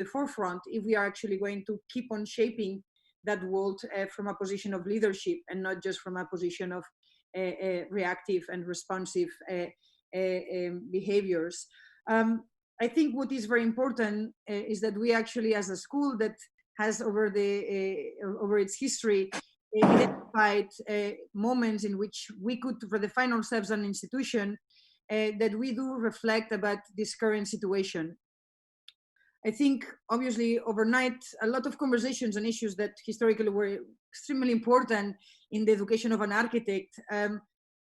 the forefront if we are actually going to keep on shaping that world from a position of leadership and not just from a position of reactive and responsive behaviors. I think what is very important is that we actually, as a school that has over its history, identified moments in which we could redefine ourselves as an institution, that we do reflect about this current situation. I think, obviously, overnight, a lot of conversations on issues that historically were extremely important in the education of an architect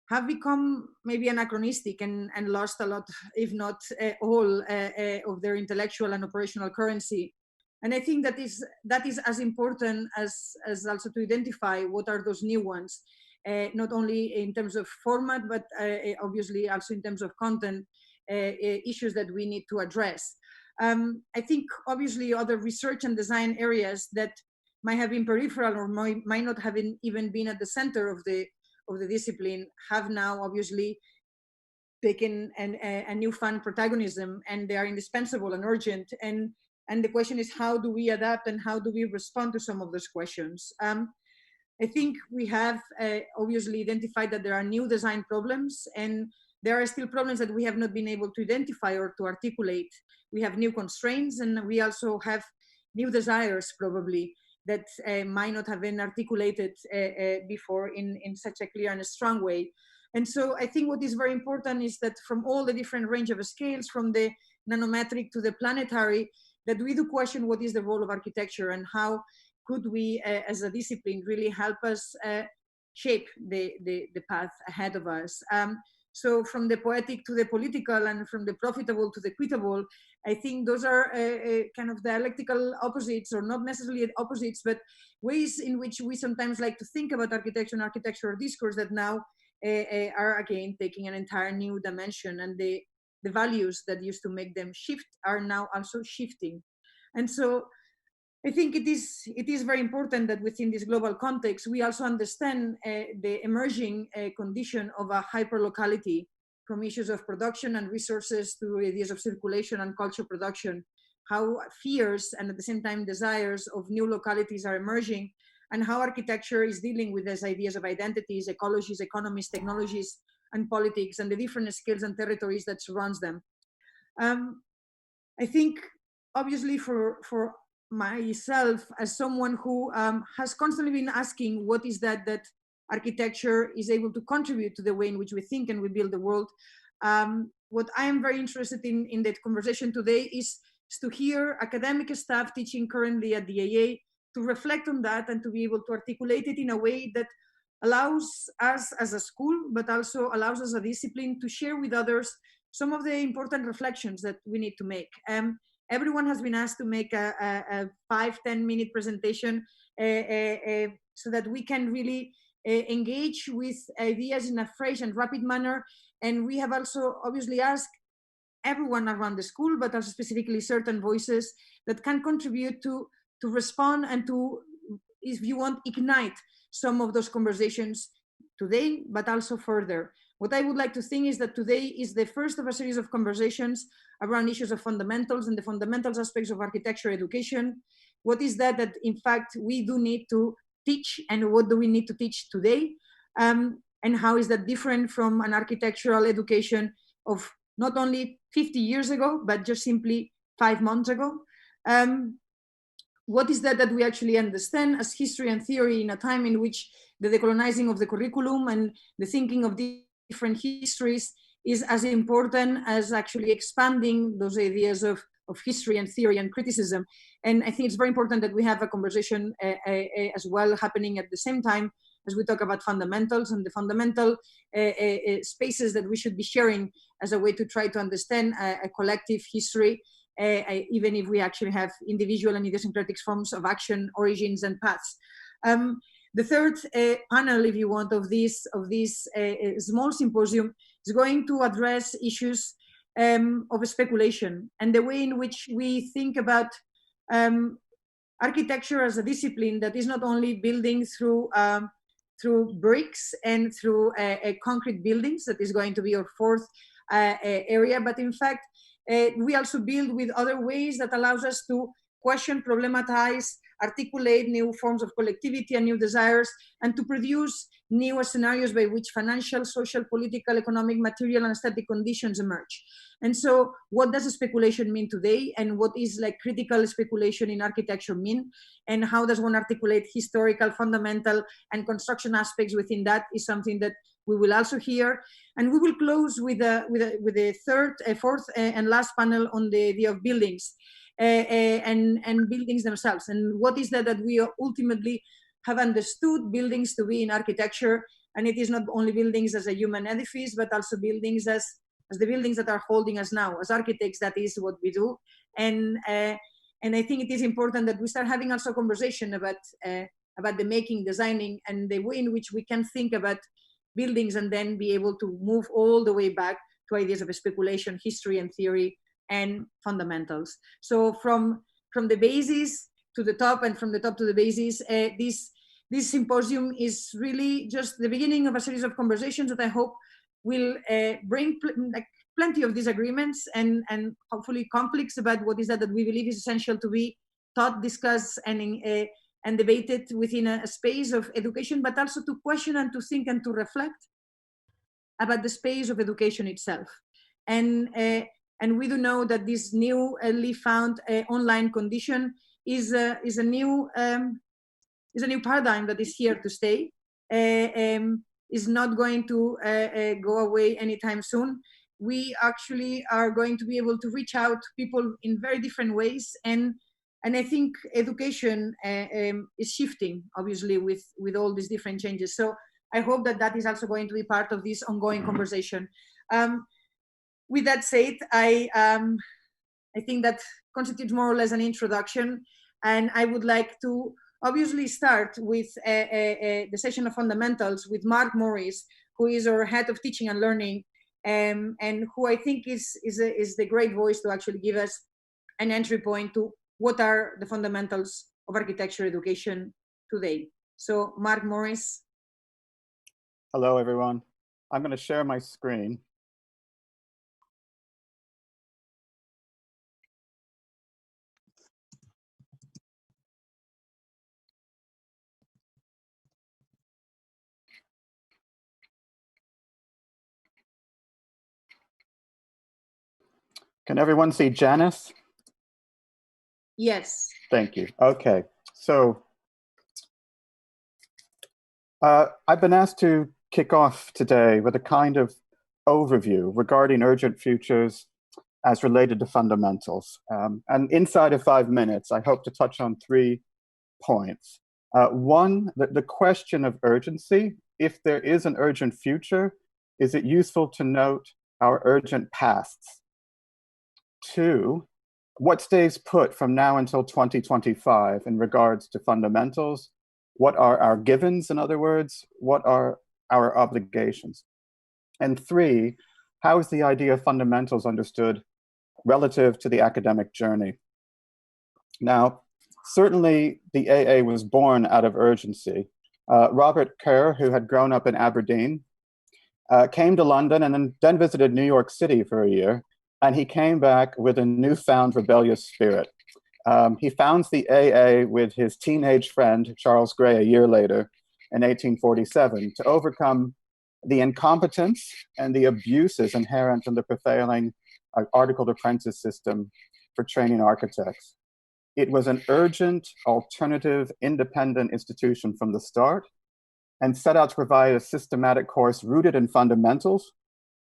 have become maybe anachronistic and lost a lot, if not all, of their intellectual and operational currency. And I think that is as important as also to identify what are those new ones, not only in terms of format, but obviously also in terms of content, issues that we need to address. I think obviously other research and design areas that might have been peripheral or might not have even been at the center of the discipline have now obviously taken a newfound protagonism, and they are indispensable and urgent. And the question is, how do we adapt and how do we respond to some of those questions? I think we have obviously identified that there are new design problems, and there are still problems that we have not been able to identify or to articulate. We have new constraints, and we also have new desires probably that might not have been articulated before in such a clear and a strong way. And so I think what is very important is that from all the different range of scales, from the nanometric to the planetary, that we do question what is the role of architecture and how could we, as a discipline, really help us shape the path ahead of us. So from the poetic to the political and from the profitable to the equitable, I think those are kind of dialectical opposites, or not necessarily opposites, but ways in which we sometimes like to think about architecture and architectural discourse that now are again taking an entire new dimension, and the values that used to make them shift are now also shifting. And so I think it is very important that within this global context, we also understand the emerging condition of a hyperlocality, from issues of production and resources to ideas of circulation and culture production, how fears and at the same time desires of new localities are emerging, and how architecture is dealing with these ideas of identities, ecologies, economies, technologies, and politics, and the different skills and territories that surrounds them. I think, obviously, for myself, as someone who has constantly been asking what is that architecture is able to contribute to the way in which we think and we build the world, what I am very interested in that conversation today is to hear academic staff teaching currently at the AA to reflect on that and to be able to articulate it in a way that allows us as a school, but also allows us as a discipline to share with others some of the important reflections that we need to make. Everyone has been asked to make a 5-10 minute presentation so that we can really engage with ideas in a fresh and rapid manner. And we have also obviously asked everyone around the school, but also specifically certain voices that can contribute to respond and to, if you want, ignite some of those conversations today, but also further. What I would like to think is that today is the first of a series of conversations around issues of fundamentals and the fundamentals aspects of architecture education. What is that in fact we do need to teach, and what do we need to teach today? And how is that different from an architectural education of not only 50 years ago, but just simply 5 months ago? What is that we actually understand as history and theory in a time in which the decolonizing of the curriculum and the thinking of different histories is as important as actually expanding those ideas of history and theory and criticism? And I think it's very important that we have a conversation as well happening at the same time as we talk about fundamentals and the fundamental spaces that we should be sharing as a way to try to understand a collective history, even if we actually have individual and idiosyncratic forms of action, origins, and paths. The third panel, if you want, of this small symposium is going to address issues of speculation and the way in which we think about architecture as a discipline that is not only building through bricks and through concrete buildings, that is going to be our fourth area, but in fact We also build with other ways that allows us to question, problematize, articulate new forms of collectivity and new desires, and to produce new scenarios by which financial, social, political, economic, material, and aesthetic conditions emerge. And so what does speculation mean today? And what is like critical speculation in architecture mean? And how does one articulate historical, fundamental, and construction aspects within that is something that we will also hear. And we will close with a fourth and last panel on the idea of buildings and buildings themselves. And what is that we ultimately have understood buildings to be in architecture. And it is not only buildings as a human edifice, but also buildings as the buildings that are holding us now. As architects, that is what we do. And I think it is important that we start having also a conversation about the making, designing, and the way in which we can think about buildings and then be able to move all the way back to ideas of speculation, history and theory, and fundamentals. So from the basis to the top and from the top to the basis, this symposium is really just the beginning of a series of conversations that I hope will bring plenty of disagreements and hopefully conflicts about what is that we believe is essential to be taught, discussed, and debated within a space of education, but also to question and to think and to reflect about the space of education itself. And we do know that this newly found online condition is a new paradigm that is here to stay. Is not going to go away anytime soon. We actually are going to be able to reach out to people in very different ways, and I think education is shifting, obviously, with all these different changes. So I hope that is also going to be part of this ongoing conversation. With that said, I think that constitutes more or less an introduction, and I would like to obviously start with the session of fundamentals with Mark Morris, who is our head of teaching and learning, and who I think is the great voice to actually give us an entry point to what are the fundamentals of architecture education today. So Mark Morris. Hello, everyone. I'm going to share my screen. Can everyone see Janice? Yes. Thank you. Okay, so I've been asked to kick off today with a kind of overview regarding urgent futures as related to fundamentals. And inside of 5 minutes, I hope to touch on 3 points. One, the question of urgency. If there is an urgent future, is it useful to note our urgent pasts? 2, what stays put from now until 2025 in regards to fundamentals? What are our givens, in other words? What are our obligations? And 3, how is the idea of fundamentals understood relative to the academic journey? Now, certainly the AA was born out of urgency. Robert Kerr, who had grown up in Aberdeen, came to London and then visited New York City for a year. And he came back with a newfound rebellious spirit. He founds the AA with his teenage friend, Charles Gray, a year later in 1847 to overcome the incompetence and the abuses inherent in the prevailing articled apprentice system for training architects. It was an urgent, alternative, independent institution from the start and set out to provide a systematic course rooted in fundamentals,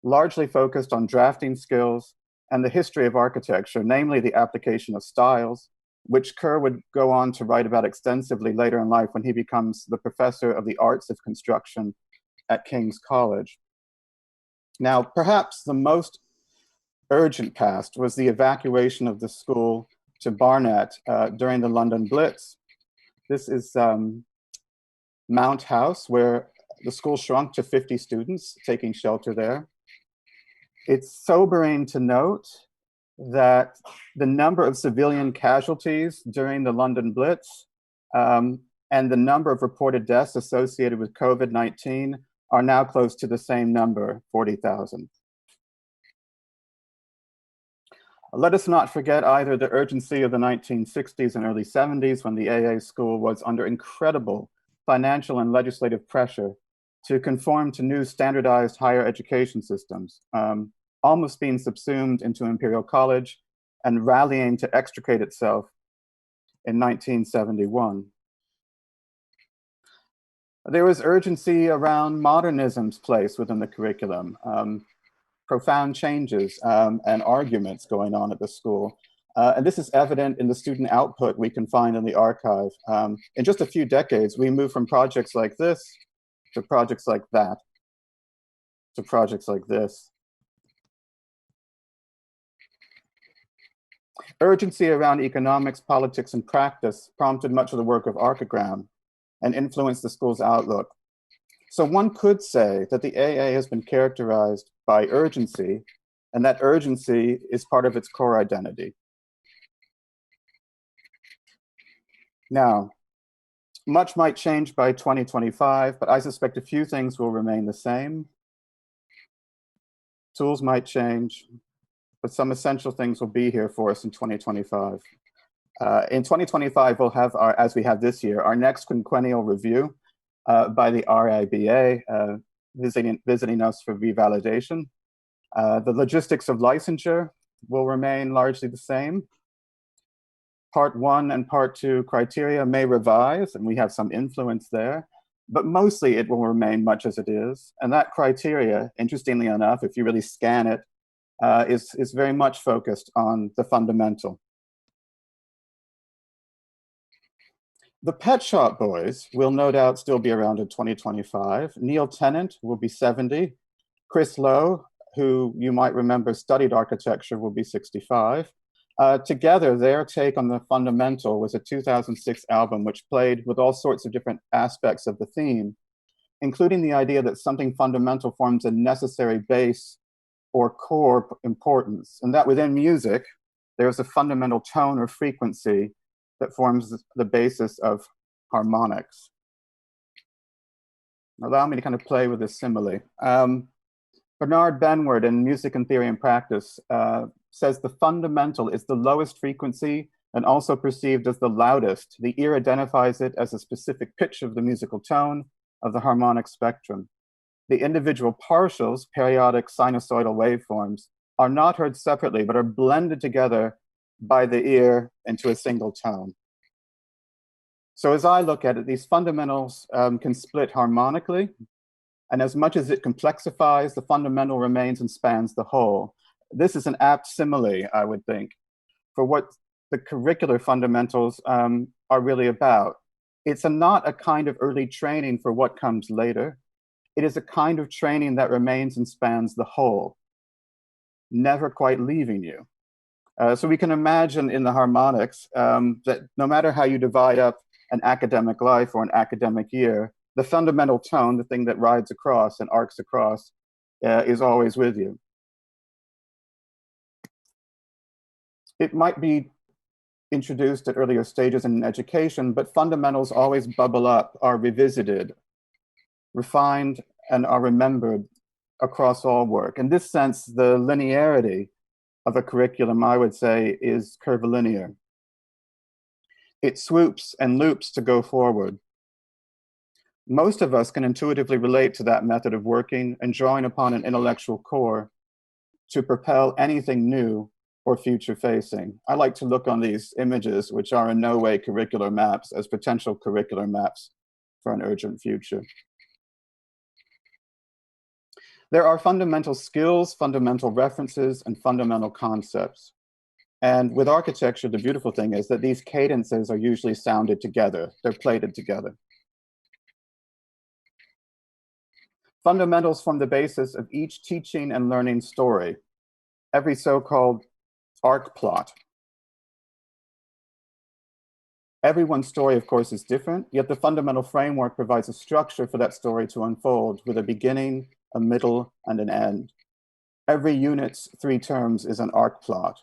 largely focused on drafting skills and the history of architecture, namely the application of styles, which Kerr would go on to write about extensively later in life when he becomes the professor of the arts of construction at King's College. Now, perhaps the most urgent past was the evacuation of the school to Barnet during the London Blitz. This is Mount House, where the school shrunk to 50 students taking shelter there. It's sobering to note that the number of civilian casualties during the London Blitz and the number of reported deaths associated with COVID-19 are now close to the same number, 40,000. Let us not forget either the urgency of the 1960s and early 70s when the AA school was under incredible financial and legislative pressure to conform to new standardized higher education systems, almost being subsumed into Imperial College and rallying to extricate itself in 1971. There was urgency around modernism's place within the curriculum, profound changes and arguments going on at the school. And this is evident in the student output we can find in the archive. In just a few decades, we moved from projects like this to projects like that, to projects like this. Urgency around economics, politics, and practice prompted much of the work of Archigram and influenced the school's outlook. So one could say that the AA has been characterized by urgency, and that urgency is part of its core identity. Now, much might change by 2025, but I suspect a few things will remain the same. Tools might change, but some essential things will be here for us in 2025. In 2025, we'll have, as we have this year, our next quinquennial review by the RIBA, visiting us for revalidation. The logistics of licensure will remain largely the same. Part 1 and Part 2 criteria may revise, and we have some influence there, but mostly it will remain much as it is. And that criteria, interestingly enough, if you really scan it, is very much focused on the fundamental. The Pet Shop Boys will no doubt still be around in 2025. Neil Tennant will be 70. Chris Lowe, who you might remember studied architecture, will be 65. Together, their take on the fundamental was a 2006 album which played with all sorts of different aspects of the theme, including the idea that something fundamental forms a necessary base or core importance, and that within music, there's a fundamental tone or frequency that forms the basis of harmonics. Allow me to kind of play with this simile. Bernard Benward in Music and Theory and Practice says the fundamental is the lowest frequency and also perceived as the loudest. The ear identifies it as a specific pitch of the musical tone of the harmonic spectrum. The individual partials, periodic sinusoidal waveforms, are not heard separately, but are blended together by the ear into a single tone. So as I look at it, these fundamentals can split harmonically, and as much as it complexifies, the fundamental remains and spans the whole. This is an apt simile, I would think, for what the curricular fundamentals are really about. It's not a kind of early training for what comes later. It is a kind of training that remains and spans the whole, never quite leaving you. So we can imagine in the harmonics that no matter how you divide up an academic life or an academic year, the fundamental tone, the thing that rides across and arcs across, is always with you. It might be introduced at earlier stages in education, but fundamentals always bubble up, are revisited, refined, and are remembered across all work. In this sense, the linearity of a curriculum, I would say, is curvilinear. It swoops and loops to go forward. Most of us can intuitively relate to that method of working and drawing upon an intellectual core to propel anything new or future-facing. I like to look on these images, which are in no way curricular maps, as potential curricular maps for an urgent future. There are fundamental skills, fundamental references, and fundamental concepts. And with architecture, the beautiful thing is that these cadences are usually sounded together. They're plated together. Fundamentals form the basis of each teaching and learning story, every so-called arc plot. Everyone's story, of course, is different, yet the fundamental framework provides a structure for that story to unfold with a beginning, a middle, and an end. Every unit's 3 terms is an arc plot.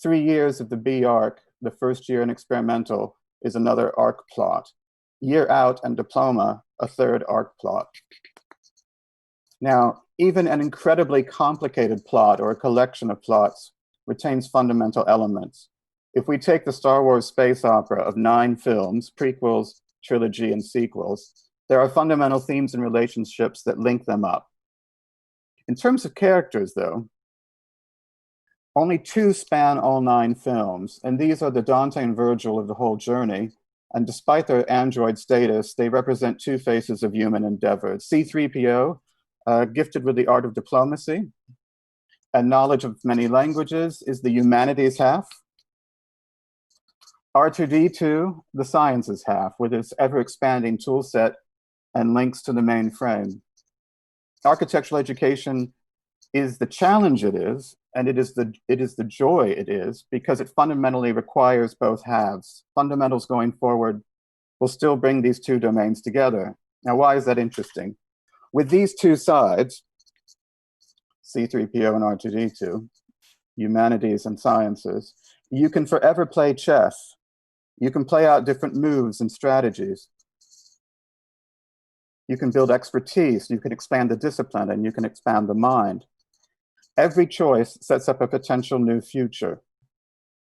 3 years of the B arc, the first year in experimental, is another arc plot. Year out and diploma, a third arc plot. Now, even an incredibly complicated plot or a collection of plots retains fundamental elements. If we take the Star Wars space opera of 9 films, prequels, trilogy, and sequels, there are fundamental themes and relationships that link them up. In terms of characters, though, only 2 span all 9 films, and these are the Dante and Virgil of the whole journey. And despite their android status, they represent 2 faces of human endeavor. C-3PO, gifted with the art of diplomacy and knowledge of many languages, is the humanities half. R2-D2, the sciences half, with its ever-expanding tool set and links to the mainframe. Architectural education is the challenge it is, and it is the joy it is, because it fundamentally requires both halves. Fundamentals going forward will still bring these 2 domains together. Now, why is that interesting? With these 2 sides, C-3PO and R2-D2, humanities and sciences, you can forever play chess. You can play out different moves and strategies. You can build expertise, you can expand the discipline, and you can expand the mind. Every choice sets up a potential new future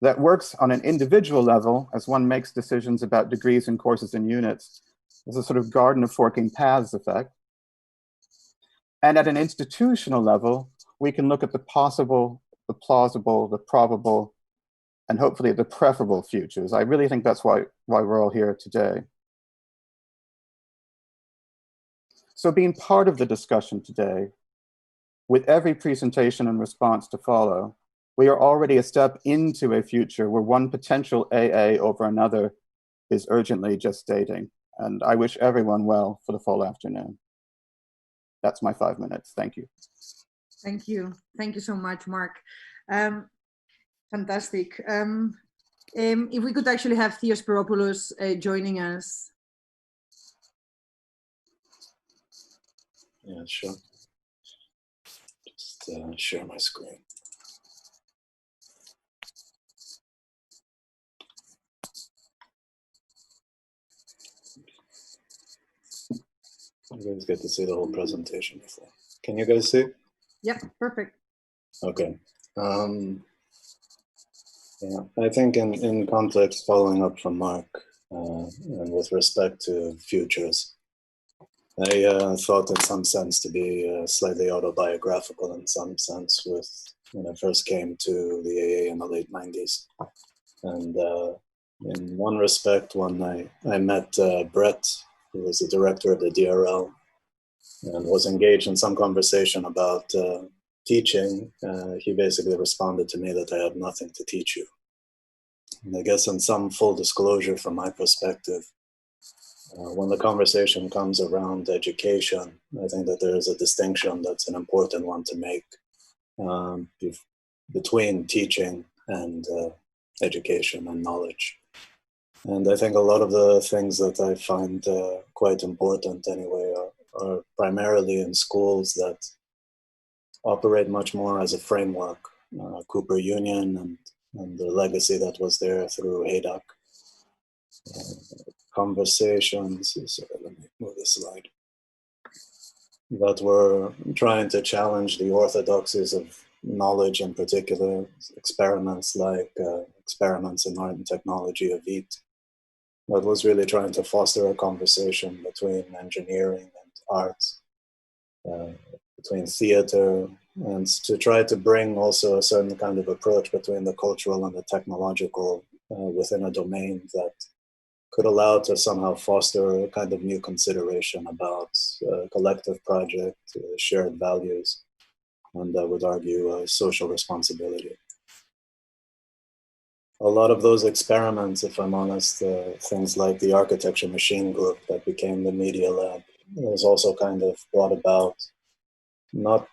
that works on an individual level as one makes decisions about degrees and courses and units. There's a sort of garden of forking paths effect. And at an institutional level, we can look at the possible, the plausible, the probable, and hopefully the preferable futures. I really think that's why we're all here today. So being part of the discussion today, with every presentation and response to follow, we are already a step into a future where one potential AA over another is urgently gestating. And I wish everyone well for the full afternoon. That's my 5 minutes. Thank you. Thank you. Thank you so much, Mark. Fantastic. If we could actually have Theos Peropoulos joining us. Yeah, sure. Just share my screen. You guys get to see the whole presentation before. Can you guys see? Yeah, perfect. Okay. Yeah, I think in context, following up from Mark, and with respect to futures, I thought in some sense to be slightly autobiographical in some sense with when I first came to the AA in the late 90s. And in one respect, when I met Brett, who was the director of the DRL, and was engaged in some conversation about teaching, he basically responded to me that I have nothing to teach you. And I guess in some full disclosure from my perspective, when the conversation comes around education, I think that there is a distinction that's an important one to make between teaching and education and knowledge. And I think a lot of the things that I find quite important anyway are primarily in schools that operate much more as a framework. Cooper Union and the legacy that was there through HADOC. Conversations, sorry, let me move the slide, that were trying to challenge the orthodoxies of knowledge, in particular experiments like experiments in art and technology of EAT, that was really trying to foster a conversation between engineering and arts, between theater, and to try to bring also a certain kind of approach between the cultural and the technological within a domain that could allow to somehow foster a kind of new consideration about collective project, shared values, and I would argue social responsibility. A lot of those experiments, if I'm honest, things like the architecture machine group that became the media lab, was also kind of brought about not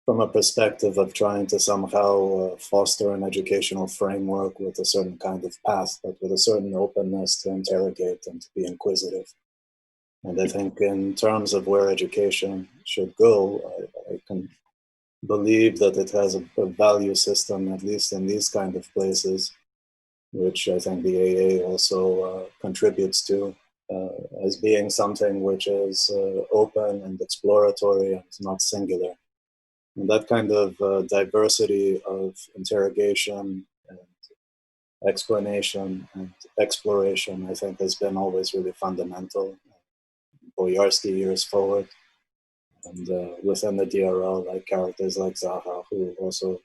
from a perspective of trying to somehow foster an educational framework with a certain kind of path, but with a certain openness to interrogate and to be inquisitive. And I think in terms of where education should go, I can believe that it has a value system, at least in these kind of places, which I think the AA also contributes to, as being something which is open and exploratory and not singular. And that kind of diversity of interrogation and explanation and exploration, I think, has been always really fundamental. Boyarsky years forward, and within the DRL, like characters like Zaha, who also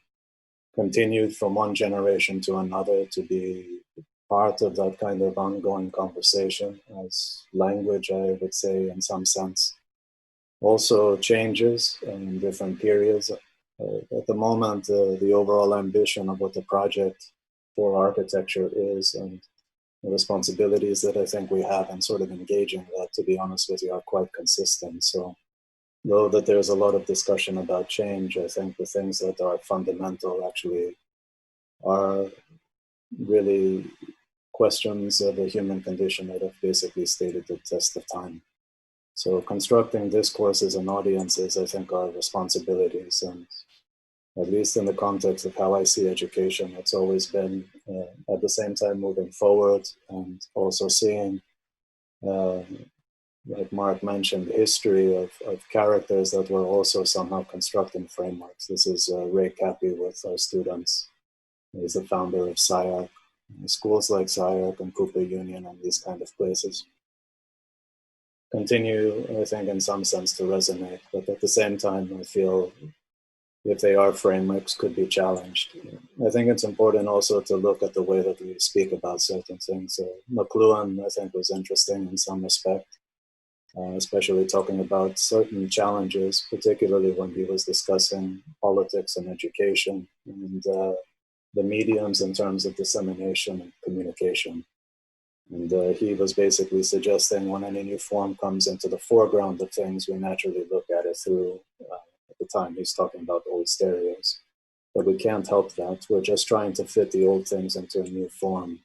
continued from one generation to another to be part of that kind of ongoing conversation, as language, I would say, in some sense, also changes in different periods. At the moment, the overall ambition of what the project for architecture is and the responsibilities that I think we have in sort of engaging that, to be honest with you, are quite consistent. So though that there's a lot of discussion about change, I think the things that are fundamental actually are really questions of the human condition that have basically stated the test of time. So constructing discourses and audiences, I think, are responsibilities. And at least in the context of how I see education, it's always been at the same time moving forward and also seeing, like Mark mentioned, history of characters that were also somehow constructing frameworks. This is Ray Cappy with our students. He's the founder of SciArc, schools like SciArc and Cooper Union and these kind of places continue, I think, in some sense to resonate. But at the same time, I feel if they are frameworks, could be challenged. I think it's important also to look at the way that we speak about certain things. McLuhan, I think, was interesting in some respect, especially talking about certain challenges, particularly when he was discussing politics and education and the mediums in terms of dissemination and communication. And he was basically suggesting when any new form comes into the foreground of things, we naturally look at it through, at the time he's talking about old stereos. But we can't help that. We're just trying to fit the old things into a new form.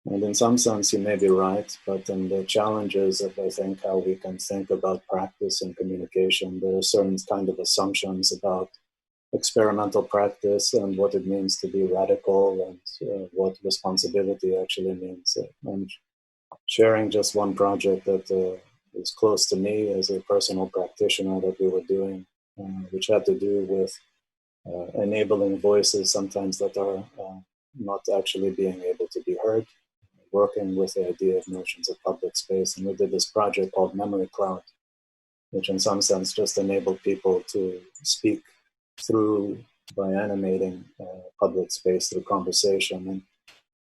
And in some sense, he may be right, but in the challenges of, I think, how we can think about practice and communication, there are certain kind of assumptions about experimental practice and what it means to be radical and what responsibility actually means. And sharing just one project that is close to me as a personal practitioner that we were doing, which had to do with enabling voices sometimes that are not actually being able to be heard, working with the idea of notions of public space. And we did this project called Memory Cloud, which in some sense just enabled people to speak through by animating public space through conversation. And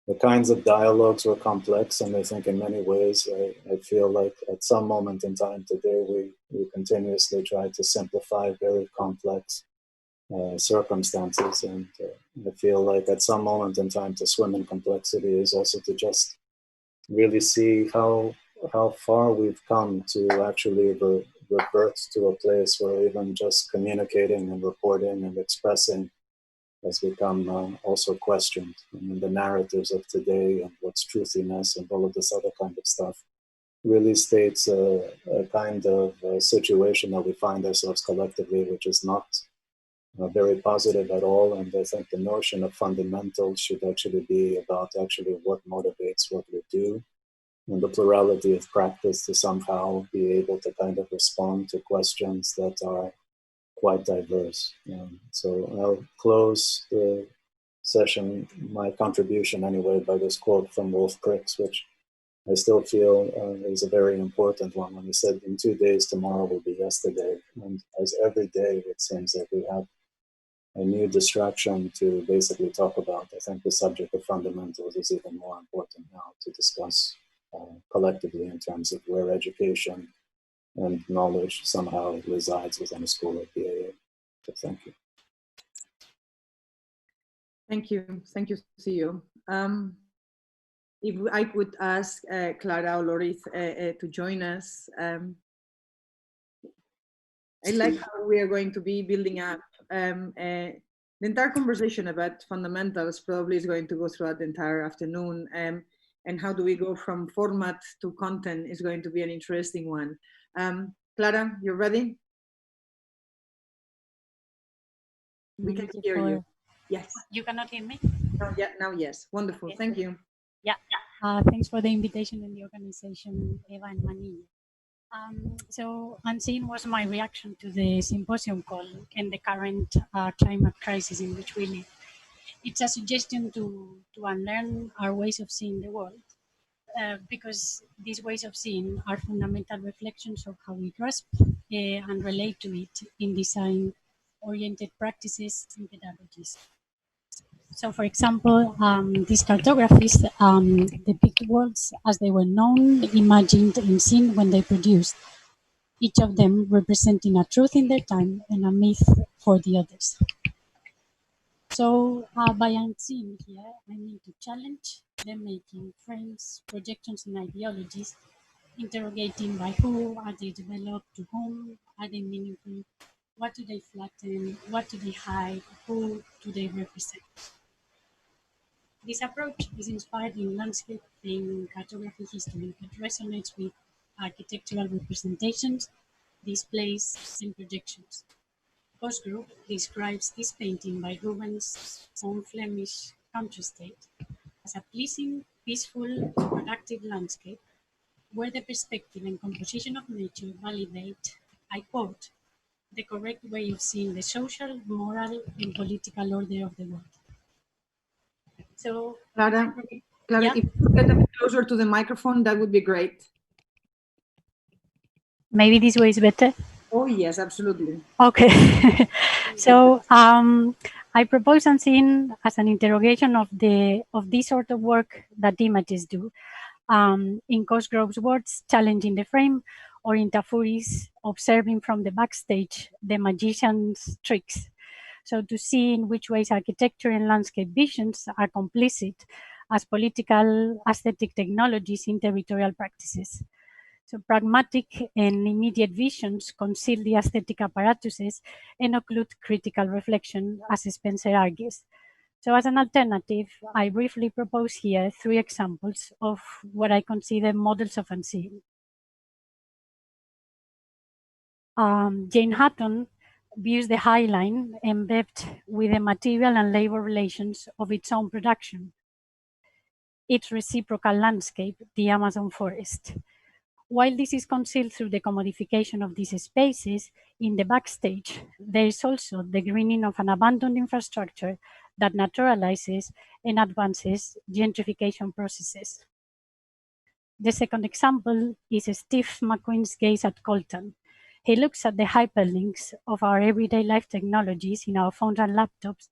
the kinds of dialogues were complex, and I think in many ways, I feel like at some moment in time today, we continuously try to simplify very complex circumstances. And I feel like at some moment in time to swim in complexity is also to just really see how far we've come to actually revert to a place where even just communicating and reporting and expressing has become also questioned. I mean, the narratives of today and what's truthiness and all of this other kind of stuff really states a kind of situation that we find ourselves collectively, which is not very positive at all. And I think the notion of fundamentals should actually be about actually what motivates what we do, and the plurality of practice to somehow be able to kind of respond to questions that are quite diverse. So I'll close the session, my contribution anyway, by this quote from Wolf Pricks, which I still feel is a very important one. When he said, "In 2 days, tomorrow will be yesterday." And as every day, it seems that we have a new distraction to basically talk about. I think the subject of fundamentals is even more important now to discuss collectively in terms of where education and knowledge somehow resides within a school like BAA. So thank you. Thank you. Thank you, Theo. If I could ask Clara or Loris to join us. I like how we are going to be building up. The entire conversation about fundamentals probably is going to go throughout the entire afternoon. And how do we go from format to content is going to be an interesting one. Clara, you're ready? We can hear you. Yes. You cannot hear me? No, yeah, now yes. Wonderful. Yes. Thank you. Yeah. Thanks for the invitation and the organization, Eva and Mani. So unseen was my reaction to the symposium call and the current climate crisis in which we live. It's a suggestion to unlearn our ways of seeing the world, because these ways of seeing are fundamental reflections of how we grasp and relate to it in design-oriented practices and pedagogies. So, for example, these cartographies depict worlds as they were known, imagined, and seen when they produced, each of them representing a truth in their time and a myth for the others. So, by unseen here, I mean to challenge them making frames, projections, and ideologies, interrogating by who are they developed, to whom are they meaningful, what do they flatten, what do they hide, who do they represent. This approach is inspired in landscape and cartography history, but resonates with architectural representations, displays, and projections. Cosgrove describes this painting by Rubens' own Flemish country-estate as a pleasing, peaceful, productive landscape where the perspective and composition of nature validate, I quote, the correct way of seeing the social, moral, and political order of the world. So, Clara, yeah. if you get a bit closer to the microphone, that would be great. Maybe this way is better. Oh yes, absolutely. Okay. So I propose something as an interrogation of this sort of work that images do. In Cosgrove's words, challenging the frame, or in Tafuri's, observing from the backstage the magician's tricks. So to see in which ways architecture and landscape visions are complicit as political aesthetic technologies in territorial practices. So pragmatic and immediate visions conceal the aesthetic apparatuses and occlude critical reflection, as Spencer argues. So as an alternative, I briefly propose here 3 examples of what I consider models of unseen. Jane Hutton views the High Line embedded with the material and labor relations of its own production, its reciprocal landscape, the Amazon forest. While this is concealed through the commodification of these spaces, in the backstage, there is also the greening of an abandoned infrastructure that naturalizes and advances gentrification processes. The second example is Steve McQueen's gaze at Colton. He looks at the hyperlinks of our everyday life technologies in our phones and laptops,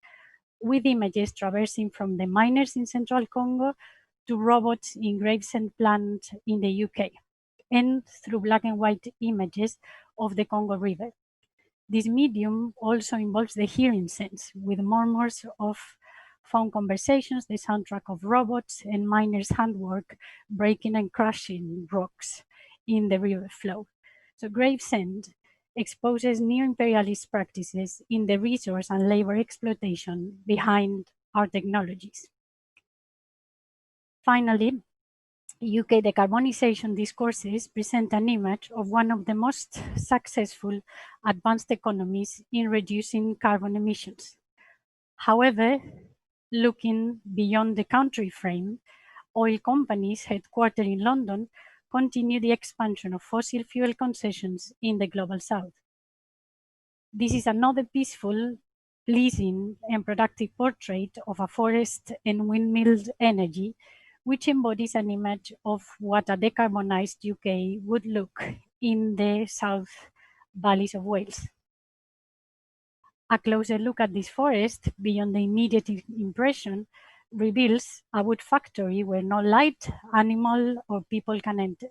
with images traversing from the miners in central Congo to robots in Gravesend plant in the UK, and through black and white images of the Congo River. This medium also involves the hearing sense, with murmurs of phone conversations, the soundtrack of robots, and miners' handwork breaking and crushing rocks in the river flow. So Gravesend exposes neo-imperialist practices in the resource and labor exploitation behind our technologies. Finally, UK decarbonization discourses present an image of one of the most successful advanced economies in reducing carbon emissions. However, looking beyond the country frame, oil companies headquartered in London continue the expansion of fossil fuel concessions in the global south. This is another peaceful, pleasing, and productive portrait of a forest and windmilled energy, which embodies an image of what a decarbonized UK would look in the South Valleys of Wales. A closer look at this forest, beyond the immediate impression, reveals a wood factory where no light, animal, or people can enter.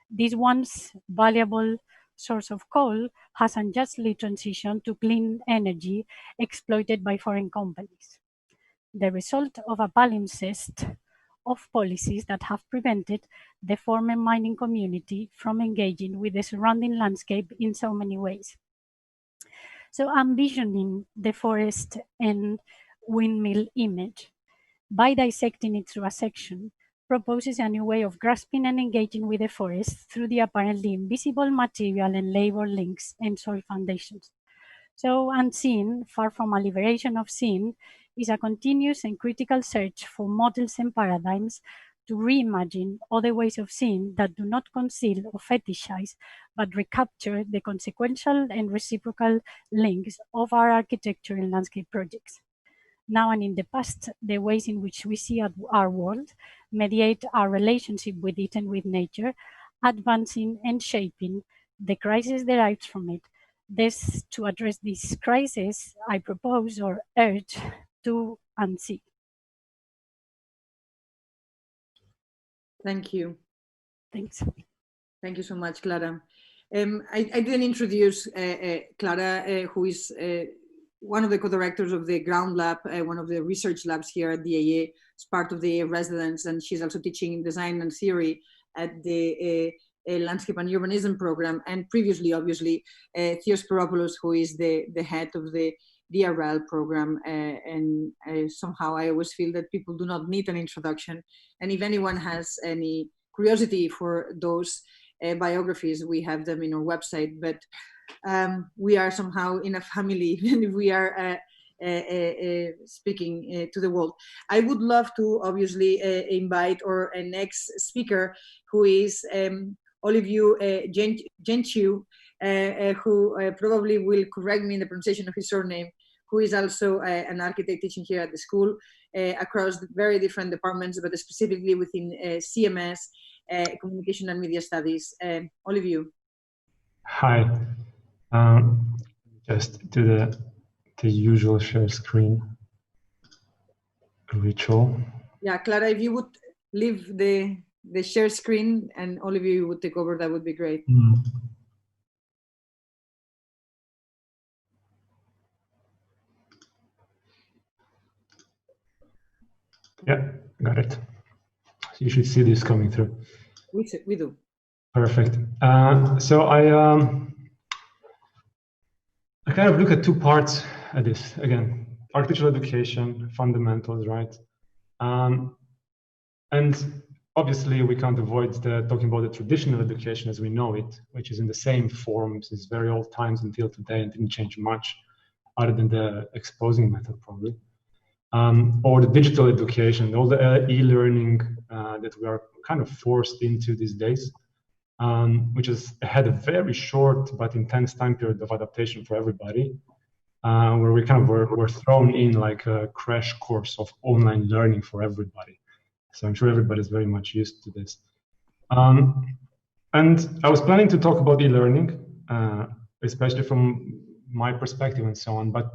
This once valuable source of coal has unjustly transitioned to clean energy exploited by foreign companies, the result of a palimpsest of policies that have prevented the former mining community from engaging with the surrounding landscape in so many ways. So I'm visioning the forest and windmill image. By dissecting it through a section, proposes a new way of grasping and engaging with the forest through the apparently invisible material and labor links and soil foundations. So unseen, far from a liberation of seen, is a continuous and critical search for models and paradigms to reimagine other ways of seeing that do not conceal or fetishize, but recapture the consequential and reciprocal links of our architecture and landscape projects. Now and in the past, the ways in which we see our world mediate our relationship with it and with nature, advancing and shaping the crisis derived from it. Thus, to address this crisis, I propose or urge to unsee. Thank you. Thanks. Thank you so much, Clara. I didn't introduce Clara, who is one of the co-directors of the Ground Lab, one of the research labs here at the AA, as part of the AA residence, and she's also teaching design and theory at the Landscape and Urbanism program, and previously, obviously, Theos Peropoulos, who is the head of the DRL program, and somehow I always feel that people do not need an introduction, and if anyone has any curiosity for those biographies, we have them in our website, but we are somehow in a family and we are speaking to the world. I would love to obviously invite our next speaker, who is Olivier Gentiu, who probably will correct me in the pronunciation of his surname, who is also an architect teaching here at the school across very different departments, but specifically within CMS, Communication and Media Studies. Olivier. Hi. Just do the usual share screen ritual. Yeah, Clara, if you would leave the share screen and Olivier would take over, that would be great. Yeah, got it. You should see this coming through. We do. Perfect. So I kind of look at two parts at this. Again, architectural education, fundamentals, right? And obviously we can't avoid talking about the traditional education as we know it, which is in the same form since very old times until today and didn't change much other than the exposing method probably. Or the digital education, all the e-learning that we are kind of forced into these days, which has had a very short but intense time period of adaptation for everybody, where we kind of were thrown in like a crash course of online learning for everybody. So I'm sure everybody's very much used to this. And I was planning to talk about e-learning, especially from my perspective and so on, but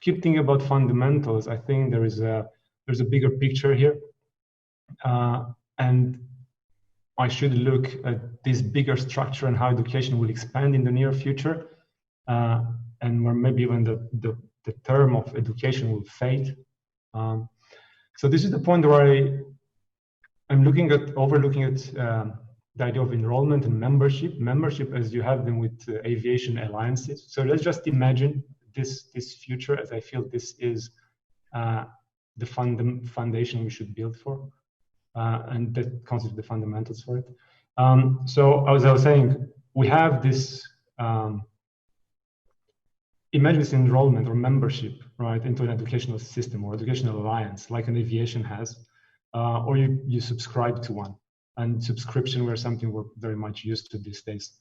keep thinking about fundamentals. I think there's a bigger picture here, and I should look at this bigger structure and how education will expand in the near future, and where maybe even the term of education will fade. So this is the point where I'm overlooking at the idea of enrollment and membership. Membership as you have them with aviation alliances. So let's just imagine this future, as I feel this is the foundation we should build for, and that constitutes the fundamentals for it. So as I was saying, we have this, imagine this enrollment or membership, right, into an educational system or educational alliance, like an aviation has, or you subscribe to one. And subscription were something we're very much used to these days.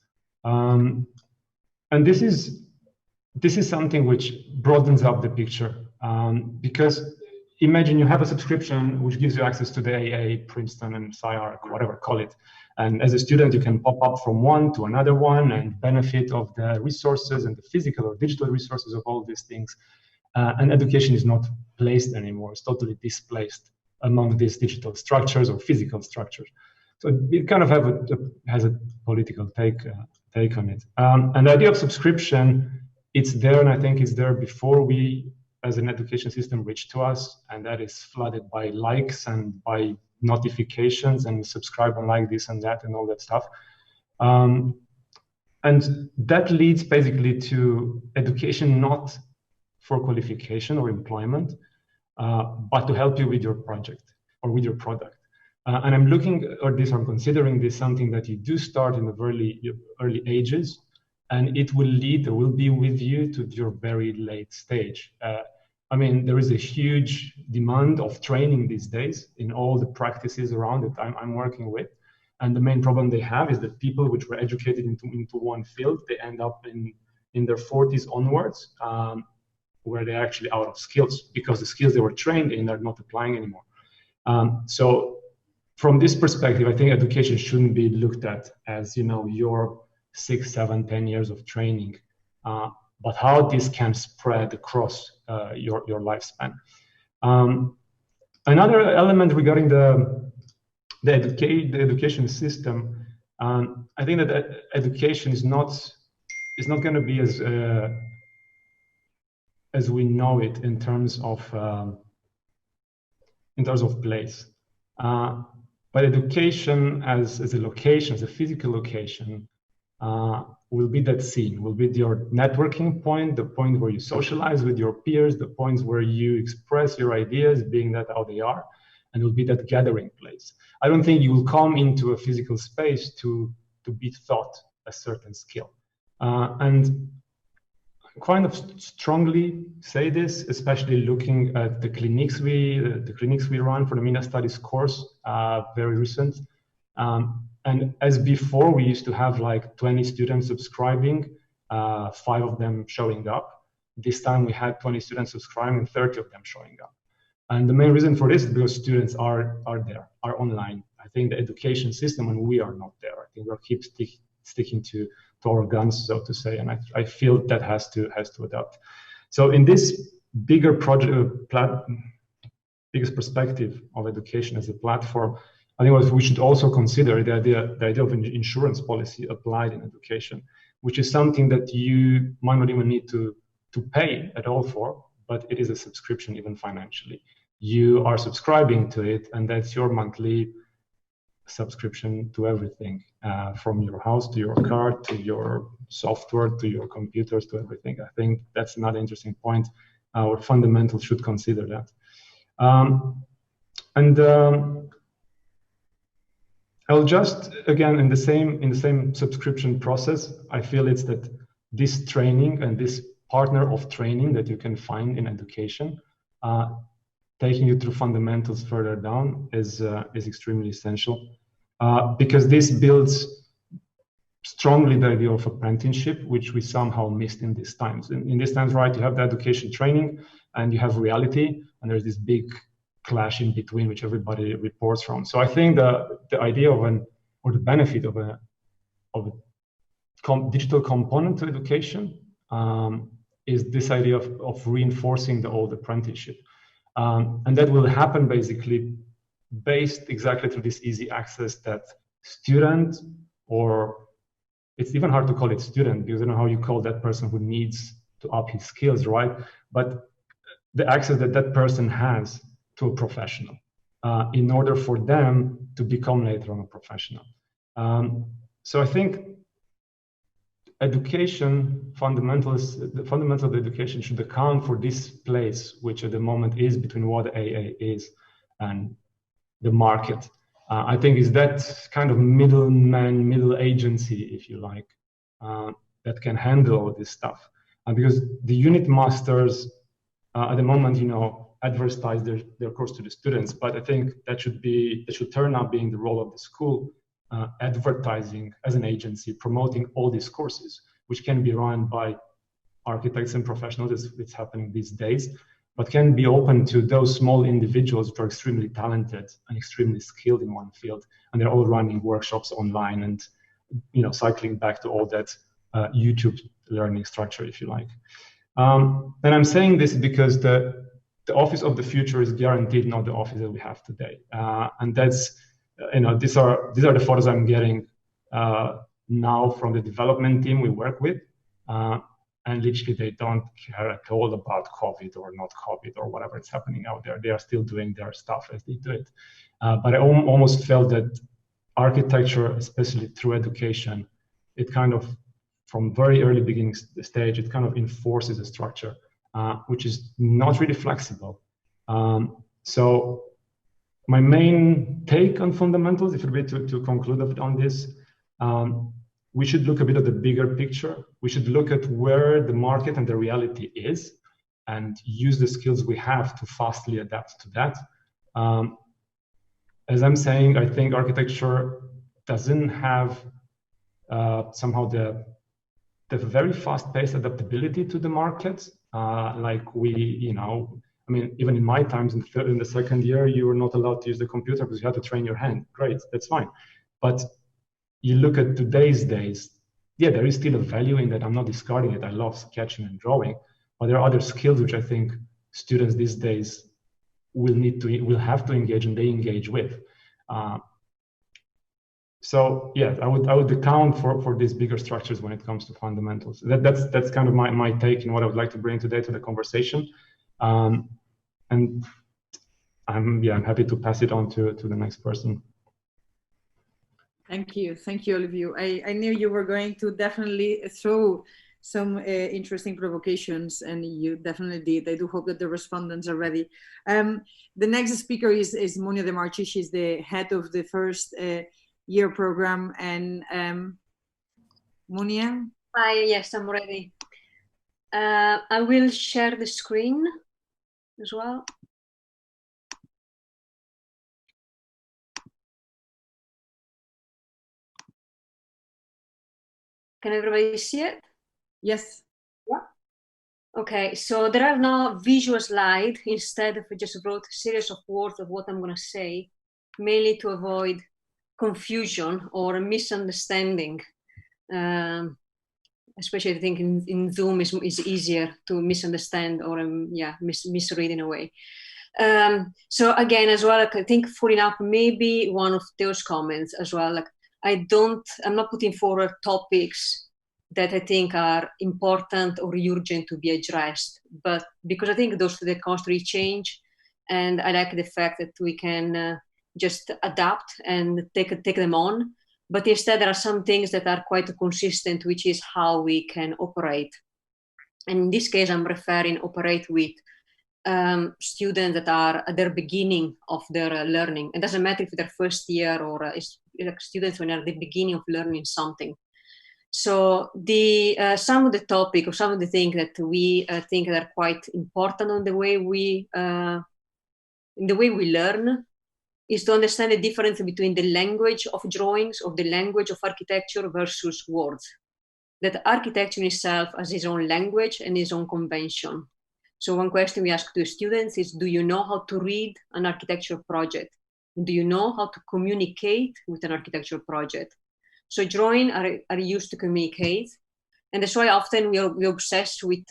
And this is something which broadens up the picture, because imagine you have a subscription which gives you access to the AA, Princeton, and SciArc, whatever, call it. And as a student, you can pop up from one to another one and benefit of the resources and the physical or digital resources of all these things. And education is not placed anymore. It's totally displaced among these digital structures or physical structures. So it kind of has a political take on it. And the idea of subscription, it's there, and I think it's there before we, as an education system, reach to us, and that is flooded by likes and by notifications and subscribe and like this and that and all that stuff. And that leads basically to education not for qualification or employment, but to help you with your project or with your product. And I'm looking at this, I'm considering this something that you do start in the early ages, and it will lead or will be with you to your very late stage. I mean, there is a huge demand of training these days in all the practices around it I'm working with. And the main problem they have is that people which were educated into one field, they end up in their 40s onwards, where they're actually out of skills because the skills they were trained in are not applying anymore. So from this perspective, I think education shouldn't be looked at as, you know, your 6, 7, 10 years of training, but how this can spread across your lifespan. Another element regarding the education system, I think that education is not going to be as we know it in terms of place. But education as a location, as a physical location, will be that scene, will be your networking point, the point where you socialize with your peers, the points where you express your ideas, being that how they are, and will be that gathering place. I don't think you will come into a physical space to be taught a certain skill. And kind of strongly say this, especially looking at the clinics we run for the MENA Studies course, very recent. And as before, we used to have like 20 students subscribing, 5 of them showing up. This time we had 20 students subscribing and 30 of them showing up. And the main reason for this is because students are online. I think the education system, and we are not there. I think we'll keep sticking to our guns, so to say, and I feel that has to adapt. So in this bigger biggest perspective of education as a platform, I think what we should also consider the idea of an insurance policy applied in education, which is something that you might not even need to pay at all for, but it is a subscription even financially. You are subscribing to it, and that's your monthly subscription to everything, from your house to your car to your software to your computers to everything. I think that's another interesting point. Our fundamentals should consider that. I'll just, again, in the same subscription process, I feel it's that this training and this partner of training that you can find in education, taking you through fundamentals further down is extremely essential, because this builds strongly the idea of apprenticeship, which we somehow missed in these times. In these times, right, you have the education training and you have reality, and there's this big clash in between, which everybody reports from. So I think the idea of or the benefit of a digital component to education is this idea of reinforcing the old apprenticeship. And that will happen basically based exactly through this easy access that student, or it's even hard to call it student because I don't know how you call that person who needs to up his skills, right? But the access that person has to a professional in order for them to become later on a professional. So I think education fundamentals, the fundamental of education should account for this place, which at the moment is between what AA is and the market. I think is that kind of middle agency, if you like, that can handle all this stuff. Because the unit masters at the moment, you know, advertise their course to the students, but I think that should turn out being the role of the school, advertising as an agency, promoting all these courses, which can be run by architects and professionals. It's happening these days, but can be open to those small individuals who are extremely talented and extremely skilled in one field, and they're all running workshops online and, you know, cycling back to all that YouTube learning structure, if you like. And I'm saying this because the office of the future is guaranteed not the office that we have today, and that's, you know, these are the photos I'm getting now from the development team we work with, and literally they don't care at all about COVID or not COVID or whatever is happening out there. They are still doing their stuff as they do it. But I almost felt that architecture, especially through education, it kind of, from very early beginning stage, it kind of enforces a structure, which is not really flexible. So my main take on fundamentals, if you're to conclude a bit on this, we should look a bit at the bigger picture. We should look at where the market and the reality is, and use the skills we have to fastly adapt to that. As I'm saying, I think architecture doesn't have somehow the very fast-paced adaptability to the market. Like we, you know, I mean, even in my times in the second year, you were not allowed to use the computer because you had to train your hand. Great, that's fine. But you look at today's days, yeah, there is still a value in that. I'm not discarding it. I love sketching and drawing, but there are other skills which I think students these days will have to engage, and they engage with. So yeah, I would account for these bigger structures when it comes to fundamentals. That's kind of my take and what I would like to bring today to the conversation. And I'm happy to pass it on to the next person. Thank you, all of you. I knew you were going to definitely throw some interesting provocations, and you definitely did. I do hope that the respondents are ready. The next speaker is Monia De Marchi. She's the head of the first year program. And Monia? Hi, yes, I'm ready. I will share the screen as well. Can everybody see it? Yes. Yeah. Okay, so there are no visual slides. Instead, I just wrote a series of words of what I'm going to say, mainly to avoid confusion or misunderstanding. Especially I think in Zoom is easier to misunderstand or misread in a way. So again, as well, like, I think following up maybe one of those comments as well, like I'm not putting forward topics that I think are important or urgent to be addressed, but because I think those they constantly change, and I like the fact that we can just adapt and take them on. But instead, there are some things that are quite consistent, which is how we can operate. And in this case, I'm referring operate with students that are at their beginning of their learning. It doesn't matter if they're first year or like students when they're at the beginning of learning something. So some of the topic or some of the things that we think that are quite important on the way we learn is to understand the difference between the language of drawings, of the language of architecture versus words. That architecture itself has its own language and its own convention. So one question we ask to students is, do you know how to read an architectural project? Do you know how to communicate with an architectural project? So drawing are used to communicate. And that's why often we obsess with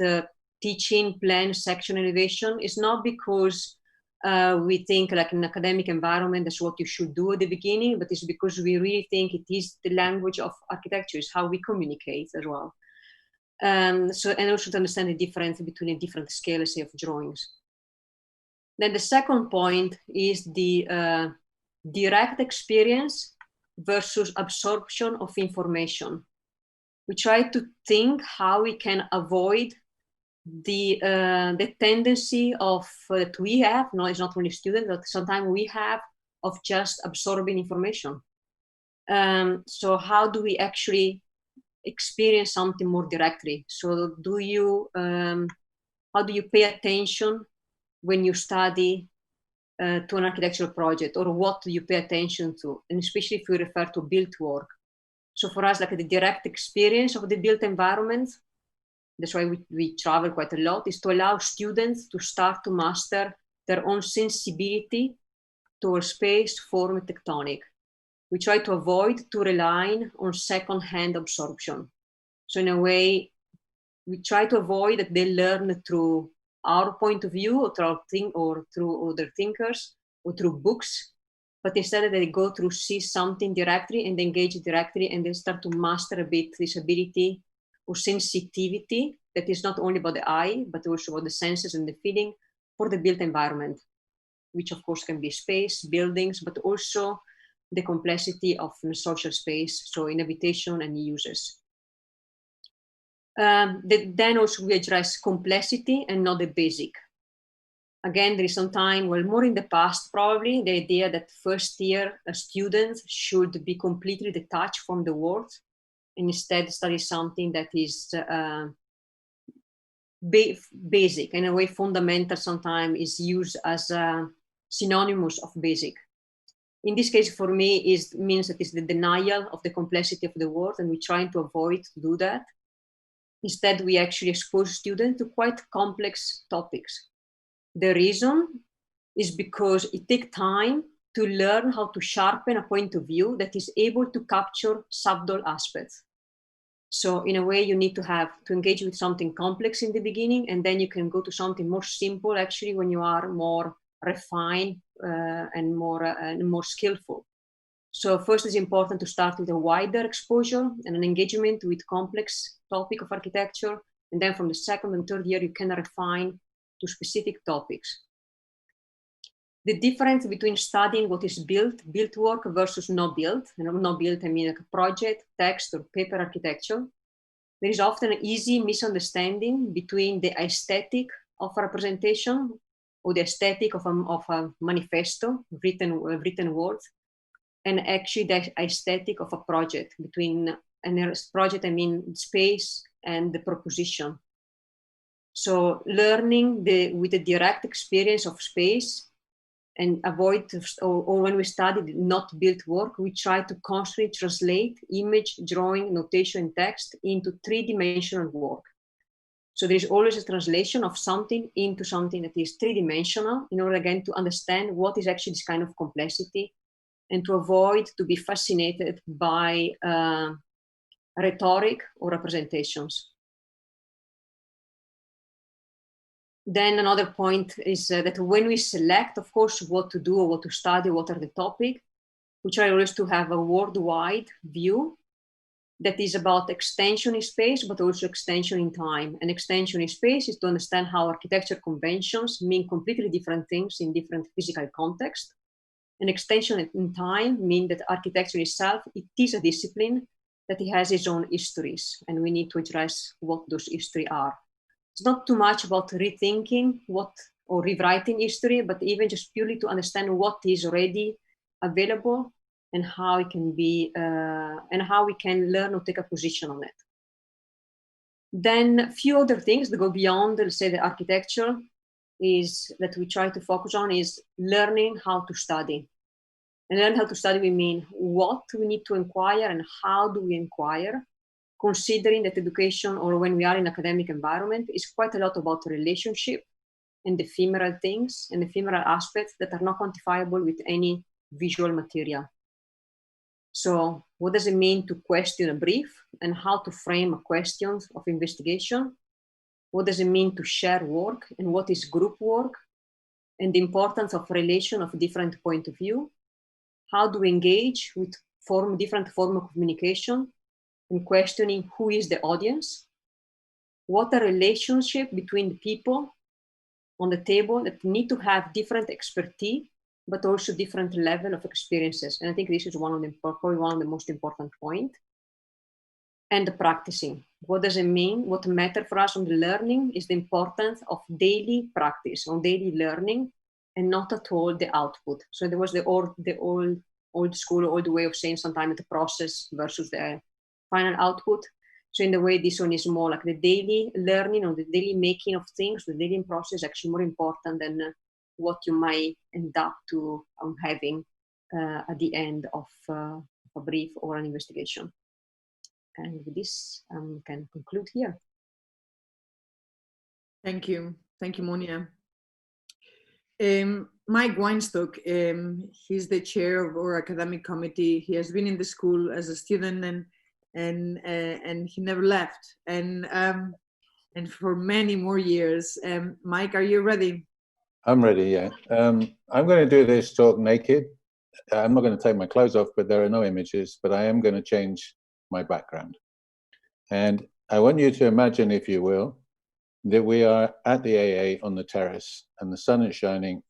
teaching, plan, section elevation. It's not because we think like an academic environment, that's what you should do at the beginning, but it's because we really think it is the language of architecture, is how we communicate as well. And also to understand the difference between the different scales of drawings. Then the second point is the direct experience versus absorption of information. We try to think how we can avoid the tendency of that we have, no, it's not only students, but sometimes we have of just absorbing information. So how do we actually experience something more directly? So how do you pay attention when you study to an architectural project, or what do you pay attention to? And especially if we refer to built work. So for us, like the direct experience of the built environment, that's why we travel quite a lot, is to allow students to start to master their own sensibility towards space, form, and tectonic. We try to avoid to relying on second-hand absorption. So in a way, we try to avoid that they learn through our point of view or through other thinkers or through books, but instead they go through see something directly and engage directly, and they start to master a bit this ability or sensitivity that is not only about the eye, but also about the senses and the feeling for the built environment, which of course can be space, buildings, but also the complexity of social space, so in habitation and uses. Then also we address complexity and not the basic. Again, there is some time, well, more in the past probably, the idea that first year students should be completely detached from the world and instead study something that is basic, in a way fundamental sometimes is used as synonymous of basic. In this case, for me, means that it's the denial of the complexity of the world, and we're trying to avoid to do that. Instead, we actually expose students to quite complex topics. The reason is because it takes time to learn how to sharpen a point of view that is able to capture subtle aspects. So in a way, you need to engage with something complex in the beginning, and then you can go to something more simple, actually, when you are more refined and more skillful. So first, it's important to start with a wider exposure and an engagement with complex topic of architecture. And then from the second and third year, you can refine to specific topics. The difference between studying what is built work versus not built, and not built, I mean like a project, text, or paper architecture. There is often an easy misunderstanding between the aesthetic of a representation or the aesthetic of a manifesto, written words, and actually the aesthetic of a project. Between a project, I mean space and the proposition. So learning with the direct experience of space, and avoid, or when we study not built work, we try to constantly translate image, drawing, notation, and text into three-dimensional work. So there is always a translation of something into something that is three-dimensional in order, again, to understand what is actually this kind of complexity and to avoid to be fascinated by rhetoric or representations. Then another point is that when we select, of course, what to do or what to study, what are the topics, we try always to have a worldwide view that is about extension in space, but also extension in time. And extension in space is to understand how architecture conventions mean completely different things in different physical contexts. And extension in time means that architecture itself, it is a discipline that it has its own histories, and we need to address what those histories are. It's not too much about rethinking or rewriting history, but even just purely to understand what is already available and how it can be, and how we can learn or take a position on it. Then a few other things that go beyond, let's say, the architecture is that we try to focus on is learning how to study. And learn how to study, we mean what we need to inquire and how do we inquire, considering that education, or when we are in academic environment, is quite a lot about relationship and ephemeral things and ephemeral aspects that are not quantifiable with any visual material. So what does it mean to question a brief and how to frame a question of investigation? What does it mean to share work and what is group work? And the importance of relation of different point of view. How do we engage with different form of communication? And questioning who is the audience, what a relationship between the people on the table that need to have different expertise, but also different level of experiences. And I think this is probably one of the most important points. And the practicing. What does it mean? What matters for us on the learning is the importance of daily practice, on daily learning, and not at all the output. So there was the old school, old way of saying sometimes the process versus the final output. So in the way this one is more like the daily learning or the daily making of things, the daily process is actually more important than what you might end up to having at the end of a brief or an investigation. And with this, I can conclude here. Thank you, Monia. Mike Weinstock, he's the chair of our academic committee. He has been in the school as a student and he never left, and for many more years. Mike, are you ready? I'm ready, yeah. I'm going to do this talk naked. I'm not going to take my clothes off, but there are no images, but I am going to change my background. And I want you to imagine, if you will, that we are at the AA on the terrace and the sun is shining.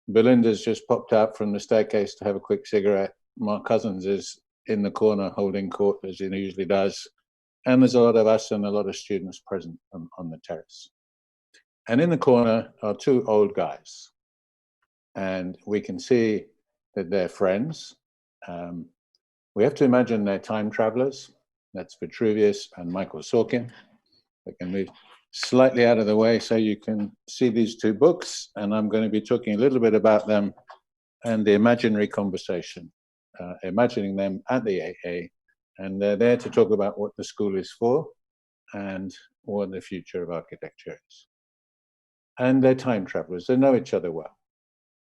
Belinda's just popped out from the staircase to have a quick cigarette. Mark Cousins is in the corner holding court as he usually does. And there's a lot of us and a lot of students present on the terrace. And in the corner are two old guys. And we can see that they're friends. We have to imagine they're time travelers. That's Vitruvius and Michael Sorkin. I can move. slightly out of the way so you can see these two books, and I'm going to be talking a little bit about them and the imaginary conversation, imagining them at the AA, and they're there to talk about what the school is for and what the future of architecture is. And they're time travelers, they know each other well.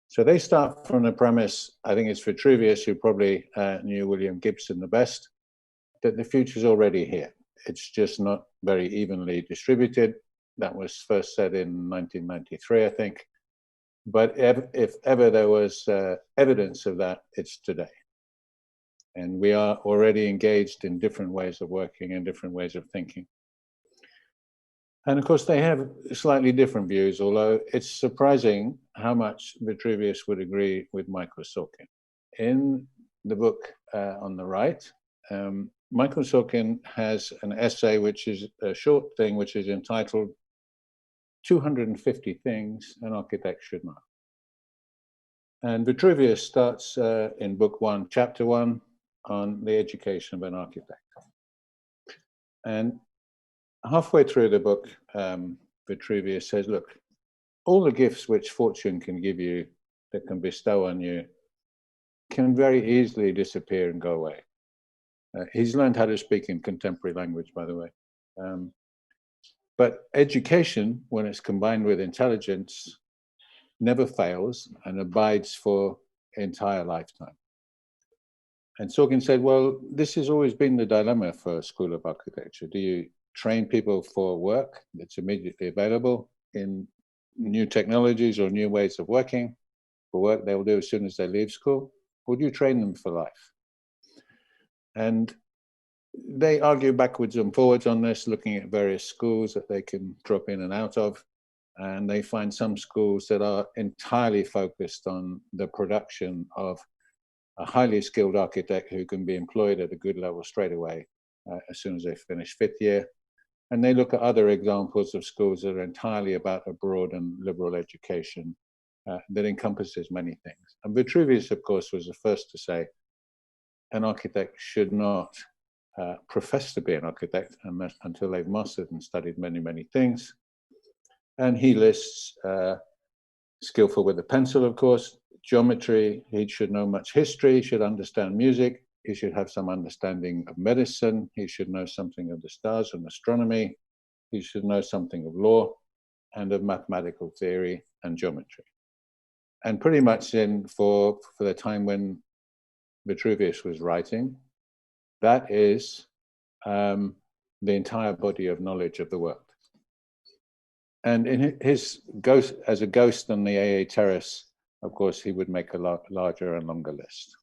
So they start from the premise, I think it's Vitruvius who probably knew William Gibson the best, that the future is already here. It's just not very evenly distributed. That was first said in 1993, I think. But if ever there was evidence of that, it's today. And we are already engaged in different ways of working and different ways of thinking. And of course, they have slightly different views, although it's surprising how much Vitruvius would agree with Michael Sorkin. In the book on the right, Michael Sorkin has an essay, which is a short thing, which is entitled 250 Things an Architect Should Know. And Vitruvius starts in book 1, chapter 1, on the education of an architect. And halfway through the book, Vitruvius says, look, all the gifts which fortune can give you, that can bestow on you, can very easily disappear and go away. He's learned how to speak in contemporary language, by the way. But education, when it's combined with intelligence, never fails and abides for an entire lifetime. And Sorkin said, well, this has always been the dilemma for a school of architecture. Do you train people for work that's immediately available in new technologies or new ways of working, for work they will do as soon as they leave school? Or do you train them for life? And they argue backwards and forwards on this, looking at various schools that they can drop in and out of. And they find some schools that are entirely focused on the production of a highly skilled architect who can be employed at a good level straight away as soon as they finish 5th year. And they look at other examples of schools that are entirely about a broad and liberal education that encompasses many things. And Vitruvius, of course, was the first to say an architect should not profess to be an architect until they've mastered and studied many, many things. And he lists skillful with a pencil, of course, geometry, he should know much history, should understand music, he should have some understanding of medicine, he should know something of the stars and astronomy, he should know something of law and of mathematical theory and geometry. And pretty much for the time when Vitruvius was writing, that is the entire body of knowledge of the world. And in his ghost, as a ghost on the AA terrace, of course, he would make a larger and longer list.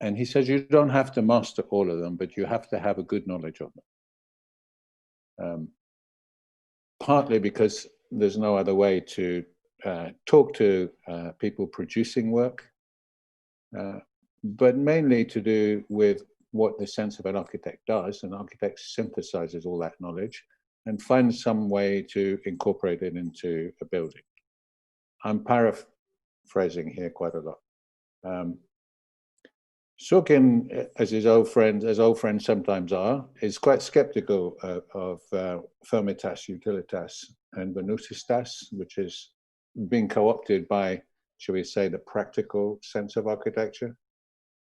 And he says you don't have to master all of them, but you have to have a good knowledge of them. Partly because there's no other way to talk to people producing work, but mainly to do with what the sense of an architect does. An architect synthesizes all that knowledge and finds some way to incorporate it into a building. I'm paraphrasing here quite a lot. Sorkin, as old friends sometimes are, is quite skeptical of firmitas utilitas and venusitas, which is being co-opted by, shall we say, the practical sense of architecture.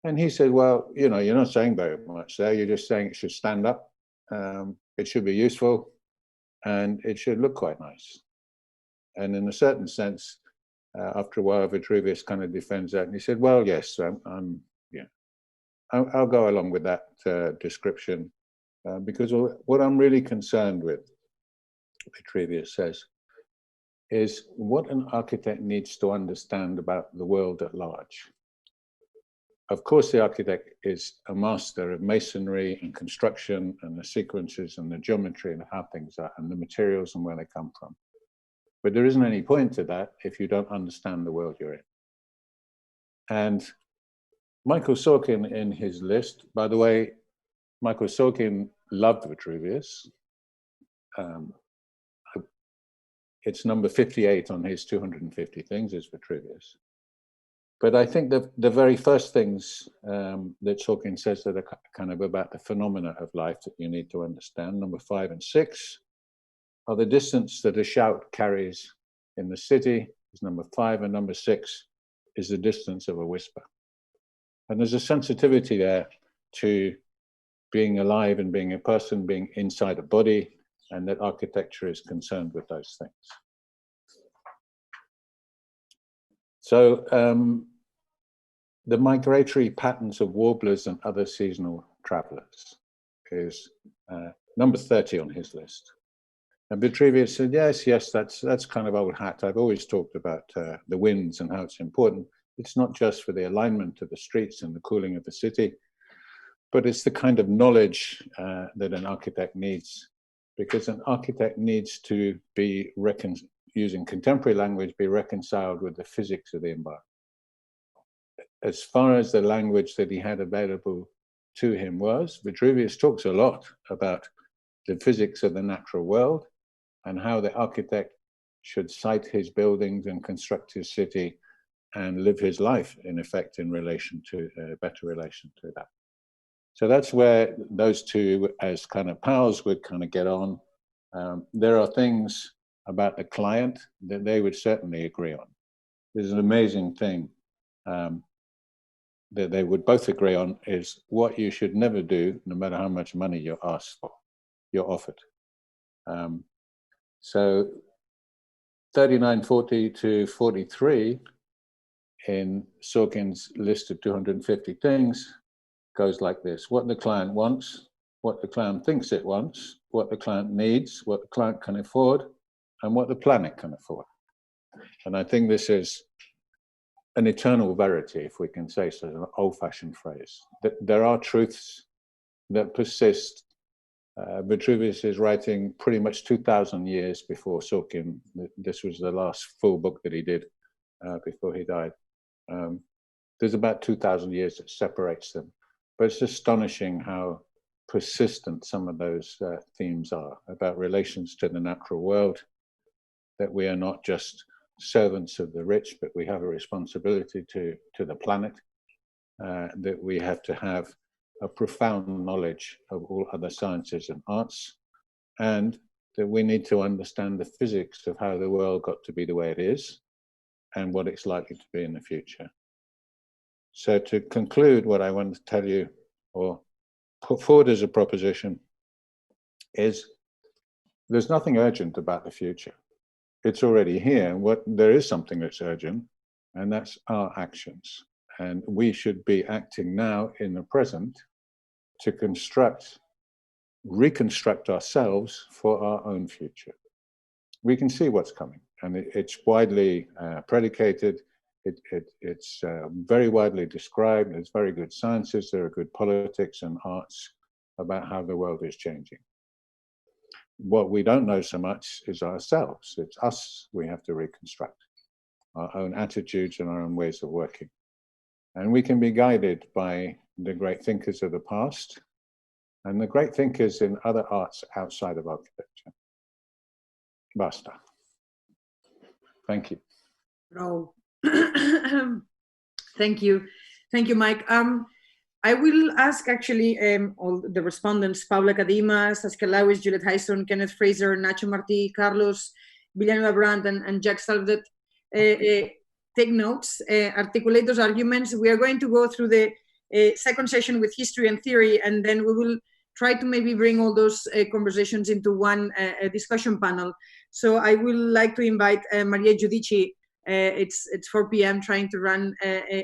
And he said, well, you know, you're not saying very much there. You're just saying it should stand up, it should be useful, and it should look quite nice. And in a certain sense, after a while, Vitruvius kind of defends that. And he said, well, yes, I'll go along with that description, because what I'm really concerned with, Vitruvius says, is what an architect needs to understand about the world at large. Of course, the architect is a master of masonry and construction and the sequences and the geometry and how things are and the materials and where they come from. But there isn't any point to that if you don't understand the world you're in. And Michael Sorkin in his list, by the way, Michael Sorkin loved Vitruvius. It's number 58 on his 250 things is Vitruvius. But I think the very first things that Sorkin says that are kind of about the phenomena of life that you need to understand, number 5 and 6, are the distance that a shout carries in the city, is number 5, and number 6 is the distance of a whisper. And there's a sensitivity there to being alive and being a person, being inside a body, and that architecture is concerned with those things. So the migratory patterns of warblers and other seasonal travelers is number 30 on his list. And Vitruvius said, yes, that's kind of old hat. I've always talked about the winds and how it's important. It's not just for the alignment of the streets and the cooling of the city, but it's the kind of knowledge that an architect needs, because an architect needs to be, using contemporary language, be reconciled with the physics of the environment. As far as the language that he had available to him was, Vitruvius talks a lot about the physics of the natural world and how the architect should site his buildings and construct his city and live his life, in effect, in relation to a better relation to that. So that's where those two, as kind of pals, would kind of get on. There are things about the client that they would certainly agree on. There's an amazing thing that they would both agree on, is what you should never do, no matter how much money you're asked for, you're offered. So 3940 to 43 in Sorkin's list of 250 things goes like this: what the client wants, what the client thinks it wants, what the client needs, what the client can afford, and what the planet can afford. And I think this is an eternal verity, if we can say so, an old-fashioned phrase. That there are truths that persist. Vitruvius is writing pretty much 2,000 years before Sorkin. This was the last full book that he did before he died. There's about 2,000 years that separates them. But it's astonishing how persistent some of those themes are about relations to the natural world, that we are not just servants of the rich, but we have a responsibility to the planet, that we have to have a profound knowledge of all other sciences and arts, and that we need to understand the physics of how the world got to be the way it is and what it's likely to be in the future. So to conclude, what I want to tell you, or put forward as a proposition, is there's nothing urgent about the future. It's already here. There is something that's urgent, and that's our actions. And we should be acting now in the present to reconstruct ourselves for our own future. We can see what's coming, and it's widely predicated. It's very widely described. There's very good sciences. There are good politics and arts about how the world is changing. What we don't know so much is ourselves. It's us we have to reconstruct, our own attitudes and our own ways of working. And we can be guided by the great thinkers of the past and the great thinkers in other arts outside of architecture. Basta. Thank you. Oh. Thank you, Mike. I will ask actually all the respondents: Paula Kadima, Saskia Lawis, Juliet Hyston, Kenneth Fraser, Nacho Martí, Carlos Villanueva Brandt, and Jack Salvet. Take notes, articulate those arguments. We are going to go through the second session with history and theory, and then we will try to maybe bring all those conversations into one discussion panel. So I would like to invite Maria Giudici. It's 4 p.m. trying to run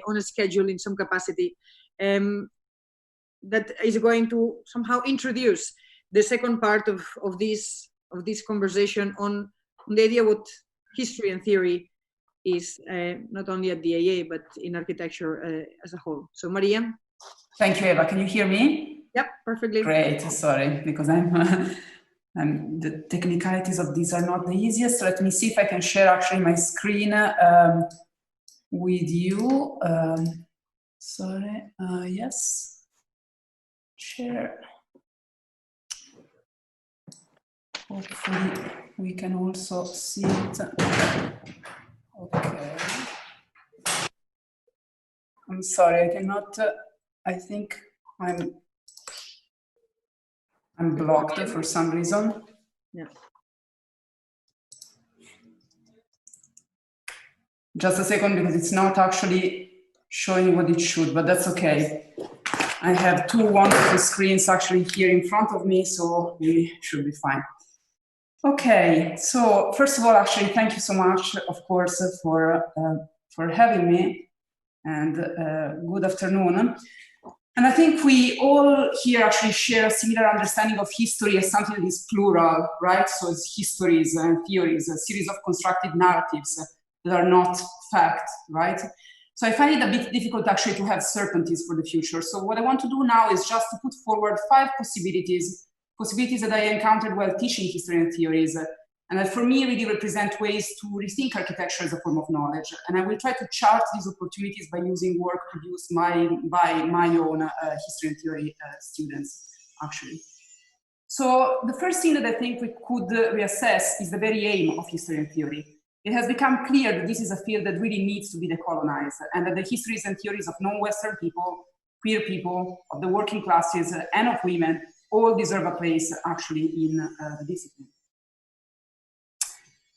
on a schedule in some capacity that is going to somehow introduce the second part of this conversation on the idea what history and theory is, not only at the AA but in architecture as a whole. So Maria. Thank you, Eva. Can you hear me? Yep, perfectly. Great. Sorry, because the technicalities of these are not the easiest. Let me see if I can share actually my screen with you. Sorry. Yes. Share. Hopefully we can also see it. Okay. I'm sorry, I cannot. I think I'm blocked for some reason. Yeah. Just a second, because it's not actually showing what it should, but that's okay. I have two wonderful screens actually here in front of me, so we should be fine. Okay, so first of all, actually, thank you so much, of course, for having me, and good afternoon. And I think we all here actually share a similar understanding of history as something that is plural, right? So it's histories and theories, a series of constructed narratives that are not fact, right? So I find it a bit difficult actually to have certainties for the future. So what I want to do now is just to put forward 5 possibilities that I encountered while teaching history and theories, and that for me really represent ways to rethink architecture as a form of knowledge. And I will try to chart these opportunities by using work produced by my own history and theory students, actually. So the first thing that I think we could reassess is the very aim of history and theory. It has become clear that this is a field that really needs to be decolonized, and that the histories and theories of non-Western people, queer people, of the working classes, and of women all deserve a place actually in the discipline.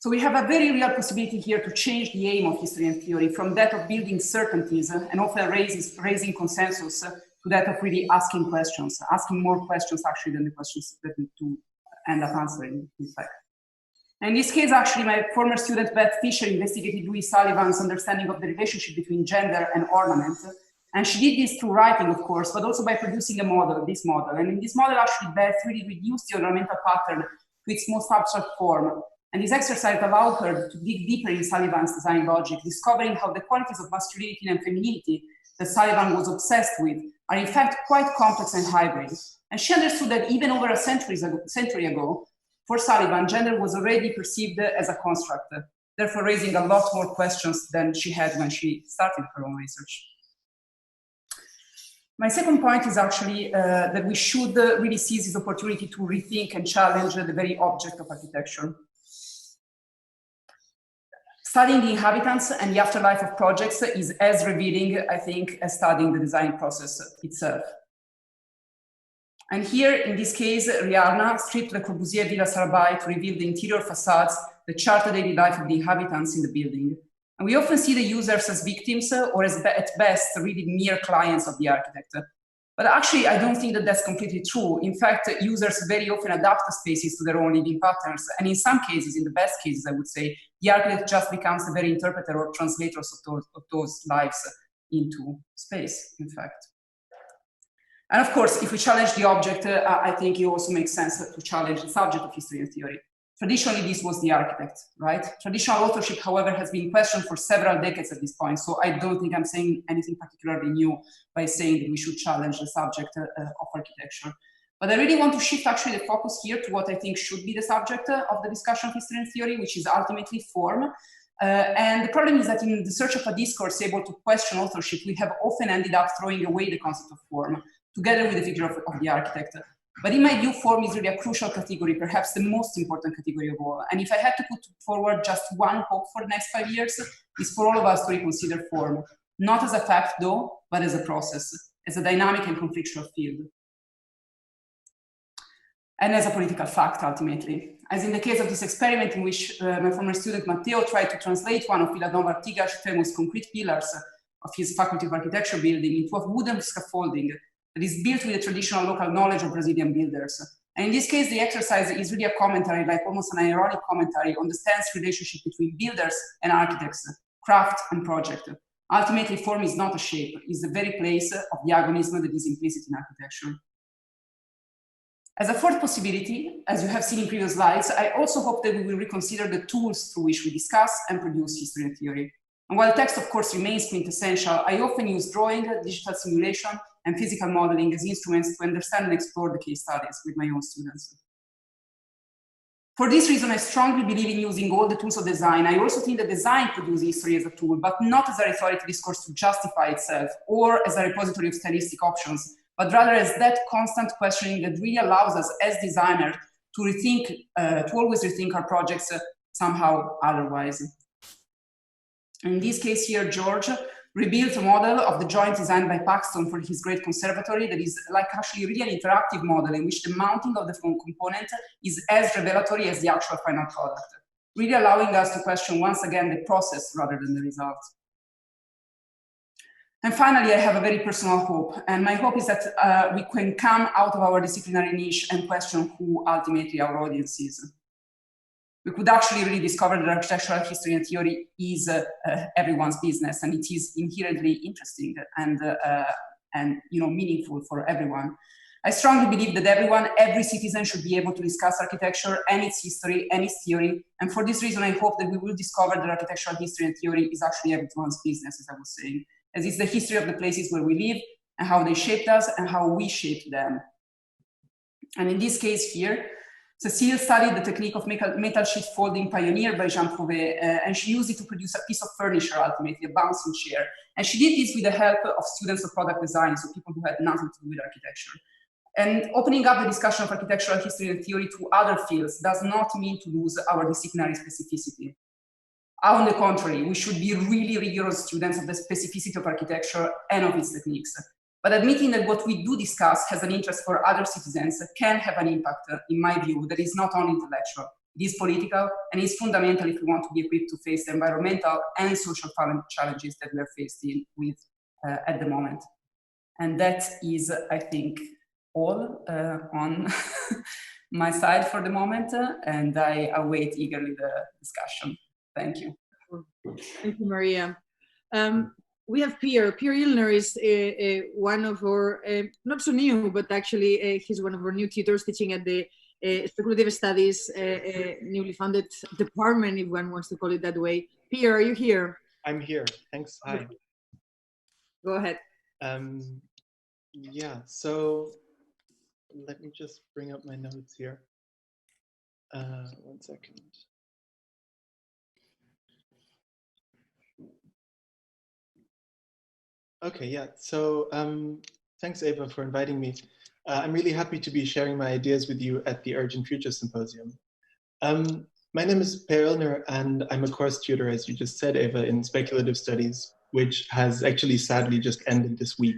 So we have a very real possibility here to change the aim of history and theory from that of building certainties and often raising consensus to that of really asking questions, asking more questions actually than the questions that need to end up answering, in fact. And in this case, actually, my former student Beth Fisher investigated Louise Sullivan's understanding of the relationship between gender and ornament. And she did this through writing, of course, but also by producing a model, this model. And in this model, actually, Beth really reduced the ornamental pattern to its most abstract form. And this exercise allowed her to dig deeper in Sullivan's design logic, discovering how the qualities of masculinity and femininity that Sullivan was obsessed with are in fact quite complex and hybrid. And she understood that even over a century ago, for Sullivan, gender was already perceived as a construct, therefore raising a lot more questions than she had when she started her own research. My second point is actually that we should really seize this opportunity to rethink and challenge the very object of architecture. Studying the inhabitants and the afterlife of projects is as revealing, I think, as studying the design process itself. And here, in this case, Rihanna stripped Le Corbusier Villa Sarabai to reveal the interior facades that chart the daily life of the inhabitants in the building. And we often see the users as victims or as at best really mere clients of the architect. But actually, I don't think that that's completely true. In fact, users very often adapt the spaces to their own living patterns. And in some cases, in the best cases, I would say, the architect just becomes the very interpreter or translators of those lives into space, in fact. And of course, if we challenge the object, I think it also makes sense to challenge the subject of history and theory. Traditionally, this was the architect, right? Traditional authorship, however, has been questioned for several decades at this point. So I don't think I'm saying anything particularly new by saying that we should challenge the subject of architecture. But I really want to shift actually the focus here to what I think should be the subject of the discussion of history and theory, which is ultimately form. And the problem is that in the search of a discourse able to question authorship, we have often ended up throwing away the concept of form, together with the figure of the architect. But in my view, form is really a crucial category, perhaps the most important category of all. And if I had to put forward just one hope for the next 5 years, is for all of us to reconsider form, not as a fact though, but as a process, as a dynamic and conflictual field. And as a political fact, ultimately. As in the case of this experiment in which my former student Matteo tried to translate one of Vilanova Artigas' famous concrete pillars of his Faculty of Architecture building into a wooden scaffolding that is built with the traditional local knowledge of Brazilian builders. And in this case, the exercise is really a commentary, like almost an ironic commentary on the tense relationship between builders and architects, craft and project. Ultimately, form is not a shape, it's the very place of the agonism that is implicit in architecture. As a fourth possibility, as you have seen in previous slides, I also hope that we will reconsider the tools through which we discuss and produce history and theory. And while text, of course, remains quintessential, I often use drawing, digital simulation, and physical modeling as instruments to understand and explore the case studies with my own students. For this reason, I strongly believe in using all the tools of design. I also think that design produces history as a tool, but not as a rhetoric discourse to justify itself or as a repository of stylistic options, but rather as that constant questioning that really allows us as designers to rethink, to always rethink our projects somehow otherwise. In this case here, George rebuilt a model of the joint designed by Paxton for his great conservatory that is like actually really an interactive model in which the mounting of the component is as revelatory as the actual final product. really allowing us to question once again the process rather than the result. And finally, I have a very personal hope. And my hope is that we can come out of our disciplinary niche and question who ultimately our audience is. We could actually really discover that architectural history and theory is everyone's business, and it is inherently interesting and meaningful for everyone. I strongly believe that every citizen should be able to discuss architecture and its history and its theory. And for this reason, I hope that we will discover that architectural history and theory is actually everyone's business, as I was saying, as it's the history of the places where we live and how they shaped us and how we shaped them. And in this case here, Cécile studied the technique of metal sheet folding pioneered by Jean Prouvé, and she used it to produce a piece of furniture, ultimately, a bouncing chair. And she did this with the help of students of product design, so people who had nothing to do with architecture. And opening up the discussion of architectural history and theory to other fields does not mean to lose our disciplinary specificity. On the contrary, we should be really rigorous students of the specificity of architecture and of its techniques. But admitting that what we do discuss has an interest for other citizens can have an impact, in my view, that is not only intellectual, it is political, and is fundamental if we want to be equipped to face the environmental and social challenges that we are faced with at the moment. And that is, I think, all on my side for the moment, and I await eagerly the discussion. Thank you. Thank you, Maria. We have Pierre. Pierre Illner is one of our, not so new, but actually he's one of our new tutors teaching at the Speculative Studies newly founded department, if one wants to call it that way. Pierre, are you here? I'm here. Thanks. Hi. Go ahead. Yeah, so let me just bring up my notes here. 1 second. Okay, yeah, so thanks, Eva, for inviting me. I'm really happy to be sharing my ideas with you at the Urgent Future Symposium. My name is Per Illner, and I'm a course tutor, as you just said, Eva, in speculative studies, which has actually sadly just ended this week.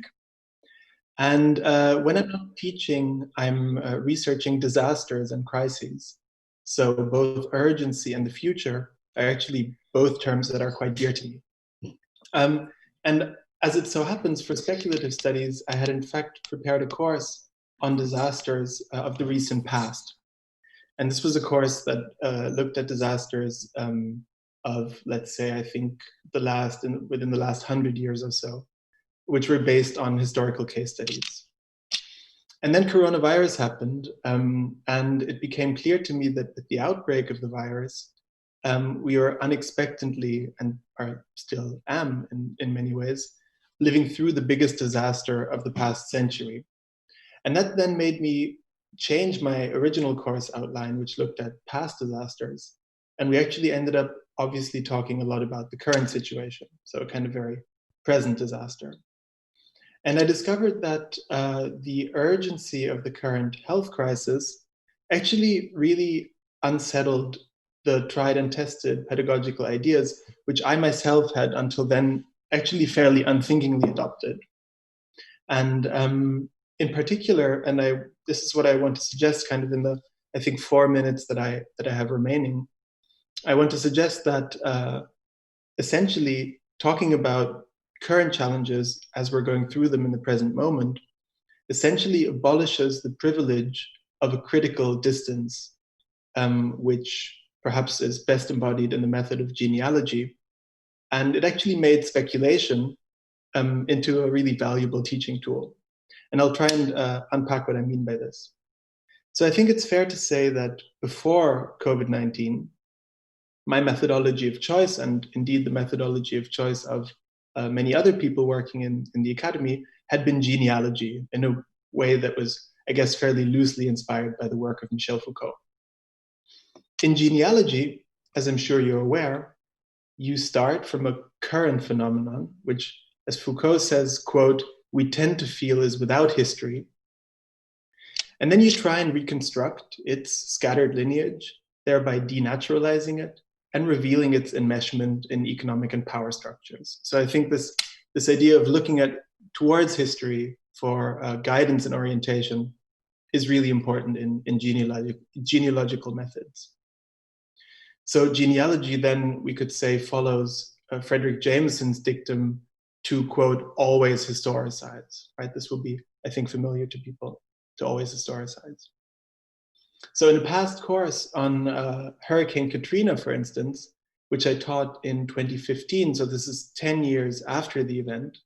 And when I'm not teaching, I'm researching disasters and crises. So both urgency and the future are actually both terms that are quite dear to me. And as it so happens, for speculative studies, I had in fact prepared a course on disasters of the recent past. And this was a course that looked at disasters of, let's say, I think within the last 100 years or so, which were based on historical case studies. And then coronavirus happened, and it became clear to me that with the outbreak of the virus, we were unexpectedly, and still am in many ways, living through the biggest disaster of the past century. And that then made me change my original course outline, which looked at past disasters. And we actually ended up obviously talking a lot about the current situation, so a kind of very present disaster. And I discovered that the urgency of the current health crisis actually really unsettled the tried and tested pedagogical ideas, which I myself had until then actually fairly unthinkingly adopted. And in particular, and this is what I want to suggest kind of in the, I think, 4 minutes that I have remaining, I want to suggest that essentially talking about current challenges as we're going through them in the present moment essentially abolishes the privilege of a critical distance, which perhaps is best embodied in the method of genealogy. And it actually made speculation into a really valuable teaching tool. And I'll try and unpack what I mean by this. So I think it's fair to say that before COVID-19, my methodology of choice, and indeed the methodology of choice of many other people working in the academy, had been genealogy in a way that was, I guess, fairly loosely inspired by the work of Michel Foucault. In genealogy, as I'm sure you're aware, you start from a current phenomenon, which, as Foucault says, quote, we tend to feel is without history. And then you try and reconstruct its scattered lineage, thereby denaturalizing it and revealing its enmeshment in economic and power structures. So I think this idea of looking towards history for guidance and orientation is really important in genealogical methods. So genealogy then, we could say, follows Frederick Jameson's dictum to, quote, always historicize, right? This will be, I think, familiar to people, to always historicize. So in a past course on Hurricane Katrina, for instance, which I taught in 2015, so this is 10 years after the event,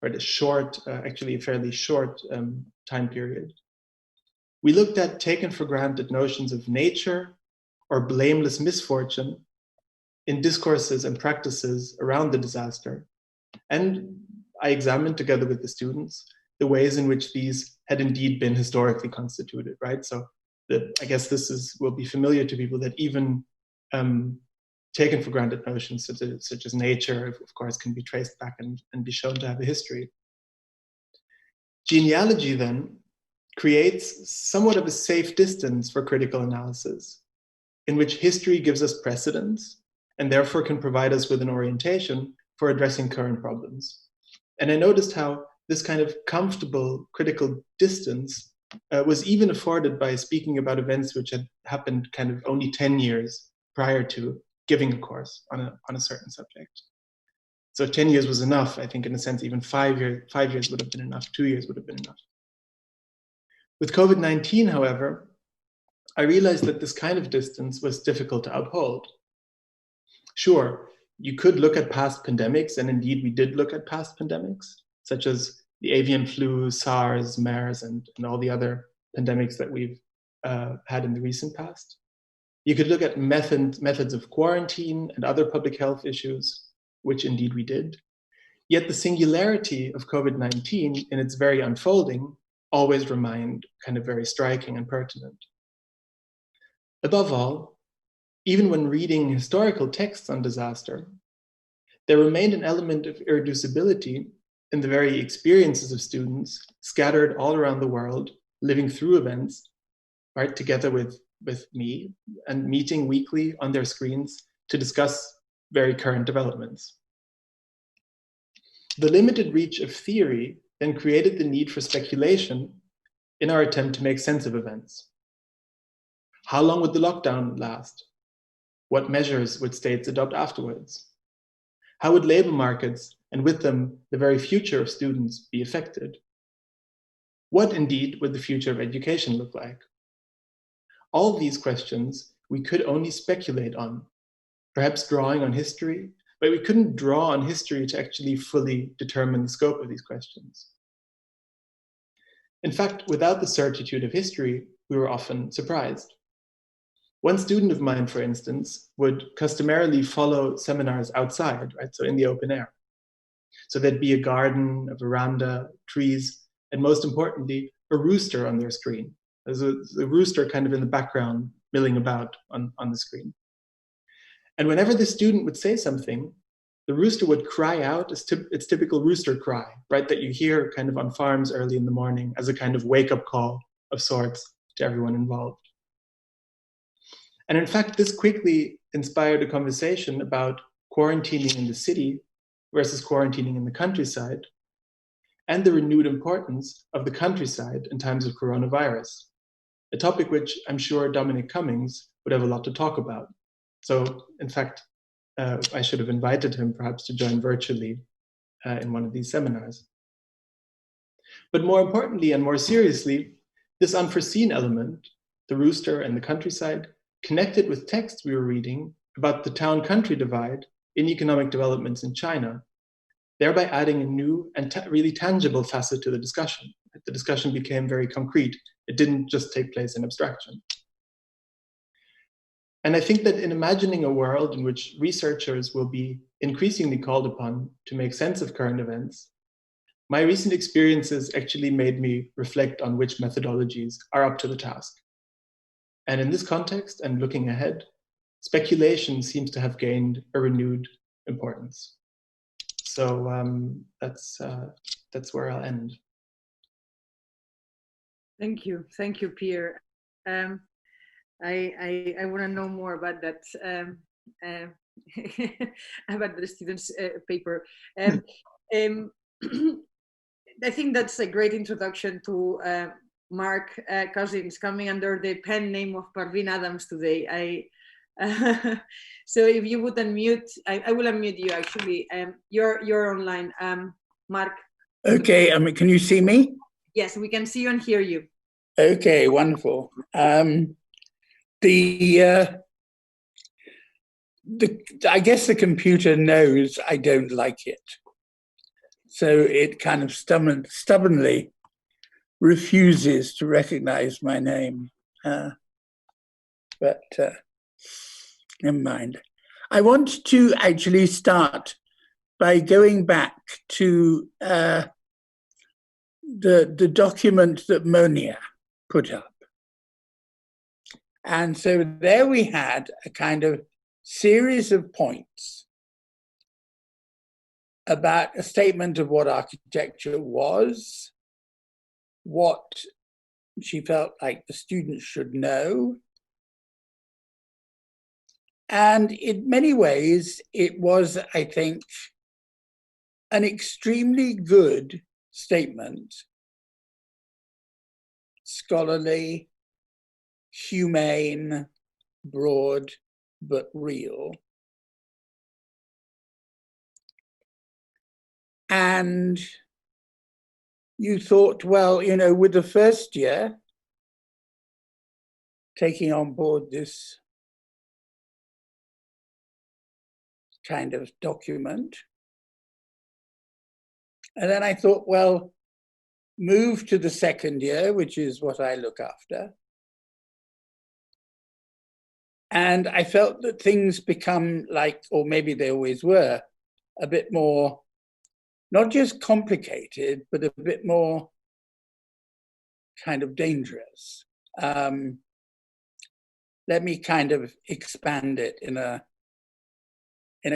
right, a short, actually a fairly short time period, we looked at taken for granted notions of nature or blameless misfortune in discourses and practices around the disaster. And I examined together with the students the ways in which these had indeed been historically constituted, right? So I guess this will be familiar to people, that even taken for granted notions such as nature, of course, can be traced back and be shown to have a history. Genealogy then creates somewhat of a safe distance for critical analysis, in which history gives us precedence and therefore can provide us with an orientation for addressing current problems. And I noticed how this kind of comfortable critical distance was even afforded by speaking about events which had happened kind of only 10 years prior to giving a course on a certain subject. So 10 years was enough, I think, in a sense. Even 5 years would have been enough, 2 years would have been enough. With COVID-19, however, I realized that this kind of distance was difficult to uphold. Sure, you could look at past pandemics, and indeed we did look at past pandemics, such as the avian flu, SARS, MERS, and all the other pandemics that we've had in the recent past. You could look at methods of quarantine and other public health issues, which indeed we did. Yet the singularity of COVID-19 in its very unfolding always remained kind of very striking and pertinent. Above all, even when reading historical texts on disaster, there remained an element of irreducibility in the very experiences of students scattered all around the world, living through events, right, together with me, and meeting weekly on their screens to discuss very current developments. The limited reach of theory then created the need for speculation in our attempt to make sense of events. How long would the lockdown last? What measures would states adopt afterwards? How would labor markets, and with them the very future of students, be affected? What indeed would the future of education look like? All these questions we could only speculate on, perhaps drawing on history, but we couldn't draw on history to actually fully determine the scope of these questions. In fact, without the certitude of history, we were often surprised. One student of mine, for instance, would customarily follow seminars outside, right? So in the open air. So there'd be a garden, a veranda, trees, and most importantly, a rooster on their screen. There's a rooster kind of in the background, milling about on the screen. And whenever the student would say something, the rooster would cry out its typical rooster cry, right? That you hear kind of on farms early in the morning as a kind of wake-up call of sorts to everyone involved. And in fact, this quickly inspired a conversation about quarantining in the city versus quarantining in the countryside, and the renewed importance of the countryside in times of coronavirus, a topic which I'm sure Dominic Cummings would have a lot to talk about. So in fact, I should have invited him perhaps to join virtually in one of these seminars. But more importantly and more seriously, this unforeseen element, the rooster and the countryside, connected with texts we were reading about the town-country divide in economic developments in China, thereby adding a new and really tangible facet to the discussion. The discussion became very concrete. It didn't just take place in abstraction. And I think that in imagining a world in which researchers will be increasingly called upon to make sense of current events, my recent experiences actually made me reflect on which methodologies are up to the task. And in this context, and looking ahead, speculation seems to have gained a renewed importance. So that's where I'll end. Thank you, Pierre. I want to know more about that, about the students' paper. I think that's a great introduction to Mark Cousins, coming under the pen name of Parveen Adams today. So if you would unmute, I will unmute you actually. You're online, Mark. Okay, can you see me? Yes, we can see you and hear you. Okay, wonderful. I guess the computer knows I don't like it. So it kind of stubbornly refuses to recognize my name. But never mind. I want to actually start by going back to the document that Monia put up. And so there we had a kind of series of points about a statement of what architecture was, what she felt like the students should know. And in many ways, it was, I think, an extremely good statement, scholarly, humane, broad, but real. And you thought, well, you know, with the first year, taking on board this kind of document. And then I thought, well, move to the second year, which is what I look after. And I felt that things become like, or maybe they always were, a bit more, not just complicated, but a bit more kind of dangerous. Let me kind of expand it in a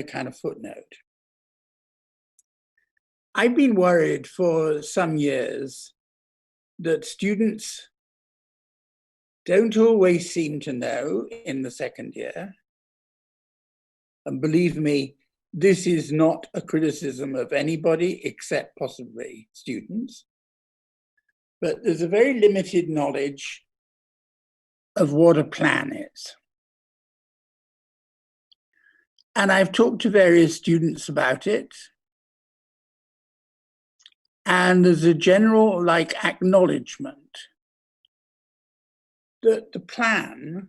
kind of footnote. I've been worried for some years that students don't always seem to know in the second year. And believe me, this is not a criticism of anybody except possibly students. But there's a very limited knowledge of what a plan is. And I've talked to various students about it. And there's a general acknowledgement that the plan,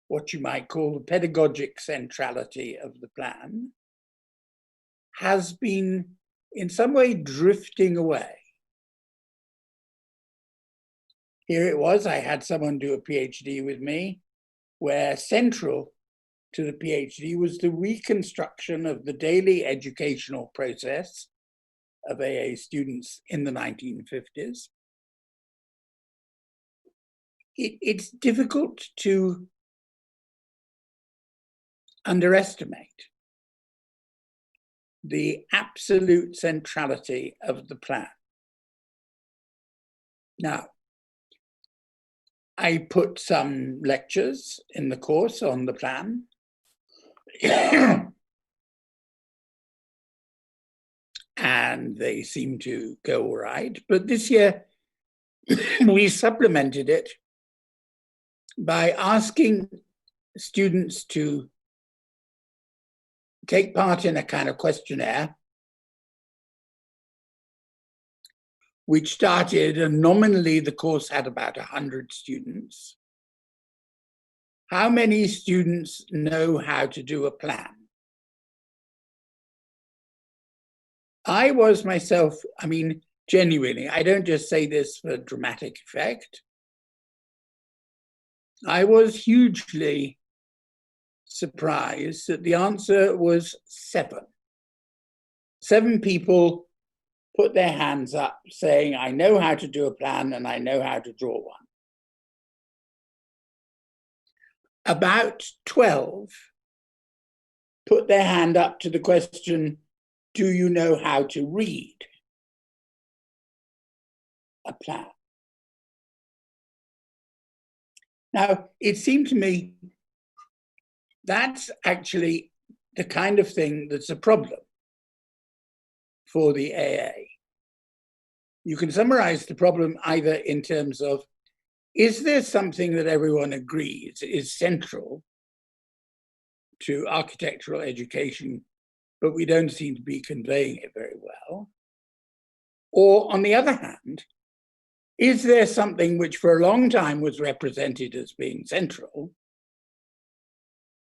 what you might call the pedagogic centrality of the plan, has been in some way drifting away. Here it was, I had someone do a PhD with me, where central to the PhD was the reconstruction of the daily educational process of AA students in the 1950s. It's difficult to underestimate the absolute centrality of the plan. Now, I put some lectures in the course on the plan. And they seem to go all right. But this year, we supplemented it by asking students to take part in a kind of questionnaire, which started, and nominally the course had about 100 students. How many students know how to do a plan? I was myself, I mean, genuinely, I don't just say this for dramatic effect. I was hugely surprised that the answer was 7. 7 people put their hands up saying, I know how to do a plan and I know how to draw one. About 12 put their hand up to the question, do you know how to read a plan? Now, it seemed to me that's actually the kind of thing that's a problem for the AA. You can summarize the problem either in terms of, is there something that everyone agrees is central to architectural education, but we don't seem to be conveying it very well? Or on the other hand, is there something which for a long time was represented as being central,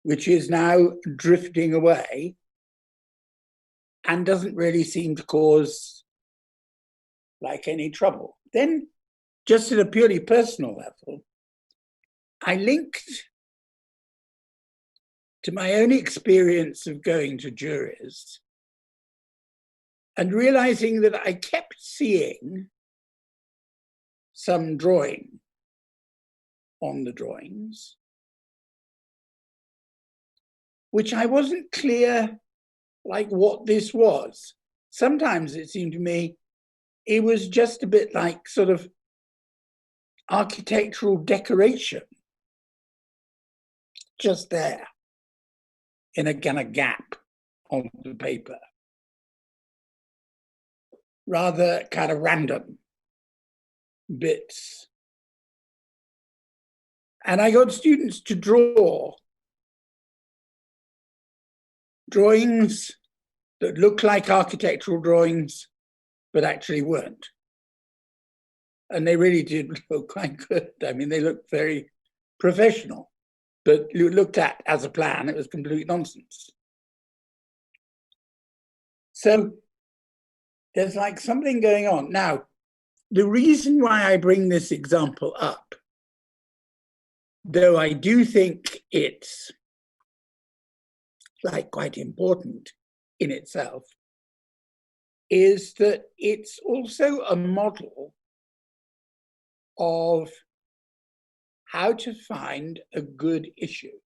which is now drifting away and doesn't really seem to cause like any trouble? Then, just at a purely personal level, I linked to my own experience of going to juries and realizing that I kept seeing some drawing on the drawings, which I wasn't clear like what this was. Sometimes it seemed to me it was just a bit like sort of architectural decoration, just there in a kind of gap on the paper, rather kind of random bits. And I got students to draw drawings that looked like architectural drawings, but actually weren't. And they really did look quite good. I mean, they looked very professional, but looked at as a plan, it was complete nonsense. So there's like something going on. Now, the reason why I bring this example up, though I do think it's like quite important in itself, is that it's also a model of how to find a good issue.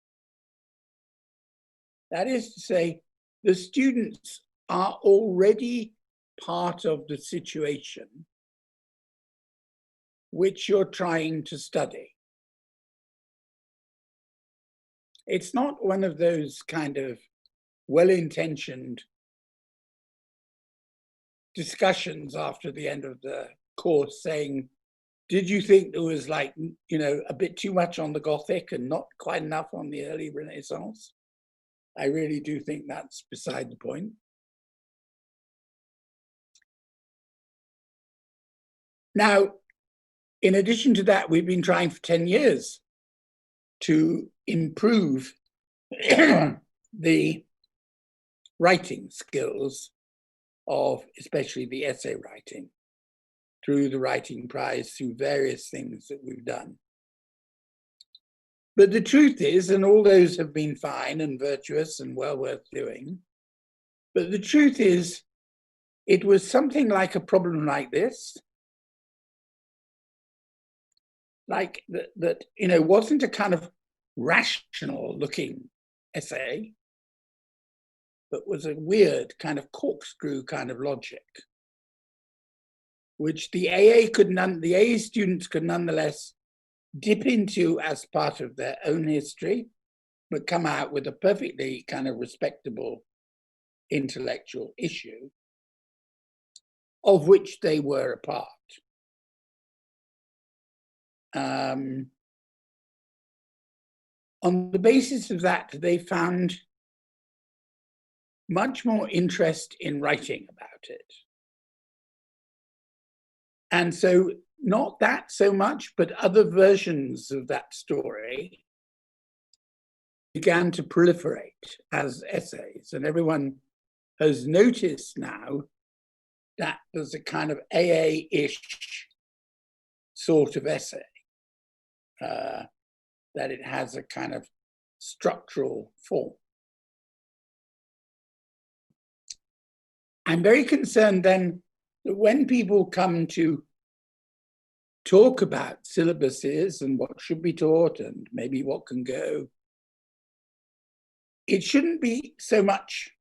That is to say, the students are already part of the situation which you're trying to study. It's not one of those kind of well-intentioned discussions after the end of the course saying, did you think there was like, you know, a bit too much on the Gothic and not quite enough on the early Renaissance? I really do think that's beside the point. Now, in addition to that, we've been trying for 10 years to improve the writing skills of especially the essay writing through the writing prize, through various things that we've done. But the truth is, and all those have been fine and virtuous and well worth doing, but the truth is, it was something like a problem like this, like that, you know, wasn't a kind of rational looking essay, but was a weird kind of corkscrew kind of logic, which the AA students could nonetheless dip into as part of their own history, but come out with a perfectly kind of respectable intellectual issue of which they were a part. On the basis of that, they found much more interest in writing about it. And so not that so much, but other versions of that story began to proliferate as essays. And everyone has noticed now that there's a kind of AA-ish sort of essay, that it has a kind of structural form. I'm very concerned then that when people come to talk about syllabuses and what should be taught and maybe what can go, it shouldn't be so much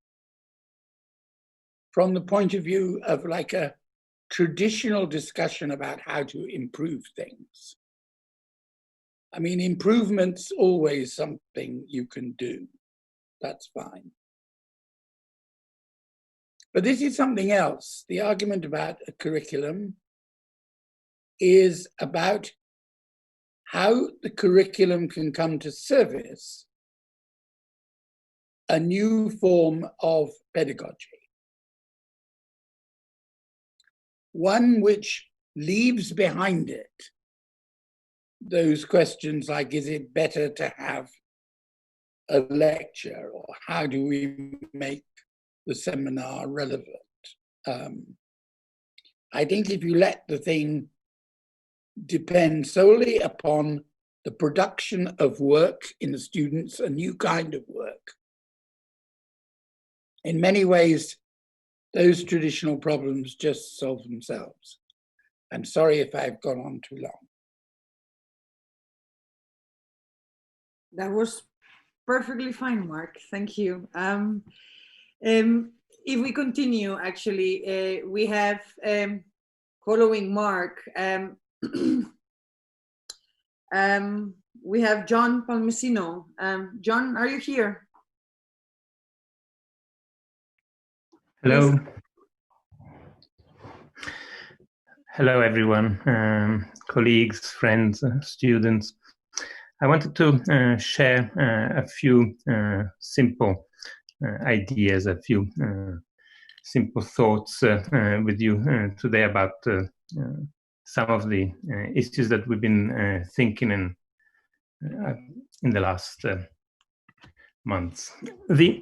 from the point of view of like a traditional discussion about how to improve things. I mean, improvement's always something you can do. That's fine. But this is something else. The argument about a curriculum is about how the curriculum can come to service a new form of pedagogy. One which leaves behind it those questions like, is it better to have a lecture, or how do we make the seminar relevant? I think if you let the thing depend solely upon the production of work in the students, a new kind of work, in many ways, those traditional problems just solve themselves. I'm sorry if I've gone on too long. That was perfectly fine, Mark. Thank you. If we continue, actually, we have, following Mark, we have John Palmesino. John, are you here? Hello. Please. Hello, everyone, colleagues, friends, students. I wanted to share a few simple ideas, a few simple thoughts with you today about some of the issues that we've been thinking in the last months. The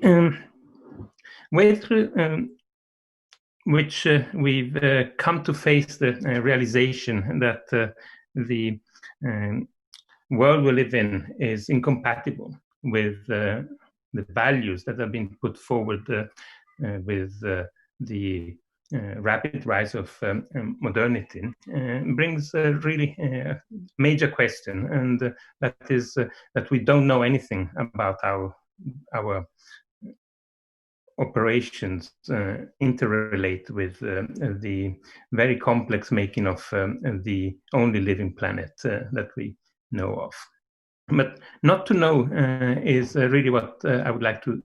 way through which we've come to face the realization that the world we live in is incompatible with the values that have been put forward with the rapid rise of modernity brings a really major question, and that is that we don't know anything about our operations interrelate with the very complex making of the only living planet that we know of. But not to know is really what I would like to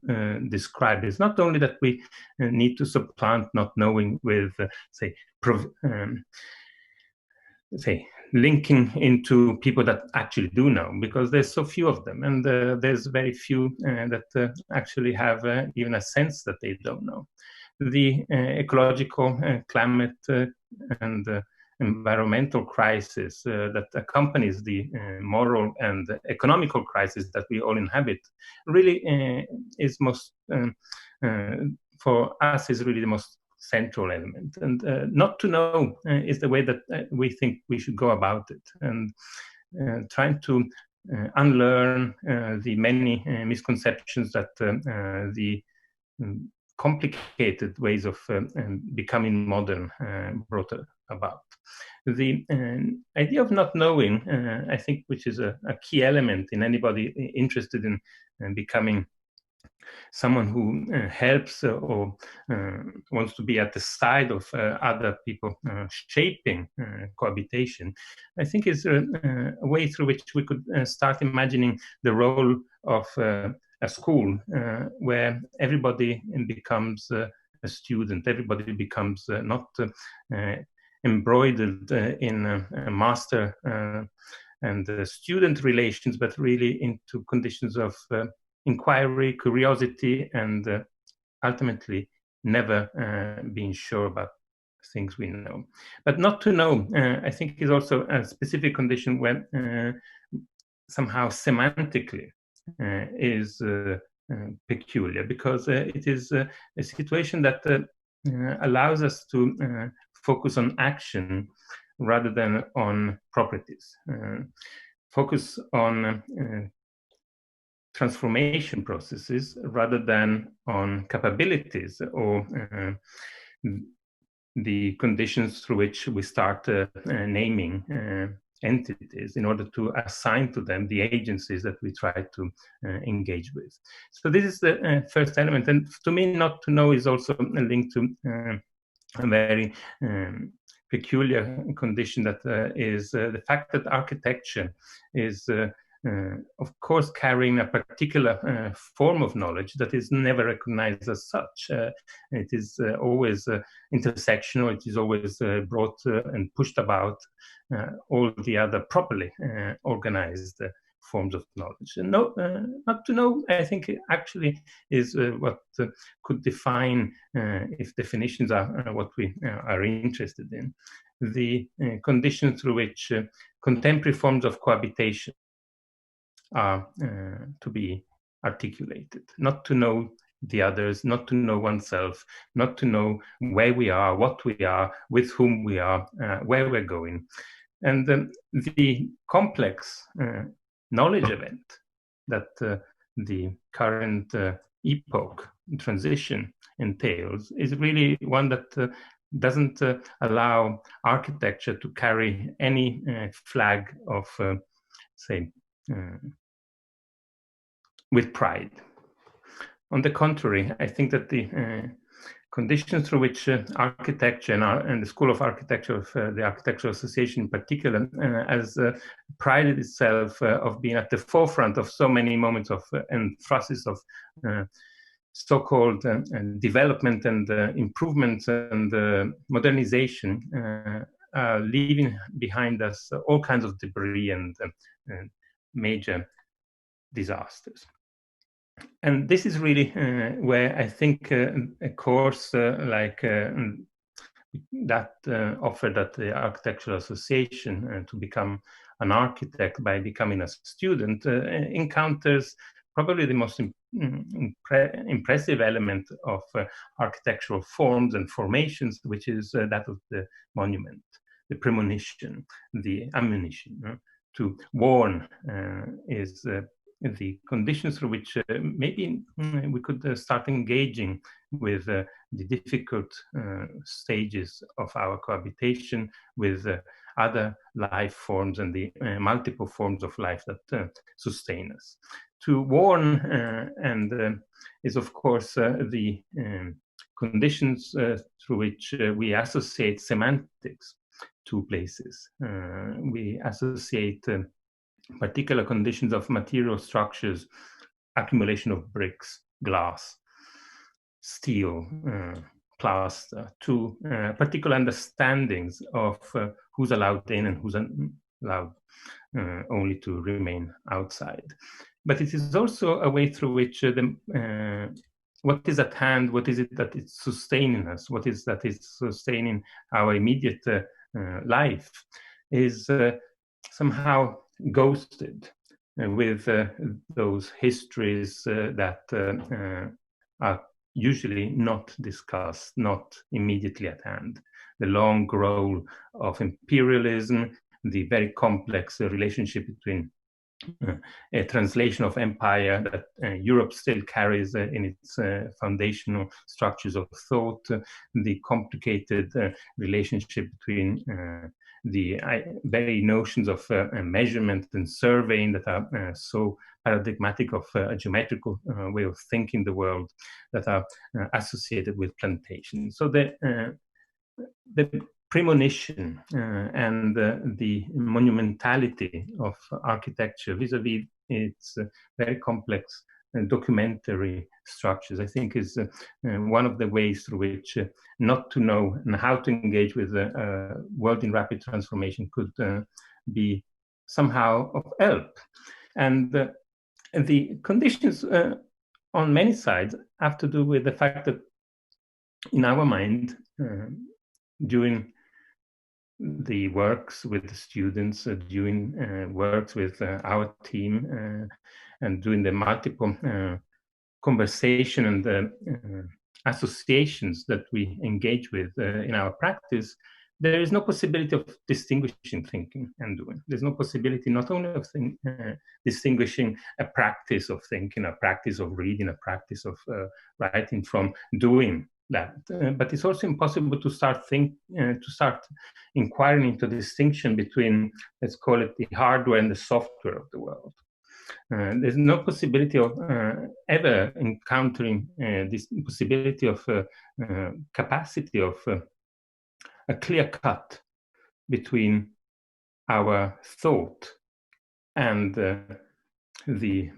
describe. It's not only that we need to supplant not knowing with, say, linking into people that actually do know, because there's so few of them, and there's very few that actually have even a sense that they don't know. The ecological, climate, and environmental crisis that accompanies the moral and economical crisis that we all inhabit really is most, for us, is really the most central element. And not to know is the way that we think we should go about it, and trying to unlearn the many misconceptions that the complicated ways of becoming modern brought about. The idea of not knowing, I think, which is a key element in anybody interested in becoming someone who helps or wants to be at the side of other people shaping cohabitation, I think is a way through which we could start imagining the role of a school where everybody becomes a student, everybody becomes not embroidered in master and student relations, but really into conditions of inquiry, curiosity, and ultimately never being sure about things we know. But not to know, I think, is also a specific condition where somehow semantically is peculiar, because it is a situation that allows us to focus on action rather than on properties, focus on transformation processes rather than on capabilities or the conditions through which we start naming entities in order to assign to them the agencies that we try to engage with. So this is the first element. And to me, not to know is also linked to a very peculiar condition that is the fact that architecture is of course carrying a particular form of knowledge that is never recognized as such. It is always intersectional, it is always brought and pushed about all the other properly organized forms of knowledge. And not to know, I think, actually is what could define, if definitions are what we are interested in, the conditions through which contemporary forms of cohabitation are to be articulated. Not to know the others, not to know oneself, not to know where we are, what we are, with whom we are, where we're going. And the complex knowledge event that the current epoch transition entails is really one that doesn't allow architecture to carry any flag of, say, with pride. On the contrary, I think that the conditions through which architecture and the School of Architecture of the Architectural Association in particular has prided itself of being at the forefront of so many moments of and process of so-called development and improvement and modernization, leaving behind us all kinds of debris and major disasters. And this is really where I think a course like that offered at the Architectural Association to become an architect by becoming a student encounters probably the most impressive element of architectural forms and formations, which is that of the monument, the premonition, the ammunition. To warn is the conditions through which maybe we could start engaging with the difficult stages of our cohabitation with other life forms and the multiple forms of life that sustain us. To warn is, of course, the conditions through which we associate semantics to places. We associate particular conditions of material structures, accumulation of bricks, glass, steel, plaster, to particular understandings of who's allowed in and who's allowed only to remain outside. But it is also a way through which what is at hand, what is it that is sustaining us, what is that is sustaining our immediate life, is somehow ghosted with those histories that are usually not discussed, not immediately at hand. The long role of imperialism, the very complex relationship between a translation of empire that Europe still carries in its foundational structures of thought, the complicated relationship between the very notions of measurement and surveying that are so paradigmatic of a geometrical way of thinking the world, that are associated with plantation. So the premonition and the monumentality of architecture vis-a-vis its very complex documentary structures, I think, is one of the ways through which not to know and how to engage with a world in rapid transformation could be somehow of help. And the conditions on many sides have to do with the fact that in our mind, during the works with the students, doing works with our team, and doing the multiple conversation and associations that we engage with in our practice, there is no possibility of distinguishing thinking and doing. There's no possibility not only of distinguishing a practice of thinking, a practice of reading, a practice of writing from doing that, but it's also impossible to start inquiring into the distinction between, let's call it, the hardware and the software of the world. There's no possibility of ever encountering this possibility of capacity of a clear cut between our thought and the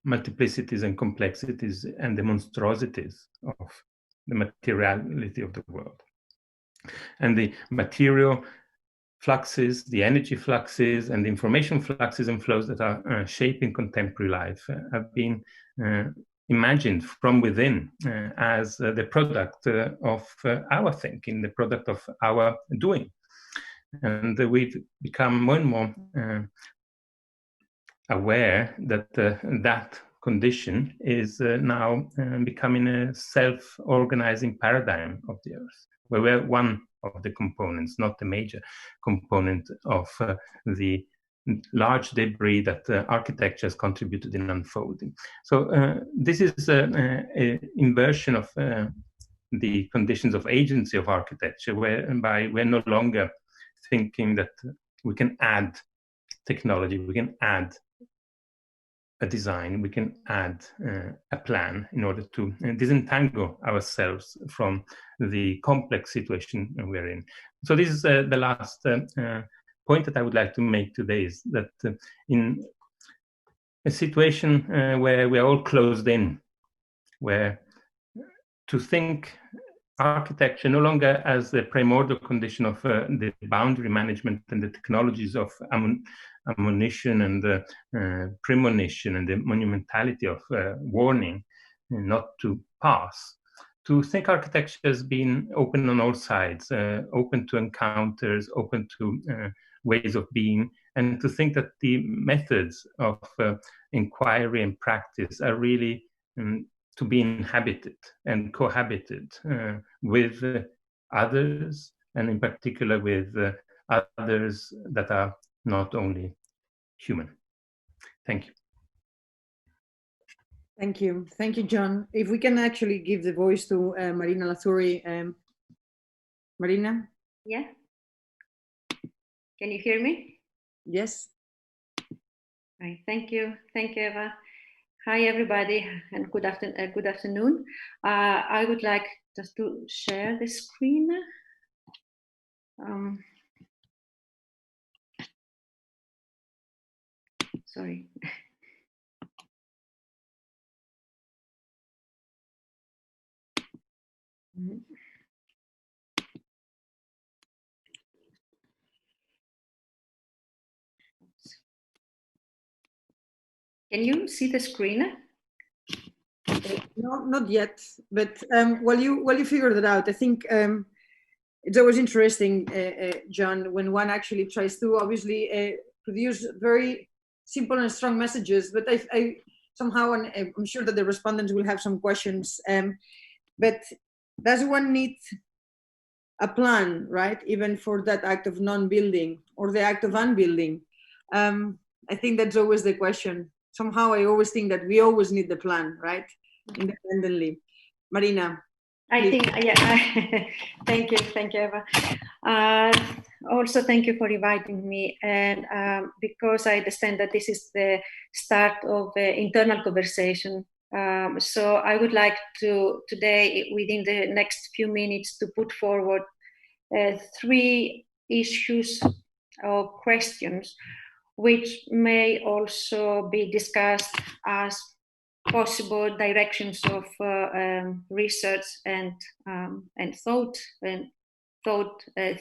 multiplicities and complexities and the monstrosities of the materiality of the world. And the material fluxes, the energy fluxes, and the information fluxes and flows that are shaping contemporary life have been imagined from within as the product of our thinking, the product of our doing. And we've become more and more aware that that condition is now becoming a self-organizing paradigm of the Earth, where we're one of the components, not the major component of the large debris that architecture has contributed in unfolding. So this is an inversion of the conditions of agency of architecture, whereby we're no longer thinking that we can add technology, we can add a design, we can add a plan in order to disentangle ourselves from the complex situation we're in. So this is the last point that I would like to make today, is that in a situation where we are all closed in, where to think architecture no longer as the primordial condition of the boundary management and the technologies of ammunition and premonition and the monumentality of warning, not to pass. To think architecture as being open on all sides, open to encounters, open to ways of being, and to think that the methods of inquiry and practice are really to be inhabited and cohabited with others, and in particular with others that are not only human. Thank you. Thank you. Thank you, John. If we can actually give the voice to Marina Lazuri. Marina? Yeah. Can you hear me? Yes. Right. Thank you. Thank you, Eva. Hi, everybody, and good afternoon. I would like just to share the screen. Sorry. Can you see the screen? No, not yet. But while you figure that out, I think it's always interesting, John, when one actually tries to obviously produce very simple and strong messages. But I somehow, and I'm sure that the respondents will have some questions. But does one need a plan, right? Even for that act of non-building or the act of unbuilding? I think that's always the question. Somehow I always think that we always need the plan, right? Independently. Marina. I think, yeah, thank you, Eva. Also, thank you for inviting me, and because I understand that this is the start of an internal conversation. So I would like to today, within the next few minutes, to put forward 3 issues or questions, which may also be discussed as possible directions of research and thought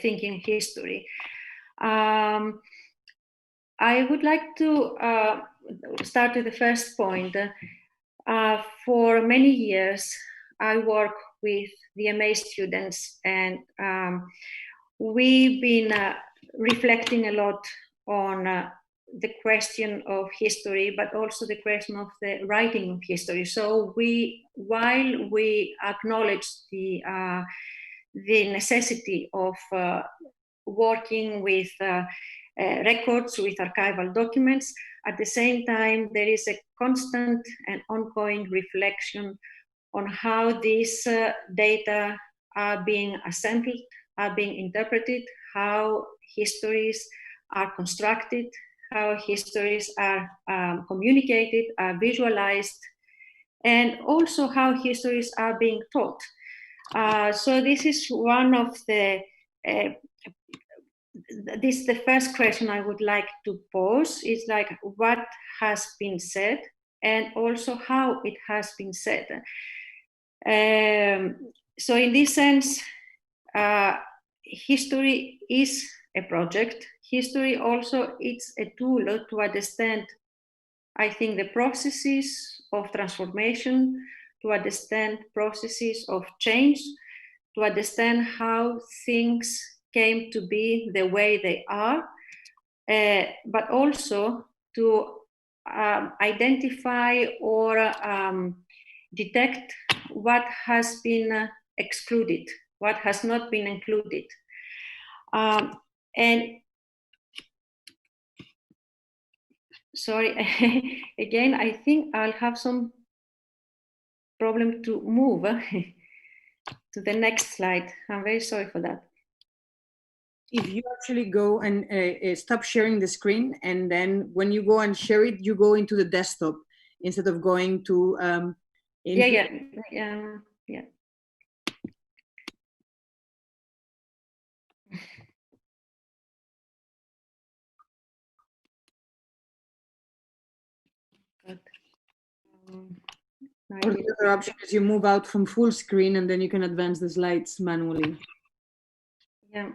thinking history. I would like to start with the first point. For many years, I work with the MA students, and we've been reflecting a lot on the question of history, but also the question of the writing of history. So while we acknowledge the necessity of working with records, with archival documents, at the same time, there is a constant and ongoing reflection on how these data are being assembled, are being interpreted, how histories are constructed, how histories are communicated, are visualized, and also how histories are being taught. So this is one of the, this is the first question I would like to pose, is like what has been said and also how it has been said. So in this sense, history is a project. History also it's a tool to understand, I think, the processes of transformation, to understand processes of change, to understand how things came to be the way they are, but also to identify or detect what has been excluded, what has not been included. And sorry, again, I think I'll have some problem to move to the next slide. I'm very sorry for that. If you actually go and stop sharing the screen, and then when you go and share it, you go into the desktop instead of going to Yeah. Or the other option is you move out from full screen and then you can advance the slides manually. Yeah.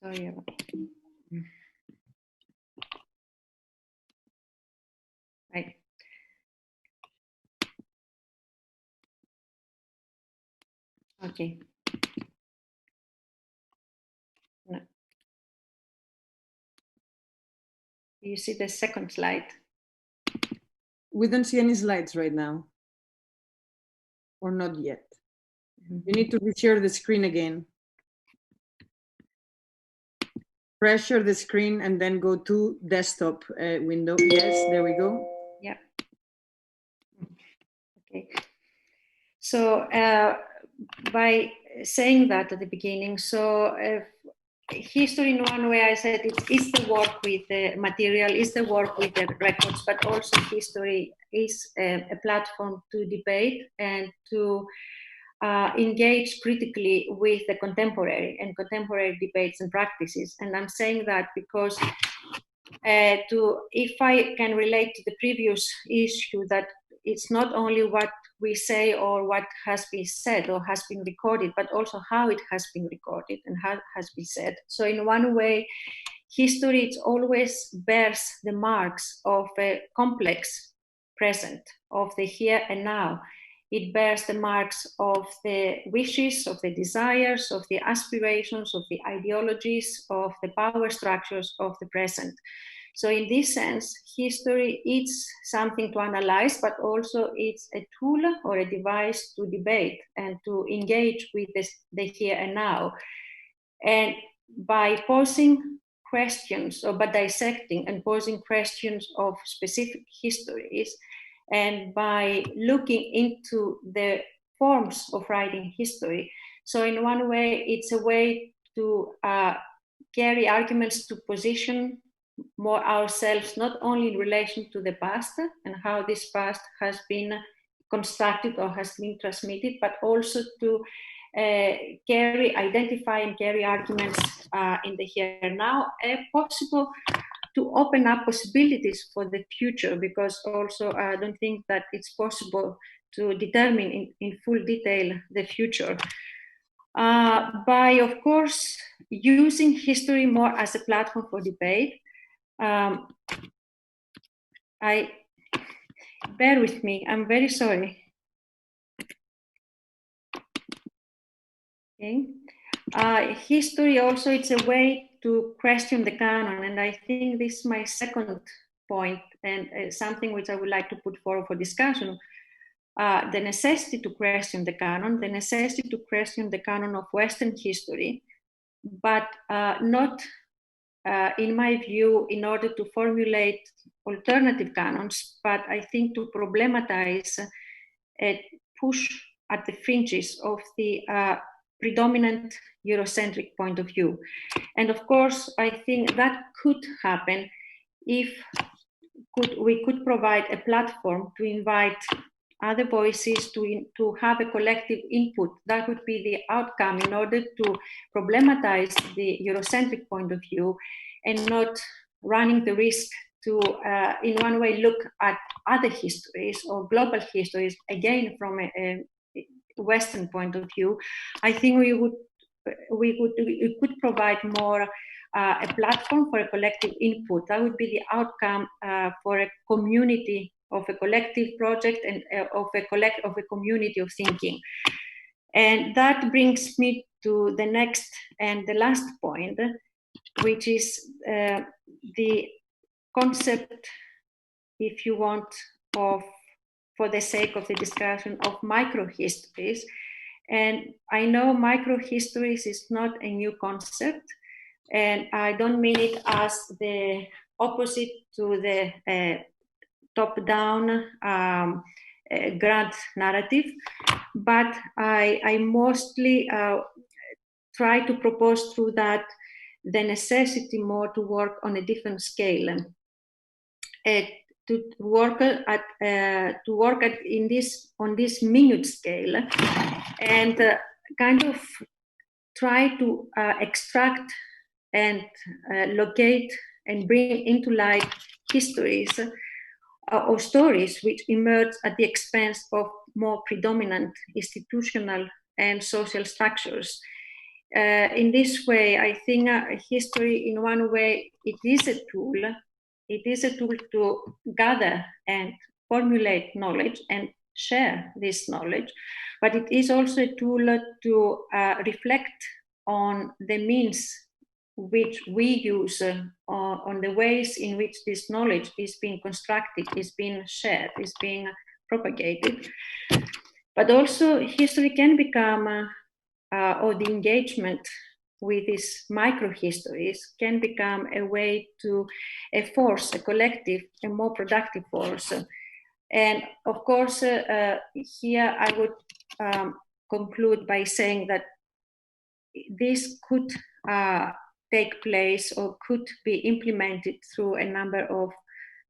Sorry. Right. Okay. No. You see the second slide? We don't see any slides right now. Or not yet. You need to reshare the screen again. Pressure the screen and then go to desktop window. Yes, there we go. Yeah. Okay. So by saying that at the beginning, so history in one way, I said it is the work with the material, is the work with the records, but also history is a platform to debate and to engage critically with the contemporary debates and practices. And I'm saying that because if I can relate to the previous issue, that it's not only what we say or what has been said or has been recorded, but also how it has been recorded and how it has been said. So in one way, history it always bears the marks of a complex present, of the here and now. It bears the marks of the wishes, of the desires, of the aspirations, of the ideologies, of the power structures of the present. So in this sense, history is something to analyze, but also it's a tool or a device to debate and to engage with the here and now. And by posing questions or by dissecting and posing questions of specific histories, and by looking into the forms of writing history. So in one way, it's a way to carry arguments to position more ourselves, not only in relation to the past and how this past has been constructed or has been transmitted, but also to identify and carry arguments in the here and now, possible to open up possibilities for the future, because also I don't think that it's possible to determine in full detail the future. By, of course, using history more as a platform for debate, bear with me, I'm very sorry. Okay. History also, it's a way to question the canon, and I think this is my second point and something which I would like to put forward for discussion. The necessity to question the canon, the necessity to question the canon of Western history, but not, in my view, in order to formulate alternative canons, but I think to problematize and push at the fringes of the predominant Eurocentric point of view. And of course, I think that could happen if we could provide a platform to invite other voices to have a collective input. That would be the outcome in order to problematize the Eurocentric point of view and not running the risk to, in one way, look at other histories or global histories, again, from Western point of view, I think we could provide more a platform for a collective input. That would be the outcome for a community of a collective project and of a community of thinking. And that brings me to the next and the last point, which is the concept, if you want, of, for the sake of the discussion, of microhistories. And I know microhistories is not a new concept, and I don't mean it as the opposite to the top-down grand narrative, but I mostly try to propose through that the necessity more to work on a different scale, to work on this minute scale, and kind of try to extract and locate and bring into light histories or stories which emerge at the expense of more predominant institutional and social structures. In this way, I think history, in one way, it is a tool. It is a tool to gather and formulate knowledge and share this knowledge, but it is also a tool to reflect on the means which we use, on the ways in which this knowledge is being constructed, is being shared, is being propagated. But also history can become, or the engagement with these microhistories can become a way to a force, a collective, a more productive force. And of course, here I would conclude by saying that this could take place or could be implemented through a number of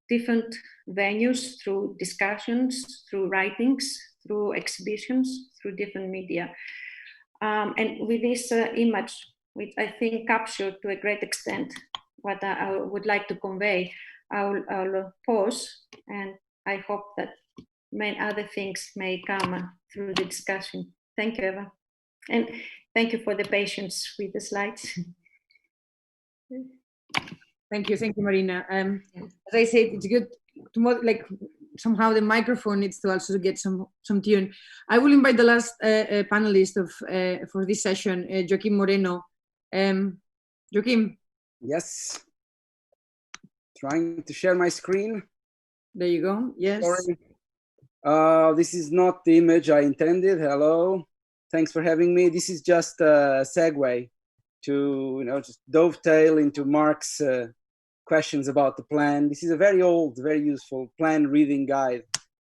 different venues, through discussions, through writings, through exhibitions, through different media. And with this image, which I think captured to a great extent what I would like to convey, I'll pause, and I hope that many other things may come through the discussion. Thank you, Eva. And thank you for the patience with the slides. Thank you, Marina. As I said, it's good to somehow the microphone needs to also get some tune. I will invite the last panelist for this session, Joaquim Moreno. Joaquim. Yes. Trying to share my screen. There you go. Yes. Sorry. This is not the image I intended. Hello. Thanks for having me. This is just a segue to just dovetail into Mark's questions about the plan. This is a very old, very useful plan reading guide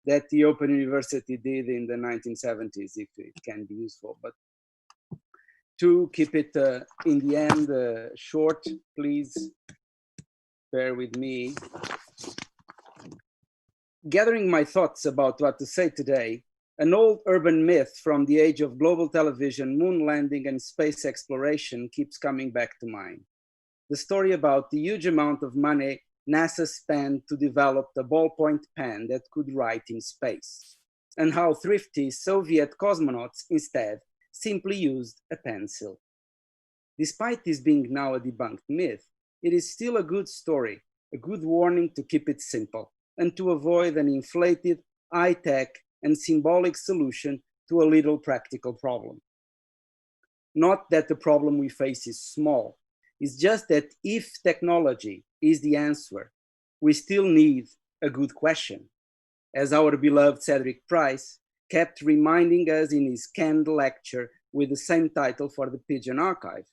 that the Open University did in the 1970s, if it can be useful. But to keep it in the end short, please bear with me. Gathering my thoughts about what to say today, an old urban myth from the age of global television, moon landing, and space exploration keeps coming back to mind. The story about the huge amount of money NASA spent to develop the ballpoint pen that could write in space, and how thrifty Soviet cosmonauts instead simply used a pencil. Despite this being now a debunked myth, it is still a good story, a good warning to keep it simple and to avoid an inflated, high-tech, and symbolic solution to a little practical problem. Not that the problem we face is small, it's just that if technology is the answer, we still need a good question. As our beloved Cedric Price kept reminding us in his canned lecture with the same title for the Pigeon Archive,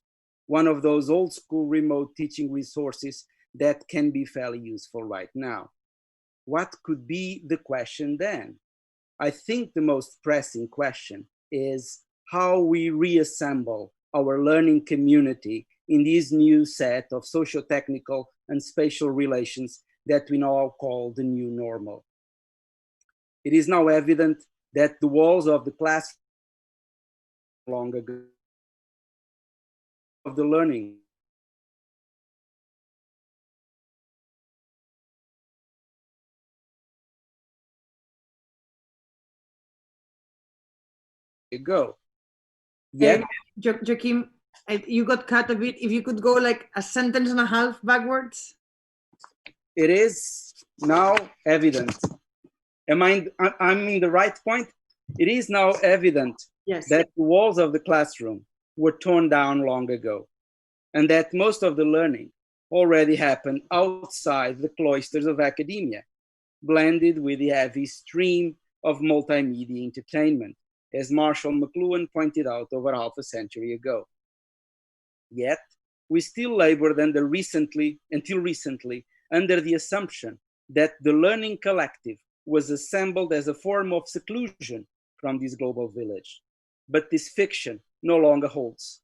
one of those old school remote teaching resources that can be fairly useful right now. What could be the question then? I think the most pressing question is how we reassemble our learning community in this new set of socio-technical and spatial relations that we now call the new normal. It is now evident that the walls of the class long ago of the learning ago. Yet, Joachim, you got cut a bit. If you could go like a sentence and a half backwards. it is now evident. I'm in the right point? It is now evident that the walls of the classroom were torn down long ago, and that most of the learning already happened outside the cloisters of academia, blended with the heavy stream of multimedia entertainment, as Marshall McLuhan pointed out over half a century ago. Yet, we still labored until recently, under the assumption that the learning collective was assembled as a form of seclusion from this global village. But this fiction no longer holds.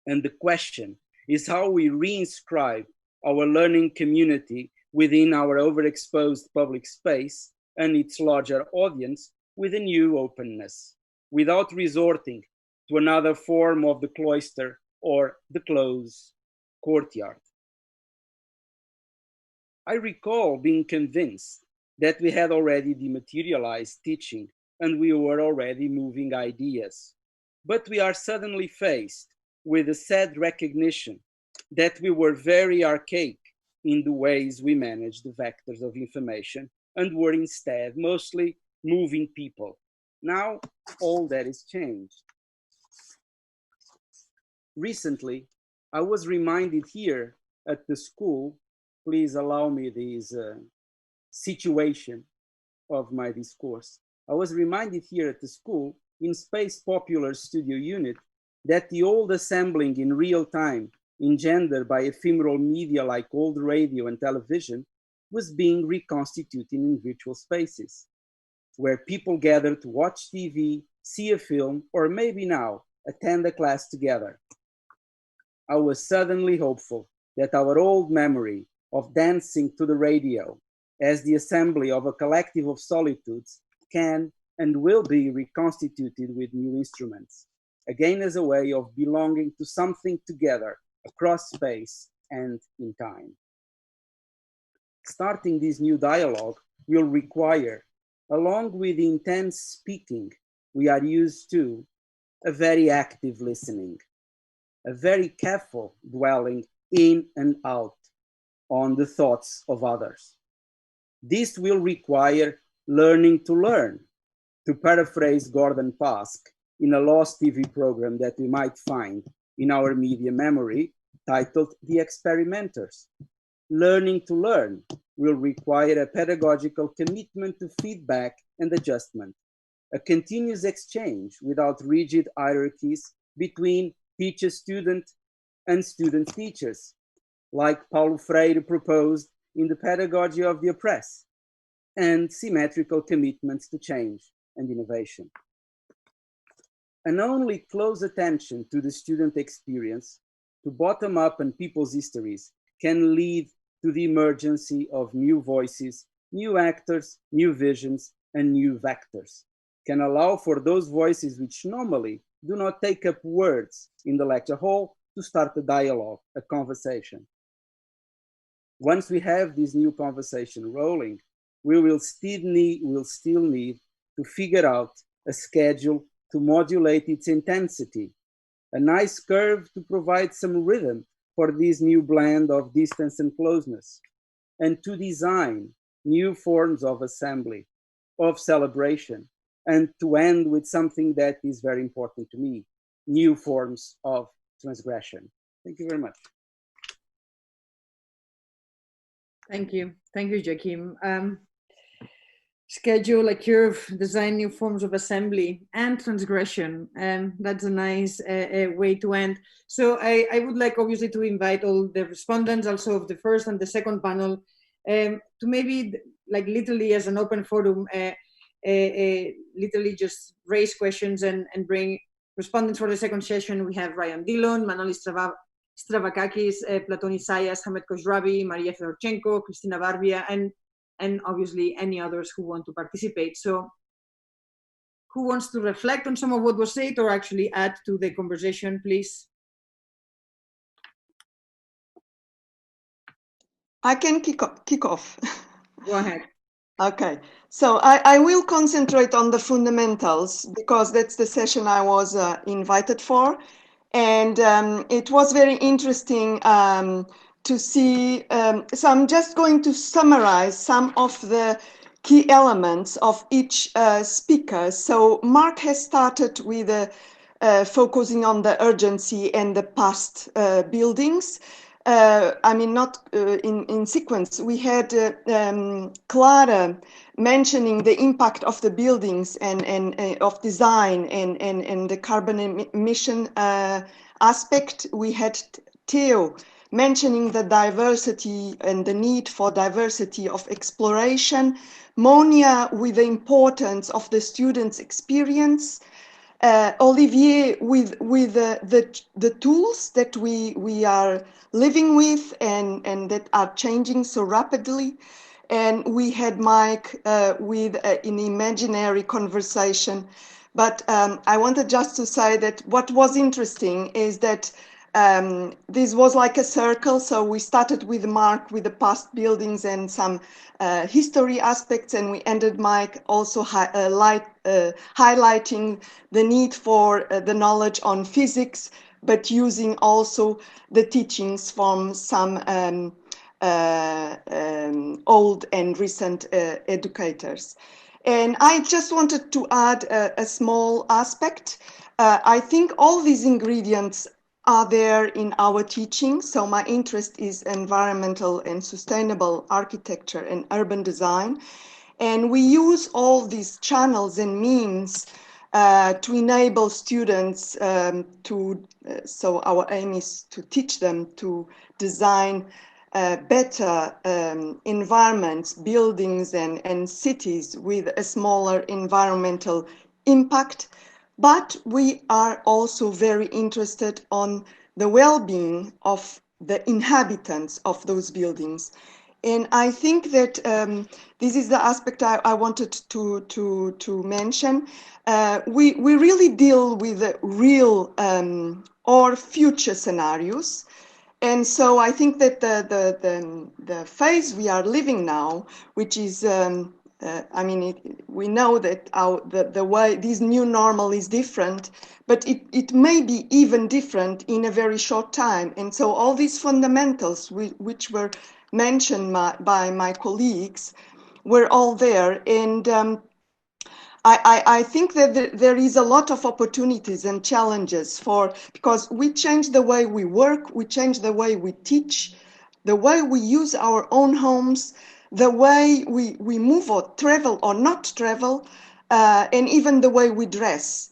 And the question is how we reinscribe our learning community within our overexposed public space and its larger audience with a new openness, without resorting to another form of the cloister or the closed courtyard. I recall being convinced that we had already dematerialized teaching and we were already moving ideas. But we are suddenly faced with a sad recognition that we were very archaic in the ways we managed the vectors of information and were instead mostly moving people. Now, all that is changed. Recently, I was reminded here at the school, please allow me this situation of my discourse. I was reminded here at the school in Space Popular Studio Unit that the old assembling in real time engendered by ephemeral media like old radio and television was being reconstituted in virtual spaces, where people gathered to watch TV, see a film, or maybe now attend a class together. I was suddenly hopeful that our old memory of dancing to the radio as the assembly of a collective of solitudes can and will be reconstituted with new instruments, again as a way of belonging to something together across space and in time. Starting this new dialogue will require, along with the intense speaking we are used to, a very active listening, a very careful dwelling in and out on the thoughts of others. This will require learning to learn, to paraphrase Gordon Pask in a lost TV program that we might find in our media memory titled The Experimenters. Learning to learn will require a pedagogical commitment to feedback and adjustment, a continuous exchange without rigid hierarchies between teacher-student and student-teachers, like Paulo Freire proposed in The Pedagogy of the Oppressed, and symmetrical commitments to change and innovation. And only close attention to the student experience, to bottom-up and people's histories, can lead to the emergence of new voices, new actors, new visions, and new vectors, can allow for those voices which normally do not take up words in the lecture hall to start a dialogue, a conversation. Once we have this new conversation rolling, we will still need to figure out a schedule to modulate its intensity, a nice curve to provide some rhythm for this new blend of distance and closeness, and to design new forms of assembly, of celebration, and to end with something that is very important to me, new forms of transgression. Thank you very much. Thank you. Thank you, Joachim. Schedule a curve, design new forms of assembly and transgression. That's a nice way to end. So I would like obviously to invite all the respondents also of the first and the second panel to maybe like literally as an open forum, literally just raise questions and bring respondents for the second session. We have Ryan Dillon, Manolis Stravakakis, Platon Isaias, Hamed Khosravi, Maria Fedorchenko, Christina Barbia, and obviously any others who want to participate. So who wants to reflect on some of what was said or actually add to the conversation, please? I can kick off. Go ahead. Okay, so I will concentrate on the fundamentals because that's the session I was invited for. And it was very interesting to see. So I'm just going to summarize some of the key elements of each speaker. So Mark has started with focusing on the urgency and the past buildings. I mean, not in sequence. We had Clara mentioning the impact of the buildings and of design and the carbon emission aspect. We had Theo mentioning the diversity and the need for diversity of exploration. Monia with the importance of the student's experience. Olivier with the tools that we are living with and that are changing so rapidly. And we had Mike with an imaginary conversation. But I wanted just to say that what was interesting is that this was like a circle. So we started with Mark with the past buildings and some history aspects, and we ended Mike also highlighting the need for the knowledge on physics, but using also the teachings from some old and recent educators. And I just wanted to add a small aspect. I think all these ingredients are there in our teaching. So my interest is environmental and sustainable architecture and urban design. And we use all these channels and means to enable students so our aim is to teach them to design better environments, buildings and cities with a smaller environmental impact. But we are also very interested on the well-being of the inhabitants of those buildings. And I think that this is the aspect I wanted to mention. We really deal with real or future scenarios. And so I think that the phase we are living now, which is we know that the way this new normal is different, but it may be even different in a very short time. And so all these fundamentals which were mentioned by my colleagues were all there. And I think that there is a lot of opportunities and challenges because we change the way we work, we change the way we teach, the way we use our own homes, the way we move or travel or not travel, and even the way we dress.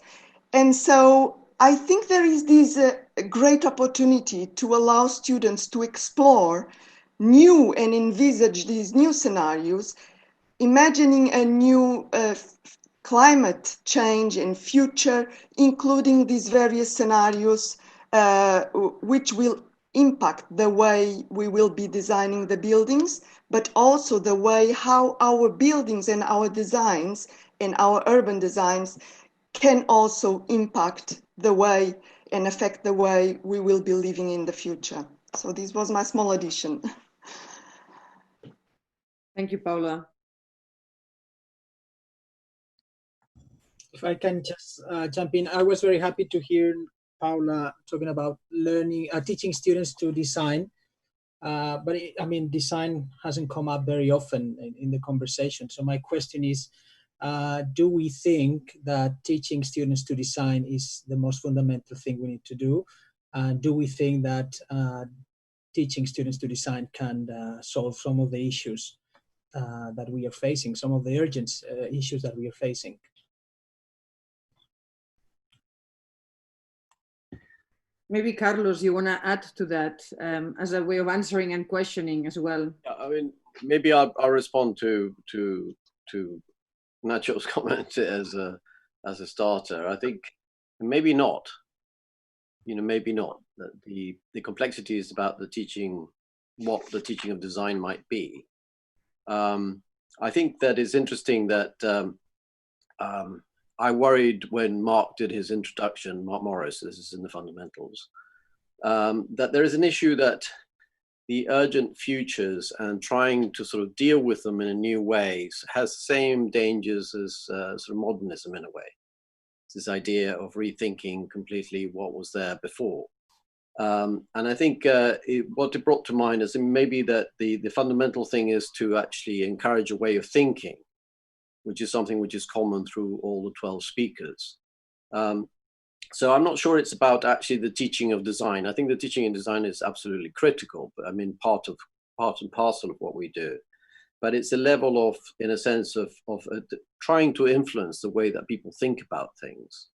And so I think there is this great opportunity to allow students to explore new and envisage these new scenarios, imagining a new climate change and future, including these various scenarios, which will impact the way we will be designing the buildings, but also the way how our buildings and our designs and our urban designs can also impact the way and affect the way we will be living in the future. So this was my small addition. Thank you, Paula. If I can just jump in, I was very happy to hear Paula talking about teaching students to design. But design hasn't come up very often in the conversation. So my question is, do we think that teaching students to design is the most fundamental thing we need to do? Do we think that teaching students to design can solve some of the issues that we are facing, some of the urgent issues that we are facing? Maybe Carlos, you want to add to that as a way of answering and questioning as well? Yeah, maybe I'll respond to Nacho's comment as a starter. I think maybe not. Maybe not. That the complexity is about the teaching, what the teaching of design might be. I think that it's interesting that I worried when Mark did his introduction, Mark Morris, this is in the fundamentals, that there is an issue that the urgent futures and trying to sort of deal with them in a new way has the same dangers as sort of modernism in a way. It's this idea of rethinking completely what was there before. And I think what it brought to mind is maybe that the fundamental thing is to actually encourage a way of thinking, which is something which is common through all the 12 speakers. So I'm not sure it's about actually the teaching of design. I think the teaching in design is absolutely critical, but I mean, part and parcel of what we do. But it's a level of, in a sense, of trying to influence the way that people think about things.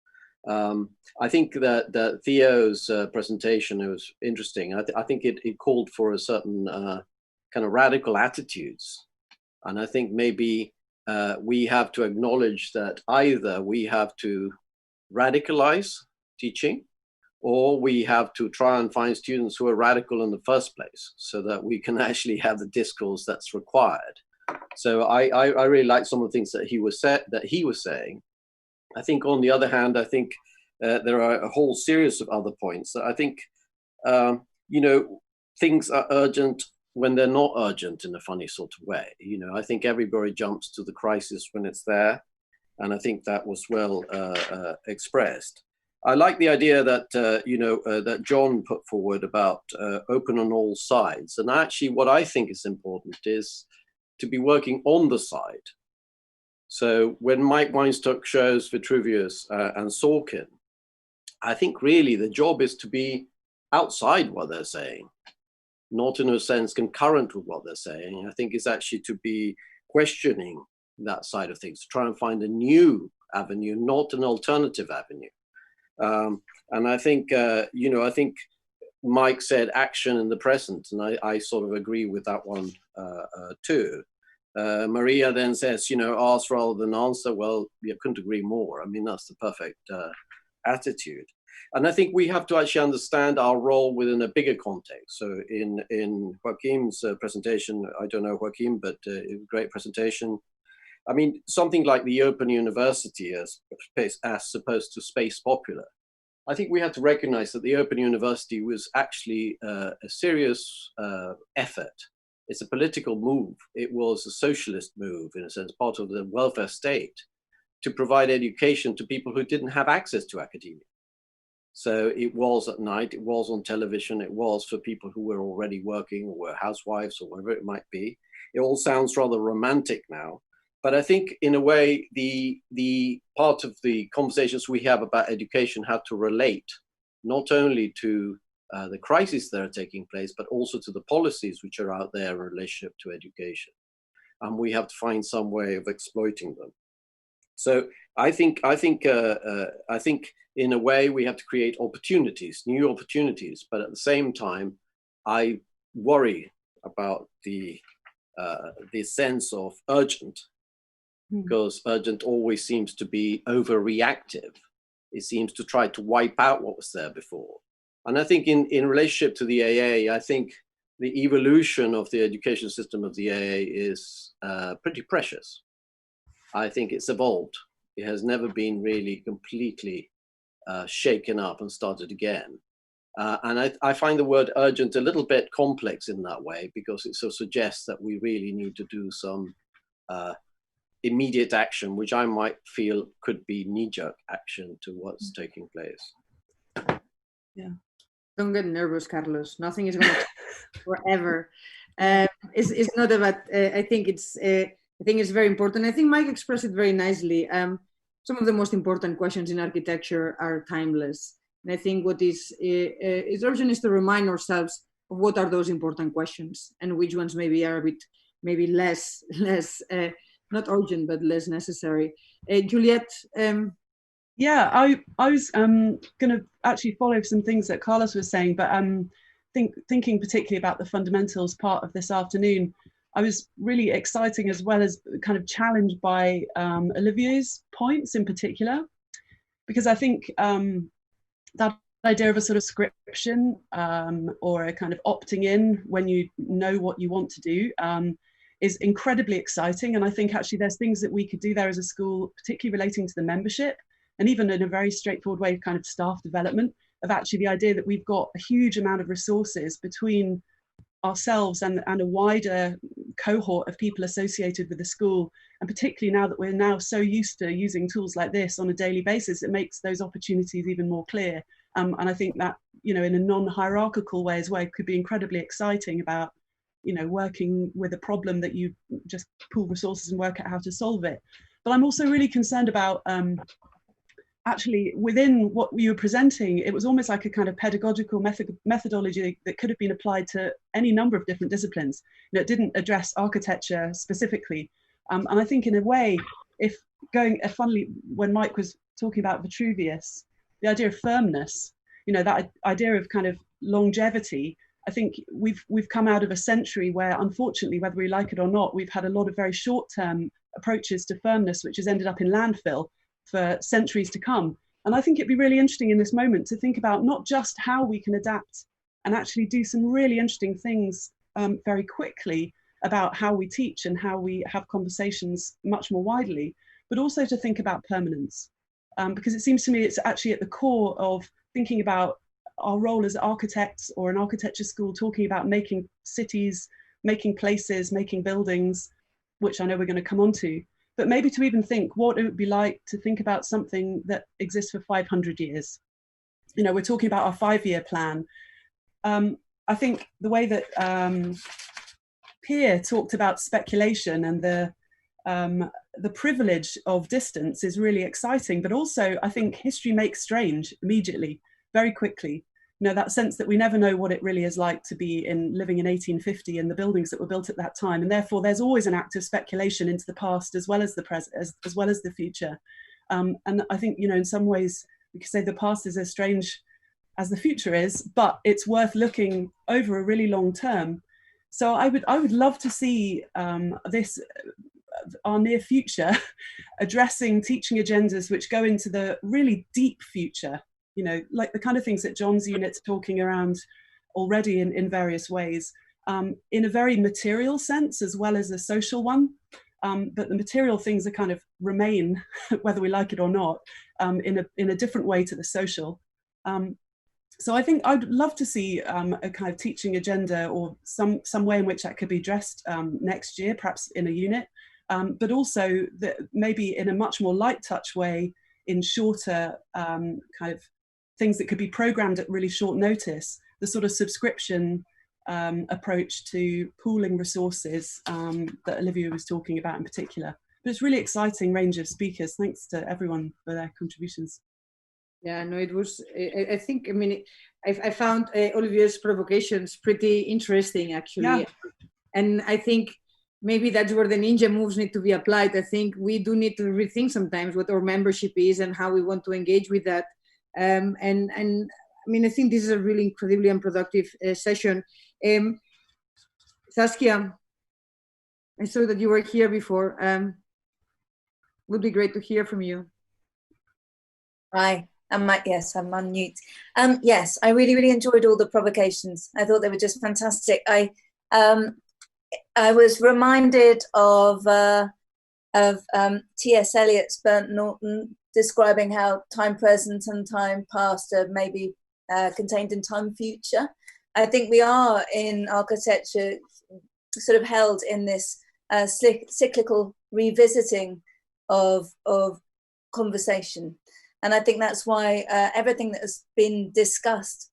I think that Theo's presentation, it was interesting. I think it called for a certain kind of radical attitudes. And I think maybe we have to acknowledge that either we have to radicalize teaching, or we have to try and find students who are radical in the first place so that we can actually have the discourse that's required. So I really like some of the things that he was saying. I think on the other hand, I think there are a whole series of other points that I think, you know, things are urgent when they're not urgent in a funny sort of way. You know, I think everybody jumps to the crisis when it's there. And I think that was well expressed. I like the idea that, you know, that John put forward about open on all sides. And actually what I think is important is to be working on the side. So when Mike Weinstock shows Vitruvius and Sorkin, I think really the job is to be outside what they're saying, not in a sense concurrent with what they're saying. I think it's actually to be questioning that side of things, to try and find a new avenue, not an alternative avenue. And I think, you know, I think Mike said action in the present, and I sort of agree with that one too. Maria then says, you know, ask rather than answer. Well, I couldn't agree more. I mean, that's the perfect attitude. And I think we have to actually understand our role within a bigger context. So in Joaquim's presentation, I don't know Joaquim, but great presentation. I mean, something like the Open University as opposed to Space Popular. I think we have to recognize that the Open University was actually a serious effort. It's a political move. It was a socialist move, in a sense, part of the welfare state, to provide education to people who didn't have access to academia. So it was at night, it was on television, it was for people who were already working or were housewives or whatever it might be. It all sounds rather romantic now. But I think in a way, the part of the conversations we have about education have to relate not only to the crises that are taking place, but also to the policies which are out there in relationship to education. And we have to find some way of exploiting them. So I think in a way we have to create opportunities, new opportunities, but at the same time, I worry about the sense of urgent, because urgent always seems to be overreactive. It seems to try to wipe out what was there before. And I think in relationship to the AA, I think the evolution of the education system of the AA is pretty precious. I think it's evolved. It has never been really completely shaken up and started again. And I find the word urgent a little bit complex in that way, because it sort of suggests that we really need to do some immediate action, which I might feel could be knee-jerk action to what's taking place. Yeah, don't get nervous, Carlos. Nothing is going to forever. It's not about. I think it's very important. I think Mike expressed it very nicely. Some of the most important questions in architecture are timeless, and I think what is urgent is to remind ourselves of what are those important questions and which ones maybe are a bit maybe less not urgent, but less necessary. Juliet? Yeah, I was going to actually follow some things that Carlos was saying, but thinking particularly about the fundamentals part of this afternoon, I was really exciting as well as kind of challenged by Olivier's points in particular, because I think that idea of a sort of scription or a kind of opting in when you know what you want to do is incredibly exciting. And I think actually there's things that we could do there as a school, particularly relating to the membership, and even in a very straightforward way of kind of staff development, of actually the idea that we've got a huge amount of resources between ourselves and a wider cohort of people associated with the school, and particularly now that we're now so used to using tools like this on a daily basis, it makes those opportunities even more clear. And I think that, you know, in a non-hierarchical way as well, could be incredibly exciting about, you know, working with a problem that you just pool resources and work out how to solve it. But I'm also really concerned about actually within what you were presenting, it was almost like a kind of pedagogical methodology that could have been applied to any number of different disciplines. You know, it didn't address architecture specifically. And I think in a way, if going, funnily, when Mike was talking about Vitruvius, the idea of firmness, you know, that idea of kind of longevity, I think we've come out of a century where, unfortunately, whether we like it or not, we've had a lot of very short-term approaches to firmness, which has ended up in landfill for centuries to come. And I think it'd be really interesting in this moment to think about not just how we can adapt and actually do some really interesting things very quickly about how we teach and how we have conversations much more widely, but also to think about permanence. Because it seems to me it's actually at the core of thinking about our role as architects or an architecture school, talking about making cities, making places, making buildings, which I know we're going to come on to, but maybe to even think what it would be like to think about something that exists for 500 years. You know, we're talking about our 5-year plan. I think the way that Pierre talked about speculation and the privilege of distance is really exciting, but also I think history makes strange immediately, very quickly. You know, that sense that we never know what it really is like to be living in 1850 in the buildings that were built at that time, and therefore there's always an active speculation into the past as well as the present, as well as the future. And I think, you know, in some ways we could say the past is as strange as the future is, but it's worth looking over a really long term. So I would love to see our near future addressing teaching agendas which go into the really deep future, you know, like the kind of things that John's unit's talking around already in various ways, in a very material sense as well as a social one. But the material things are kind of remain, whether we like it or not, in a different way to the social. So I think I'd love to see a kind of teaching agenda or some way in which that could be addressed next year, perhaps in a unit, but also that maybe in a much more light touch way, in shorter kind of things that could be programmed at really short notice, the sort of subscription approach to pooling resources that Olivia was talking about in particular. But it's really exciting range of speakers. Thanks to everyone for their contributions. Yeah, no, it was, I think, I mean, I found Olivia's provocations pretty interesting, actually. Yeah. And I think maybe that's where the ninja moves need to be applied. I think we do need to rethink sometimes what our membership is and how we want to engage with that. And I mean, I think this is a really incredibly unproductive session. Saskia, I saw that you were here before. Would be great to hear from you. Hi. Yes, I'm on mute. Yes, I really enjoyed all the provocations. I thought they were just fantastic. I was reminded of T.S. Eliot's Burnt Norton, describing how time present and time past are maybe contained in time future. I think we are in architecture sort of held in this cyclical revisiting of conversation. And I think that's why everything that has been discussed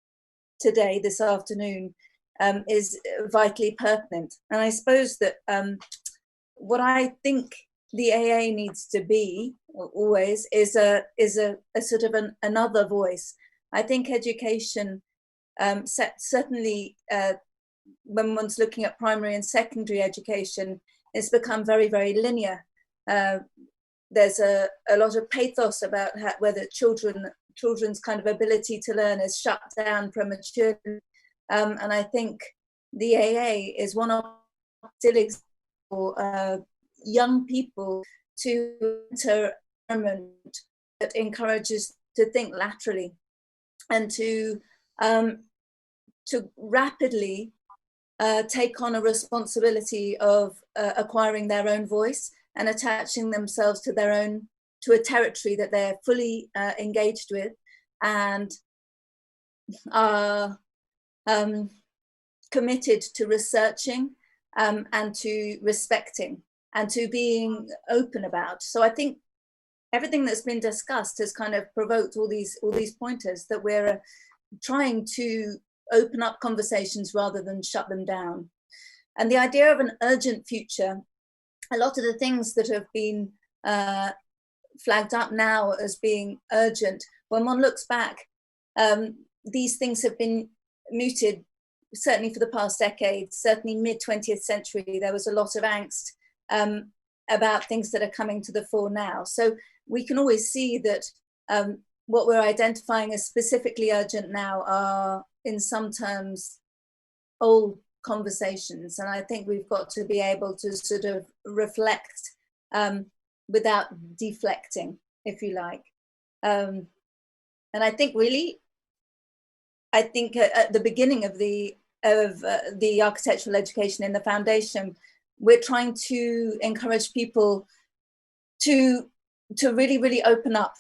today, this afternoon, is vitally pertinent. And I suppose that what I think the AA needs to be always is a sort of another voice. I think education, certainly when one's looking at primary and secondary education, it's become very linear. There's a lot of pathos about whether children's kind of ability to learn is shut down prematurely. And I think the AA is one of still example young people to enter an environment that encourages to think laterally and to rapidly take on a responsibility of acquiring their own voice and attaching themselves to a territory that they're fully engaged with, and are committed to researching and to respecting and to being open about. So I think everything that's been discussed has kind of provoked all these pointers that we're trying to open up conversations rather than shut them down. And the idea of an urgent future, a lot of the things that have been flagged up now as being urgent, when one looks back, these things have been mooted, certainly for the past decade, certainly mid-20th century. There was a lot of angst about things that are coming to the fore now. So we can always see that what we're identifying as specifically urgent now are, in some terms, old conversations. And I think we've got to be able to sort of reflect without deflecting, if you like. And I think really, at the beginning of the architectural education in the foundation, we're trying to encourage people to really, really open up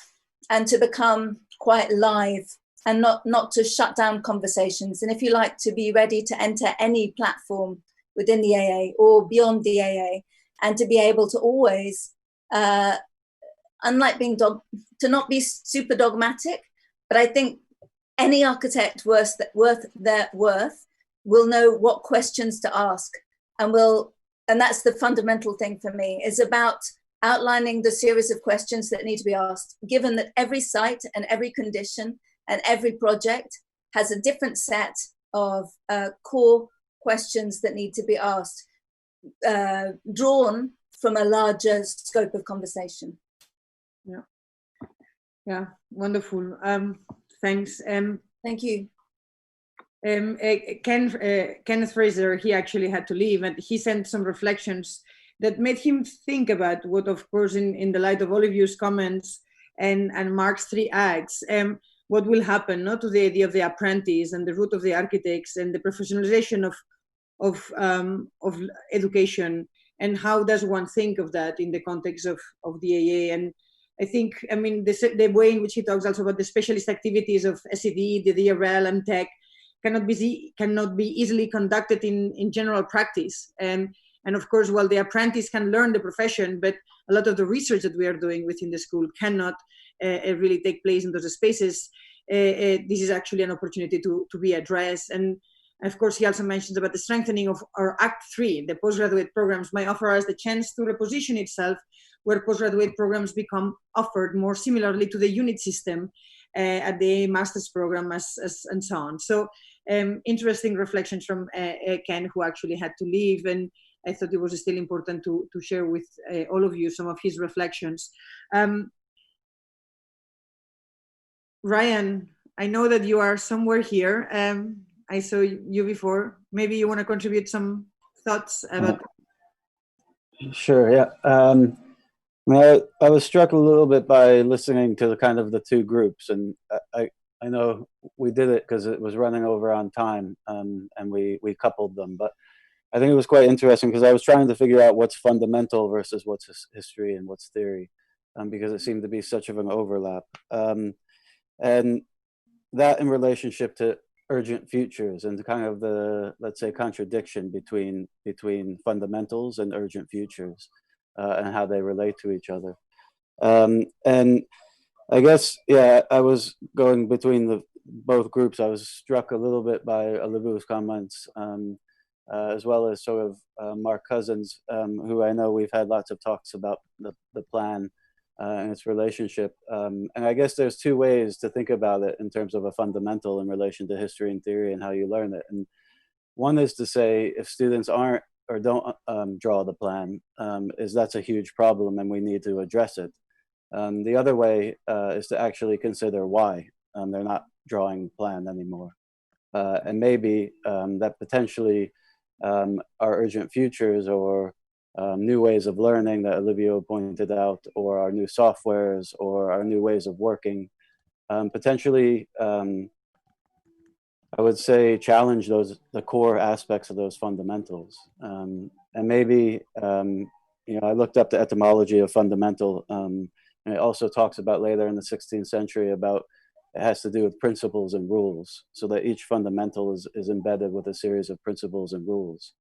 and to become quite live and not to shut down conversations. And if you like, to be ready to enter any platform within the AA or beyond the AA, and to be able to always, unlike being to not be super dogmatic, but I think any architect worth their worth will know what questions to ask, and that's the fundamental thing for me, is about outlining the series of questions that need to be asked, given that every site and every condition and every project has a different set of core questions that need to be asked, drawn from a larger scope of conversation. Yeah, wonderful. Thanks. Thank you. Kenneth Fraser, he actually had to leave, and he sent some reflections that made him think about what, of course, in the light of all of your comments and Mark's 3 acts, what will happen, not to the idea of the apprentice and the root of the architects and the professionalization of education, and how does one think of that in the context of the AA. And I think, I mean, the way in which he talks also about the specialist activities of SED, the DRL, and tech cannot be easily conducted in general practice. And of course, while the apprentice can learn the profession, but a lot of the research that we are doing within the school cannot really take place in those spaces. This is actually an opportunity to be addressed. And of course, he also mentions about the strengthening of our Act 3, the postgraduate programs might offer us the chance to reposition itself, where postgraduate programs become offered more similarly to the unit system at the master's program and so on. So interesting reflections from Ken, who actually had to leave, and I thought it was still important to share with all of you some of his reflections. Ryan, I know that you are somewhere here. I saw you before. Maybe you want to contribute some thoughts about. Sure. Yeah. I was struck a little bit by listening to the 2 groups, and I know we did it because it was running over on time, and we coupled them. But I think it was quite interesting because I was trying to figure out what's fundamental versus what's history and what's theory, because it seemed to be such of an overlap. And that in relationship to urgent futures and kind of the, let's say, contradiction between fundamentals and urgent futures, and how they relate to each other. And I guess, yeah, I was going between both groups. I was struck a little bit by Olivier's comments, as well as sort of Mark Cousins, who I know we've had lots of talks about the plan and its relationship. And I guess there's 2 ways to think about it in terms of a fundamental in relation to history and theory and how you learn it. And one is to say, if students aren't or don't draw the plan, that's a huge problem and we need to address it. The other way is to actually consider why they're not drawing the plan anymore. And maybe that potentially our urgent futures or new ways of learning that Olivier pointed out, or our new softwares or our new ways of working, potentially, I would say, challenge the core aspects of those fundamentals. And maybe, I looked up the etymology of fundamental, and it also talks about later in the 16th century about it has to do with principles and rules, so that each fundamental is embedded with a series of principles and rules.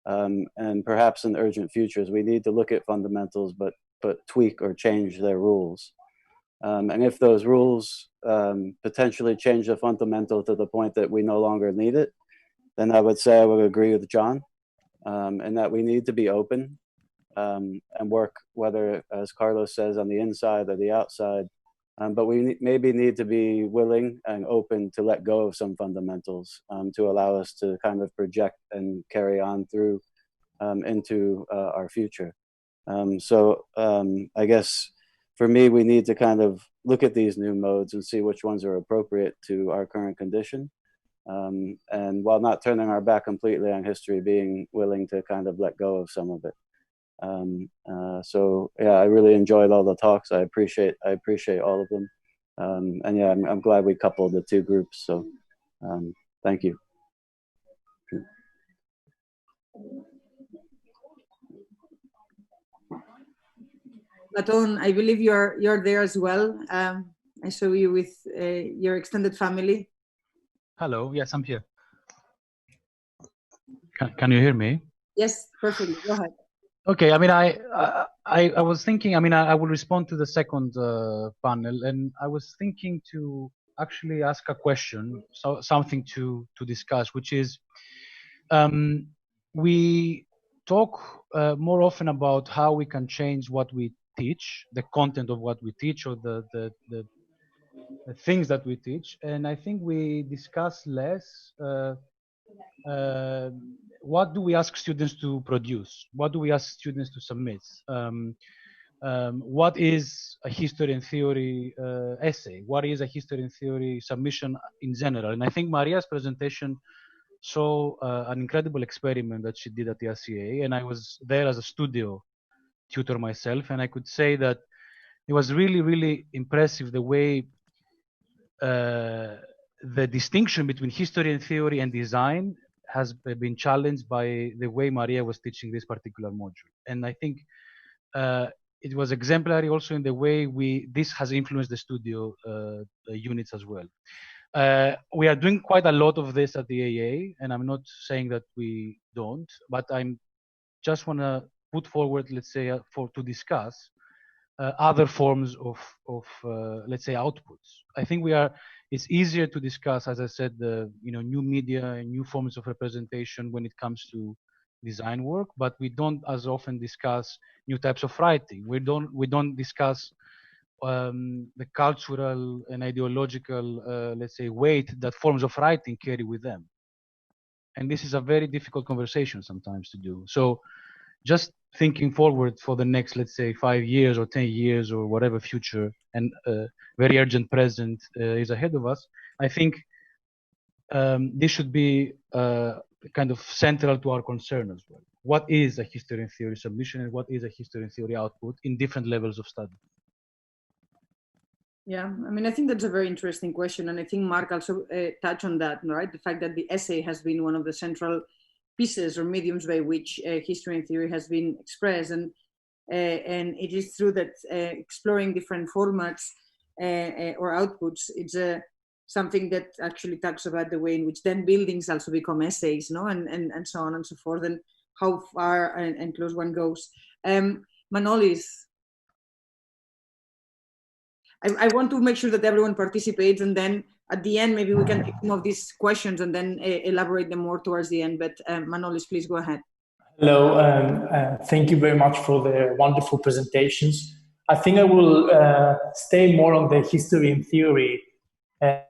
And perhaps in urgent futures, we need to look at fundamentals, but tweak or change their rules. And if those rules potentially change the fundamental to the point that we no longer need it, then I would say I would agree with John, and that we need to be open and work, whether, as Carlos says, on the inside or the outside. But we maybe need to be willing and open to let go of some fundamentals to allow us to kind of project and carry on through into our future. So I guess for me, we need to kind of look at these new modes and see which ones are appropriate to our current condition. And while not turning our back completely on history, being willing to kind of let go of some of it. So yeah, I really enjoyed all the talks. I appreciate all of them. And yeah, I'm glad we coupled the two groups. So thank you. Platon, I believe you're there as well. I saw you with your extended family. Hello. Yes, I'm here. Can you hear me? Yes, perfectly. Go ahead. Okay. I mean, I was thinking. I mean, I will respond to the second panel, and I was thinking to actually ask a question, so something to discuss, which is, we talk more often about how we can change what we teach, the content of what we teach, or the things that we teach, and I think we discuss less what do we ask students to produce, what do we ask students to submit, what is a history and theory essay, what is a history and theory submission in general. And I think Maria's presentation saw an incredible experiment that she did at the RCA, and I was there as a studio tutor myself, and I could say that it was really, really impressive the way the distinction between history and theory and design has been challenged by the way Maria was teaching this particular module. And I think it was exemplary also in the way this has influenced the studio units as well. We are doing quite a lot of this at the AA, and I'm not saying that we don't, but I'm just want to put forward, let's say, to discuss other forms of let's say, outputs. I think it's easier to discuss, as I said, the new media and new forms of representation when it comes to design work, but we don't as often discuss new types of writing. We don't discuss the cultural and ideological, let's say, weight that forms of writing carry with them. And this is a very difficult conversation sometimes to do. So just thinking forward for the next, let's say, 5 years or 10 years or whatever future, and very urgent present is ahead of us, I think this should be kind of central to our concern as well. What is a history and theory submission, and what is a history and theory output in different levels of study? Yeah, I mean, I think that's a very interesting question, and I think Mark also touched on that, right? The fact that the essay has been one of the central pieces or mediums by which history and theory has been expressed, and it is true that exploring different formats or outputs, it's something that actually talks about the way in which then buildings also become essays, no, and so on and so forth, and how far and close one goes. Manolis, I want to make sure that everyone participates, and then at the end, maybe we can take some of these questions and then elaborate them more towards the end. But Manolis, please go ahead. Hello, thank you very much for the wonderful presentations. I think I will stay more on the history and theory area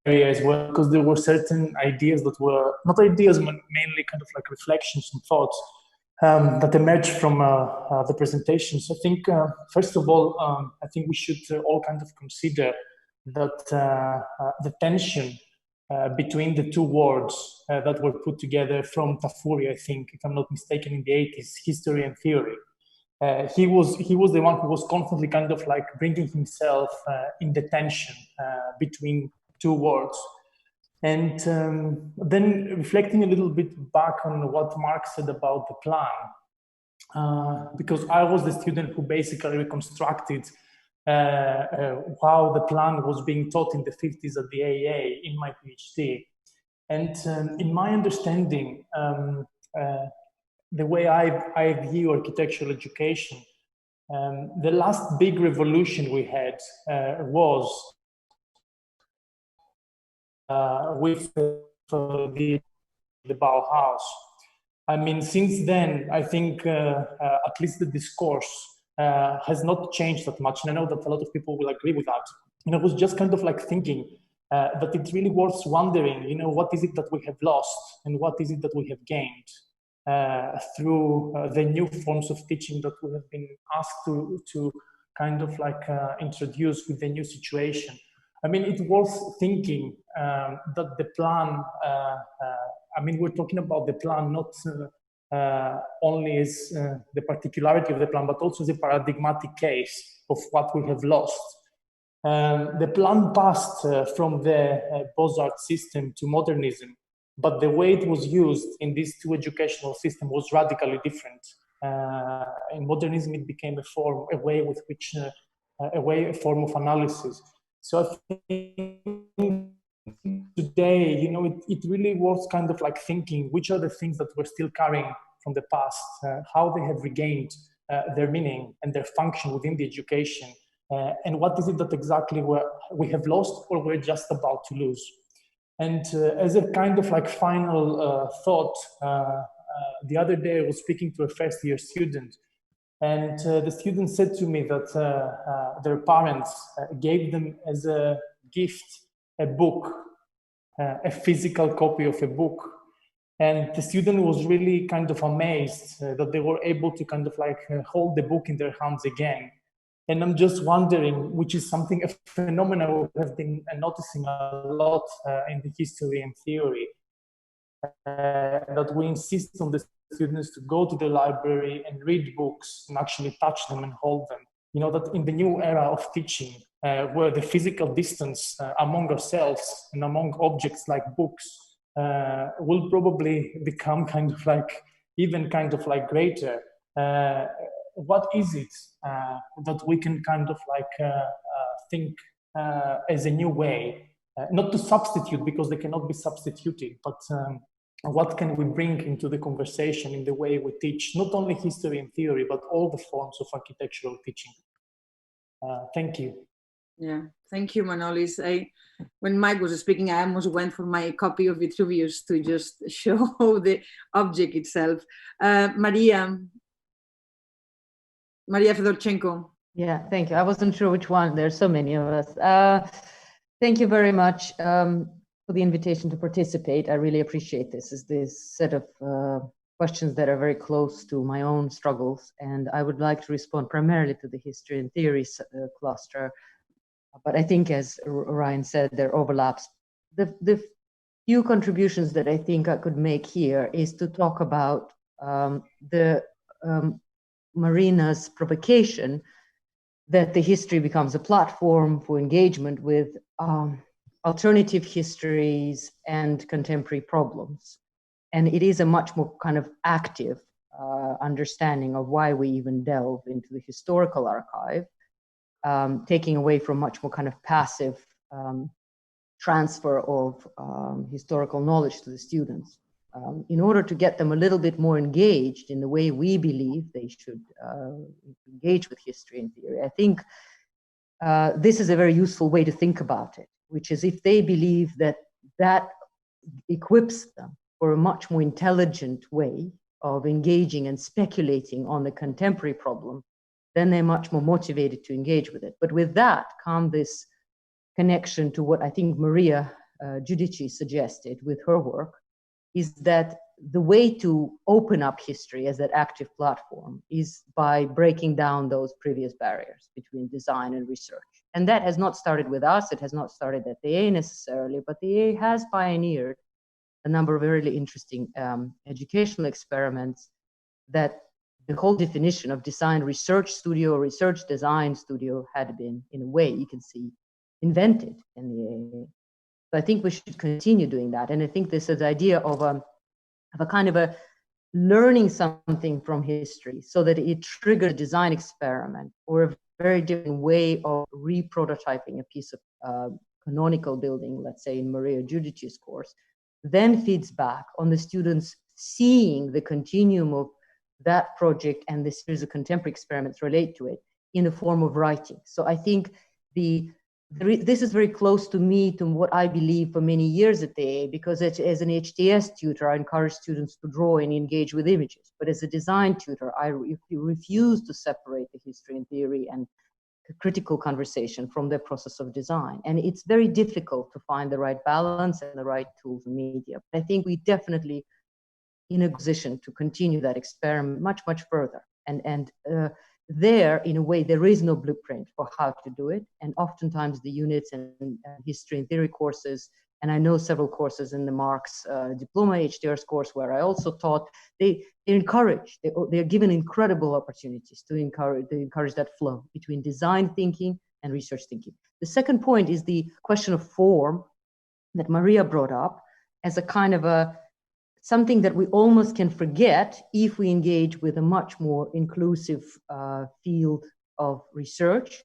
as well, because there were certain ideas that were, not ideas, but mainly kind of like reflections and thoughts that emerged from the presentations. I think, first of all, I think we should all kind of consider that the tension between the two words that were put together from Tafuri, I think, if I'm not mistaken, in the 80s, history and theory. He was the one who was constantly kind of like bringing himself in the tension between two words. And then reflecting a little bit back on what Mark said about the plan, because I was the student who basically reconstructed how the plan was being taught in the 50s at the AA in my PhD. And in my understanding, the way I view architectural education, the last big revolution we had was with the Bauhaus. I mean, since then, I think at least the discourse has not changed that much. And I know that a lot of people will agree with that. And I was just kind of like thinking that it's really worth wondering, you know, what is it that we have lost and what is it that we have gained through the new forms of teaching that we have been asked to kind of like introduce with the new situation. I mean, it's worth thinking that the plan, I mean, we're talking about the plan not only as the particularity of the plan, but also as a paradigmatic case of what we have lost. The plan passed from the Beaux-Arts system to modernism, but the way it was used in these two educational systems was radically different. In modernism, it became a form of analysis. So I think today, you know, it really was kind of like thinking which are the things that we're still carrying from the past, how they have regained their meaning and their function within the education, and what is it that exactly we have lost or we're just about to lose. And as a kind of like final thought, the other day I was speaking to a first-year student, and the student said to me that their parents gave them as a gift a book, a physical copy of a book. And the student was really kind of amazed that they were able to kind of like hold the book in their hands again. And I'm just wondering, which is something, a phenomenon we have been noticing a lot in the history and theory, that we insist on the students to go to the library and read books and actually touch them and hold them. You know, that in the new era of teaching, where the physical distance among ourselves and among objects like books will probably become kind of like, even kind of like greater. What is it that we can kind of like think as a new way, not to substitute because they cannot be substituted, but what can we bring into the conversation in the way we teach, not only history and theory, but all the forms of architectural teaching. Thank you. Yeah, thank you, Manolis. When Mike was speaking, I almost went for my copy of Vitruvius to just show the object itself. Maria Fedorchenko. Yeah, thank you. I wasn't sure which one. There's so many of us. Thank you very much for the invitation to participate. I really appreciate this set of questions that are very close to my own struggles. And I would like to respond primarily to the history and theory cluster. But I think, as Ryan said, there are overlaps. The few contributions that I think I could make here is to talk about Marina's provocation that the history becomes a platform for engagement with alternative histories and contemporary problems. And it is a much more kind of active understanding of why we even delve into the historical archive, taking away from much more kind of passive transfer of historical knowledge to the students. In order to get them a little bit more engaged in the way we believe they should engage with history and theory, I think this is a very useful way to think about it, which is if they believe that that equips them for a much more intelligent way of engaging and speculating on the contemporary problem, then they're much more motivated to engage with it. But with that comes this connection to what I think Maria Giudici suggested with her work, is that the way to open up history as that active platform is by breaking down those previous barriers between design and research. And that has not started with us, it has not started at the AA necessarily, but the AA has pioneered a number of really interesting educational experiments that the whole definition of design research studio, research design studio had been, in a way, you can see, invented in the AA. So I think we should continue doing that. And I think this is the idea of a kind of a learning something from history so that it triggers a design experiment or a very different way of reprototyping a piece of canonical building, let's say in Maria Giudici's course, then feeds back on the students seeing the continuum of that project and the series of contemporary experiments relate to it in the form of writing. So I think this is very close to me, to what I believe for many years at the AA, because as an HTS tutor, I encourage students to draw and engage with images. But as a design tutor, I refuse to separate the history and theory and critical conversation from the process of design. And it's very difficult to find the right balance and the right tools and media. But I think we definitely in a position to continue that experiment much, much further. And there, in a way, there is no blueprint for how to do it. And oftentimes the units and history and theory courses, and I know several courses in the Marx diploma HTR's course where I also taught, they're encouraged, they're given incredible opportunities to encourage that flow between design thinking and research thinking. The second point is the question of form that Maria brought up as a kind of something that we almost can forget if we engage with a much more inclusive field of research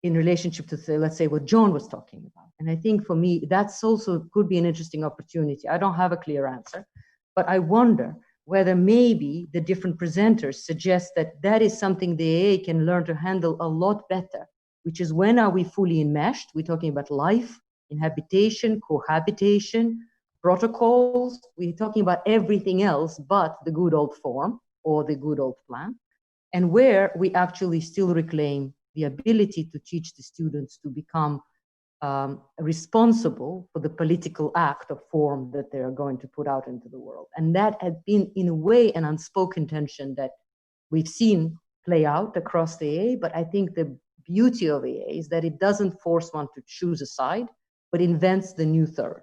in relationship to, say, let's say, what John was talking about. And I think for me, that's also could be an interesting opportunity. I don't have a clear answer, but I wonder whether maybe the different presenters suggest that that is something the AA can learn to handle a lot better, which is when are we fully enmeshed? We're talking about life, inhabitation, cohabitation, protocols. We're talking about everything else but the good old form or the good old plan, and where we actually still reclaim the ability to teach the students to become responsible for the political act of form that they are going to put out into the world. And that has been, in a way, an unspoken tension that we've seen play out across the AA, but I think the beauty of AA is that it doesn't force one to choose a side, but invents the new third.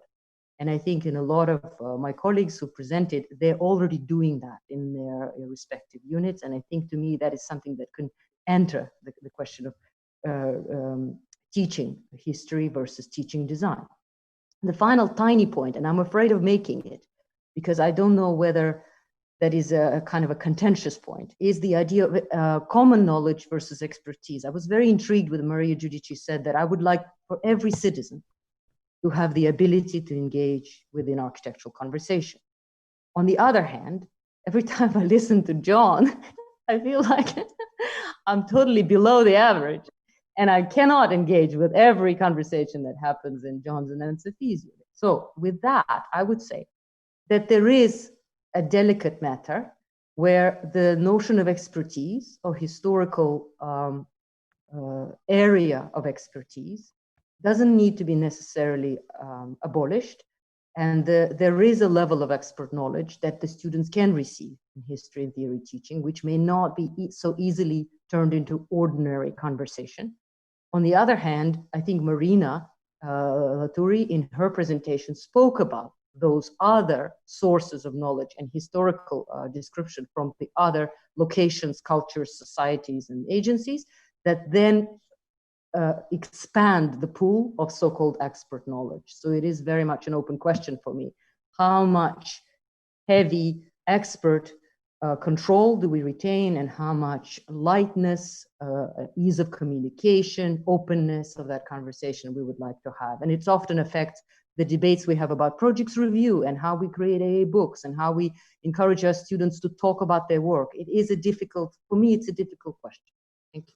And I think in a lot of my colleagues who presented, they're already doing that in their respective units. And I think, to me, that is something that can enter the question of teaching history versus teaching design. The final tiny point, and I'm afraid of making it, because I don't know whether that is a kind of a contentious point, is the idea of common knowledge versus expertise. I was very intrigued with Maria Giudici said that I would like for every citizen to have the ability to engage within architectural conversation. On the other hand, every time I listen to John, I feel like I'm totally below the average, and I cannot engage with every conversation that happens in John's and Sophie's unit. So with that, I would say that there is a delicate matter where the notion of expertise or historical area of expertise doesn't need to be necessarily abolished. And there is a level of expert knowledge that the students can receive in history and theory teaching, which may not be so easily turned into ordinary conversation. On the other hand, I think Marina Laturi in her presentation spoke about those other sources of knowledge and historical description from the other locations, cultures, societies, and agencies that then expand the pool of so-called expert knowledge. So it is very much an open question for me. How much heavy expert control do we retain, and how much lightness, ease of communication, openness of that conversation we would like to have? And it often affects the debates we have about projects review and how we create AA books and how we encourage our students to talk about their work. It is a difficult, for me, it's a difficult question. Thank you.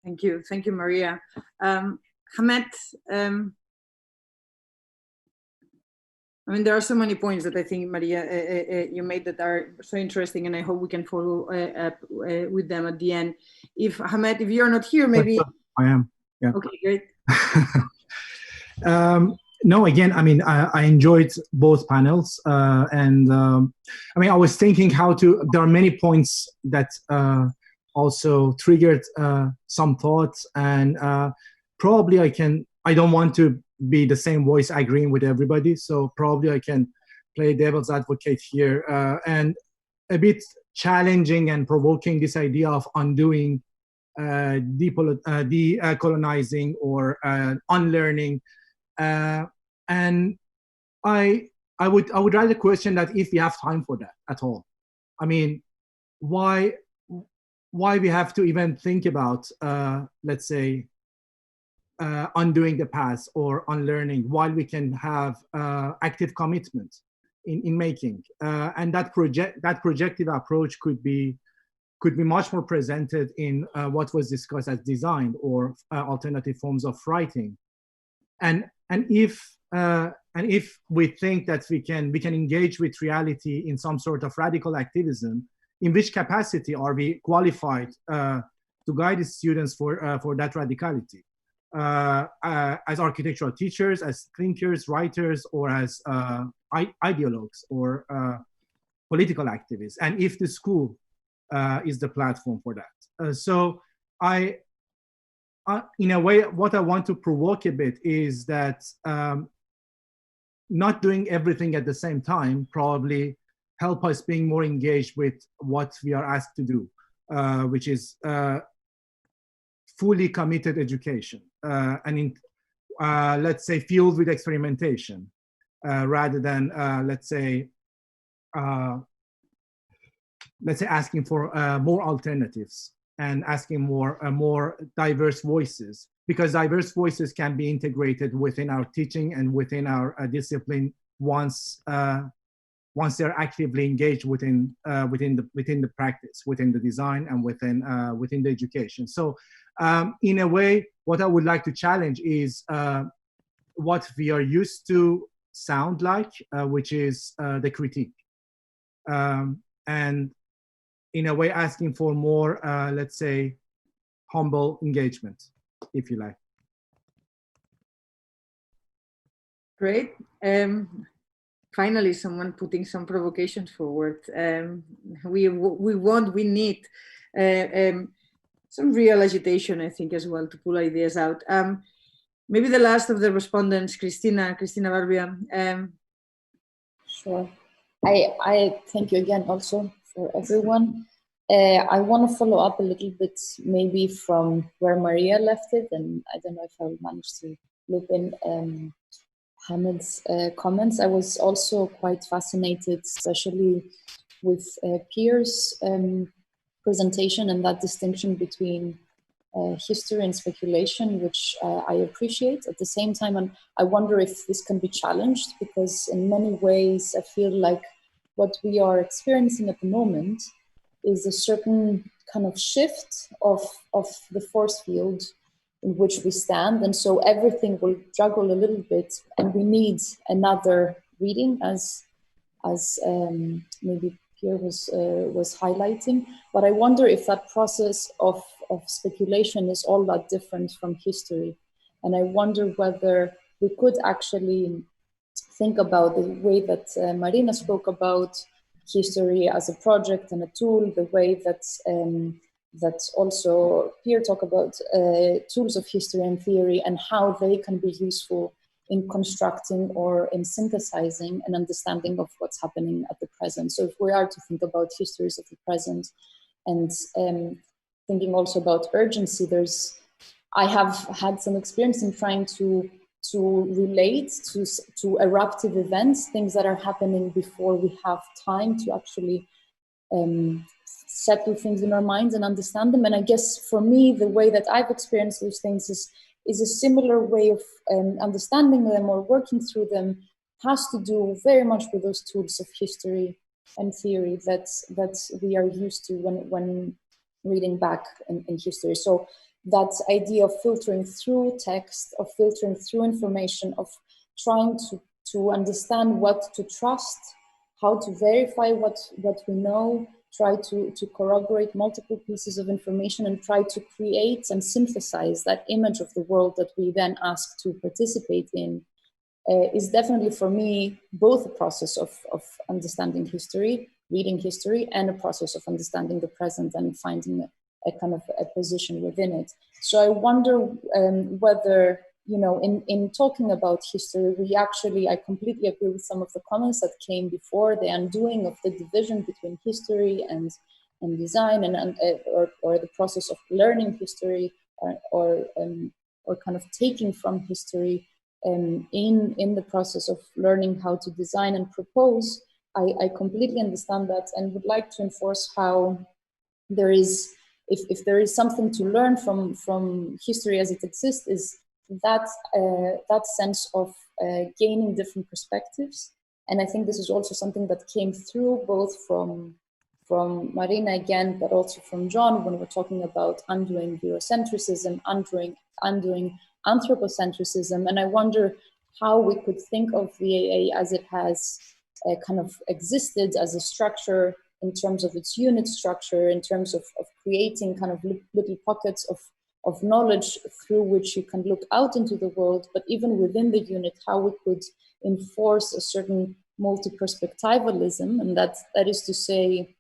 Thank you. Thank you, Maria. Hamed, I mean, there are so many points that I think, Maria, you made that are so interesting, and I hope we can follow up with them at the end. If Hamed, if you're not here, maybe. I am. Yeah. Okay, great. No, again, I mean, I enjoyed both panels, and I mean, I was thinking how to. There are many points that also triggered some thoughts, and probably I don't want to be the same voice agreeing with everybody, so probably I can play devil's advocate here, and a bit challenging and provoking this idea of undoing, decolonizing, or unlearning, and I would rather question that if we have time for that at all. I mean, why why we have to even think about, let's say, undoing the past or unlearning, while we can have active commitment in making. And that projective approach could be much more presented in what was discussed as design or alternative forms of writing. And if we think that we can engage with reality in some sort of radical activism, in which capacity are we qualified to guide the students for that radicality? As architectural teachers, as thinkers, writers, or as ideologues or political activists? And if the school is the platform for that. So in a way, what I want to provoke a bit is that not doing everything at the same time probably help us being more engaged with what we are asked to do, which is fully committed education, and let's say filled with experimentation, rather than let's say asking for more alternatives and asking more diverse voices, because diverse voices can be integrated within our teaching and within our discipline once they're actively engaged within the practice, within the design, and within the education. So in a way, what I would like to challenge is what we are used to sound like, which is the critique, and in a way asking for more, let's say, humble engagement, if you like. Great. Finally, someone putting some provocation forward. We need some real agitation, I think, as well, to pull ideas out. Maybe the last of the respondents, Cristina Barbia. Sure. I thank you again also for everyone. I want to follow up a little bit maybe from where Maria left it, and I don't know if I'll manage to loop in Hamid's comments. I was also quite fascinated, especially with Pierre's presentation and that distinction between history and speculation, which I appreciate. At the same time, and I wonder if this can be challenged, because in many ways I feel like what we are experiencing at the moment is a certain kind of shift of the force field in which we stand, and so everything will juggle a little bit, and we need another reading, as maybe Pierre was highlighting. But I wonder if that process of speculation is all that different from history, and I wonder whether we could actually think about the way that Marina spoke about history as a project and a tool, the way that also Pierre talked about tools of history and theory, and how they can be useful in constructing or in synthesizing an understanding of what's happening at the present. So if we are to think about histories of the present, and thinking also about urgency, I have had some experience in trying to relate to eruptive events, things that are happening before we have time to actually settle things in our minds and understand them. And I guess for me, the way that I've experienced those things is a similar way of understanding them or working through them, has to do very much with those tools of history and theory that we are used to when reading back in history. So that idea of filtering through text, of filtering through information, of trying to understand what to trust, how to verify what we know, try to corroborate multiple pieces of information, and try to create and synthesize that image of the world that we then ask to participate in, is definitely for me both a process of understanding history, reading history, and a process of understanding the present and finding a kind of a position within it. So I wonder whether, in talking about history, I completely agree with some of the comments that came before, the undoing of the division between history and design, or the process of learning history, or kind of taking from history in the process of learning how to design and propose. I completely understand that, and would like to enforce how there is if there is something to learn from history as it exists, is that that sense of gaining different perspectives. And I think this is also something that came through both from Marina again, but also from John when we're talking about undoing Eurocentricism, undoing anthropocentricism. And I wonder how we could think of the AA as it has kind of existed as a structure in terms of its unit structure, in terms of creating kind of little pockets of knowledge through which you can look out into the world, but even within the unit, how we could enforce a certain multi-perspectivalism, and that is to say,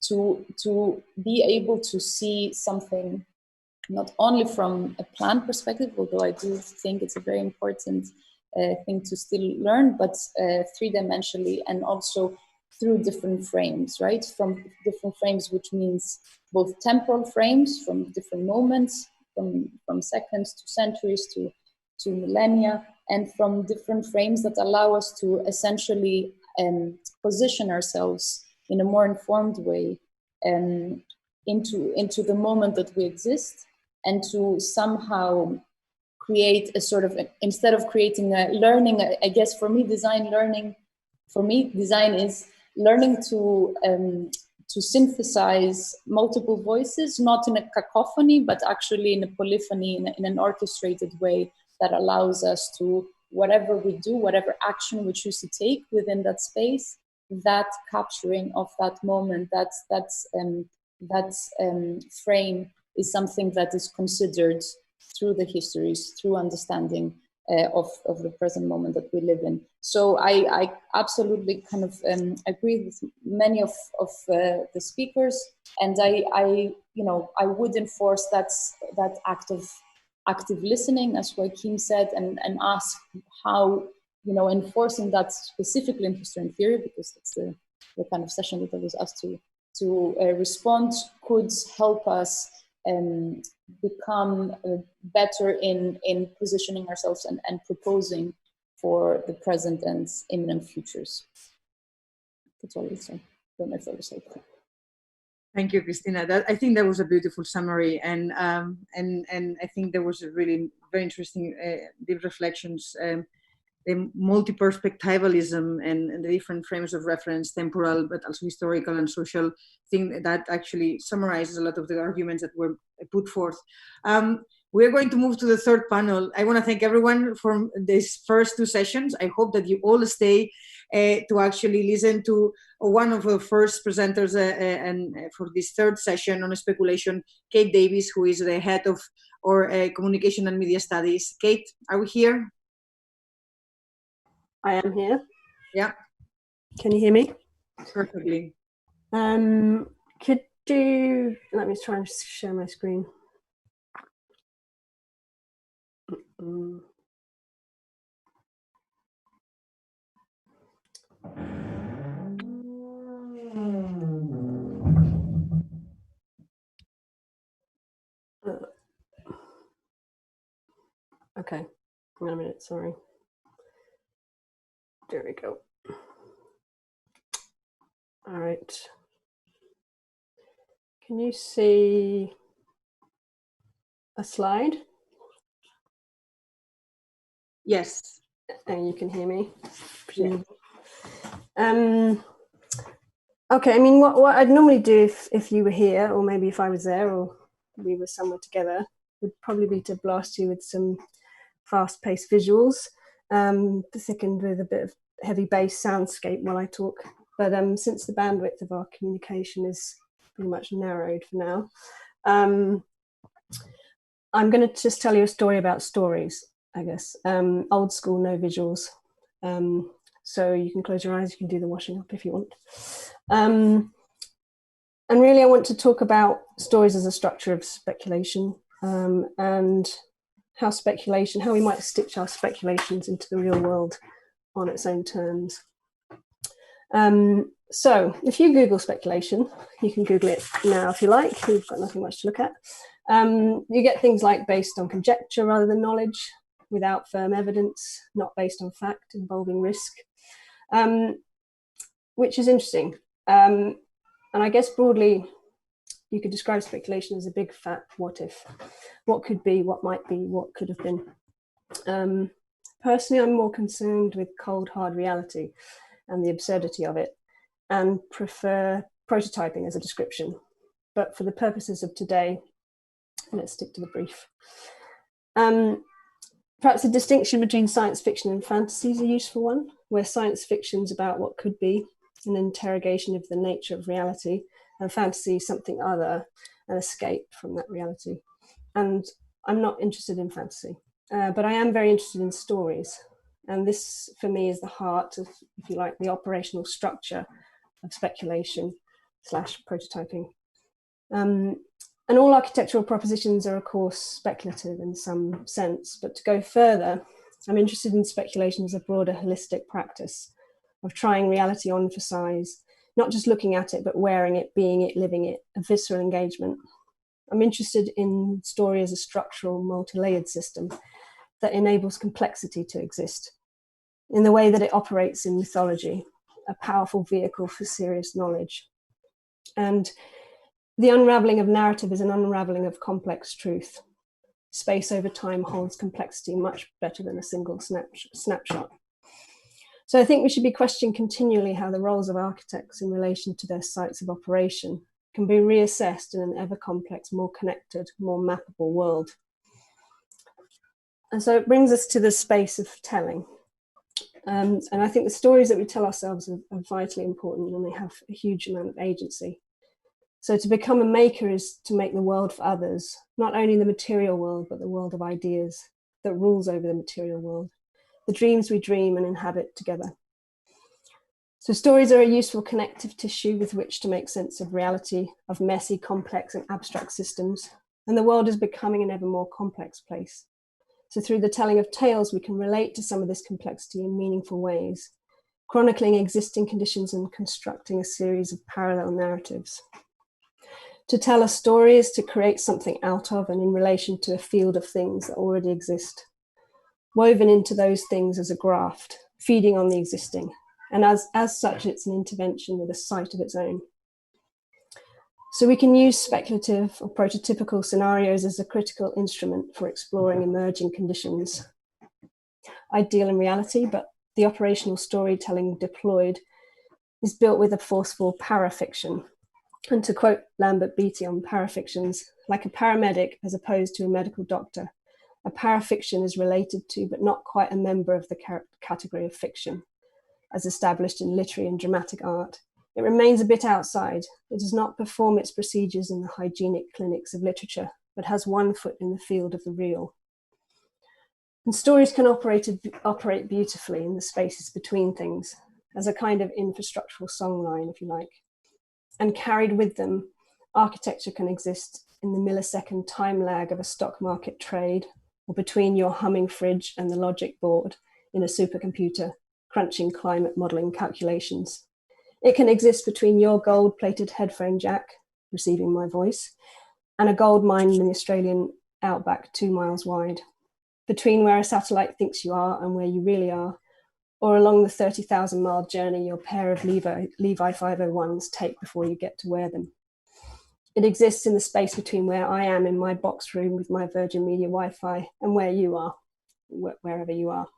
to be able to see something not only from a plan perspective, although I do think it's a very important thing to still learn, but three-dimensionally and also through different frames, right? From different frames, which means both temporal frames from different moments, from seconds to centuries to millennia, and from different frames that allow us to essentially position ourselves in a more informed way into the moment that we exist, and to somehow create a sort of, instead of creating a learning, I guess for me, design is learning to synthesize multiple voices, not in a cacophony, but actually in a polyphony, in an orchestrated way that allows us to, whatever we do, whatever action we choose to take within that space, that capturing of that moment, that frame is something that is considered through the histories, through understanding of the present moment that we live in. So I absolutely kind of agree with many of the speakers, and I would enforce that act of active listening, as Joaquim said, and ask how, enforcing that specifically in history and theory, because it's the kind of session that I was asked to respond, could help us become better in positioning ourselves and proposing for the present and imminent futures. That's all I say. Don't know if I was helpful. Thank you, Christina. I think that was a beautiful summary, and I think there was a really very interesting deep reflections. The multi-perspectivalism and the different frames of reference, temporal, but also historical and social, thing that actually summarizes a lot of the arguments that were put forth. We're going to move to the third panel. I want to thank everyone for these first two sessions. I hope that you all stay to actually listen to one of the first presenters and for this third session on speculation, Kate Davis, who is the head of our communication and media studies. Kate, are we here? I am here. Yeah. Can you hear me? Perfectly. Could you, let me try and share my screen. Okay, hang on a minute, sorry. There we go. All right. Can you see a slide? Yes. And you can hear me? Yeah. Okay, I mean, what I'd normally do if you were here, or maybe if I was there, or we were somewhere together, would probably be to blast you with some fast-paced visuals, thickened with a bit of heavy bass soundscape while I talk. But since the bandwidth of our communication is pretty much narrowed for now, I'm going to just tell you a story about stories, I guess. Old school, no visuals. So you can close your eyes, you can do the washing up if you want. And really I want to talk about stories as a structure of speculation, and how we might stitch our speculations into the real world on its own terms. So if you Google speculation, you can Google it now if you like, we've got nothing much to look at. You get things like based on conjecture rather than knowledge, without firm evidence, not based on fact, involving risk, which is interesting. And I guess broadly, you could describe speculation as a big fat what if. What could be, what might be, what could have been. Personally, I'm more concerned with cold, hard reality and the absurdity of it, and prefer prototyping as a description. But for the purposes of today, let's stick to the brief. Perhaps a distinction between science fiction and fantasy is a useful one, where science fiction is about what could be, an interrogation of the nature of reality, and fantasy something other, an escape from that reality. And I'm not interested in fantasy, but I am very interested in stories. And this, for me, is the heart of, if you like, the operational structure of speculation / prototyping. And all architectural propositions are, of course, speculative in some sense, but to go further, I'm interested in speculation as a broader holistic practice of trying reality on for size, not just looking at it, but wearing it, being it, living it, a visceral engagement. I'm interested in story as a structural, multi-layered system that enables complexity to exist in the way that it operates in mythology, a powerful vehicle for serious knowledge. And the unraveling of narrative is an unraveling of complex truth. Space over time holds complexity much better than a single snapshot. So I think we should be questioning continually how the roles of architects in relation to their sites of operation can be reassessed in an ever complex, more connected, more mappable world. And so it brings us to the space of telling. And I think the stories that we tell ourselves are vitally important, and they have a huge amount of agency. So to become a maker is to make the world for others, not only the material world, but the world of ideas that rules over the material world, the dreams we dream and inhabit together. So stories are a useful connective tissue with which to make sense of reality, of messy, complex and abstract systems, and the world is becoming an ever more complex place. So through the telling of tales, we can relate to some of this complexity in meaningful ways, chronicling existing conditions and constructing a series of parallel narratives. To tell a story is to create something out of and in relation to a field of things that already exist, woven into those things as a graft, feeding on the existing. And as such, it's an intervention with a site of its own. So we can use speculative or prototypical scenarios as a critical instrument for exploring emerging conditions. Ideal in reality, but the operational storytelling deployed is built with a forceful parafiction. And to quote Lambert Beatty on parafictions, like a paramedic as opposed to a medical doctor, a parafiction is related to, but not quite a member of the category of fiction, as established in literary and dramatic art. It remains a bit outside. It does not perform its procedures in the hygienic clinics of literature, but has one foot in the field of the real. And stories can operate beautifully in the spaces between things, as a kind of infrastructural songline, if you like. And carried with them, architecture can exist in the millisecond time lag of a stock market trade, or between your humming fridge and the logic board in a supercomputer, crunching climate modeling calculations. It can exist between your gold-plated headphone jack, receiving my voice, and a gold mine in the Australian outback 2 miles wide, between where a satellite thinks you are and where you really are, or along the 30,000-mile journey your pair of Levi 501s take before you get to wear them. It exists in the space between where I am in my box room with my Virgin Media Wi-Fi and where you are, wherever you are.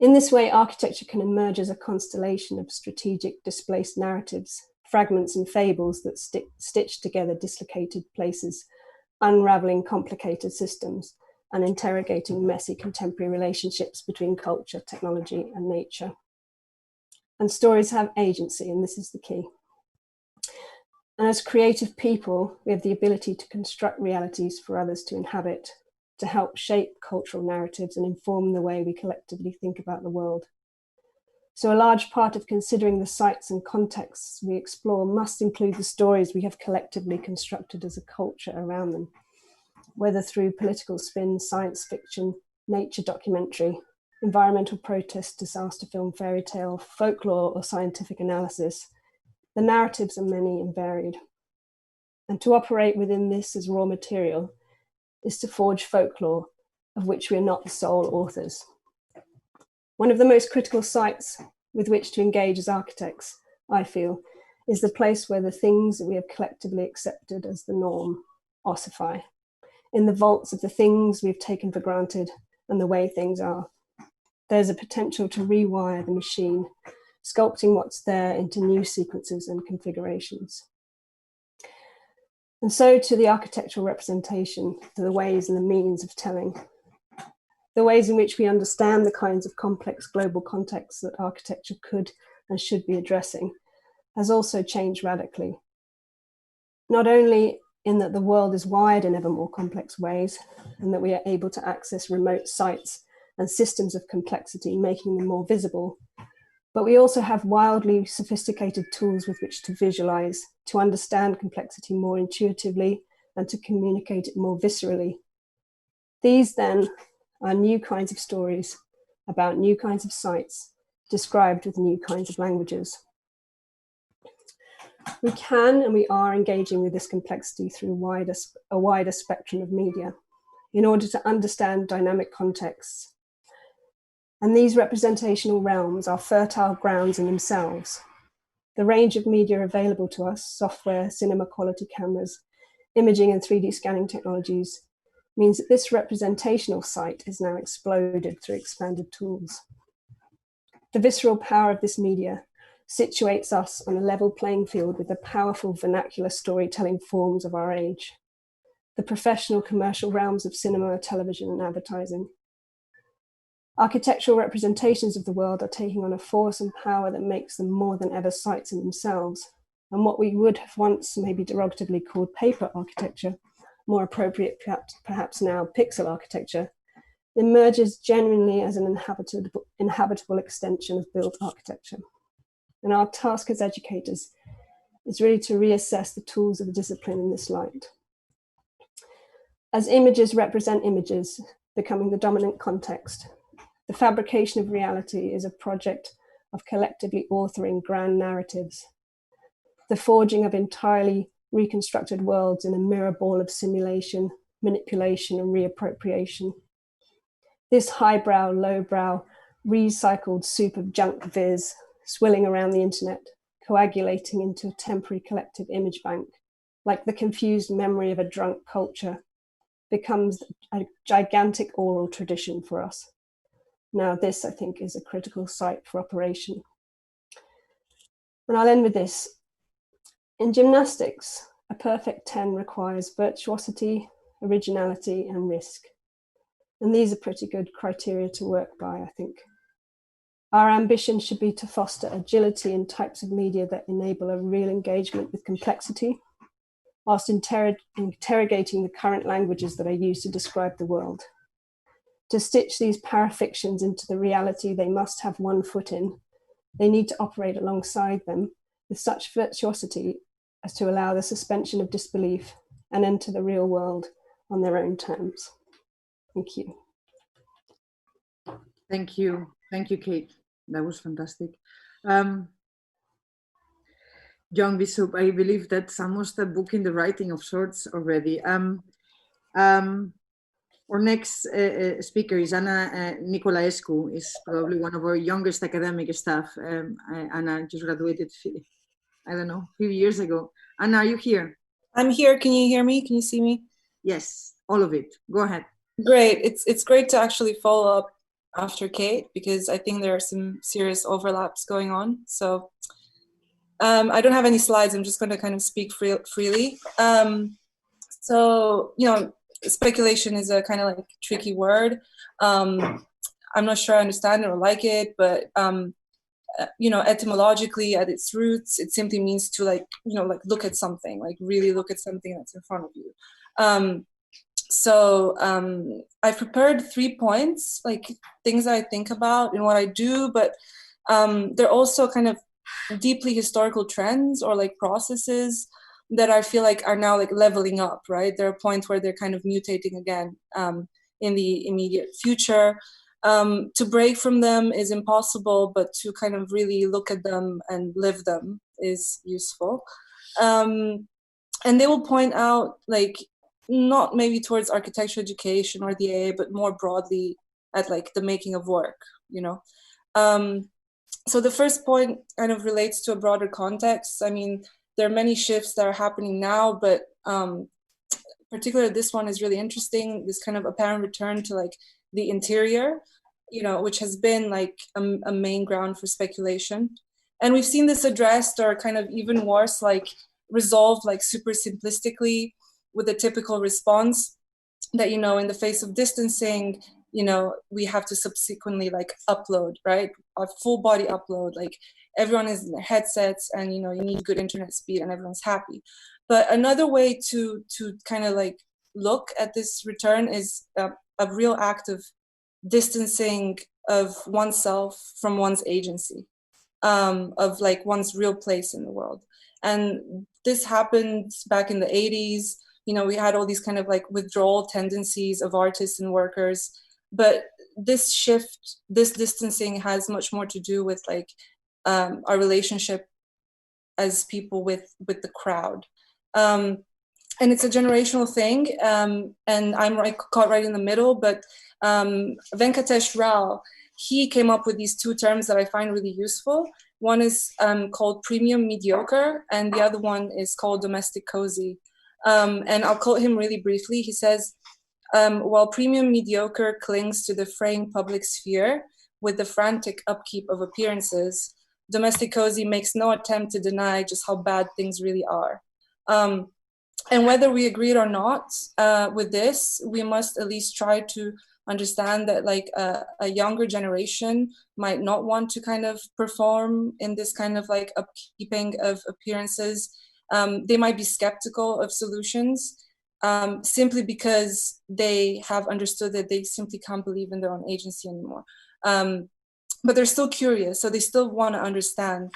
In this way, architecture can emerge as a constellation of strategic displaced narratives, fragments and fables that stitch together dislocated places, unraveling complicated systems, and interrogating messy contemporary relationships between culture, technology, and nature. And stories have agency, and this is the key. And as creative people, we have the ability to construct realities for others to inhabit, to help shape cultural narratives and inform the way we collectively think about the world. So a large part of considering the sites and contexts we explore must include the stories we have collectively constructed as a culture around them, whether through political spin, science fiction, nature documentary, environmental protest, disaster film, fairy tale, folklore, or scientific analysis. The narratives are many and varied. And to operate within this as raw material is to forge folklore of which we are not the sole authors. One of the most critical sites with which to engage as architects, I feel, is the place where the things that we have collectively accepted as the norm ossify, in the vaults of the things we've taken for granted and the way things are. There's a potential to rewire the machine, sculpting what's there into new sequences and configurations. And so to the architectural representation, to the ways and the means of telling, the ways in which we understand the kinds of complex global contexts that architecture could and should be addressing, has also changed radically. Not only in that the world is wired in ever more complex ways, and that we are able to access remote sites and systems of complexity, making them more visible, but we also have wildly sophisticated tools with which to visualize, to understand complexity more intuitively, and to communicate it more viscerally. These then are new kinds of stories about new kinds of sites, described with new kinds of languages. We can and we are engaging with this complexity through a wider spectrum of media in order to understand dynamic contexts. And these representational realms are fertile grounds in themselves. The range of media available to us, software, cinema quality cameras, imaging and 3D scanning technologies, means that this representational site is now exploded through expanded tools. The visceral power of this media situates us on a level playing field with the powerful vernacular storytelling forms of our age, the professional commercial realms of cinema, television, and advertising. Architectural representations of the world are taking on a force and power that makes them more than ever sites in themselves, and what we would have once maybe derogatively called paper architecture, more appropriate perhaps now pixel architecture, emerges genuinely as an inhabitable extension of built architecture. And our task as educators is really to reassess the tools of the discipline in this light. As images represent images, becoming the dominant context, the fabrication of reality is a project of collectively authoring grand narratives, the forging of entirely reconstructed worlds in a mirror ball of simulation, manipulation, and reappropriation. This highbrow, lowbrow, recycled soup of junk viz, swilling around the internet, coagulating into a temporary collective image bank, like the confused memory of a drunk culture, becomes a gigantic oral tradition for us. Now this, I think, is a critical site for operation. And I'll end with this. In gymnastics, a perfect 10 requires virtuosity, originality, and risk. And these are pretty good criteria to work by, I think. Our ambition should be to foster agility in types of media that enable a real engagement with complexity, whilst interrogating the current languages that are used to describe the world. To stitch these parafictions into the reality they must have one foot in, they need to operate alongside them with such virtuosity as to allow the suspension of disbelief and enter the real world on their own terms. Thank you. Thank you. Thank you, Kate. That was fantastic. John Bishop, I believe that's almost a book in the writing of sorts already. Our next speaker is Anna Nicolaescu, is probably one of our youngest academic staff. Anna just graduated, I don't know, a few years ago. Anna, are you here? I'm here. Can you hear me? Can you see me? Yes, all of it. Go ahead. Great. It's great to actually follow up after Kate, because I think there are some serious overlaps going on. So I don't have any slides. I'm just going to kind of speak freely. So, you know, speculation is a kind of like tricky word. I'm not sure I understand it or like it, but you know, etymologically at its roots, it simply means to, like, you know, like look at something, like really look at something that's in front of you. So I've prepared 3 points, like things I think about in what I do, but they're also kind of deeply historical trends or like processes that I feel like are now like leveling up, right? There are points where they're kind of mutating again in the immediate future. To break from them is impossible, but to kind of really look at them and live them is useful. And they will point out, like, not maybe towards architecture education or the AA, but more broadly at like the making of work, you know? So the first point kind of relates to a broader context. I mean, there are many shifts that are happening now, but particularly this one is really interesting, this kind of apparent return to like the interior, you know, which has been like a main ground for speculation. And we've seen this addressed, or kind of even worse, like resolved like super simplistically with a typical response that, you know, in the face of distancing, you know, we have to subsequently like upload, right? A full body upload, like everyone is in their headsets and, you know, you need good internet speed and everyone's happy. But another way to kind of like look at this return is a real act of distancing of oneself from one's agency, of like one's real place in the world. And this happened back in the 80s. You know, we had all these kind of like withdrawal tendencies of artists and workers. But this shift, this distancing has much more to do with like our relationship as people with the crowd. And it's a generational thing. And I'm like caught right in the middle, but Venkatesh Rao, he came up with these two terms that I find really useful. One is called premium mediocre, and the other one is called domestic cozy. And I'll quote him really briefly. He says, while premium mediocre clings to the fraying public sphere with the frantic upkeep of appearances, domestic cozy makes no attempt to deny just how bad things really are. And whether we agreed or not with this, we must at least try to understand that like a younger generation might not want to kind of perform in this kind of like upkeeping of appearances. They might be skeptical of solutions simply because they have understood that they simply can't believe in their own agency anymore. But they're still curious, so they still want to understand.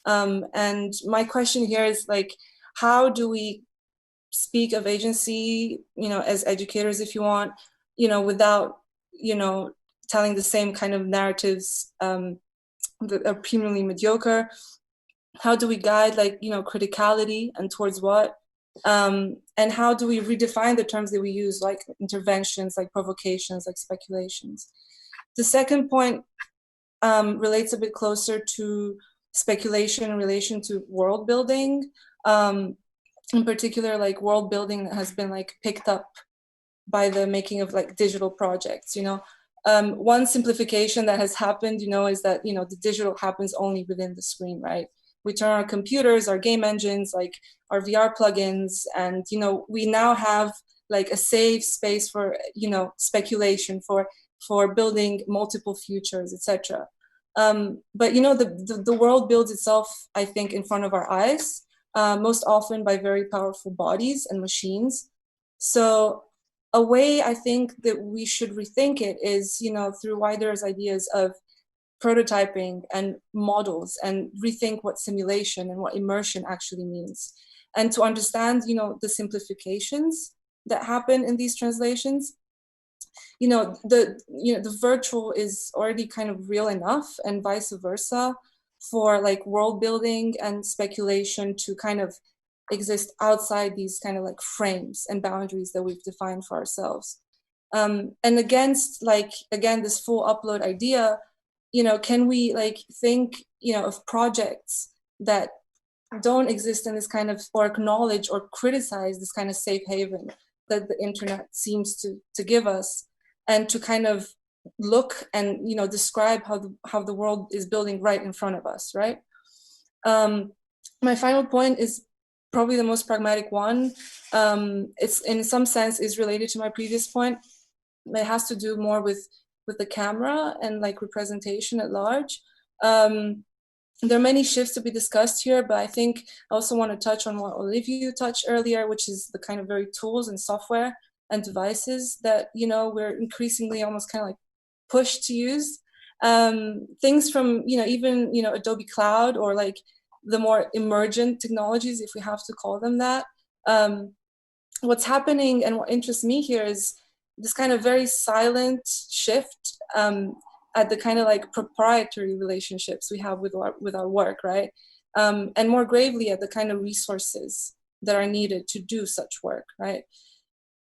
And my question here is like, how do we speak of agency, you know, as educators, if you want, you know, without, you know, telling the same kind of narratives that are premiumly mediocre? How do we guide, like, you know, criticality, and towards what? And how do we redefine the terms that we use, like interventions, like provocations, like speculations? The second point relates a bit closer to speculation in relation to world building. In particular, like world building that has been like picked up by the making of like digital projects, you know. One simplification that has happened, you know, is that, you know, the digital happens only within the screen, right? We turn our computers, our game engines, like our VR plugins, and, you know, we now have like a safe space for, you know, speculation, for building multiple futures, etc. But, you know, the world builds itself, I think, in front of our eyes, most often by very powerful bodies and machines. So a way I think that we should rethink it is, you know, through Weider's ideas of prototyping and models, and rethink what simulation and what immersion actually means, and to understand, you know, the simplifications that happen in these translations. You know, the virtual is already kind of real enough, and vice versa, for like world building and speculation to kind of exist outside these kind of like frames and boundaries that we've defined for ourselves. And against, like, again, this full upload idea, you know, can we like think, you know, of projects that don't exist in this kind of, or acknowledge or criticize this kind of safe haven that the internet seems to give us, and to kind of look and, you know, describe how the world is building right in front of us, right? My final point is probably the most pragmatic one. It's in some sense is related to my previous point. It has to do more with the camera and like representation at large. There are many shifts to be discussed here, but I think I also want to touch on what Olivier touched earlier, which is the kind of very tools and software and devices that, you know, we're increasingly almost kind of like pushed to use. Things from, you know, even, you know, Adobe Cloud, or like the more emergent technologies, if we have to call them that. What's happening and what interests me here is this kind of very silent shift at the kind of like proprietary relationships we have with our work, right? And more gravely at the kind of resources that are needed to do such work, right?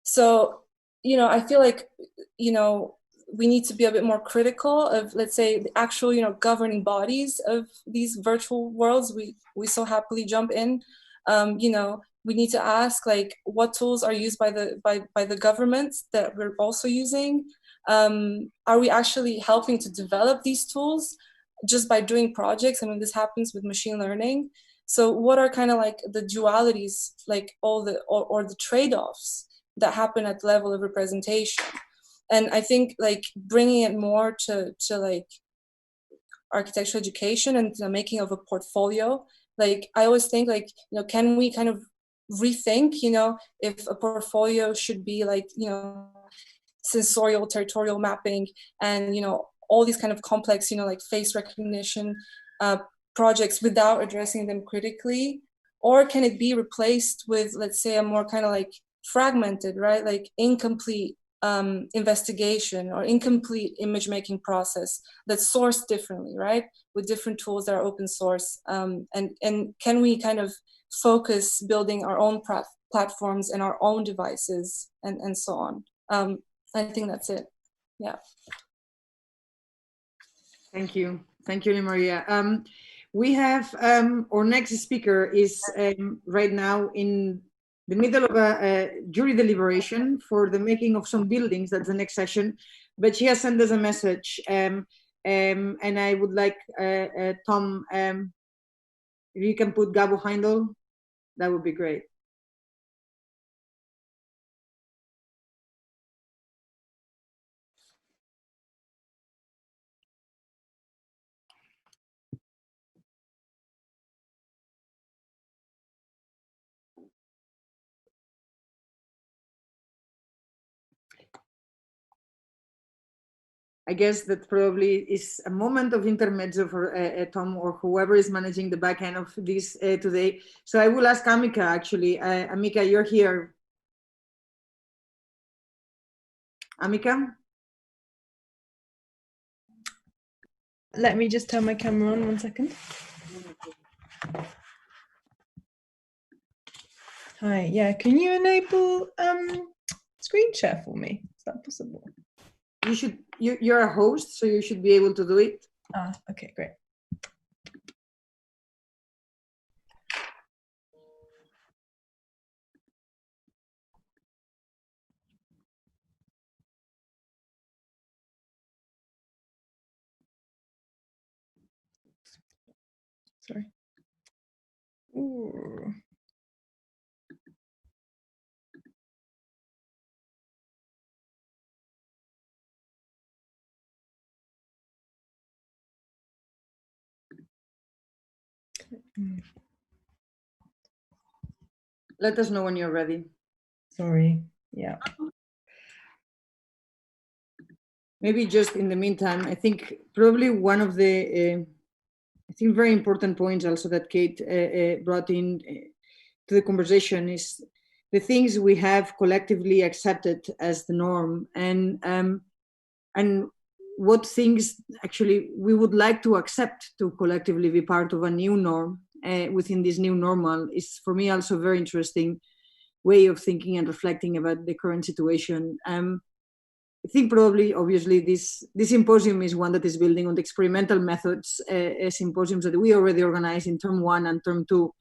So, you know, I feel like, you know, we need to be a bit more critical of, let's say, the actual, governing bodies of these virtual worlds we so happily jump in. We need to ask, like, what tools are used by the governments that we're also using? Are we actually helping to develop these tools just by doing projects? I mean, this happens with machine learning. So what are kind of like the dualities, like all the or the trade-offs that happen at the level of representation? And I think like bringing it more to like architectural education and the making of a portfolio. Like I always think, like, can we kind of rethink, if a portfolio should be like, sensorial territorial mapping and, all these kind of complex, like face recognition projects without addressing them critically? Or can it be replaced with, let's say, a more kind of like fragmented, right? Like incomplete investigation or incomplete image making process that's sourced differently, right? With different tools that are open source. And can we kind of focus building our own platforms and our own devices and so on? I think that's it. Yeah. Thank you. Thank you, Maria. We have our next speaker is right now in the middle of a jury deliberation for the making of some buildings. That's the next session, but she has sent us a message, and I would like Tom, if you can put Gabo Heindel, that would be great. I guess that probably is a moment of intermezzo for Tom or whoever is managing the back end of this today. So I will ask Amika, actually. Amika, you're here. Amika? Let me just turn my camera on 1 second. Hi, yeah, can you enable screen share for me? Is that possible? You should, you're a host, so you should be able to do it. Ah, okay, great. Sorry. Ooh. Let us know when you're ready. Sorry, yeah. Maybe just in the meantime, I think probably one of the, I think very important points also that Kate brought in to the conversation is the things we have collectively accepted as the norm, and what things actually we would like to accept to collectively be part of a new norm within this new normal is for me also a very interesting way of thinking and reflecting about the current situation. I think probably, obviously, this symposium is one that is building on the experimental methods symposiums that we already organized in term 1 and term 2.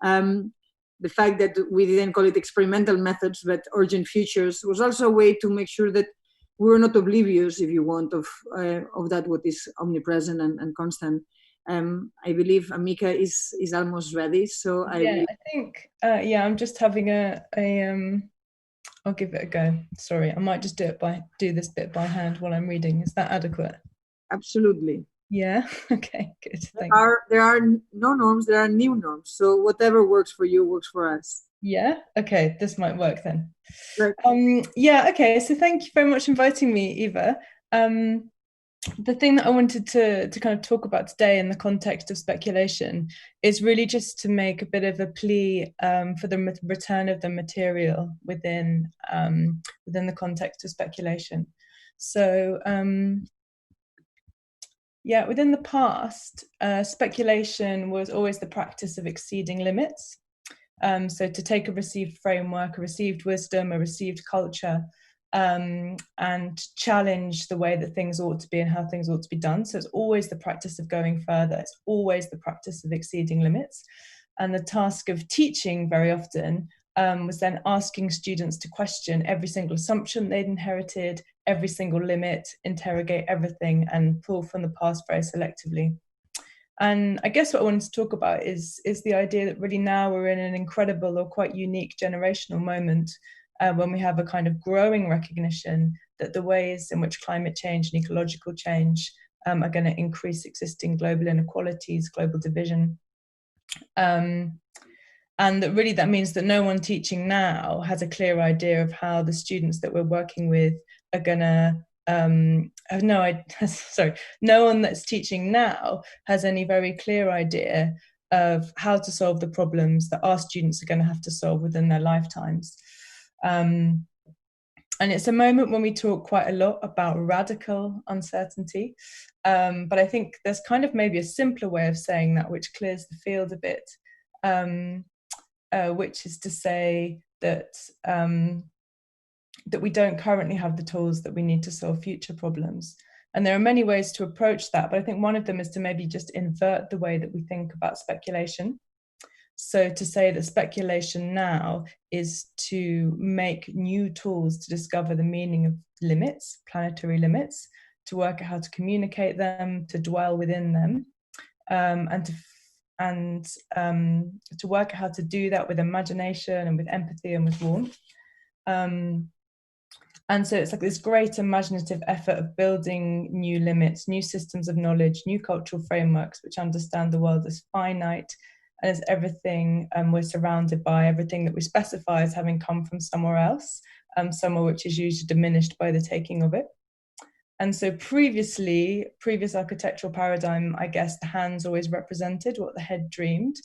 The fact that we didn't call it experimental methods, but urgent futures was also a way to make sure that we were not oblivious, if you want, of that what is omnipresent and constant. I believe Amika is almost ready, so I think yeah, I'm just having I'll give it a go. Sorry, I might just do this bit by hand while I'm reading. Is that adequate? Absolutely. Yeah. Okay. Good. There are no norms. There are new norms. So whatever works for you works for us. Yeah. Okay. This might work then. Right. Yeah. Okay. So thank you very much for inviting me, Eva. The thing that I wanted to kind of talk about today in the context of speculation is really just to make a bit of a plea for the return of the material within the context of speculation. So yeah, within the past, speculation was always the practice of exceeding limits. So to take a received framework, a received wisdom, a received culture, and challenge the way that things ought to be and how things ought to be done. So it's always the practice of going further. It's always the practice of exceeding limits. And the task of teaching very often was then asking students to question every single assumption they'd inherited, every single limit, interrogate everything, and pull from the past very selectively. And I guess what I wanted to talk about is the idea that really now we're in an incredible or quite unique generational moment when we have a kind of growing recognition that the ways in which climate change and ecological change are going to increase existing global inequalities, global division. And that really that means that no one teaching now has a clear idea of how the students that we're working with are going to have no idea, sorry, no one that's teaching now has any very clear idea of how to solve the problems that our students are going to have to solve within their lifetimes. And it's a moment when we talk quite a lot about radical uncertainty, but I think there's kind of maybe a simpler way of saying that which clears the field a bit, which is to say that that we don't currently have the tools that we need to solve future problems. And there are many ways to approach that, but I think one of them is to maybe just invert the way that we think about speculation. So to say that speculation now is to make new tools to discover the meaning of limits, planetary limits, to work out how to communicate them, to dwell within them, and to work out how to do that with imagination and with empathy and with warmth. And so it's like this great imaginative effort of building new limits, new systems of knowledge, new cultural frameworks which understand the world as finite and as everything we're surrounded by, everything that we specify as having come from somewhere else, somewhere which is usually diminished by the taking of it. And so previous architectural paradigm, I guess the hands always represented what the head dreamed.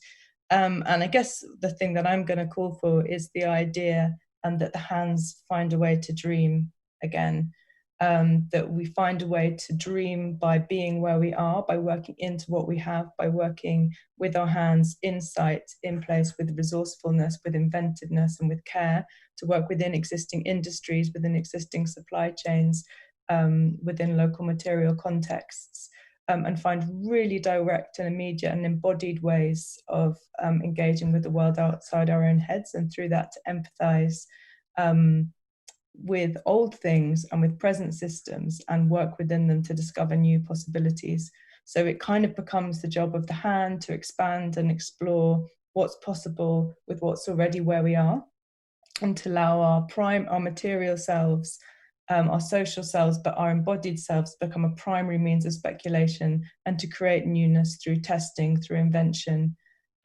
And I guess the thing that I'm going to call for is the idea that the hands find a way to dream again, that we find a way to dream by being where we are, by working into what we have, by working with our hands in sight, in place, with resourcefulness, with inventiveness and with care, to work within existing industries, within existing supply chains, within local material contexts, and find really direct and immediate and embodied ways of engaging with the world outside our own heads, and through that to empathize with old things and with present systems and work within them to discover new possibilities. So it kind of becomes the job of the hand to expand and explore what's possible with what's already where we are, and to allow our material selves, our social selves, but our embodied selves become a primary means of speculation, and to create newness through testing, through invention,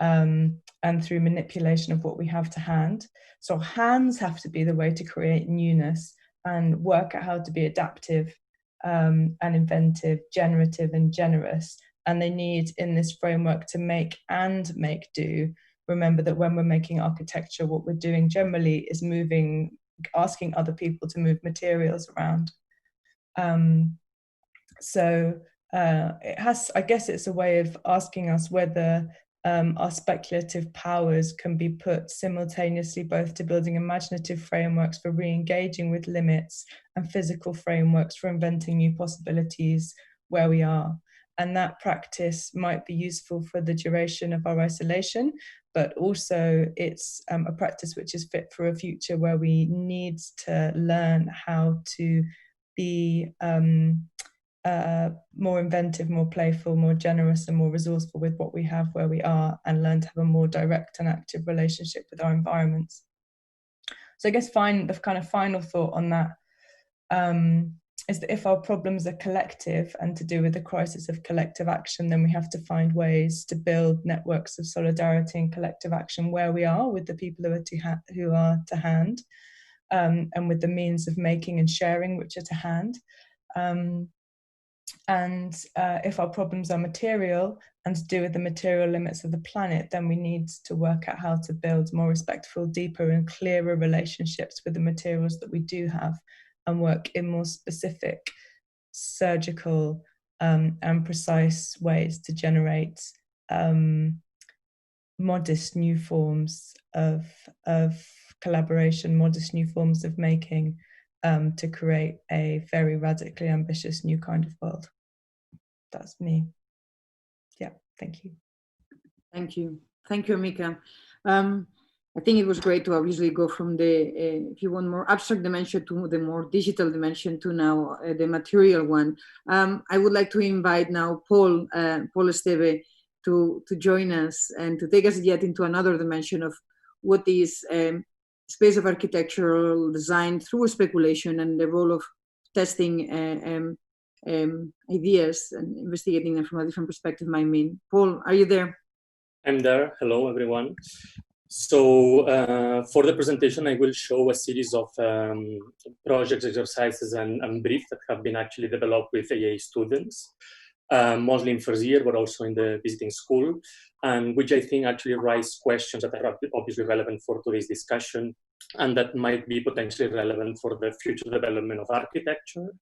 and through manipulation of what we have to hand. So hands have to be the way to create newness and work out how to be adaptive and inventive, generative and generous. And they need, in this framework, to make and make do. Remember that when we're making architecture, what we're doing generally is asking other people to move materials around. I guess it's a way of asking us whether our speculative powers can be put simultaneously both to building imaginative frameworks for re-engaging with limits and physical frameworks for inventing new possibilities where we are. And that practice might be useful for the duration of our isolation, but also it's a practice which is fit for a future where we need to learn how to be more inventive, more playful, more generous and more resourceful with what we have where we are, and learn to have a more direct and active relationship with our environments. So I guess the kind of final thought on that is that if our problems are collective and to do with the crisis of collective action, then we have to find ways to build networks of solidarity and collective action where we are, with the people who are to hand, and with the means of making and sharing which are to hand. If our problems are material and to do with the material limits of the planet, then we need to work out how to build more respectful, deeper and clearer relationships with the materials that we do have, and work in more specific, surgical and precise ways to generate modest new forms of collaboration, modest new forms of making, to create a very radically ambitious new kind of world. That's me. Yeah, thank you. Thank you. Thank you, Mika. I think it was great to obviously go from the, if you want more abstract dimension to the more digital dimension to now the material one. I would like to invite now Paul Esteve to join us and to take us yet into another dimension of what is space of architectural design through speculation and the role of testing ideas and investigating them from a different perspective. Paul, are you there? I'm there. Hello, everyone. So for the presentation, I will show a series of projects, exercises, and briefs that have been actually developed with AA students, mostly in first year, but also in the visiting school, and which I think actually raise questions that are obviously relevant for today's discussion, and that might be potentially relevant for the future development of architecture.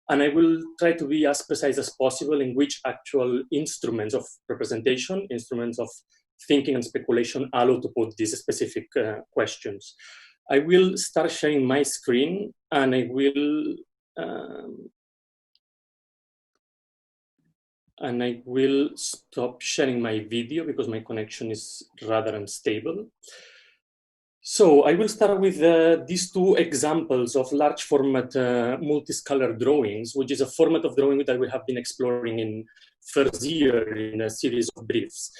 And I will try to be as precise as possible in which actual instruments of representation, instruments of thinking and speculation allow to put these specific questions. I will start sharing my screen, and I will stop sharing my video because my connection is rather unstable. So I will start with these two examples of large format multiscalar drawings, which is a format of drawing that we have been exploring in first year in a series of briefs.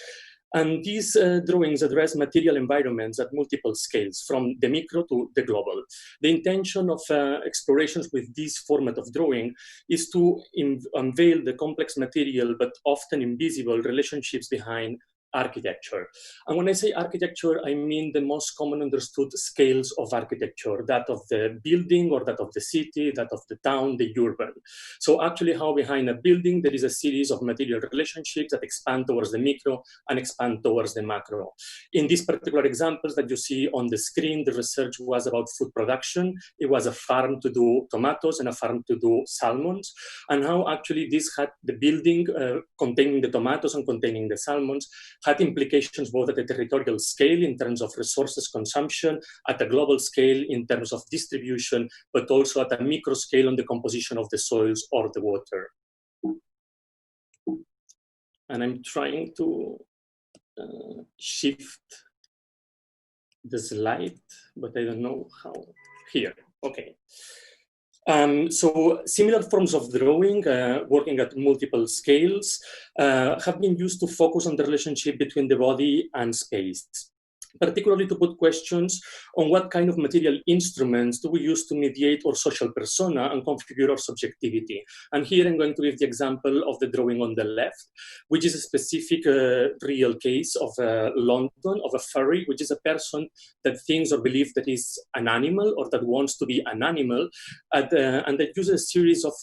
And these drawings address material environments at multiple scales, from the micro to the global. The intention of explorations with this format of drawing is to unveil the complex material, but often invisible relationships behind architecture. And when I say architecture, I mean the most common understood scales of architecture, that of the building or that of the city, that of the town, the urban. So actually how behind a building, there is a series of material relationships that expand towards the micro and expand towards the macro. In these particular examples that you see on the screen, the research was about food production. It was a farm to do tomatoes and a farm to do salmons, and how actually this had the building containing the tomatoes and containing the salmons had implications both at the territorial scale in terms of resources consumption, at a global scale in terms of distribution, but also at a micro scale on the composition of the soils or the water. And I'm trying to shift the slide, but I don't know how. Here, okay. So similar forms of drawing, working at multiple scales, have been used to focus on the relationship between the body and space, particularly to put questions on what kind of material instruments do we use to mediate our social persona and configure our subjectivity. And here I'm going to give the example of the drawing on the left, which is a specific real case of London, of a furry, which is a person that thinks or believes that is an animal or that wants to be an animal, and that uses a series of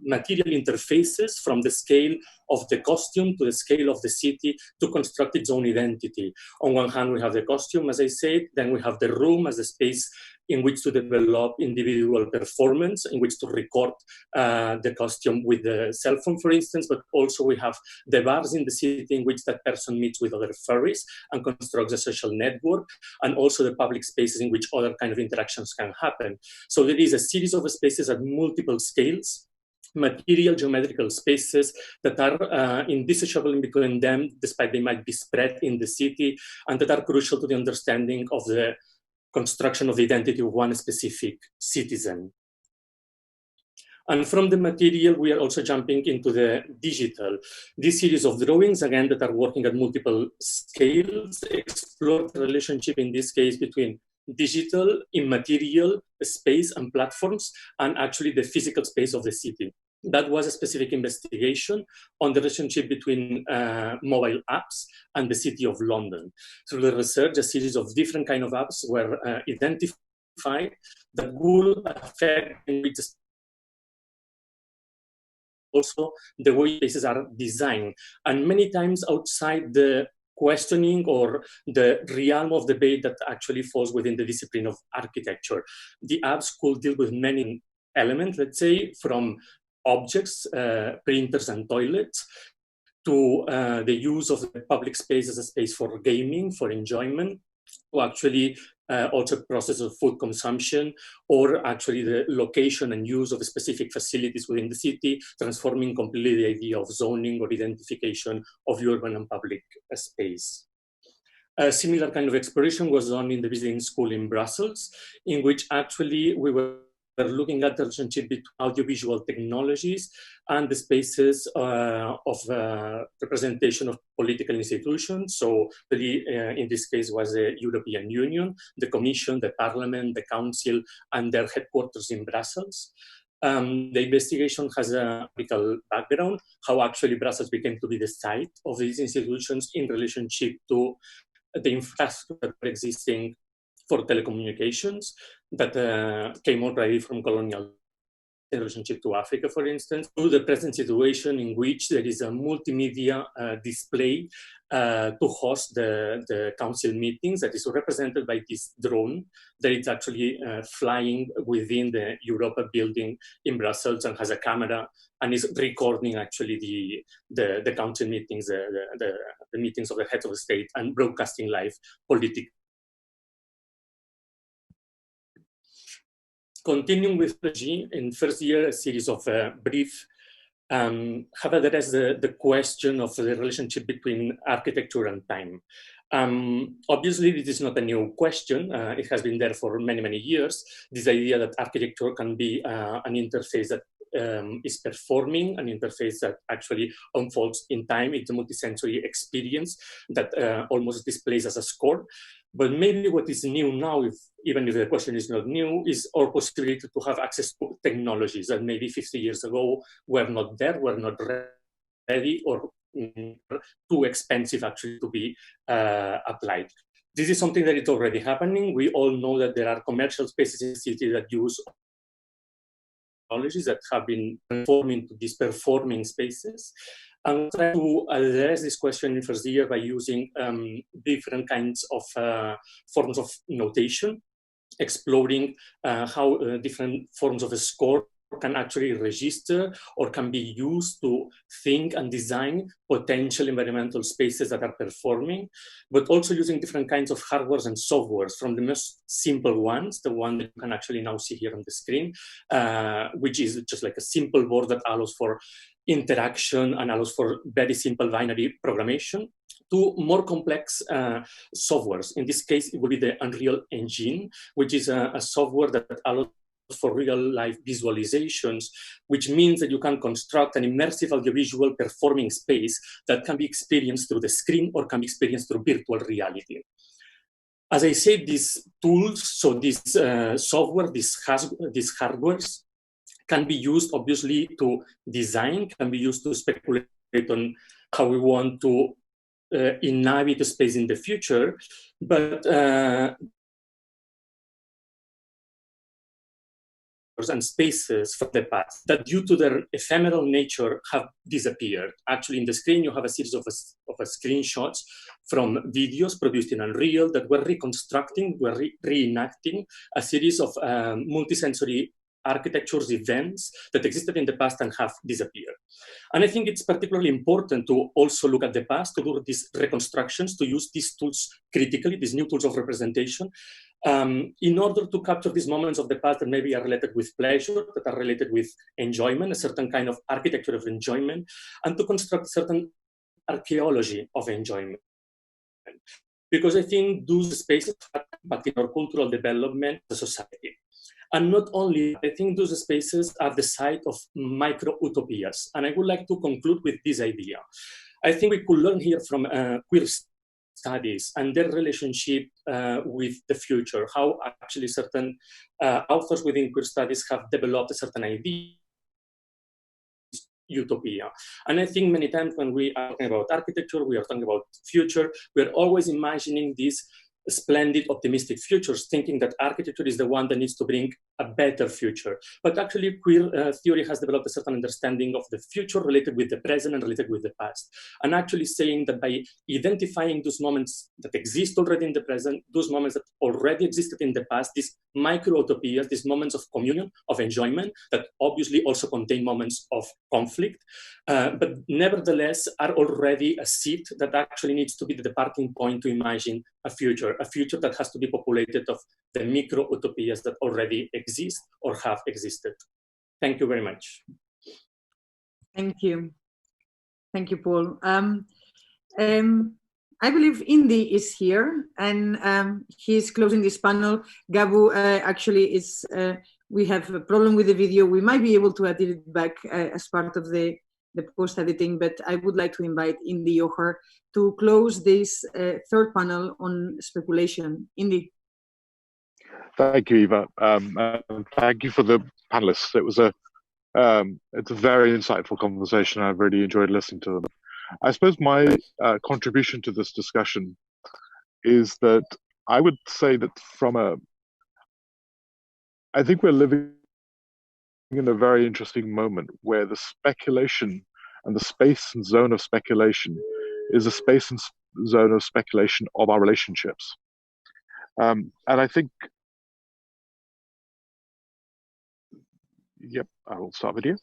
material interfaces from the scale of the costume to the scale of the city to construct its own identity. On one hand, we have the costume, as I said, then we have the room as a space in which to develop individual performance, in which to record the costume with the cell phone, for instance, but also we have the bars in the city in which that person meets with other furries and constructs a social network, and also the public spaces in which other kind of interactions can happen. So there is a series of spaces at multiple scales, material geometrical spaces that are indissociable in between them, despite they might be spread in the city, and that are crucial to the understanding of the construction of the identity of one specific citizen. And from the material, we are also jumping into the digital. This series of drawings, again, that are working at multiple scales, explore the relationship in this case between digital, immaterial space and platforms, and actually the physical space of the city. That was a specific investigation on the relationship between mobile apps and the city of London. Through the research, a series of different kind of apps were identified that will affect also the way spaces are designed. And many times outside the questioning or the realm of debate that actually falls within the discipline of architecture. The apps could deal with many elements, let's say, from objects, printers and toilets, to the use of the public space as a space for gaming, for enjoyment, to actually also process of food consumption, or actually the location and use of specific facilities within the city, transforming completely the idea of zoning or identification of urban and public space. A similar kind of exploration was done in the visiting school in Brussels, in which actually we were looking at the relationship between audiovisual technologies and the spaces of representation of political institutions. So really, in this case was the European Union, the Commission, the Parliament, the Council, and their headquarters in Brussels. The investigation has a political background, how actually Brussels became to be the site of these institutions in relationship to the infrastructure existing for telecommunications that came already from colonial in relationship to Africa, for instance, to the present situation in which there is a multimedia display to host the council meetings that is represented by this drone that is actually flying within the Europa building in Brussels and has a camera and is recording actually the council meetings, the meetings of the heads of the state, and broadcasting live political. Continuing with G, in first year, a series of brief have addressed the question of the relationship between architecture and time. Obviously, this is not a new question. It has been there for many, many years. This idea that architecture can be an interface that is performing, an interface that actually unfolds in time. It's a multisensory experience that almost displays as a score. But maybe what is new now, even if the question is not new, is our possibility to have access to technologies that maybe 50 years ago were not there, were not ready, or too expensive actually to be applied. This is something that is already happening. We all know that there are commercial spaces in the city that use technologies that have been transformed into these performing spaces. I'm trying to address this question in first year by using different kinds of forms of notation, exploring how different forms of a score can actually register or can be used to think and design potential environmental spaces that are performing, but also using different kinds of hardwares and softwares, from the most simple ones, the one that you can actually now see here on the screen, which is just like a simple board that allows for interaction and allows for very simple binary programmation, to more complex softwares. In this case, it will be the Unreal Engine, which is a software that allows for real-life visualizations, which means that you can construct an immersive audiovisual performing space that can be experienced through the screen or can be experienced through virtual reality. As I said, these tools, so this software, these hardwares, can be used obviously to design, can be used to speculate on how we want to inhabit a space in the future, but and spaces from the past that, due to their ephemeral nature, have disappeared. Actually, in the screen, you have a series of screenshots from videos produced in Unreal that were reconstructing, were reenacting a series of multisensory architectures events that existed in the past and have disappeared. And I think it's particularly important to also look at the past, to do these reconstructions, to use these tools critically, these new tools of representation, in order to capture these moments of the past that maybe are related with pleasure, that are related with enjoyment, a certain kind of architecture of enjoyment, and to construct certain archaeology of enjoyment. Because I think those spaces have impact in our cultural development as a society. And not only, I think those spaces are the site of micro-utopias. And I would like to conclude with this idea. I think we could learn here from queer studies and their relationship with the future, how actually certain authors within queer studies have developed a certain idea, utopia. And I think many times when we are talking about architecture, we are talking about future, we're always imagining these splendid, optimistic futures, thinking that architecture is the one that needs to bring a better future. But actually, queer theory has developed a certain understanding of the future related with the present and related with the past. And actually saying that by identifying those moments that exist already in the present, those moments that already existed in the past, these micro-utopias, these moments of communion, of enjoyment, that obviously also contain moments of conflict, but nevertheless are already a seed that actually needs to be the departing point to imagine a future that has to be populated of the micro-utopias that already exist or have existed. Thank you very much. Thank you. Thank you, Paul. I believe Indy is here, and he's closing this panel. Gabu actually is, we have a problem with the video. We might be able to edit it back as part of the post-editing, but I would like to invite Indy Johar to close this third panel on speculation. Indy. Thank you, Eva. And thank you for the panelists. It was it's a very insightful conversation. I've really enjoyed listening to them. I suppose my contribution to this discussion is that I would say that I think we're living in a very interesting moment where the speculation and the space and zone of speculation is a space and zone of speculation of our relationships. And I think, yep, I will start video.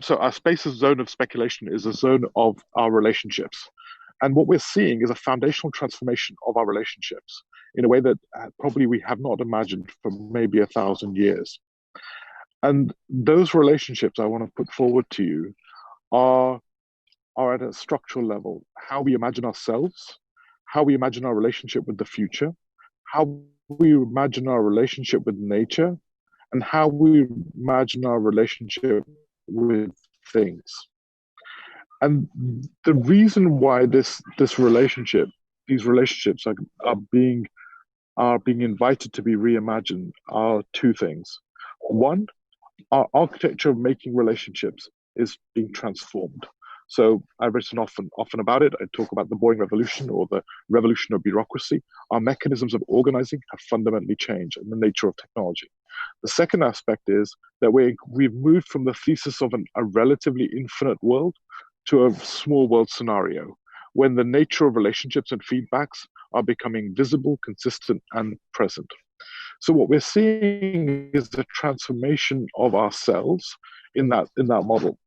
So our space and zone of speculation is a zone of our relationships. And what we're seeing is a foundational transformation of our relationships in a way that probably we have not imagined for maybe 1,000 years. And those relationships I want to put forward to you are at a structural level, how we imagine ourselves, how we imagine our relationship with the future, how we imagine our relationship with nature, and how we imagine our relationship with things. And the reason why these relationships are being invited to be reimagined are two things. One, our architecture of making relationships is being transformed. So I've written often about it. I talk about the boring revolution or the revolution of bureaucracy. Our mechanisms of organizing have fundamentally changed in the nature of technology. The second aspect is that we've moved from the thesis of a relatively infinite world to a small world scenario, when the nature of relationships and feedbacks are becoming visible, consistent, and present. So what we're seeing is the transformation of ourselves in that model.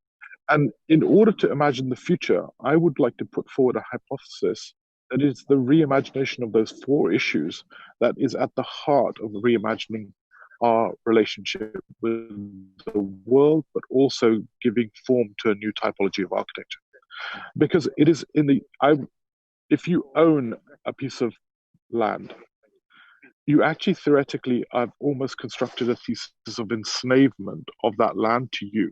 And in order to imagine the future, I would like to put forward a hypothesis that is the reimagination of those four issues that is at the heart of reimagining our relationship with the world, but also giving form to a new typology of architecture. Because it is if you own a piece of land, you actually theoretically have almost constructed a thesis of enslavement of that land to you.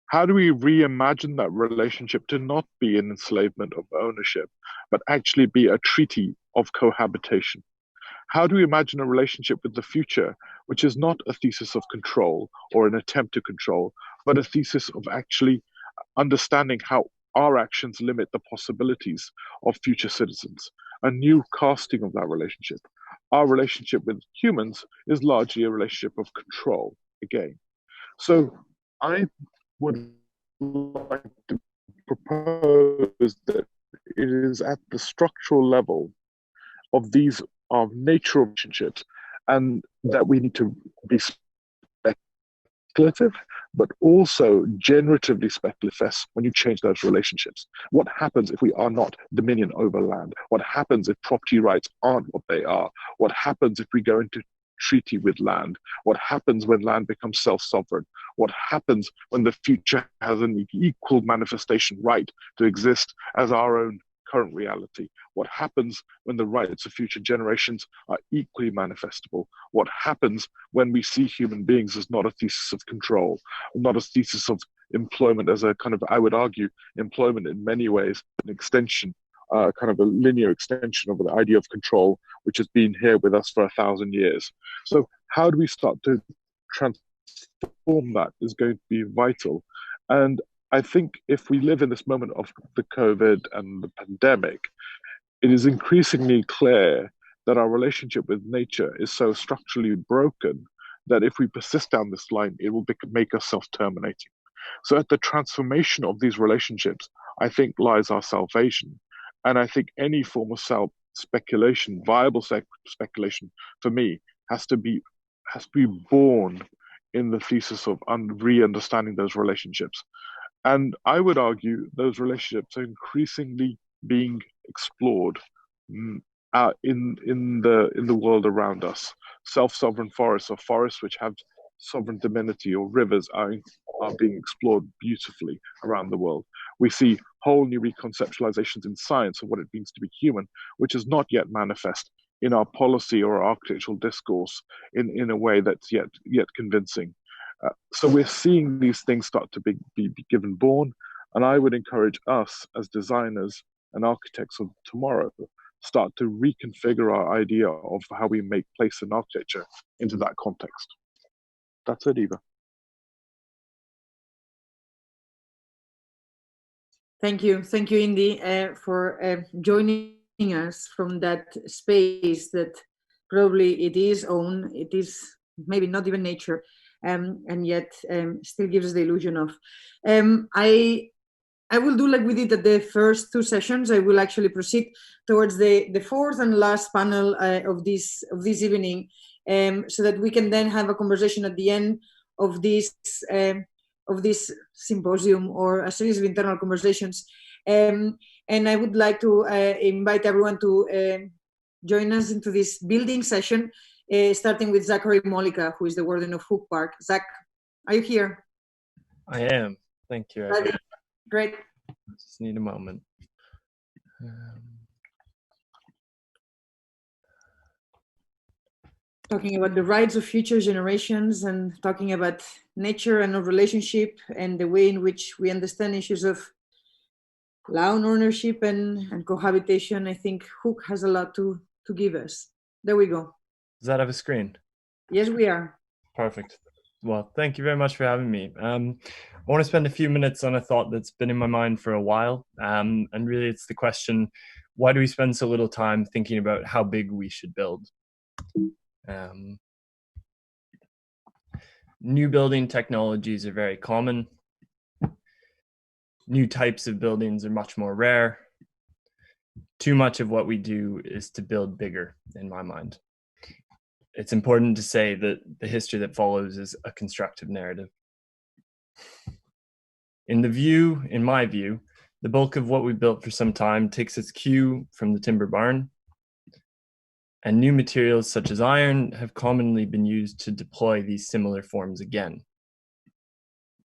How do we reimagine that relationship to not be an enslavement of ownership, but actually be a treaty of cohabitation? How do we imagine a relationship with the future, which is not a thesis of control or an attempt to control, but a thesis of actually understanding how our actions limit the possibilities of future citizens, a new casting of that relationship. Our relationship with humans is largely a relationship of control, again. So I would like to propose that it is at the structural level of these nature relationships, and that we need to be speculative, but also generatively speculative when you change those relationships. What happens if we are not dominion over land? What happens if property rights aren't what they are? What happens if we go into treaty with land? What happens when land becomes self-sovereign? What happens when the future has an equal manifestation right to exist as our own current reality? What happens when the rights of future generations are equally manifestable? What happens when we see human beings as not a thesis of control, not a thesis of employment, as a kind of, I would argue, employment in many ways, an extension, kind of a linear extension of the idea of control, which has been here with us for 1,000 years. So how do we start to transform that is going to be vital. And I think if we live in this moment of the COVID and the pandemic, it is increasingly clear that our relationship with nature is so structurally broken that if we persist down this line, it will make us self-terminating. So at the transformation of these relationships, I think lies our salvation. And I think any form of speculation, viable speculation for me, has to be born in the thesis of re-understanding those relationships. And I would argue those relationships are increasingly being explored in the world around us. Self-sovereign forests, or forests which have sovereign divinity, or rivers are being explored beautifully around the world. We see whole new reconceptualizations in science of what it means to be human, which is not yet manifest in our policy or architectural discourse in a way that's yet convincing. So we're seeing these things start to be given born, and I would encourage us as designers and architects of tomorrow start to reconfigure our idea of how we make place in architecture into that context. That's it, Eva. Thank you, Indy, for joining us from that space that probably it is own, it is maybe not even nature, and yet still gives us the illusion of. I will do like we did at the first two sessions. I will actually proceed towards the fourth and last panel of this evening, so that we can then have a conversation at the end of this symposium, or a series of internal conversations. And I would like to invite everyone to join us into this building session, starting with Zachary Mollica, who is the warden of Hook Park. Zach, are you here? I am. Thank you. Eva. Great. I just need a moment. Talking about the rights of future generations, and talking about nature and our relationship, and the way in which we understand issues of land ownership and cohabitation. I think Hook has a lot to give us. There we go. Does that have a screen? Yes, we are. Perfect. Well, thank you very much for having me. I want to spend a few minutes on a thought that's been in my mind for a while. And really it's the question, why do we spend so little time thinking about how big we should build? New building technologies are very common. New types of buildings are much more rare. Too much of what we do is to build bigger, in my mind. It's important to say that the history that follows is a constructive narrative. In my view, the bulk of what we built for some time takes its cue from the timber barn, and new materials such as iron have commonly been used to deploy these similar forms again.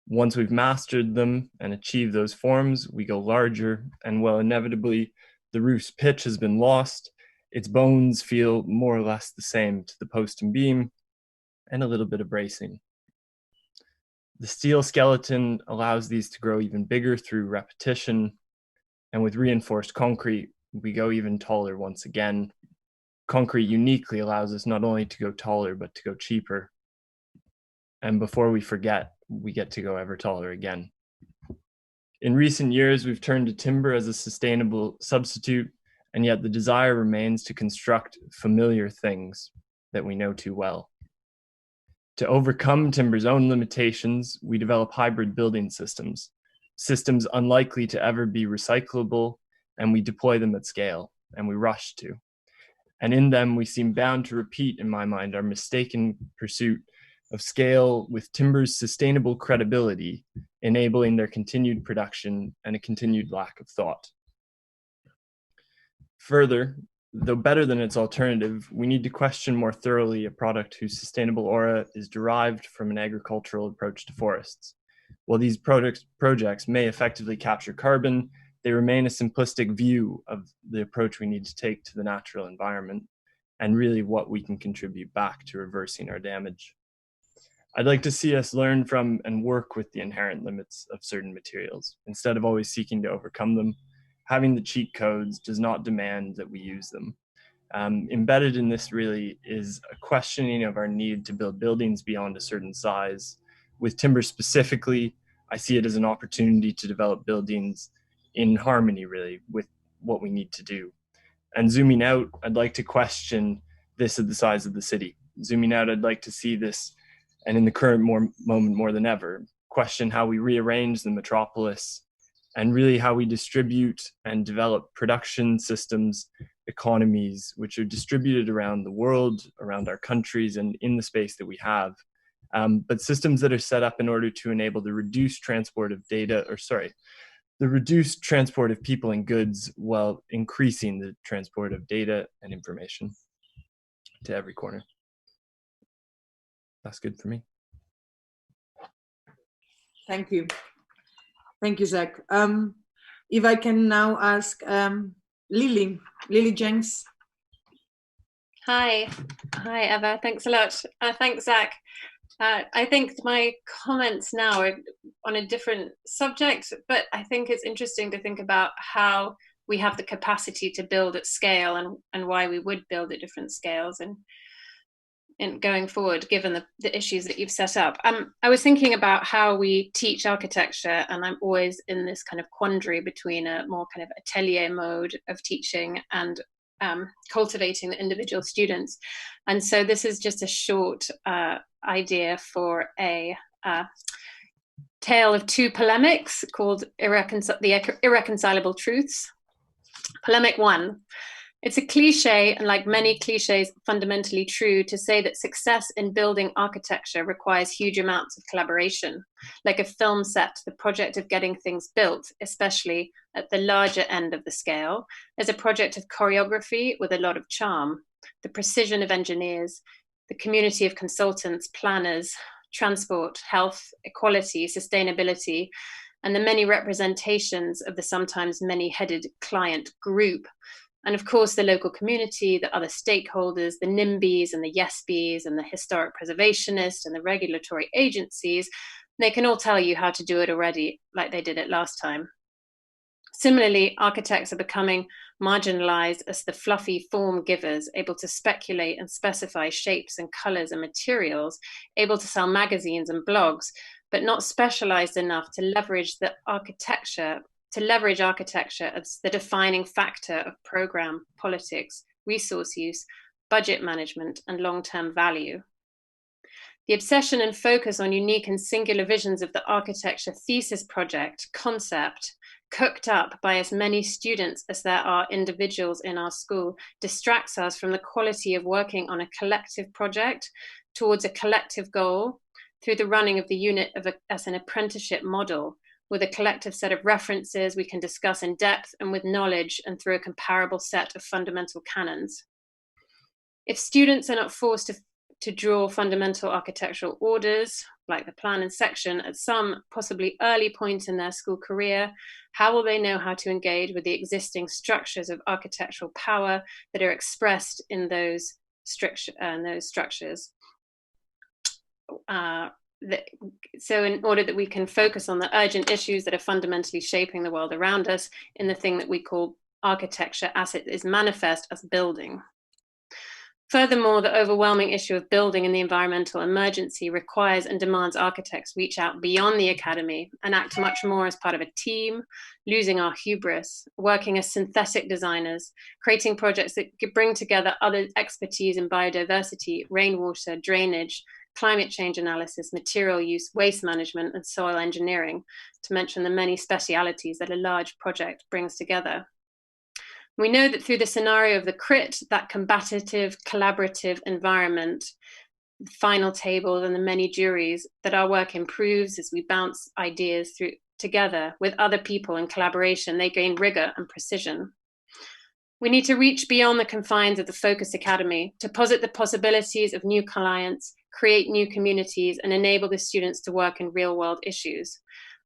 Once we've mastered them and achieved those forms, we go larger, and while inevitably the roof's pitch has been lost, its bones feel more or less the same to the post and beam, and a little bit of bracing. The steel skeleton allows these to grow even bigger through repetition, and with reinforced concrete, we go even taller once again. Concrete uniquely allows us not only to go taller, but to go cheaper. And before we forget, we get to go ever taller again. In recent years, we've turned to timber as a sustainable substitute, and yet the desire remains to construct familiar things that we know too well. To overcome timber's own limitations, we develop hybrid building systems unlikely to ever be recyclable, and we deploy them at scale, and we rush to. And in them, we seem bound to repeat, in my mind, our mistaken pursuit of scale with timber's sustainable credibility, enabling their continued production and a continued lack of thought. Further, though better than its alternative, we need to question more thoroughly a product whose sustainable aura is derived from an agricultural approach to forests. While these projects may effectively capture carbon, they remain a simplistic view of the approach we need to take to the natural environment, and really what we can contribute back to reversing our damage. I'd like to see us learn from and work with the inherent limits of certain materials, instead of always seeking to overcome them. Having the cheat codes does not demand that we use them. Embedded in this really is a questioning of our need to build buildings beyond a certain size. With timber specifically, I see it as an opportunity to develop buildings in harmony really with what we need to do. And zooming out, I'd like to question this at the size of the city. Zooming out, I'd like to see this, and in the current moment more than ever, question how we rearrange the metropolis and really how we distribute and develop production systems, economies, which are distributed around the world, around our countries, and in the space that we have. But systems that are set up in order to enable the reduced transport of the reduced transport of people and goods while increasing the transport of data and information to every corner. That's good for me. Thank you. Thank you, Zach. If I can now ask Lily Jenks. Hi, Eva. Thanks a lot. Thanks, Zach. I think my comments now are on a different subject, but I think it's interesting to think about how we have the capacity to build at scale and why we would build at different scales and going forward, given the issues that you've set up. I was thinking about how we teach architecture, and I'm always in this kind of quandary between a more kind of atelier mode of teaching and cultivating the individual students. And so this is just a short idea for a tale of two polemics called the Irreconcilable Truths. Polemic 1. It's a cliche, and like many cliches, fundamentally true, to say that success in building architecture requires huge amounts of collaboration. Like a film set, the project of getting things built, especially at the larger end of the scale, is a project of choreography with a lot of charm. The precision of engineers, the community of consultants, planners, transport, health, equality, sustainability, and the many representations of the sometimes many-headed client group. And of course, the local community, the other stakeholders, the NIMBYs and the YESBYs and the historic preservationists and the regulatory agencies, they can all tell you how to do it already, like they did it last time. Similarly, architects are becoming marginalized as the fluffy form givers, able to speculate and specify shapes and colors and materials, able to sell magazines and blogs, but not specialized enough to leverage architecture as the defining factor of program, politics, resource use, budget management, and long-term value. The obsession and focus on unique and singular visions of the architecture thesis project concept, cooked up by as many students as there are individuals in our school, distracts us from the quality of working on a collective project towards a collective goal through the running of the unit as an apprenticeship model, with a collective set of references we can discuss in depth and with knowledge and through a comparable set of fundamental canons. If students are not forced to draw fundamental architectural orders, like the plan and section, at some possibly early point in their school career, how will they know how to engage with the existing structures of architectural power that are expressed in those structures? So in order that we can focus on the urgent issues that are fundamentally shaping the world around us in the thing that we call architecture as it is manifest as building. Furthermore, the overwhelming issue of building in the environmental emergency requires and demands architects reach out beyond the academy and act much more as part of a team, losing our hubris, working as synthetic designers, creating projects that bring together other expertise in biodiversity, rainwater, drainage, climate change analysis, material use, waste management, and soil engineering, to mention the many specialities that a large project brings together. We know that through the scenario of the CRIT, that combative, collaborative environment, final tables and the many juries, that our work improves as we bounce ideas through together with other people in collaboration. They gain rigor and precision. We need to reach beyond the confines of the Focus Academy to posit the possibilities of new clients, create new communities, and enable the students to work in real-world issues.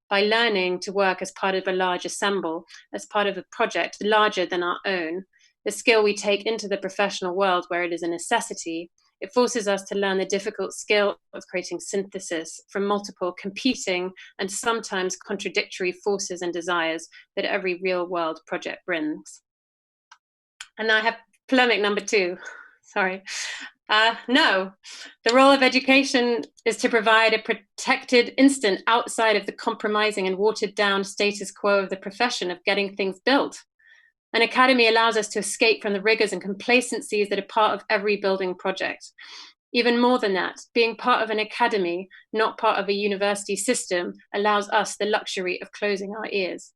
By learning to work as part of a large ensemble, as part of a project larger than our own, the skill we take into the professional world where it is a necessity, it forces us to learn the difficult skill of creating synthesis from multiple competing and sometimes contradictory forces and desires that every real-world project brings. And I have polemic number 2, sorry. No, the role of education is to provide a protected instant outside of the compromising and watered down status quo of the profession of getting things built. An academy allows us to escape from the rigors and complacencies that are part of every building project. Even more than that, being part of an academy, not part of a university system, allows us the luxury of closing our ears.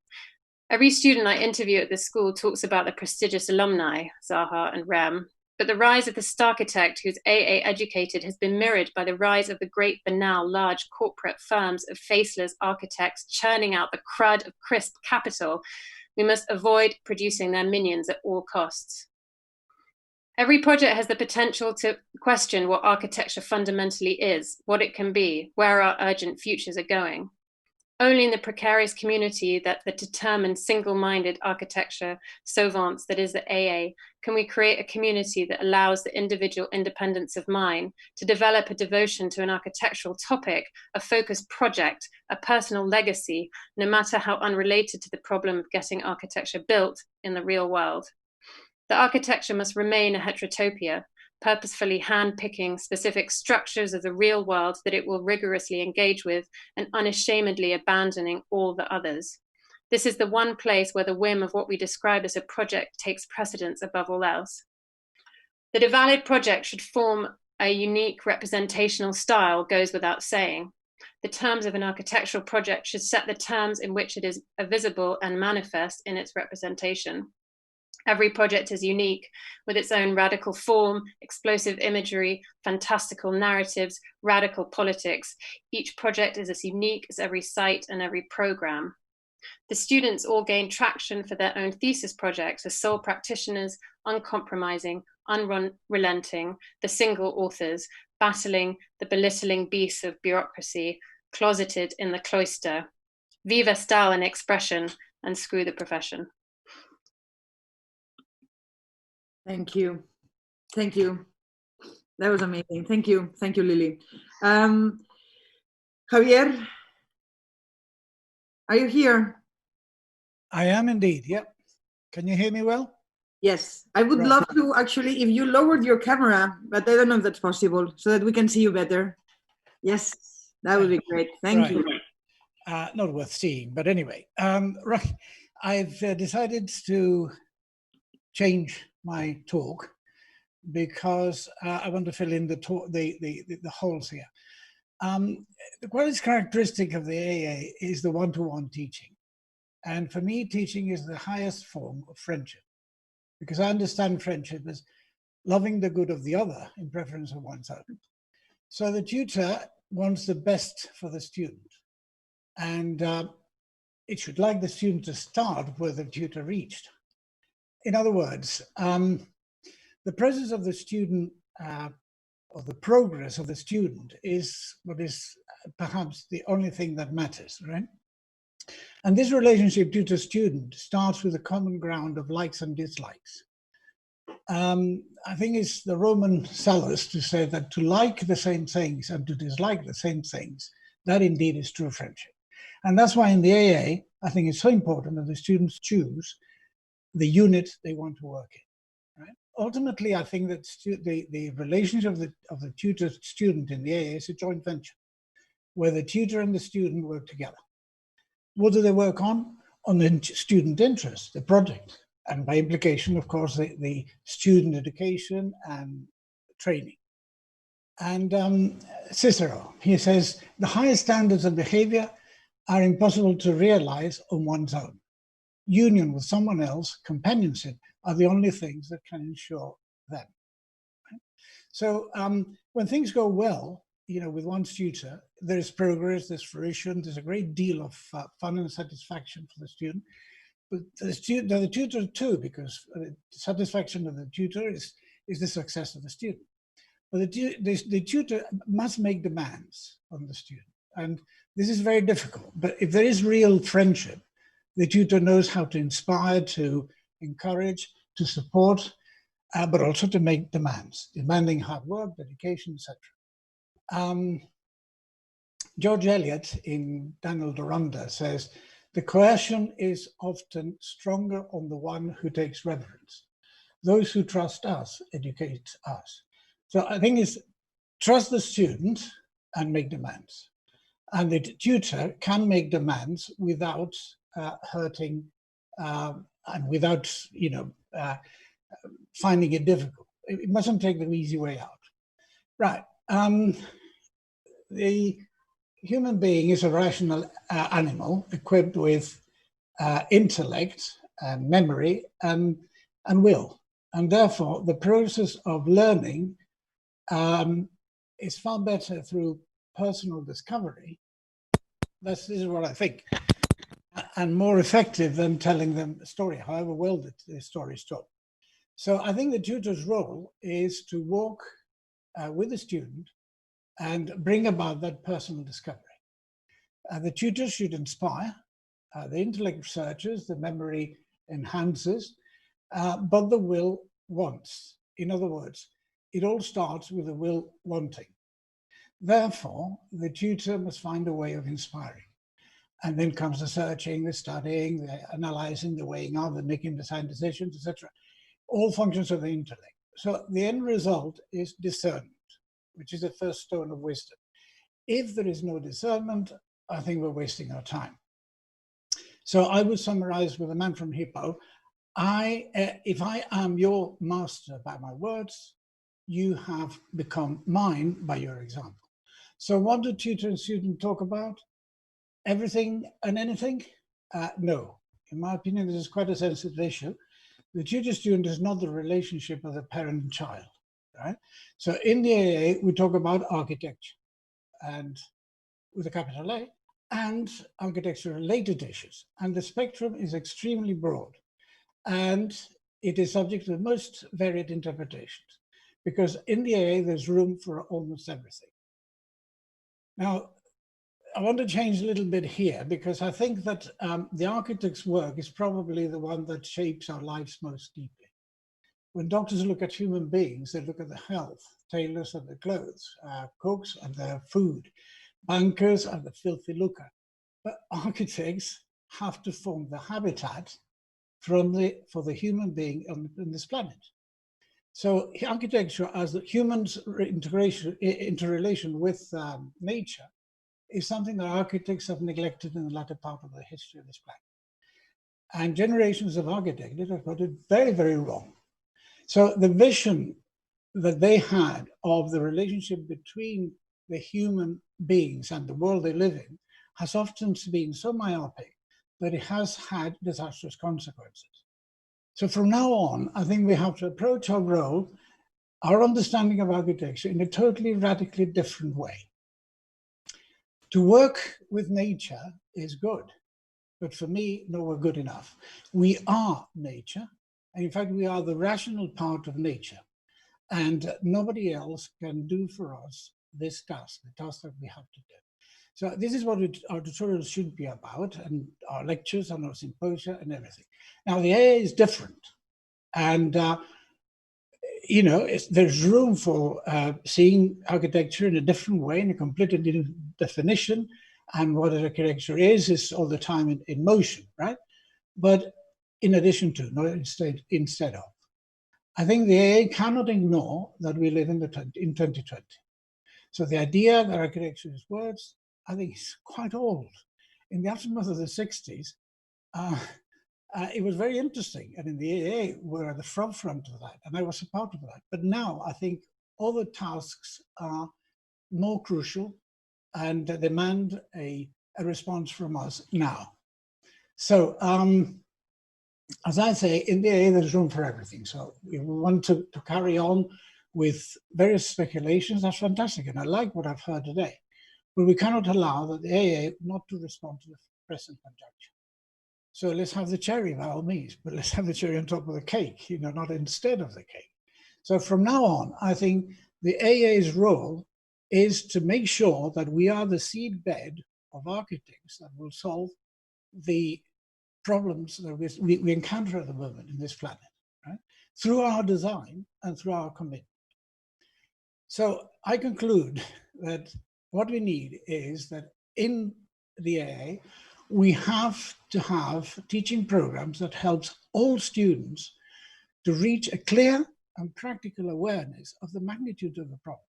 Every student I interview at this school talks about the prestigious alumni, Zaha and Rem, but the rise of the starchitect who's AA educated has been mirrored by the rise of the great banal large corporate firms of faceless architects churning out the crud of crisp capital. We must avoid producing their minions at all costs. Every project has the potential to question what architecture fundamentally is, what it can be, where our urgent futures are going. Only in the precarious community that the determined single-minded architecture savants that is the AA can we create a community that allows the individual independence of mind to develop a devotion to an architectural topic, a focused project, a personal legacy, no matter how unrelated to the problem of getting architecture built in the real world. The architecture must remain a heterotopia, purposefully hand-picking specific structures of the real world that it will rigorously engage with and unashamedly abandoning all the others. This is the one place where the whim of what we describe as a project takes precedence above all else. That a valid project should form a unique representational style goes without saying. The terms of an architectural project should set the terms in which it is visible and manifest in its representation. Every project is unique, with its own radical form, explosive imagery, fantastical narratives, radical politics. Each project is as unique as every site and every program. The students all gain traction for their own thesis projects as sole practitioners, uncompromising, unrelenting, the single authors, battling the belittling beasts of bureaucracy, closeted in the cloister. Viva style and expression, and screw the profession. Thank you. Thank you. That was amazing. Thank you. Thank you, Lily. Javier, are you here? I am indeed. Yep. Can you hear me well? Yes. I would love to actually, if you lowered your camera, but I don't know if that's possible, so that we can see you better. Yes, that would be great. Thank you. Not worth seeing, but anyway, right. I've decided to change my talk because I want to fill in the holes here. What is characteristic of the AA is the one-to-one teaching. And for me, teaching is the highest form of friendship, because I understand friendship as loving the good of the other in preference of one's own. So the tutor wants the best for the student. And it should like the student to start where the tutor reached. In other words, the presence of the student or the progress of the student is what is perhaps the only thing that matters, right? And this relationship tutor-student starts with a common ground of likes and dislikes. I think it's the Roman Sallust who said that to like the same things and to dislike the same things, that indeed is true friendship. And that's why in the AA, I think it's so important that the students choose the unit they want to work in. Right? Ultimately, I think that the relationship of the tutor-student in the AA is a joint venture, where the tutor and the student work together. What do they work on? On the student interest, the project, and by implication, of course, the student education and training. And Cicero, he says, the highest standards of behavior are impossible to realize on one's own. Union with someone else, companionship, are the only things that can ensure them. Right? So when things go well, with one's tutor, there is progress, there's fruition, there's a great deal of fun and satisfaction for the student. But the tutor too, because the satisfaction of the tutor is the success of the student. But the tutor must make demands on the student. And this is very difficult. But if there is real friendship, the tutor knows how to inspire, to encourage, to support, but also to make demands, demanding hard work, dedication, etc. George Eliot in Daniel Deronda says, the coercion is often stronger on the one who takes reverence. Those who trust us educate us. So I think it's trust the student and make demands. And the tutor can make demands without hurting and without, finding it difficult. It mustn't take the easy way out. Right. The human being is a rational animal equipped with intellect and memory and will. And therefore, the process of learning is far better through personal discovery. This is what I think. And more effective than telling them a story, however well the story is told. So I think the tutor's role is to walk with the student and bring about that personal discovery. The tutor should inspire, the intellect researchers, the memory enhances, but the will wants. In other words, it all starts with the will wanting. Therefore, the tutor must find a way of inspiring. And then comes the searching, the studying, the analyzing, the weighing out, the making the sound decisions, etc. All functions of the intellect. So the end result is discernment, which is the first stone of wisdom. If there is no discernment, I think we're wasting our time. So I would summarize with a man from Hippo. If I am your master by my words, you have become mine by your example. So what do tutor and student talk about? Everything and anything? No. In my opinion, this is quite a sensitive issue. The tutor-student is not the relationship of the parent and child, right? So in the AA, we talk about architecture, and with a capital A, and architecture-related issues. And the spectrum is extremely broad. And it is subject to the most varied interpretations, because in the AA, there's room for almost everything. Now, I want to change a little bit here, because I think that the architect's work is probably the one that shapes our lives most deeply. When doctors look at human beings, they look at the health, tailors at the clothes, cooks at their food, bankers at the filthy lucre. But architects have to form the habitat for the human being on this planet. So architecture as the human's interrelation with nature is something that architects have neglected in the latter part of the history of this planet. And generations of architects have got it very, very wrong. So the vision that they had of the relationship between the human beings and the world they live in has often been so myopic that it has had disastrous consequences. So from now on, I think we have to approach our role, our understanding of architecture in a totally radically different way. To work with nature is good, but for me, nowhere good enough. We are nature, and in fact, we are the rational part of nature, and nobody else can do for us this task, the task that we have to do. So this is what our tutorials should be about, and our lectures and our symposia and everything. Now, the AA is different, and there's room for seeing architecture in a different way, in a completely new definition, and what architecture is all the time in motion, right? But in addition to, not instead of. I think the AA cannot ignore that we live in 2020. So the idea that architecture is words, I think is quite old. In the aftermath of the 60s, it was very interesting. And in the AA, we're at the front of that. And I was a part of that. But now I think all the tasks are more crucial and demand a response from us now. So as I say, in the AA, there's room for everything. So we want to carry on with various speculations. That's fantastic. And I like what I've heard today. But we cannot allow that the AA not to respond to the present conjuncture. So let's have the cherry by all means, but let's have the cherry on top of the cake, not instead of the cake. So from now on, I think the AA's role is to make sure that we are the seed bed of architects that will solve the problems that we encounter at the moment in this planet, right? Through our design and through our commitment. So I conclude that what we need is that in the AA, we have to have teaching programs that helps all students to reach a clear and practical awareness of the magnitude of the problem.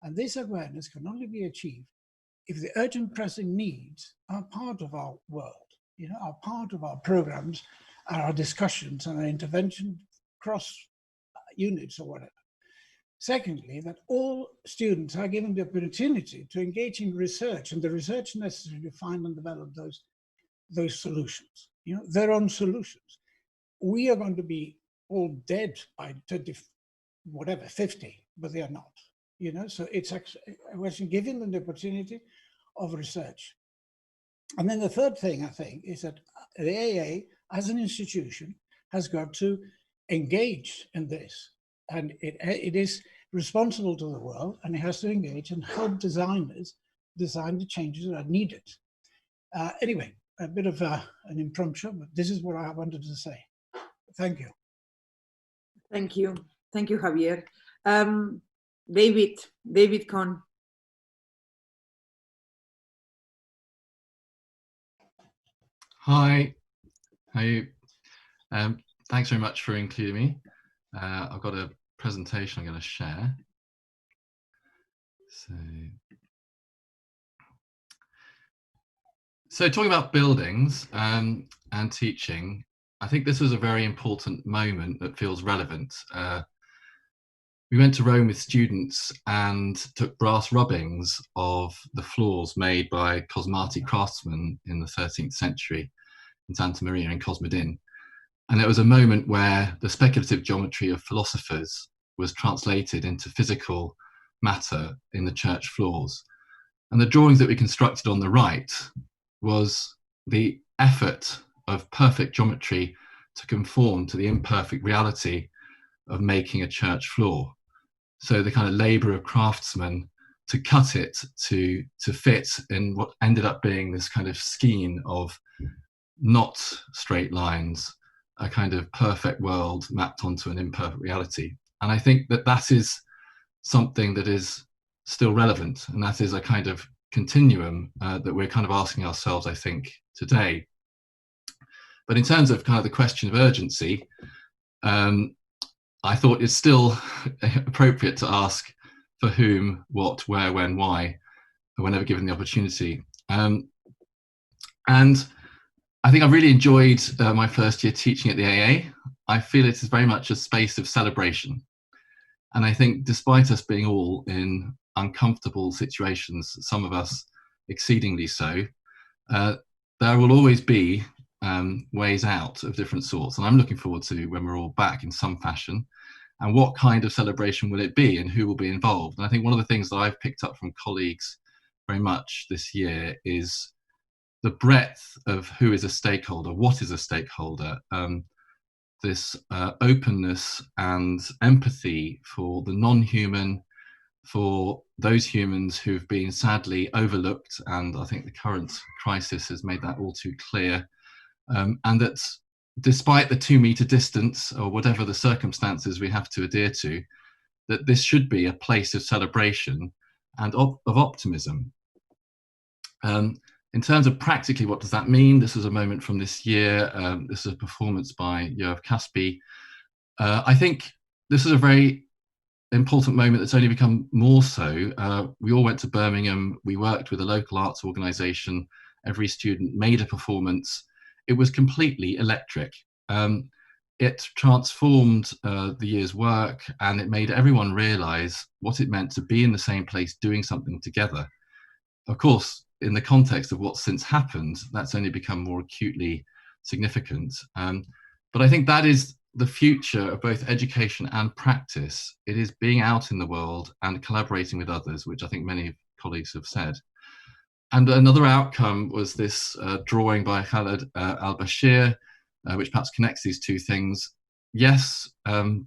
And this awareness can only be achieved if the urgent pressing needs are part of our world, are part of our programs our discussions and our intervention across units or whatever. Secondly, that all students are given the opportunity to engage in research and the research necessary to find and develop those solutions, you know, their own solutions. We are going to be all dead by 50, but they are not, you know, so it's actually giving them the opportunity of research. And then the third thing, I think, is that the AA as an institution has got to engage in this. And it is responsible to the world, and it has to engage and help designers design the changes that are needed. Anyway, a bit of an impromptu, but this is what I wanted to say. Thank you. Thank you. Thank you, Javier. David Kohn. Hi. Thanks very much for including me. I've got a presentation I'm going to share. So talking about buildings and teaching, I think this was a very important moment that feels relevant. We went to Rome with students and took brass rubbings of the floors made by cosmati craftsmen in the 13th century in Santa Maria in Cosmedin. And it was a moment where the speculative geometry of philosophers was translated into physical matter in the church floors. And the drawings that we constructed on the right was the effort of perfect geometry to conform to the imperfect reality of making a church floor. So the kind of labor of craftsmen to cut it to fit in what ended up being this kind of skein of not straight lines, a kind of perfect world mapped onto an imperfect reality. And I think that that is something that is still relevant, and that is a kind of continuum that we're kind of asking ourselves, I think, today. But in terms of kind of the question of urgency, I thought it's still appropriate to ask for whom, what, where, when, why, whenever given the opportunity. And I think I really enjoyed my first year teaching at the AA. I feel it is very much a space of celebration. And I think despite us being all in uncomfortable situations, some of us exceedingly so, there will always be ways out of different sorts. And I'm looking forward to when we're all back in some fashion. And what kind of celebration will it be and who will be involved? And I think one of the things that I've picked up from colleagues very much this year is the breadth of who is a stakeholder, what is a stakeholder, this openness and empathy for the non-human, for those humans who've been sadly overlooked, and I think the current crisis has made that all too clear, and that despite the 2-meter distance or whatever the circumstances we have to adhere to, that this should be a place of celebration and of optimism. In terms of practically, what does that mean? This was a moment from this year. This is a performance by Yoav Caspi. I think this is a very important moment that's only become more so. We all went to Birmingham. We worked with a local arts organisation. Every student made a performance. It was completely electric. It transformed the year's work, and it made everyone realise what it meant to be in the same place doing something together. Of course, in the context of what's since happened, that's only become more acutely significant. But I think that is the future of both education and practice. It is being out in the world and collaborating with others, which I think many colleagues have said. And another outcome was this drawing by Khaled al-Bashir, which perhaps connects these two things. Yes,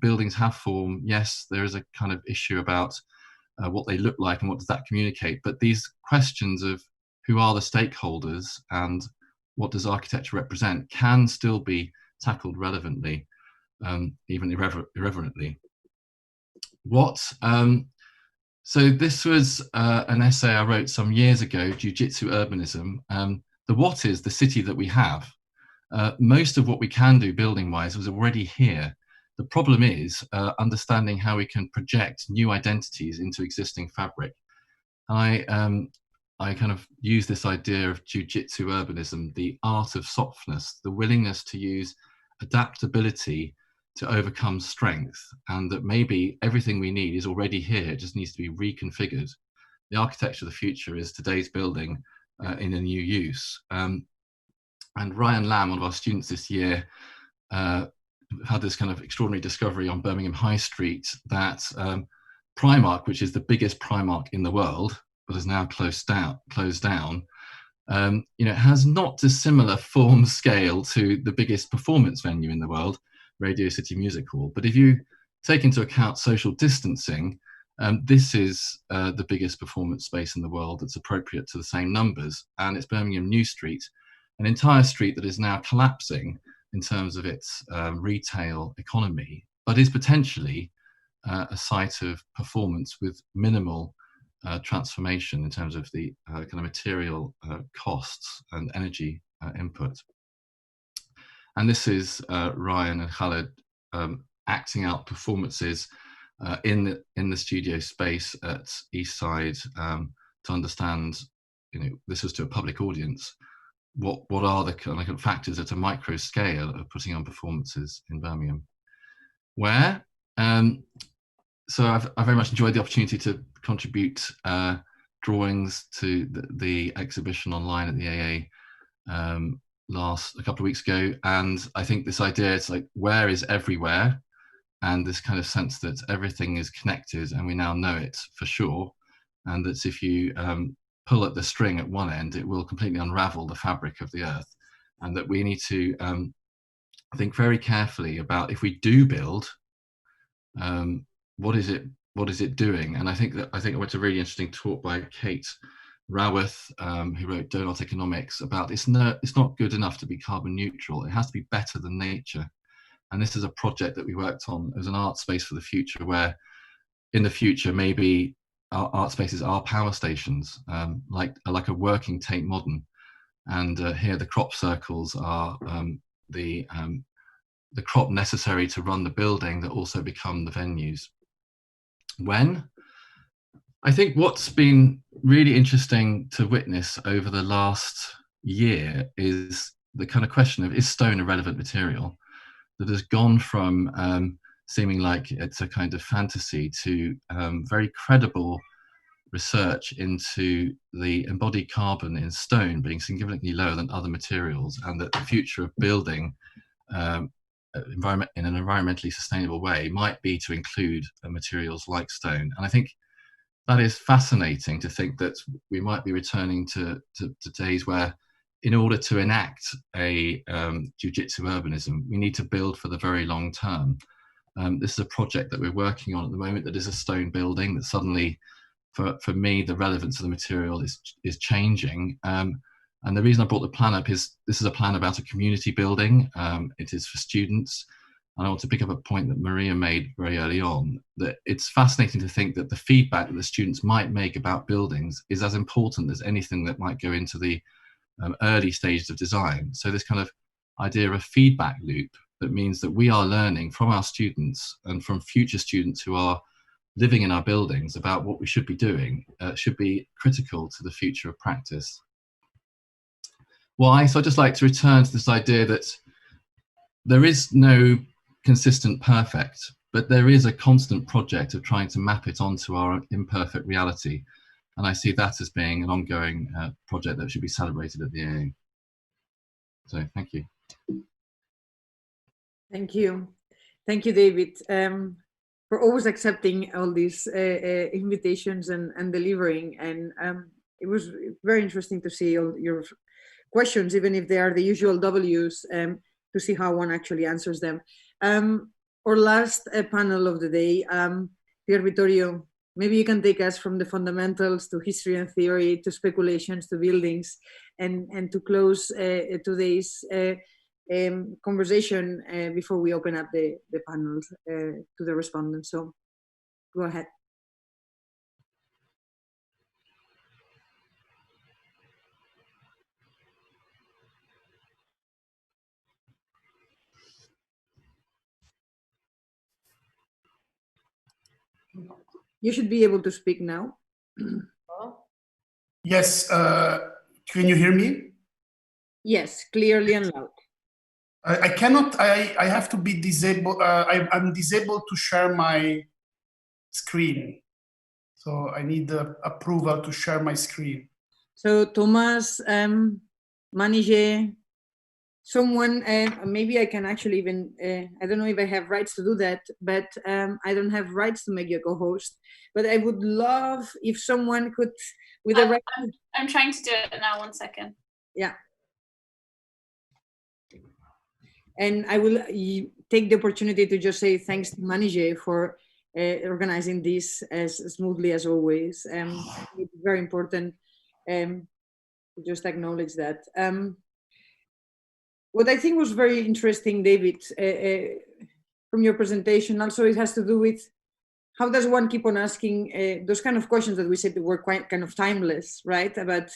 buildings have form. Yes, there is a kind of issue about what they look like and what does that communicate. But these questions of who are the stakeholders and what does architecture represent can still be tackled relevantly, even irreverently. So this was an essay I wrote some years ago, Jiu-Jitsu Urbanism. The what is the city that we have. Most of what we can do building-wise was already here. The problem is understanding how we can project new identities into existing fabric. I kind of use this idea of jiu-jitsu urbanism, the art of softness, the willingness to use adaptability to overcome strength, and that maybe everything we need is already here, it just needs to be reconfigured. The architecture of the future is today's building in a new use. And Ryan Lamb, one of our students this year, had this kind of extraordinary discovery on Birmingham High Street that Primark, which is the biggest Primark in the world, but is now closed down, has not dissimilar form scale to the biggest performance venue in the world, Radio City Music Hall. But if you take into account social distancing, this is the biggest performance space in the world that's appropriate to the same numbers, and it's Birmingham New Street, an entire street that is now collapsing in terms of its retail economy, but is potentially a site of performance with minimal transformation in terms of the kind of material costs and energy input. And this is Ryan and Khaled acting out performances in the studio space at Eastside to understand, this was to a public audience, what are the kind of factors at a micro scale of putting on performances in Birmingham. So I've very much enjoyed the opportunity to contribute drawings to the exhibition online at the AA a couple of weeks ago, and I think this idea, it's like where is everywhere, and this kind of sense that everything is connected and we now know it for sure, and that if you pull at the string at one end, it will completely unravel the fabric of the earth, and that we need to think very carefully about, if we do build, what is it doing? And I think I went to a really interesting talk by Kate Raworth, who wrote Donut Economics, about it's not good enough to be carbon neutral, it has to be better than nature. And this is a project that we worked on as an art space for the future, where in the future maybe our art spaces are power stations, like a working Tate Modern. And here the crop circles are the crop necessary to run the building that also become the venues. I think what's been really interesting to witness over the last year is the kind of question of, is stone a relevant material, that has gone from seeming like it's a kind of fantasy to very credible research into the embodied carbon in stone being significantly lower than other materials, and that the future of building in an environmentally sustainable way might be to include materials like stone. And I think that is fascinating, to think that we might be returning to days where, in order to enact a jiu-jitsu urbanism, we need to build for the very long term. This is a project that we're working on at the moment that is a stone building that suddenly, for me, the relevance of the material is changing. And the reason I brought the plan up is this is a plan about a community building. It is for students. And I want to pick up a point that Maria made very early on, that it's fascinating to think that the feedback that the students might make about buildings is as important as anything that might go into the early stages of design. So this kind of idea of a feedback loop that means that we are learning from our students and from future students who are living in our buildings about what we should be doing, should be critical to the future of practice. Why? So I'd just like to return to this idea that there is no consistent perfect, but there is a constant project of trying to map it onto our imperfect reality. And I see that as being an ongoing project that should be celebrated at the AA. So thank you. Thank you. Thank you, David, for always accepting all these invitations and delivering. And it was very interesting to see all your questions, even if they are the usual W's, to see how one actually answers them. Our last panel of the day, Pier Vittorio, maybe you can take us from the fundamentals to history and theory, to speculations, to buildings, and to close today's conversation before we open up the panels to the respondents. So go ahead. You should be able to speak now. Yes, can you hear me? Yes, clearly and loud. I cannot, I have to be disabled. I'm disabled to share my screen. So I need the approval to share my screen. So Thomas, Manije, someone, maybe I can actually even, I don't know if I have rights to do that, but I don't have rights to make you a co-host. But I would love if someone could, with a right. I'm trying to do it now, 1 second. Yeah. And I will take the opportunity to just say thanks to Manije for organizing this as smoothly as always. It's very important to just acknowledge that. What I think was very interesting, David, from your presentation, also it has to do with how does one keep on asking those kind of questions that we said were quite kind of timeless, right? About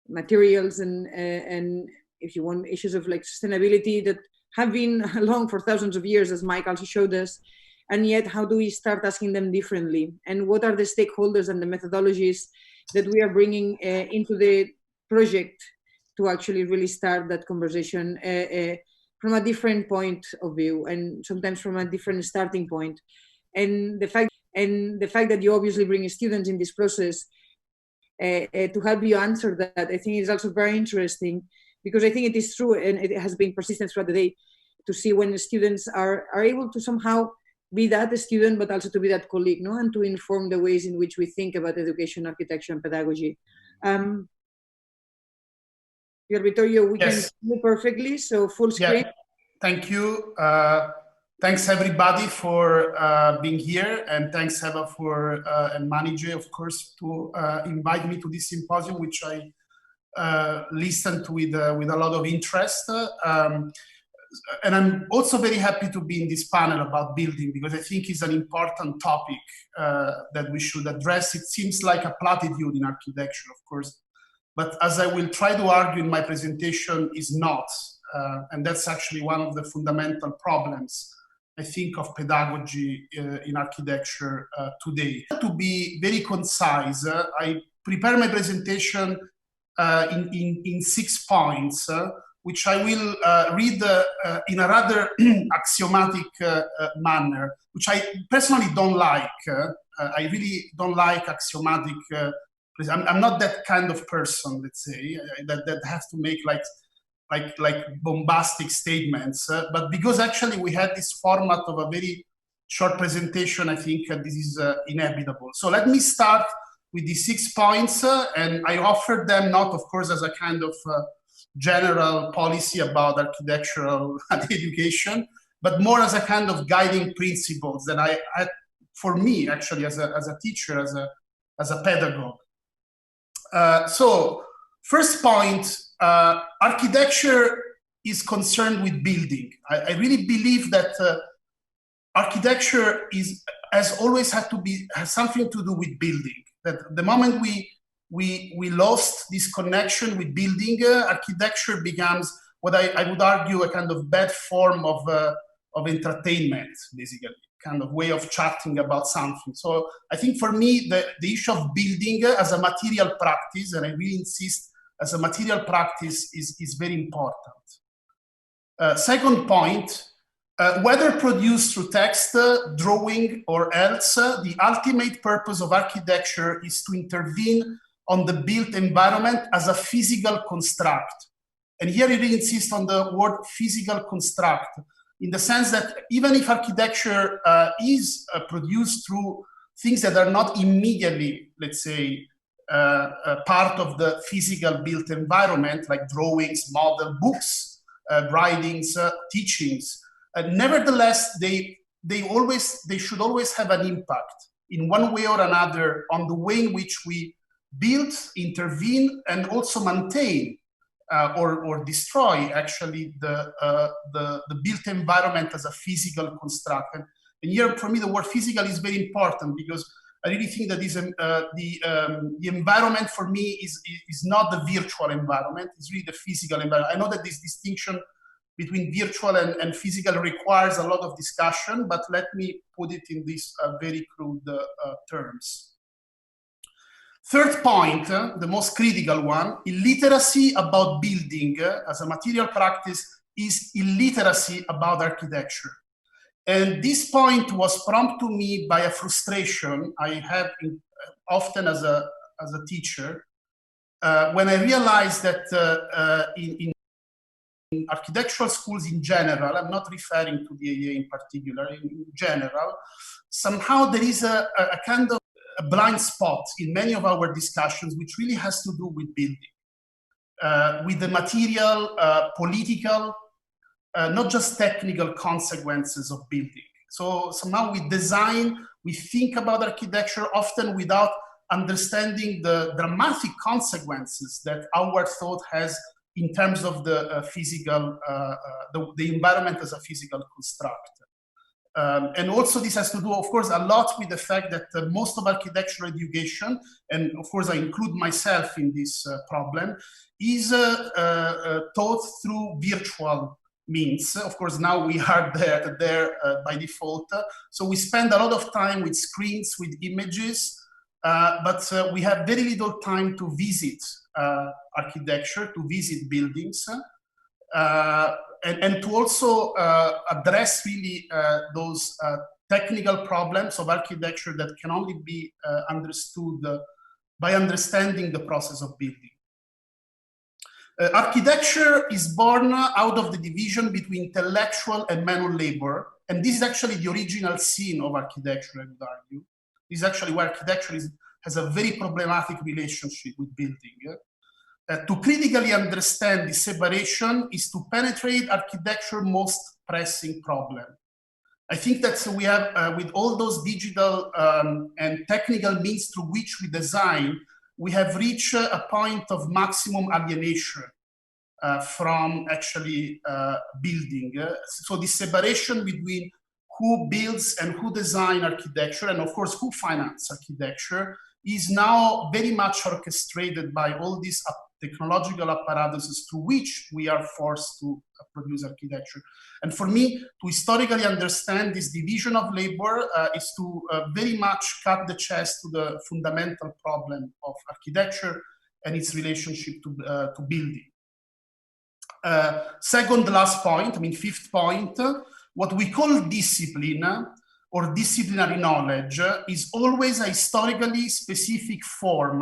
materials and if you want, issues of like sustainability that have been along for thousands of years, as Mike also showed us. And yet, how do we start asking them differently? And what are the stakeholders and the methodologies that we are bringing into the project to actually really start that conversation from a different point of view, and sometimes from a different starting point. And the fact that you obviously bring students in this process to help you answer that, I think is also very interesting, because I think it is true, and it has been persistent throughout the day, to see when the students are able to somehow be that student, but also to be that colleague, no, and to inform the ways in which we think about education, architecture, and pedagogy. Vittorio, we can do perfectly, so full screen. Yeah. Thank you. Thanks everybody for being here, and thanks Eva for and Manije, of course, to invite me to this symposium, which I listened to with a lot of interest. And I'm also very happy to be in this panel about building, because I think it's an important topic that we should address. It seems like a platitude in architecture, of course, but as I will try to argue in my presentation, is not. And that's actually one of the fundamental problems, I think, of pedagogy in architecture today. To be very concise, I prepare my presentation in 6 points, which I will read in a rather axiomatic manner, which I personally don't like. I really don't like axiomatic. I'm not that kind of person, let's say, that has to make like bombastic statements. But because actually we had this format of a very short presentation, I think this is inevitable. So let me start with the 6 points, and I offered them not, of course, as a kind of general policy about architectural education, but more as a kind of guiding principles that I for me, actually, as a teacher, as a pedagogue. So, first point, architecture is concerned with building. I really believe that architecture has always has something to do with building. That the moment we lost this connection with building, architecture becomes what I would argue a kind of bad form of entertainment, basically, kind of way of chatting about something. So I think for me, the issue of building as a material practice, and I really insist, as a material practice is very important. Second point, whether produced through text, drawing, or else, the ultimate purpose of architecture is to intervene on the built environment as a physical construct. And here I really insist on the word physical construct, in the sense that even if architecture is produced through things that are not immediately, let's say, part of the physical built environment, like drawings, model, books, writings, teachings, nevertheless, they should always have an impact in one way or another on the way in which we build, intervene, and also maintain or destroy actually the built environment as a physical construct. And here, for me, the word physical is very important, because I really think that the environment for me is not the virtual environment, it's really the physical environment. I know that this distinction between virtual and physical requires a lot of discussion, but let me put it in these very crude terms. Third point, the most critical one, illiteracy about building as a material practice is illiteracy about architecture. And this point was prompted to me by a frustration I have often as a teacher, when I realized that in architectural schools in general, I'm not referring to the AA in particular, in general, somehow there is a kind of a blind spot in many of our discussions, which really has to do with building, with the material, political, not just technical consequences of building. So somehow we design, we think about architecture often without understanding the dramatic consequences that our thought has in terms of the physical, the environment as a physical construct. And also this has to do, of course, a lot with the fact that most of architectural education, and of course I include myself in this problem, is taught through virtual means. Of course, now we are there by default. So we spend a lot of time with screens, with images, but we have very little time to visit architecture, to visit buildings, and to also address really those technical problems of architecture that can only be understood by understanding the process of building. Architecture is born out of the division between intellectual and manual labor, and this is actually the original sin of architecture, I would argue. This is actually where architecture has a very problematic relationship with building. To critically understand this separation is to penetrate architecture's most pressing problem. I think that we have, with all those digital and technical means through which we design, we have reached a point of maximum alienation from actually building. So the separation between who builds and who design architecture, and of course who finance architecture, is now very much orchestrated by all these technological apparatuses through which we are forced to produce architecture. And for me, to historically understand this division of labor is to very much cut the chest to the fundamental problem of architecture and its relationship to building. Second last point, fifth point, what we call discipline or disciplinary knowledge is always a historically specific form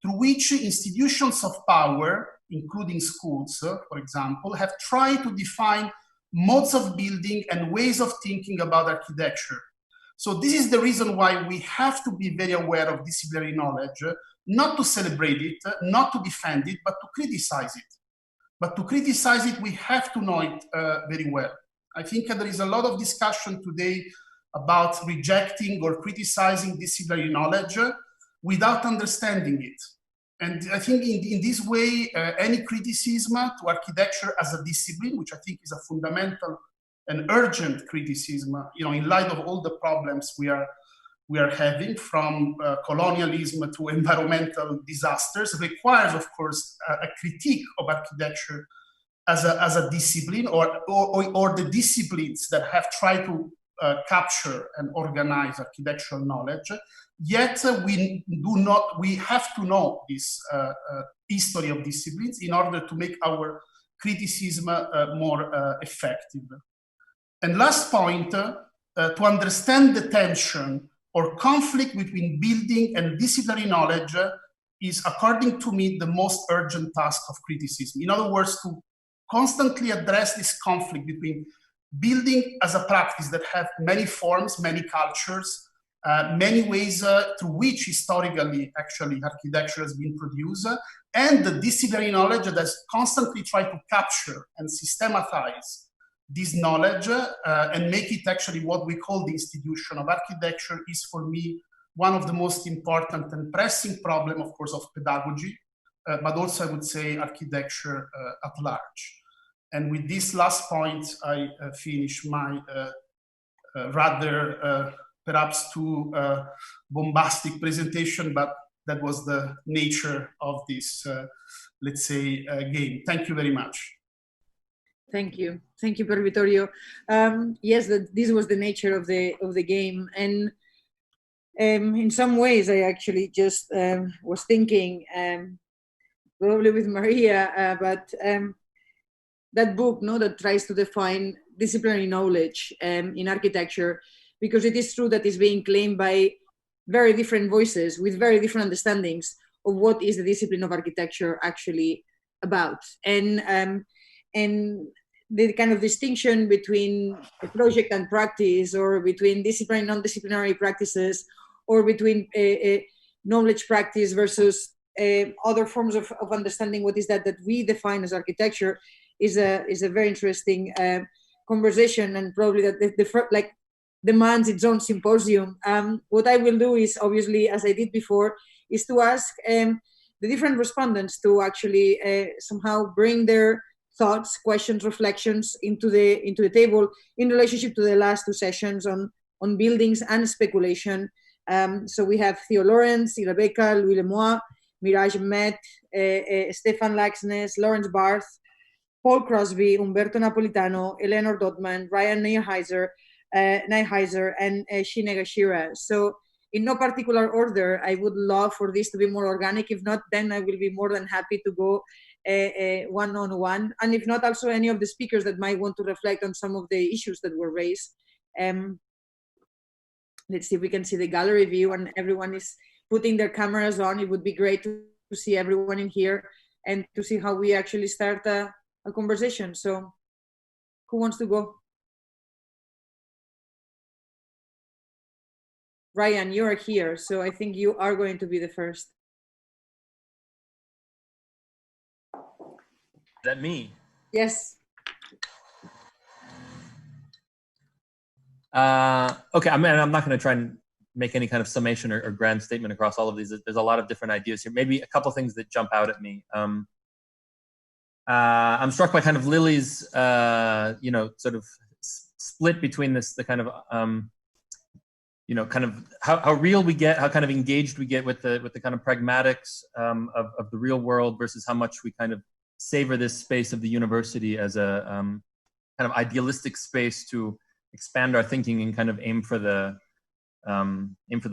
through which institutions of power, including schools, for example, have tried to define modes of building and ways of thinking about architecture. So this is the reason why we have to be very aware of disciplinary knowledge, not to celebrate it, not to defend it, but to criticize it. But to criticize it, we have to know it very well. I think there is a lot of discussion today about rejecting or criticizing disciplinary knowledge without understanding it. And I think in this way, any criticism to architecture as a discipline, which I think is a fundamental and urgent criticism, in light of all the problems we are having, from colonialism to environmental disasters, requires, of course, a critique of architecture as a discipline, or the disciplines that have tried to capture and organize architectural knowledge. Yet we have to know this history of disciplines in order to make our criticism more effective. And last point, to understand the tension or conflict between building and disciplinary knowledge is, according to me, the most urgent task of criticism. In other words, to constantly address this conflict between building as a practice that have many forms, many cultures, many ways through which historically actually architecture has been produced, and the disciplinary knowledge that has constantly tried to capture and systematize this knowledge and make it actually what we call the institution of architecture is, for me, one of the most important and pressing problem, of course, of pedagogy, but also I would say architecture at large. And with this last point, I finish my rather perhaps too bombastic presentation, but that was the nature of this, let's say, game. Thank you very much. Thank you, Pier Vittorio. Yes, this was the nature of the game, and in some ways, I actually just was thinking, probably with Maria, but that book, no, that tries to define disciplinary knowledge in architecture, because it is true that it's being claimed by very different voices with very different understandings of what is the discipline of architecture actually about. And the kind of distinction between a project and practice, or between disciplinary and non-disciplinary practices, or between a knowledge practice versus other forms of understanding what is that we define as architecture, is a very interesting conversation, and probably that like demands its own symposium. What I will do is, obviously, as I did before, is to ask the different respondents to actually somehow bring their thoughts, questions, reflections into the table in relationship to the last two sessions on buildings and speculation. So we have Theo Lawrence, Rebecca, Louis Lemois, Mirage Met, Stefan Laxness, Lawrence Barth, Paul Crosby, Umberto Napolitano, Eleanor Dotman, Ryan Neuheiser, and Shine Gashira. So in no particular order, I would love for this to be more organic. If not, then I will be more than happy to go one-on-one. And if not, also any of the speakers that might want to reflect on some of the issues that were raised. Let's see if we can see the gallery view, and everyone is putting their cameras on. It would be great to see everyone in here and to see how we actually start a conversation. So who wants to go? Ryan, you are here, so I think you are going to be the first. Is that me? Yes. Okay, I'm not going to try and make any kind of summation or grand statement across all of these. There's a lot of different ideas here. Maybe a couple things that jump out at me. I'm struck by kind of Lily's, sort of split between the kind of, kind of how real we get, how kind of engaged we get with the kind of pragmatics of the real world versus how much we kind of savor this space of the university as a kind of idealistic space to expand our thinking and kind of aim for the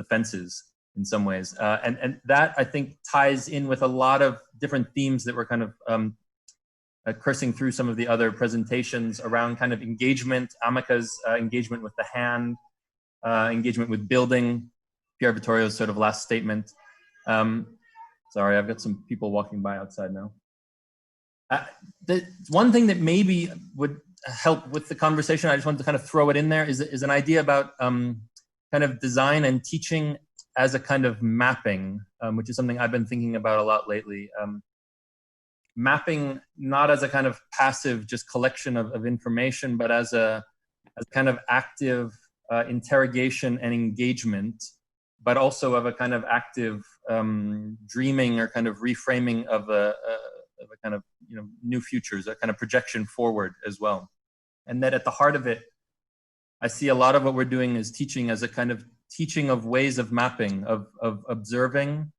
fences in some ways. And that, I think, ties in with a lot of different themes that were kind of coursing through some of the other presentations around kind of engagement, Amika's engagement with the hand, engagement with building, Pierre Vittorio's sort of last statement. Sorry, I've got some people walking by outside now. The one thing that maybe would help with the conversation, I just wanted to kind of throw it in there, is an idea about kind of design and teaching as a kind of mapping, which is something I've been thinking about a lot lately. Mapping not as a kind of passive just collection of information, but as a kind of active interrogation and engagement, but also of a kind of active dreaming or kind of reframing of a kind of new futures, a kind of projection forward as well. And that at the heart of it, I see a lot of what we're doing is teaching as a kind of teaching of ways of mapping, of observing,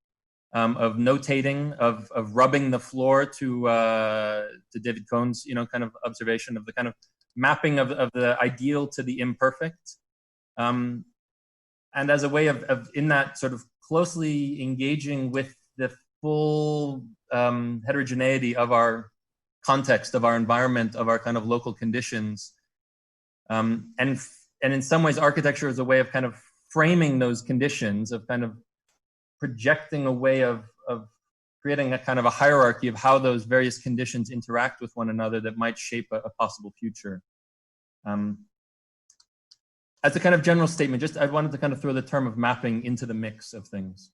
of notating, of rubbing the floor, to David Cohn's kind of observation of the kind of mapping of the ideal to the imperfect, and as a way of in that sort of closely engaging with the full heterogeneity of our context, of our environment, of our kind of local conditions, and in some ways architecture is a way of kind of framing those conditions, of kind of projecting a way of creating a kind of a hierarchy of how those various conditions interact with one another that might shape a possible future. As a kind of general statement, just I wanted to kind of throw the term of mapping into the mix of things.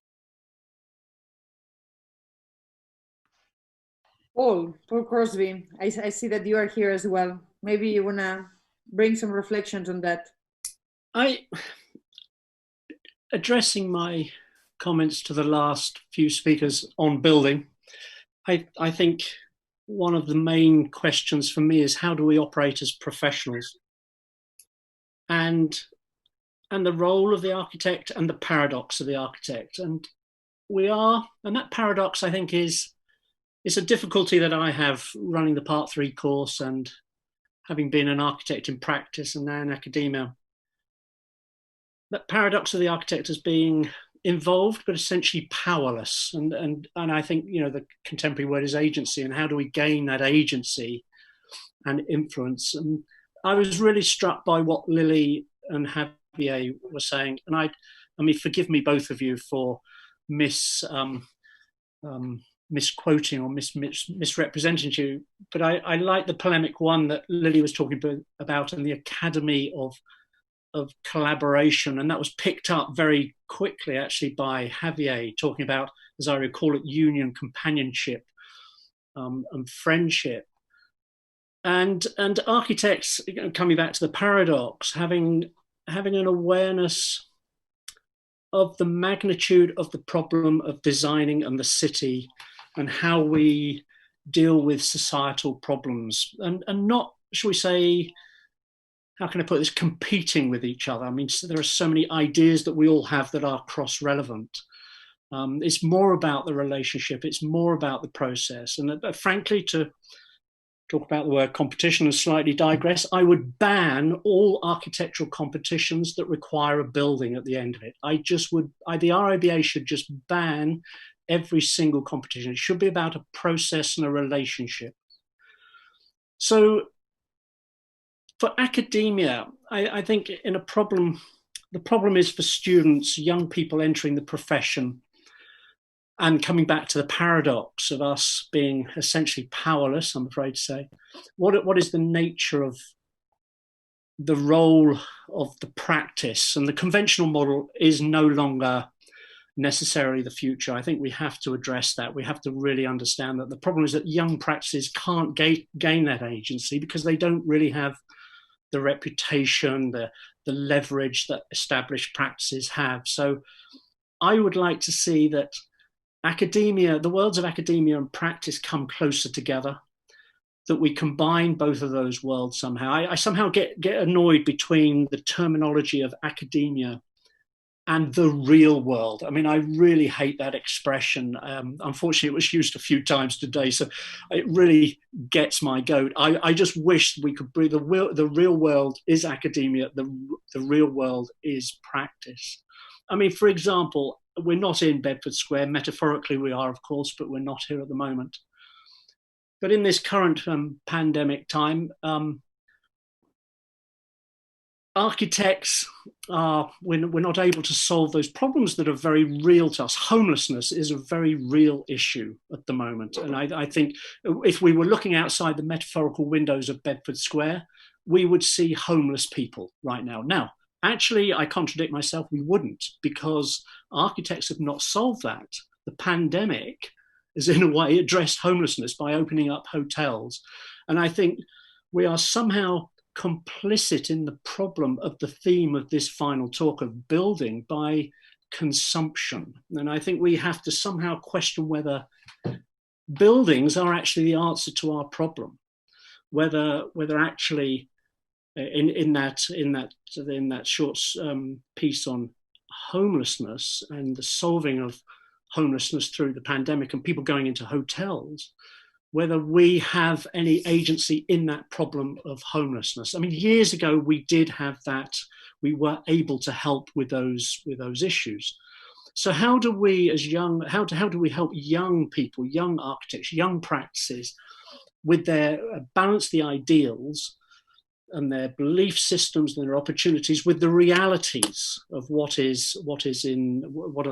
Paul Crosby, I see that you are here as well. Maybe you want to bring some reflections on that. Addressing my comments to the last few speakers on building, I think one of the main questions for me is how do we operate as professionals? And the role of the architect and the paradox of the architect. And that paradox, I think, is a difficulty that I have running the Part 3 course and having been an architect in practice and now in academia. That paradox of the architect as being involved but essentially powerless. And I think the contemporary word is agency, and how do we gain that agency and influence. And I was really struck by what Lily and Javier were saying. And I mean, forgive me, both of you, for misquoting or misrepresenting you, but I like the polemic one that Lily was talking about in the Academy of Collaboration, and that was picked up very quickly actually by Javier, talking about, as I recall it, union, companionship, and friendship, and architects, coming back to the paradox, having an awareness of the magnitude of the problem of designing and the city, and how we deal with societal problems, and not, shall we say, how can I put this, competing with each other. I mean, there are so many ideas that we all have that are cross-relevant. It's more about the relationship, it's more about the process. And frankly, to talk about the word competition and slightly digress, I would ban all architectural competitions that require a building at the end of it. The RIBA should just ban every single competition. It should be about a process and a relationship. So for academia, I think the problem is for students, young people entering the profession, and coming back to the paradox of us being essentially powerless, I'm afraid to say, what is the nature of the role of the practice? And the conventional model is no longer necessarily the future. I think we have to address that. We have to really understand that the problem is that young practices can't gain that agency because they don't really have the reputation, the leverage that established practices have. So I would like to see that academia, the worlds of academia and practice, come closer together, that we combine both of those worlds somehow. I somehow get annoyed between the terminology of academia and the real world. I mean, I really hate that expression. Unfortunately, it was used a few times today, so it really gets my goat. I just wish we could bring the real world is academia, the real world is practice. I mean, for example, we're not in Bedford Square. Metaphorically, we are, of course, but we're not here at the moment. But in this current pandemic time, architects we're not able to solve those problems that are very real to us. Homelessness is a very real issue at the moment. And I think if we were looking outside the metaphorical windows of Bedford Square, we would see homeless people right now. Now, actually, I contradict myself, we wouldn't, because architects have not solved that. The pandemic has in a way addressed homelessness by opening up hotels. And I think we are somehow complicit in the problem of the theme of this final talk of building by consumption. And I think we have to somehow question whether buildings are actually the answer to our problem, whether actually in that short piece on homelessness and the solving of homelessness through the pandemic and people going into hotels, whether we have any agency in that problem of homelessness. I mean, years ago, we did have that. We were able to help with those issues. So how do we, how do we help young people, young architects, young practices with their balance the ideals and their belief systems and their opportunities with the realities of what are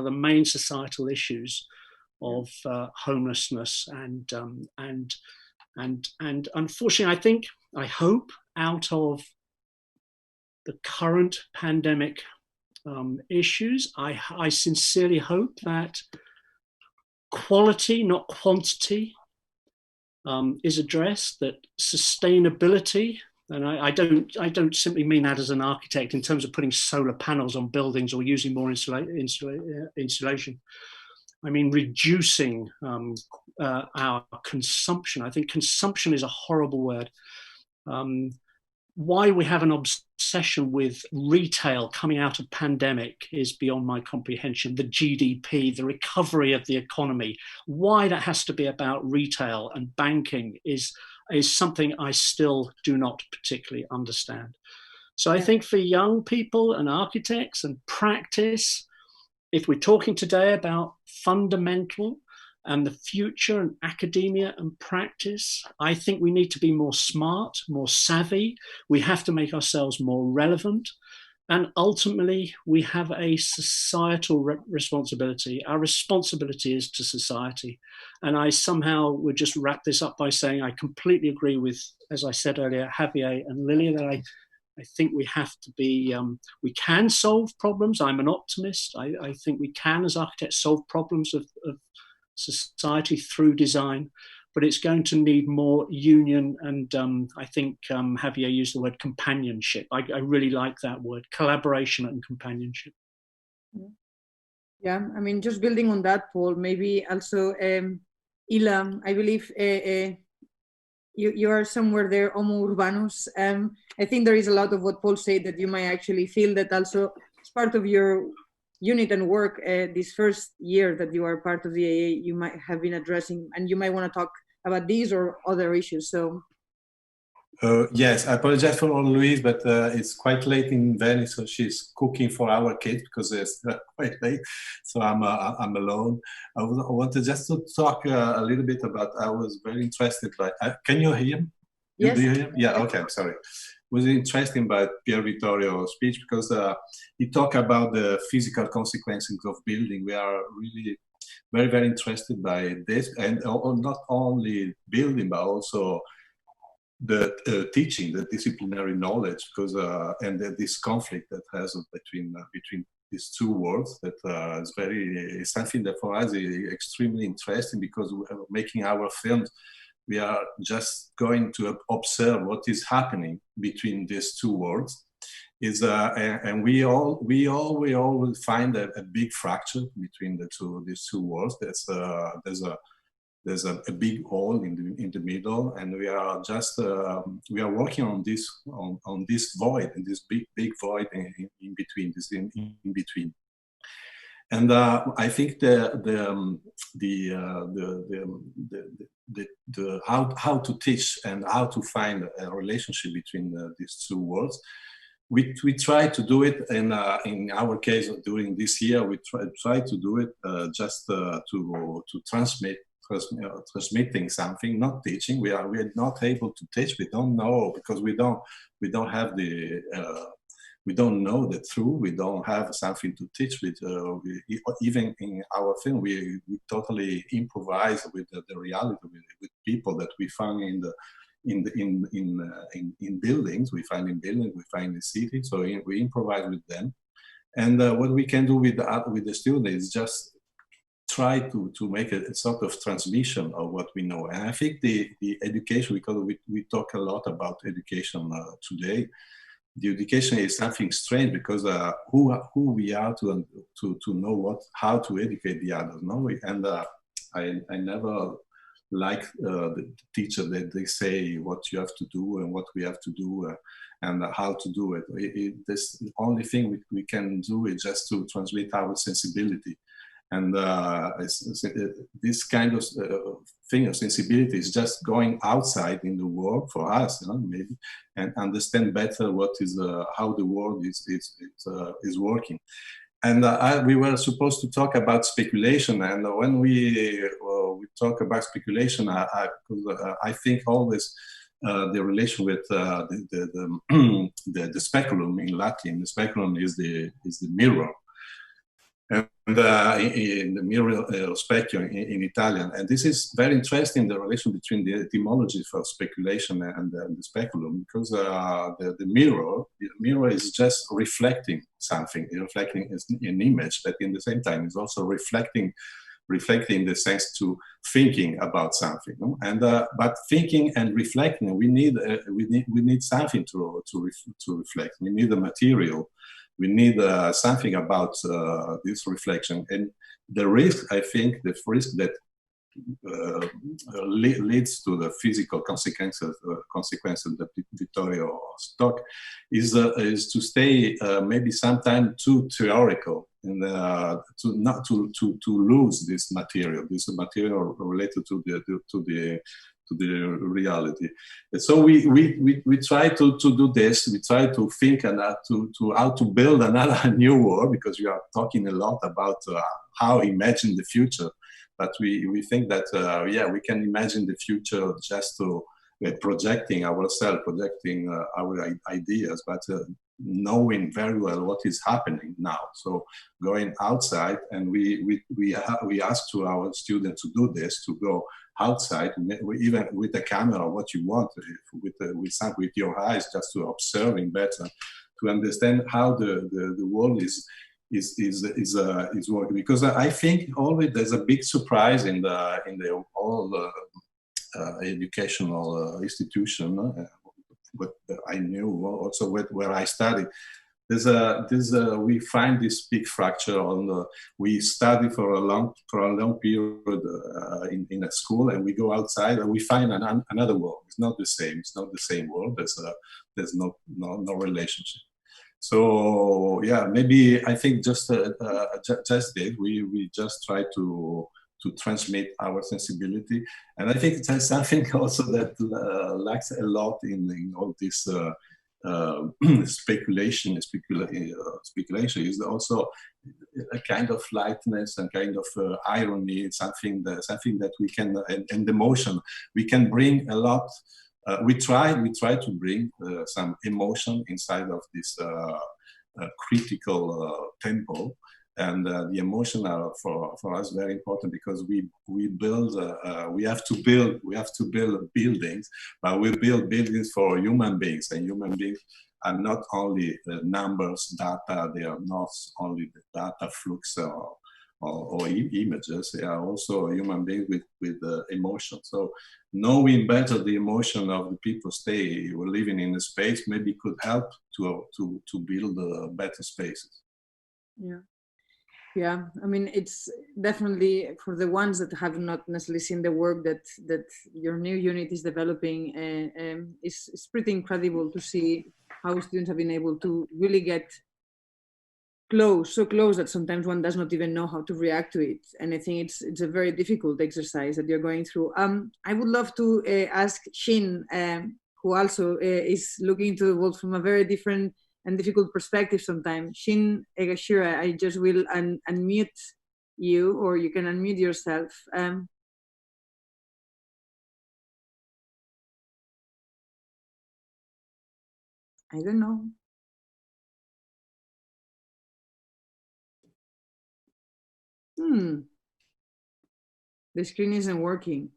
the main societal issues of homelessness and unfortunately, I hope out of the current pandemic issues, I sincerely hope that quality, not quantity, is addressed, that sustainability, and I don't simply mean that as an architect in terms of putting solar panels on buildings or using more insulation. I mean, reducing our consumption. I think consumption is a horrible word. Why we have an obsession with retail coming out of pandemic is beyond my comprehension. The GDP, the recovery of the economy, why that has to be about retail and banking is something I still do not particularly understand. So I think for young people and architects and practice, if we're talking today about fundamental and the future and academia and practice. I think we need to be more smart, more savvy. We have to make ourselves more relevant. And ultimately, we have a societal responsibility. Our responsibility is to society. And I somehow would just wrap this up by saying I completely agree with, as I said earlier, Javier and Lilia, that I think we have to be, we can solve problems. I'm an optimist. I think we can, as architects, solve problems of society through design. But it's going to need more union, and I think Javier used the word companionship. I really like that word, collaboration and companionship. Yeah, I mean, just building on that, Paul, maybe also, Ila, I believe you are somewhere there, homo urbanus. I think there is a lot of what Paul said that you might actually feel that also as part of your unit and work this first year that you are part of the AA, you might have been addressing, and you might want to talk about these or other issues. So yes, I apologize for Louise, but it's quite late in Venice, so she's cooking for our kids because it's quite late. So I'm alone. I wanted just to talk a little bit about. I was very interested by. Can you hear him? Yes. Do you hear him? Yeah. Okay. I'm sorry. Was interesting by Pier Vittorio's speech because he talked about the physical consequences of building. We are really very, very interested by this, and not only building, but also the teaching, the disciplinary knowledge, because and this conflict that has between these two worlds that is something that for us is extremely interesting, because we are making our films. We are just going to observe what is happening between these two worlds. And we all will find a big fracture between these two worlds. There's a big hole in the middle, and we are just we are working on this void, and this big void in between, this in between. And I think how to teach and how to find a relationship between these two worlds. We try to do it, and in our case during this year, we try to do it just to transmitting something, not teaching. We are not able to teach. We don't know, because we don't have the we don't know the truth. We don't have something to teach with. Even in our film, we totally improvise with the reality, with people that we find in buildings. We find in buildings. We find in cities. So we improvise with them. And what we can do with the students is just try to make a sort of transmission of what we know. And I think the education, because we talk a lot about education today. The education is something strange, because who we are to know how to educate the others. No, and I never like the teacher that they say what you have to do and what we have to do and how to do it. The only thing we can do is just to transmit our sensibility. And this kind of thing of sensibility is just going outside in the world for us, maybe, and understand better what is how the world is working. And we were supposed to talk about speculation, and when we talk about speculation, I think always the relation with the speculum in Latin. The speculum is the mirror. And in the mirror speculum in Italian. And this is very interesting, the relation between the etymology for speculation and the speculum, because the mirror is just reflecting something, reflecting an image, but in the same time is also reflecting in the sense to thinking about something. No? And but thinking and reflecting, we need something to reflect. We need a material. We need something about this reflection. And the risk, I think, the risk that leads to the physical consequences that Vittorio talked is to stay maybe sometimes too theoretical, and to lose this material related to the reality. And so we try to do this. We try to think and to how to build another new world, because we are talking a lot about how imagine the future. but we think that yeah, we can imagine the future just to projecting ourselves, projecting our ideas, but knowing very well what is happening now. So going outside, and we ask to our students to do this, to go outside, even with a camera, what you want, with your eyes, just to observing better, to understand how the world is working. Because I think always there's a big surprise in the all educational institution. What I knew also where I studied. We find this big fracture on we study for a long period in a school, and we go outside and we find another world. It's not the same. It's not the same world. There's no relationship. So yeah, maybe I think just we just try to transmit our sensibility, and I think there's something also that lacks a lot in all this speculation is also a kind of lightness and kind of irony, something that we can, and emotion we can bring a lot. We try to bring some emotion inside of this critical tempo. And the emotion are for us very important, because we build we have to build buildings, but we build buildings for human beings, and human beings are not only numbers, data. They are not only the data flux or images. They are also human beings with emotion. So knowing better the emotion of the people living in the space maybe could help to build better spaces. Yeah. Yeah, I mean, it's definitely for the ones that have not necessarily seen the work that your new unit is developing. It's pretty incredible to see how students have been able to really get so close that sometimes one does not even know how to react to it. And I think it's a very difficult exercise that you're going through. I would love to ask Shin, who also is looking into the world from a very different and difficult perspective sometimes. Shin Egashira, I just will unmute you, or you can unmute yourself. I don't know. The screen isn't working.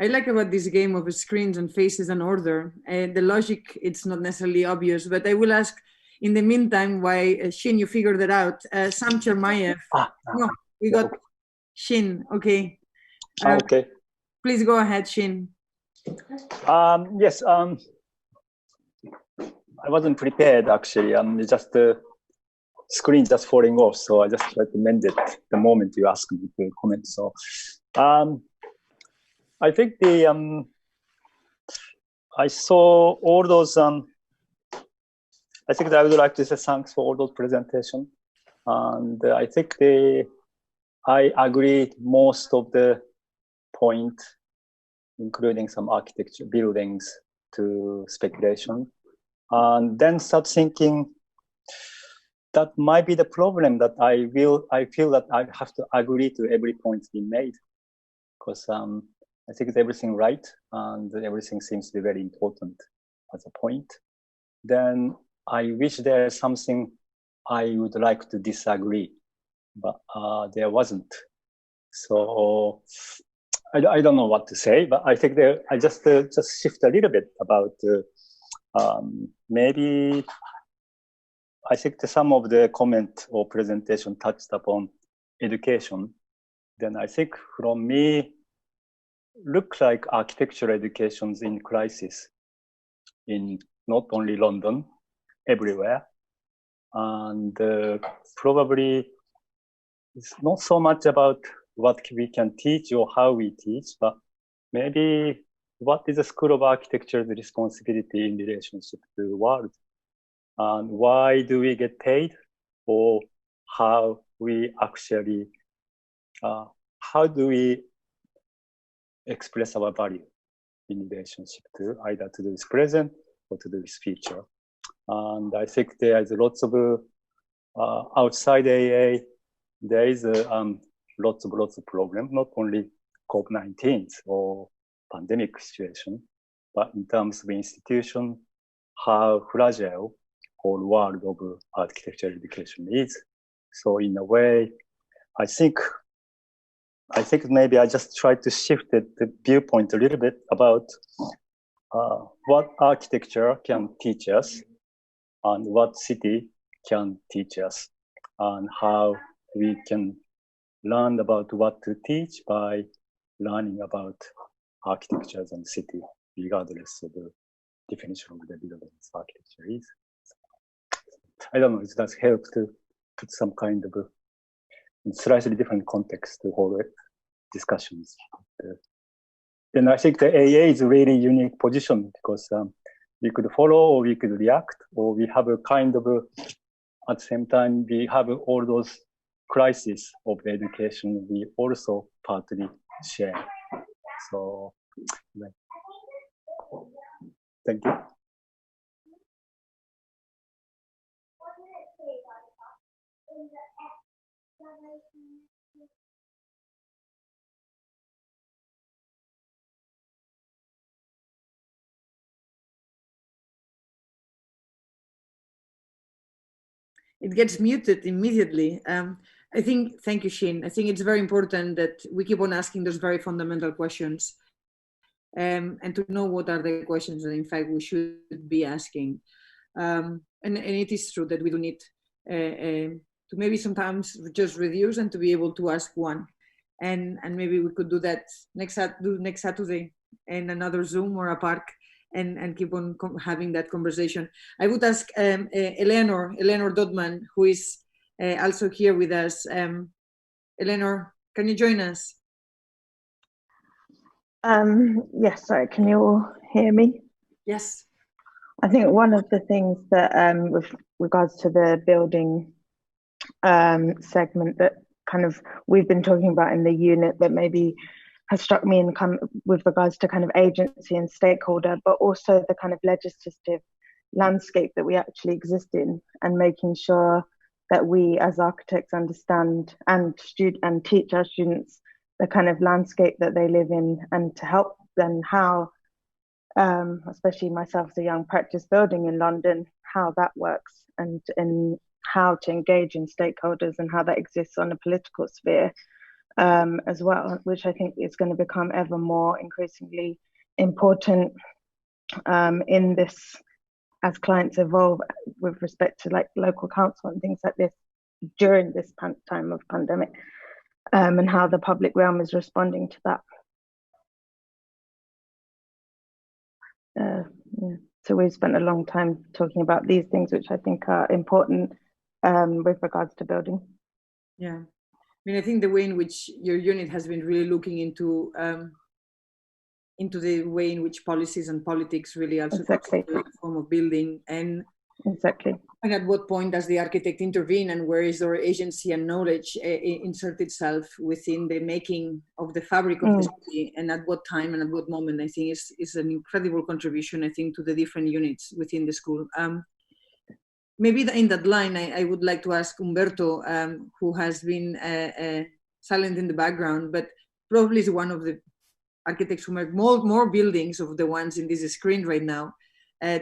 I like about this game of screens and faces and order. The logic, it's not necessarily obvious, but I will ask in the meantime why, Shin, you figured that out. Sam Chermayev. No, we got Shin, okay. Okay. Please go ahead, Shin. Yes, I wasn't prepared actually. Just the screen just falling off, so I just tried to mend it the moment you asked me to comment. So I think I saw all those. I think that I would like to say thanks for all those presentations, and I think I agree most of the point, including some architecture, buildings to speculation, and then start thinking that might be the problem, that I feel that I have to agree to every point being made, because I think it's everything right, and everything seems to be very important as a point. Then I wish there's something I would like to disagree, but there wasn't. So I don't know what to say, but I think I just shift a little bit about maybe I think some of the comment or presentation touched upon education. Then I think from me, looks like architectural education's in crisis in not only London, everywhere. And probably it's not so much about what we can teach or how we teach, but maybe what is the School of Architecture's responsibility in relationship to the world? And why do we get paid? Or how we actually, how do we express our value in relationship to either to do with present or to do with future? And I think there is lots of outside AA, there is lots of problems, not only COVID-19 or pandemic situation, but in terms of institution, how fragile whole world of architecture education is. So in a way, I think maybe I just tried to shift the viewpoint a little bit about what architecture can teach us and what city can teach us, and how we can learn about what to teach by learning about architectures and city, regardless of the definition of the buildings architecture is. I don't know if that helps to put some kind of a slightly different context to whole discussions. Then I think the AA is a really unique position because we could follow or we could react, or we have a kind of at the same time we have all those crises of education we also partly share. So thank you. It gets muted immediately. I think, thank you, Shin. I think it's very important that we keep on asking those very fundamental questions, and to know what are the questions that in fact we should be asking. And it is true that we do need to maybe sometimes just reduce and to be able to ask one. And maybe we could do that next Saturday in another Zoom or a park, and keep on having that conversation. I would ask Eleanor Dodman, who is also here with us. Eleanor, can you join us? Yes, sorry, can you all hear me? Yes. I think one of the things that with regards to the building segment that kind of we've been talking about in the unit that maybe has struck me in with regards to kind of agency and stakeholder, but also the kind of legislative landscape that we actually exist in, and making sure that we as architects understand and teach our students the kind of landscape that they live in, and to help them how, especially myself as a young practice building in London, how that works, and how to engage in stakeholders and how that exists on a political sphere. As well, which I think is going to become ever more increasingly important in this, as clients evolve with respect to like local council and things like this during this time of pandemic, and how the public realm is responding to that. Yeah. So we've spent a long time talking about these things, which I think are important with regards to building. Yeah. I mean, I think the way in which your unit has been really looking into the way in which policies and politics really also exactly the form of building, and exactly, and at what point does the architect intervene, and where is their agency and knowledge insert itself within the making of the fabric of the city, and at what time and at what moment. I think is an incredible contribution, I think, to the different units within the school. Maybe in that line, I would like to ask Umberto, who has been silent in the background, but probably is one of the architects who make more buildings of the ones in this screen right now,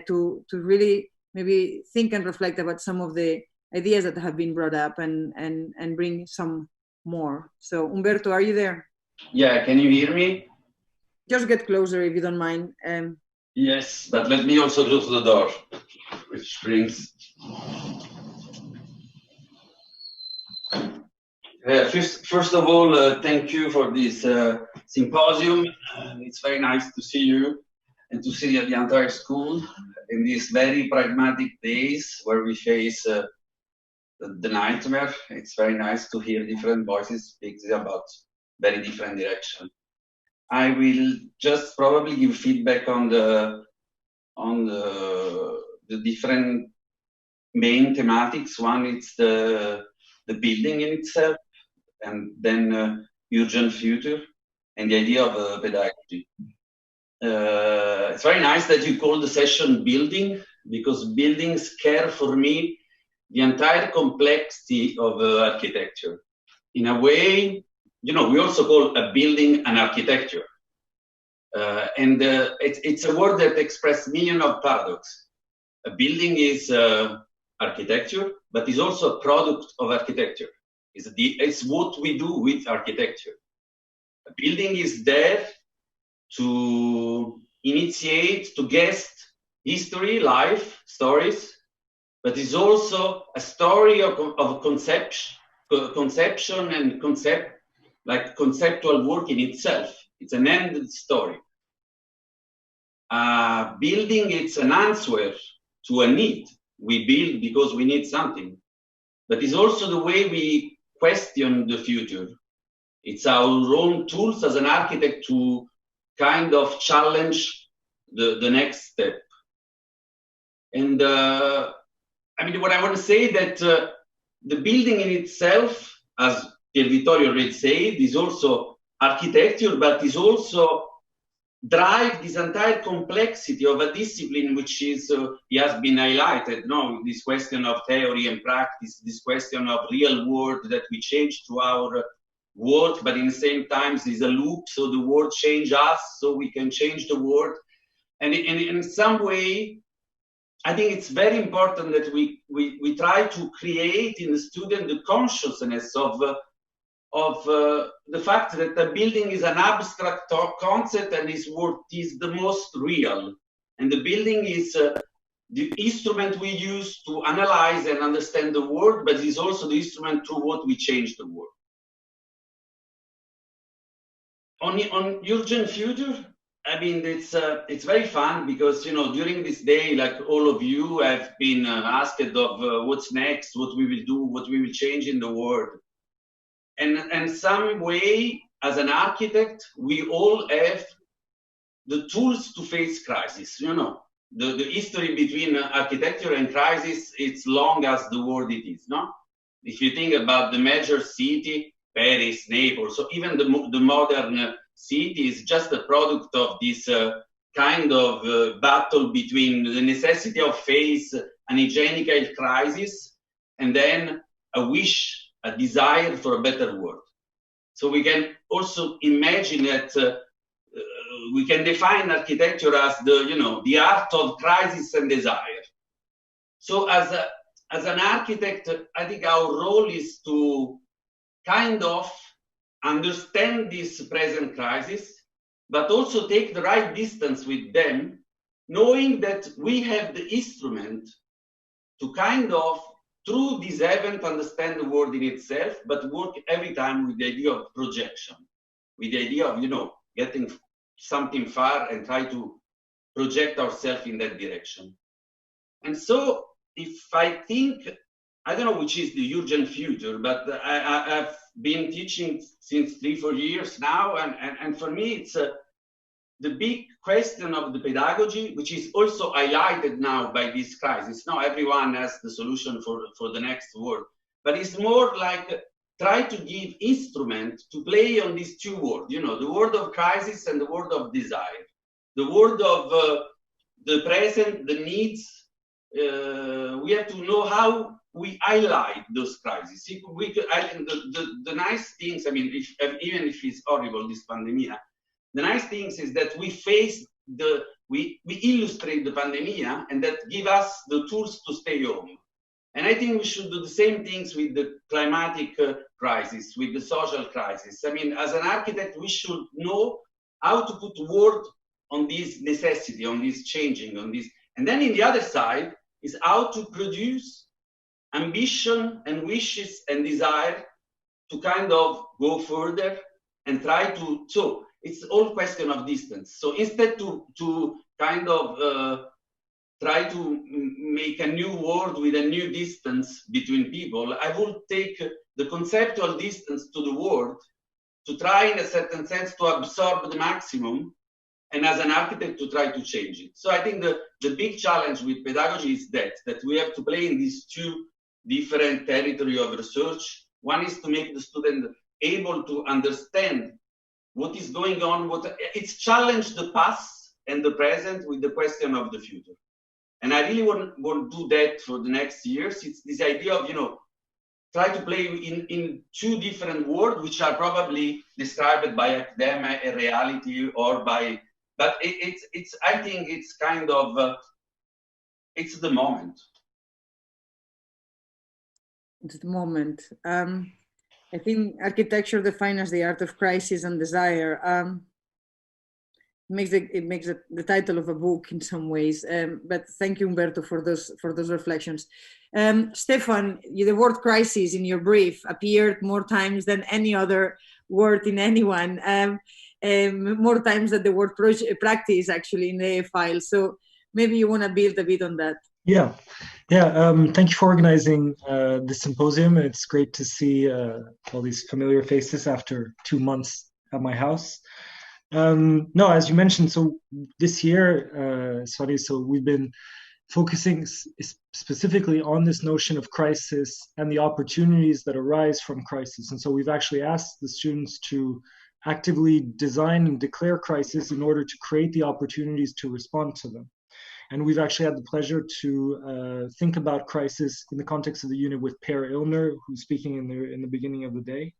to really maybe think and reflect about some of the ideas that have been brought up, and bring some more. So Umberto, are you there? Yeah, can you hear me? Just get closer if you don't mind. Yes, but let me also close the door, which brings... First of all, thank you for this symposium. It's very nice to see you and to see the entire school in these very pragmatic days where we face the nightmare. It's very nice to hear different voices speaking about very different directions. I will just probably give feedback on the different main thematics. One is the building in itself, and then urgent future, and the idea of pedagogy. It's very nice that you call the session building, because buildings care for me the entire complexity of architecture. In a way, we also call a building an architecture. It's a word that expresses millions of paradoxes. A building is architecture, but is also a product of architecture. It's what we do with architecture. A building is there to initiate, to guest history, life, stories, but is also a story of conception and conceptual work in itself. It's an ended story. Building, it's an answer to a need. We build because we need something, but it's also the way we question the future. It's our own tools as an architect to kind of challenge the next step. And I mean, what I want to say that the building in itself, as Pier Vittorio already said, is also architecture, but is also drive this entire complexity of a discipline, which is he has been highlighted. No, this question of theory and practice, this question of real world that we change to our world, but in the same time is a loop. So the world change us, so we can change the world. And in some way, I think it's very important that we try to create in the student the consciousness of the fact that the building is an abstract concept and is what is the most real. And the building is the instrument we use to analyze and understand the world, but is also the instrument through what we change the world. On urgent future, I mean, it's very fun because, during this day, like all of you have been asked of what's next, what we will do, what we will change in the world. And some way, as an architect, we all have the tools to face crisis. The history between architecture and crisis, it's long as the world it is, no? If you think about the major city, Paris, Naples, so even the modern city is just a product of this kind of battle between the necessity of face an hygienic crisis and then a wish, a desire for a better world. So we can also imagine that we can define architecture as the art of crisis and desire. So as an architect, I think our role is to kind of understand this present crisis, but also take the right distance with them, knowing that we have the instrument to kind of, through this event, understand the world in itself, but work every time with the idea of projection, with the idea of, getting something far and try to project ourselves in that direction. And so if I think, I don't know which is the urgent future, but I've been teaching since 3-4 years now, and for me it's the big question of the pedagogy, which is also highlighted now by this crisis. Now everyone has the solution for the next world, but it's more like try to give instrument to play on these two worlds, the world of crisis and the world of desire, the world of the present, the needs. We have to know how we highlight those crises. The nice things, I mean, even if it's horrible, this pandemic, the nice things is that we face we illustrate the pandemic and that give us the tools to stay home. And I think we should do the same things with the climatic crisis, with the social crisis. I mean, as an architect, we should know how to put word on this necessity, on this changing, on this. And then in the other side is how to produce ambition and wishes and desire to kind of go further and try to, so it's all question of distance. So instead to kind of try to make a new world with a new distance between people, I will take the conceptual distance to the world to try in a certain sense to absorb the maximum, and as an architect to try to change it. So I think the big challenge with pedagogy is that we have to play in these two different territory of research. One is to make the student able to understand what is going on, it's challenge the past and the present with the question of the future. And I really want to do that for the next years. It's this idea of, try to play in two different worlds, which are probably described by academia, a reality, or by, but it's I think it's kind of, it's the moment. It's the moment. I think architecture defined as the art of crisis and desire. It makes the title of a book in some ways. But thank you, Umberto, for those reflections. Stefan, the word crisis in your brief appeared more times than any other word in anyone, more times than the word practice actually in the file. So maybe you want to build a bit on that. Yeah. Thank you for organizing this symposium. It's great to see all these familiar faces after 2 months at my house. No, as you mentioned, so this year, sorry, so we've been focusing specifically on this notion of crisis and the opportunities that arise from crisis. And so we've actually asked the students to actively design and declare crisis in order to create the opportunities to respond to them. And we've actually had the pleasure to think about crisis in the context of the unit with Per Ilner, who's speaking in the beginning of the day.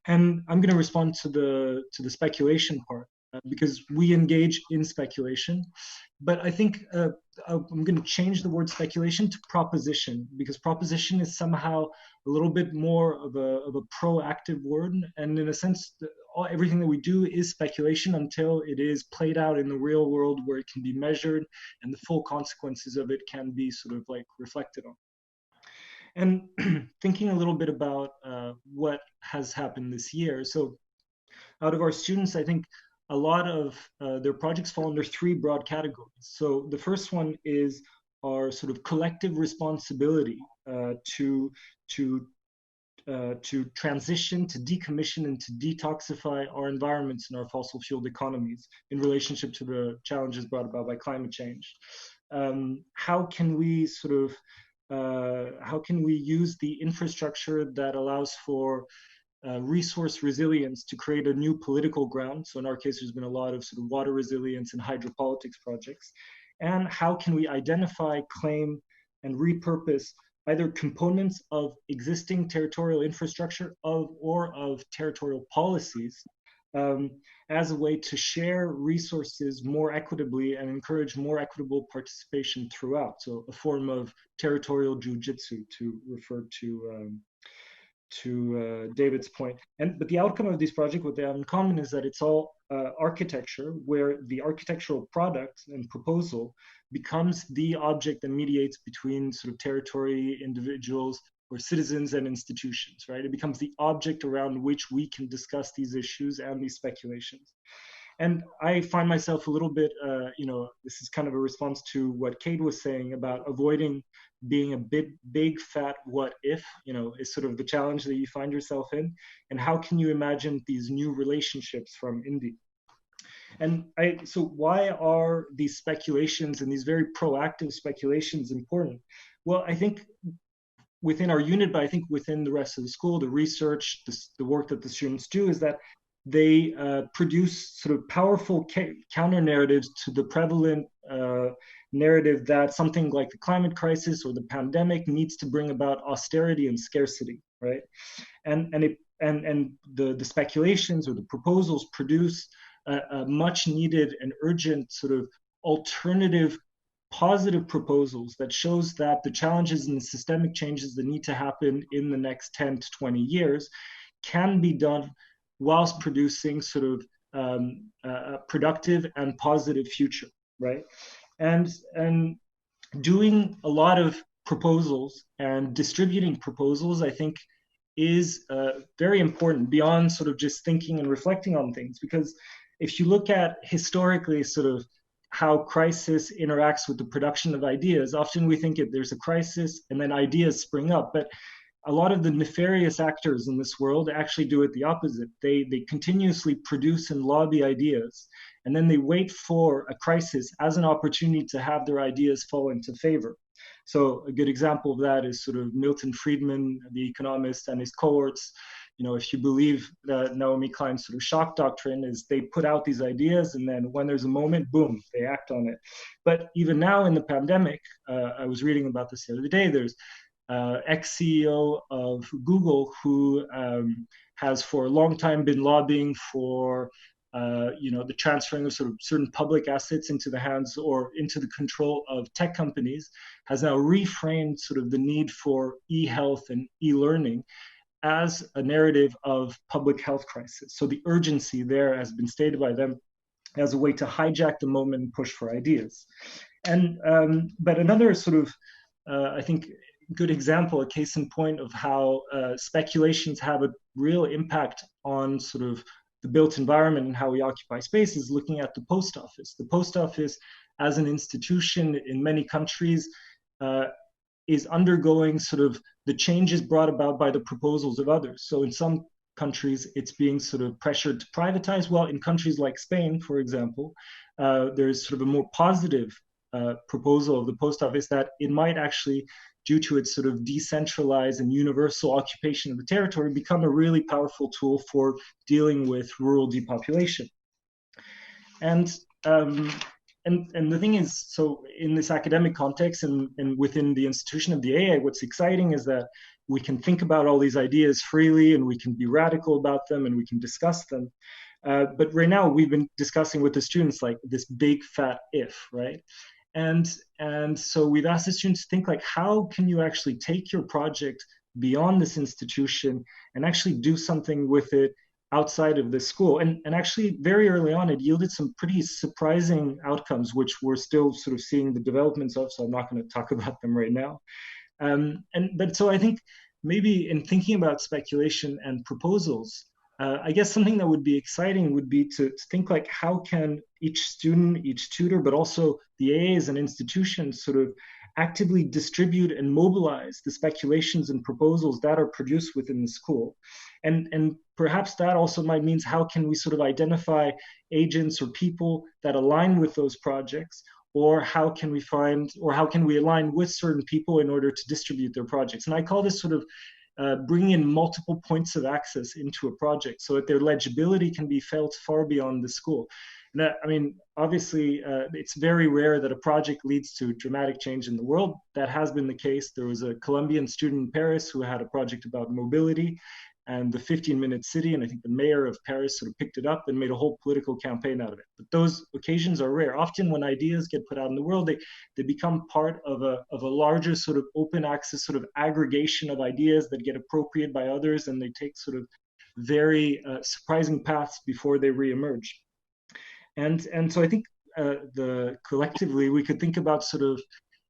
And I'm going to respond to the speculation part because we engage in speculation. But I think I'm going to change the word speculation to proposition, because proposition is somehow a little bit more of a proactive word. And in a sense, everything that we do is speculation until it is played out in the real world where it can be measured and the full consequences of it can be sort of like reflected on. And thinking a little bit about what has happened this year. So out of our students, I think a lot of their projects fall under 3 broad categories. So the first one is our sort of collective responsibility to transition, to decommission, and to detoxify our environments and our fossil fueled economies in relationship to the challenges brought about by climate change. How can we sort of how can we use the infrastructure that allows for resource resilience to create a new political ground? So in our case, there's been a lot of sort of water resilience and hydropolitics projects. And how can we identify, claim, and repurpose either components of existing territorial infrastructure or of territorial policies as a way to share resources more equitably and encourage more equitable participation throughout. So a form of territorial jujitsu, to refer to David's point. But the outcome of these projects, what they have in common is that it's all architecture, where the architectural product and proposal becomes the object that mediates between sort of territory, individuals, or citizens and institutions, right? It becomes the object around which we can discuss these issues and these speculations. And I find myself a little bit, this is kind of a response to what Kate was saying about avoiding being a big fat what if, is sort of the challenge that you find yourself in. And how can you imagine these new relationships from Indy? And so why are these speculations and these very proactive speculations important? Well, I think within our unit, but I think within the rest of the school, the research, the work that the students do is that they produce sort of powerful counter narratives to the prevalent narrative that something like the climate crisis or the pandemic needs to bring about austerity and scarcity, right? And the speculations or the proposals produce a much needed and urgent sort of alternative positive proposals that shows that the challenges and the systemic changes that need to happen in the next 10 to 20 years can be done whilst producing sort of a productive and positive future, right? And doing a lot of proposals and distributing proposals, I think, is very important beyond sort of just thinking and reflecting on things. Because if you look at historically sort of how crisis interacts with the production of ideas, often we think there's a crisis and then ideas spring up. But a lot of the nefarious actors in this world actually do it the opposite. They continuously produce and lobby ideas, and then they wait for a crisis as an opportunity to have their ideas fall into favor. So a good example of that is sort of Milton Friedman, the economist, and his cohorts. If you believe Naomi Klein's sort of shock doctrine, is they put out these ideas, and then when there's a moment, boom, they act on it. But even now in the pandemic, I was reading about this the other day, there's ex-CEO of Google, who has for a long time been lobbying for the transferring of sort of certain public assets into the hands or into the control of tech companies, has now reframed sort of the need for e-health and e-learning as a narrative of public health crisis. So the urgency there has been stated by them as a way to hijack the moment and push for ideas. And but another sort of, I think, good example, a case in point of how speculations have a real impact on sort of the built environment and how we occupy space is looking at the post office. The post office as an institution in many countries is undergoing sort of the changes brought about by the proposals of others. So in some countries, it's being sort of pressured to privatize. Well, in countries like Spain, for example, there's sort of a more positive proposal of the post office that it might actually, due to its sort of decentralized and universal occupation of the territory, become a really powerful tool for dealing with rural depopulation. And the thing is, so in this academic context and within the institution of the AA, what's exciting is that we can think about all these ideas freely and we can be radical about them and we can discuss them. But right now we've been discussing with the students like this big fat if, right? And so we've asked the students to think like, how can you actually take your project beyond this institution and actually do something with it outside of this school? And actually very early on, it yielded some pretty surprising outcomes, which we're still sort of seeing the developments of, so I'm not going to talk about them right now. But so I think maybe in thinking about speculation and proposals, I guess something that would be exciting would be to think like, how can each student, each tutor, but also the AA as an institution sort of actively distribute and mobilize the speculations and proposals that are produced within the school. And perhaps that also might means how can we sort of identify agents or people that align with those projects, or how can we find, or how can we align with certain people in order to distribute their projects? And I call this sort of bringing in multiple points of access into a project so that their legibility can be felt far beyond the school. And I mean, obviously, it's very rare that a project leads to dramatic change in the world. That has been the case. There was a Colombian student in Paris who had a project about mobility and the 15-minute city, and I think the mayor of Paris sort of picked it up and made a whole political campaign out of it. But those occasions are rare. Often when ideas get put out in the world, they become part of a larger sort of open access sort of aggregation of ideas that get appropriated by others, and they take sort of very surprising paths before they reemerge. And so I think collectively we could think about sort of,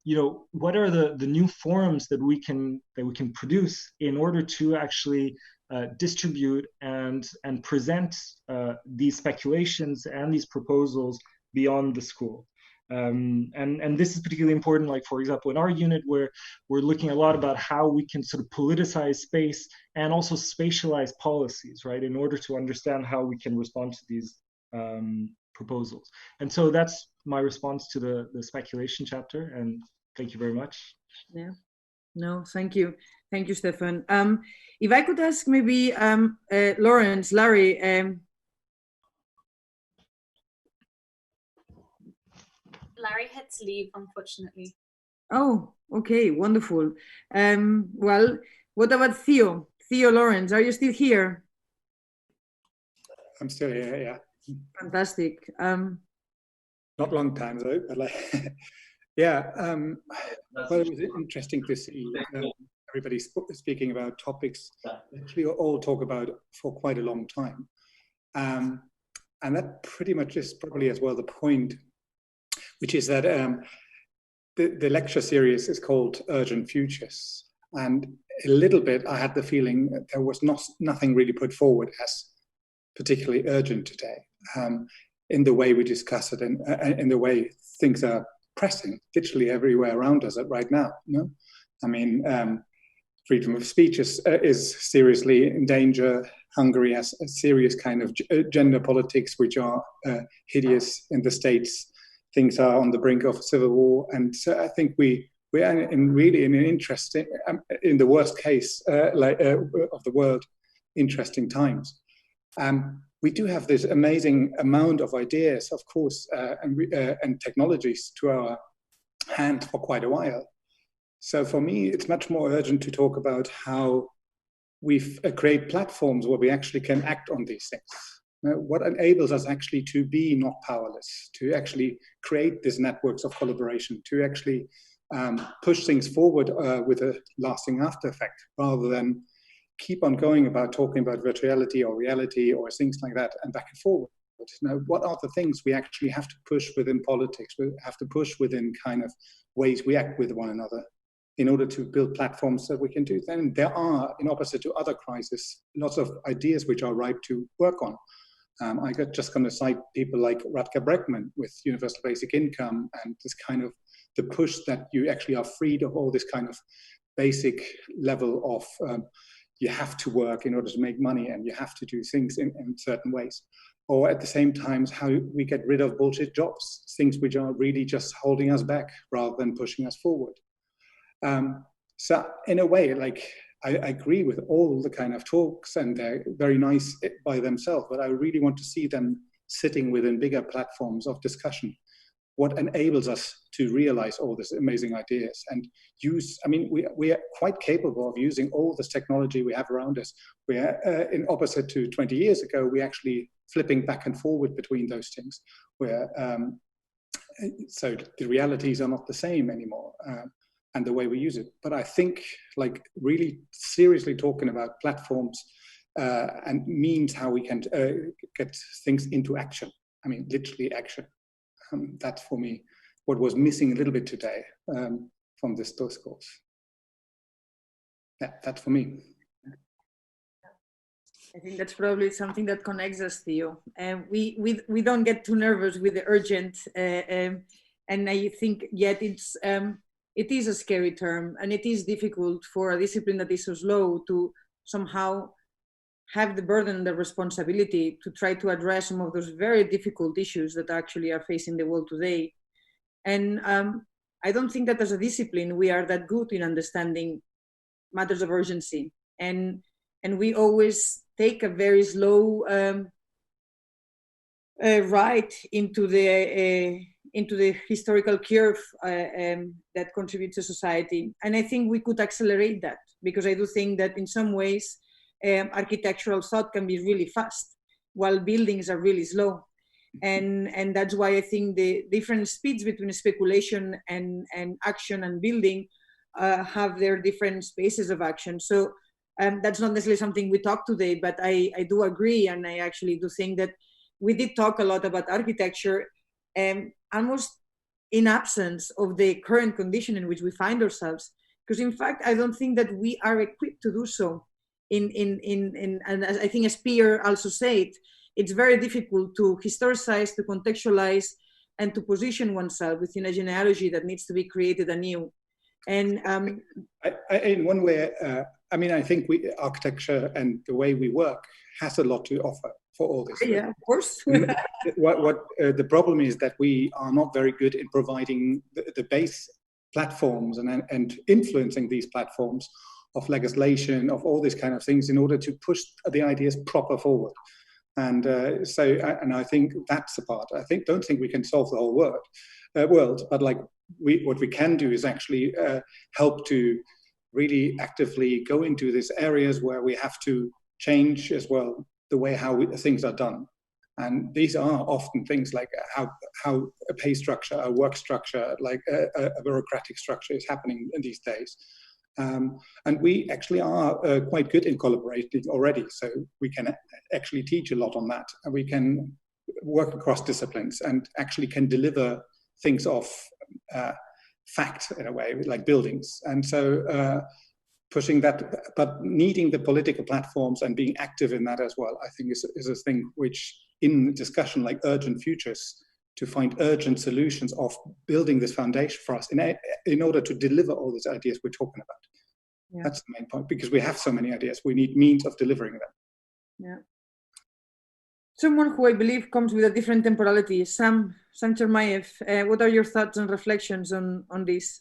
you know, what are the new forums that we can produce in order to actually distribute and present these speculations and these proposals beyond the school. And this is particularly important, like, for example, in our unit, where we're looking a lot about how we can sort of politicize space and also spatialize policies, right, in order to understand how we can respond to these proposals. And so that's my response to the speculation chapter, and thank you very much. Yeah, no, thank you. Thank you, Stefan. If I could ask maybe Larry, Larry had to leave, unfortunately. Oh, okay, wonderful. Well, what about Theo? Theo Lawrence, are you still here? I'm still here, yeah. Fantastic. Not long time though, but like, yeah. Well, it was interesting to see everybody speaking about topics that we all talk about for quite a long time. And that pretty much is probably as well the point, which is that the lecture series is called Urgent Futures. And a little bit, I had the feeling that there was nothing really put forward as particularly urgent today, in the way we discuss it and in the way things are pressing literally everywhere around us right now. You know? I mean, freedom of speech is seriously in danger. Hungary has a serious kind of gender politics, which are hideous in the States. Things are on the brink of civil war. And so I think we are really in an interesting, in the worst case of the world, interesting times. We do have this amazing amount of ideas, of course, and technologies to our hand for quite a while. So for me, it's much more urgent to talk about how we create platforms where we actually can act on these things. What enables us actually to be not powerless, to actually create these networks of collaboration, to actually push things forward with a lasting after effect, rather than keep on going about talking about virtuality or reality or things like that and back and forward. Now, what are the things we actually have to push within politics? We have to push within kind of ways we act with one another in order to build platforms that we can do. Then there are, in opposite to other crises, lots of ideas which are ripe to work on. Just going to cite people like Rutger Bregman with universal basic income and this kind of the push that you actually are freed of all this kind of basic level of you have to work in order to make money and you have to do things in certain ways. Or at the same time, how we get rid of bullshit jobs, things which are really just holding us back rather than pushing us forward. So in a way, like I agree with all the kind of talks and they're very nice by themselves, but I really want to see them sitting within bigger platforms of discussion. What enables us to realize all these amazing ideas and use, I mean, we are quite capable of using all this technology we have around us. We are, in opposite to 20 years ago, we actually flipping back and forward between those things, where so the realities are not the same anymore. And the way we use it. But I think like really seriously talking about platforms and means how we can get things into action. I mean, literally action. That's for me what was missing a little bit today from this discourse. Yeah, that's for me. I think that's probably something that connects us, Theo. And we don't get too nervous with the urgent. And I think yet it is a scary term, and it is difficult for a discipline that is so slow to somehow have the burden and the responsibility to try to address some of those very difficult issues that actually are facing the world today. And I don't think that as a discipline, we are that good in understanding matters of urgency. And we always take a very slow ride into the historical curve that contributes to society. And I think we could accelerate that, because I do think that in some ways, architectural thought can be really fast, while buildings are really slow. And that's why I think the different speeds between speculation and action and building have their different spaces of action. So that's not necessarily something we talk today, but I do agree, and I actually do think that we did talk a lot about architecture, almost in absence of the current condition in which we find ourselves. Because in fact, I don't think that we are equipped to do so. And as I think as Pierre also said, it's very difficult to historicize, to contextualize, and to position oneself within a genealogy that needs to be created anew. And in one way, I mean, I think architecture and the way we work has a lot to offer for all this. Yeah, of course. What the problem is that we are not very good in providing the base platforms and influencing these platforms of legislation, of all these kind of things, in order to push the ideas proper forward. And and I think that's the part. Don't think we can solve the whole world, but like what we can do is actually help to really actively go into these areas where we have to change as well the way how things are done. And these are often things like how a pay structure, a work structure, like a bureaucratic structure is happening in these days. And we actually are quite good in collaborating already. So we can actually teach a lot on that. And we can work across disciplines and actually can deliver things of fact in a way, like buildings. And so pushing that, but needing the political platforms and being active in that as well, I think is a thing which in discussion like urgent futures, to find urgent solutions of building this foundation for us in order to deliver all these ideas we're talking about. Yeah. That's the main point, because we have so many ideas. We need means of delivering them. Yeah. Someone who I believe comes with a different temporality, Sam Chermayev, what are your thoughts and reflections on this?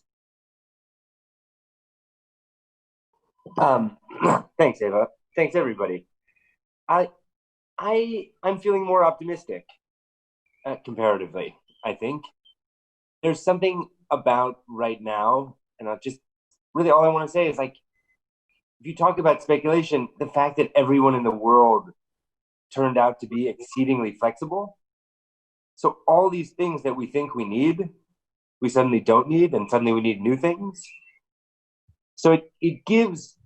Thanks, Eva. Thanks, everybody. I'm feeling more optimistic. Comparatively, I think there's something about right now, and I'll just really all I want to say is, like, if you talk about speculation, the fact that everyone in the world turned out to be exceedingly flexible. So all these things that we think we need, we suddenly don't need, and suddenly we need new things. So it gives,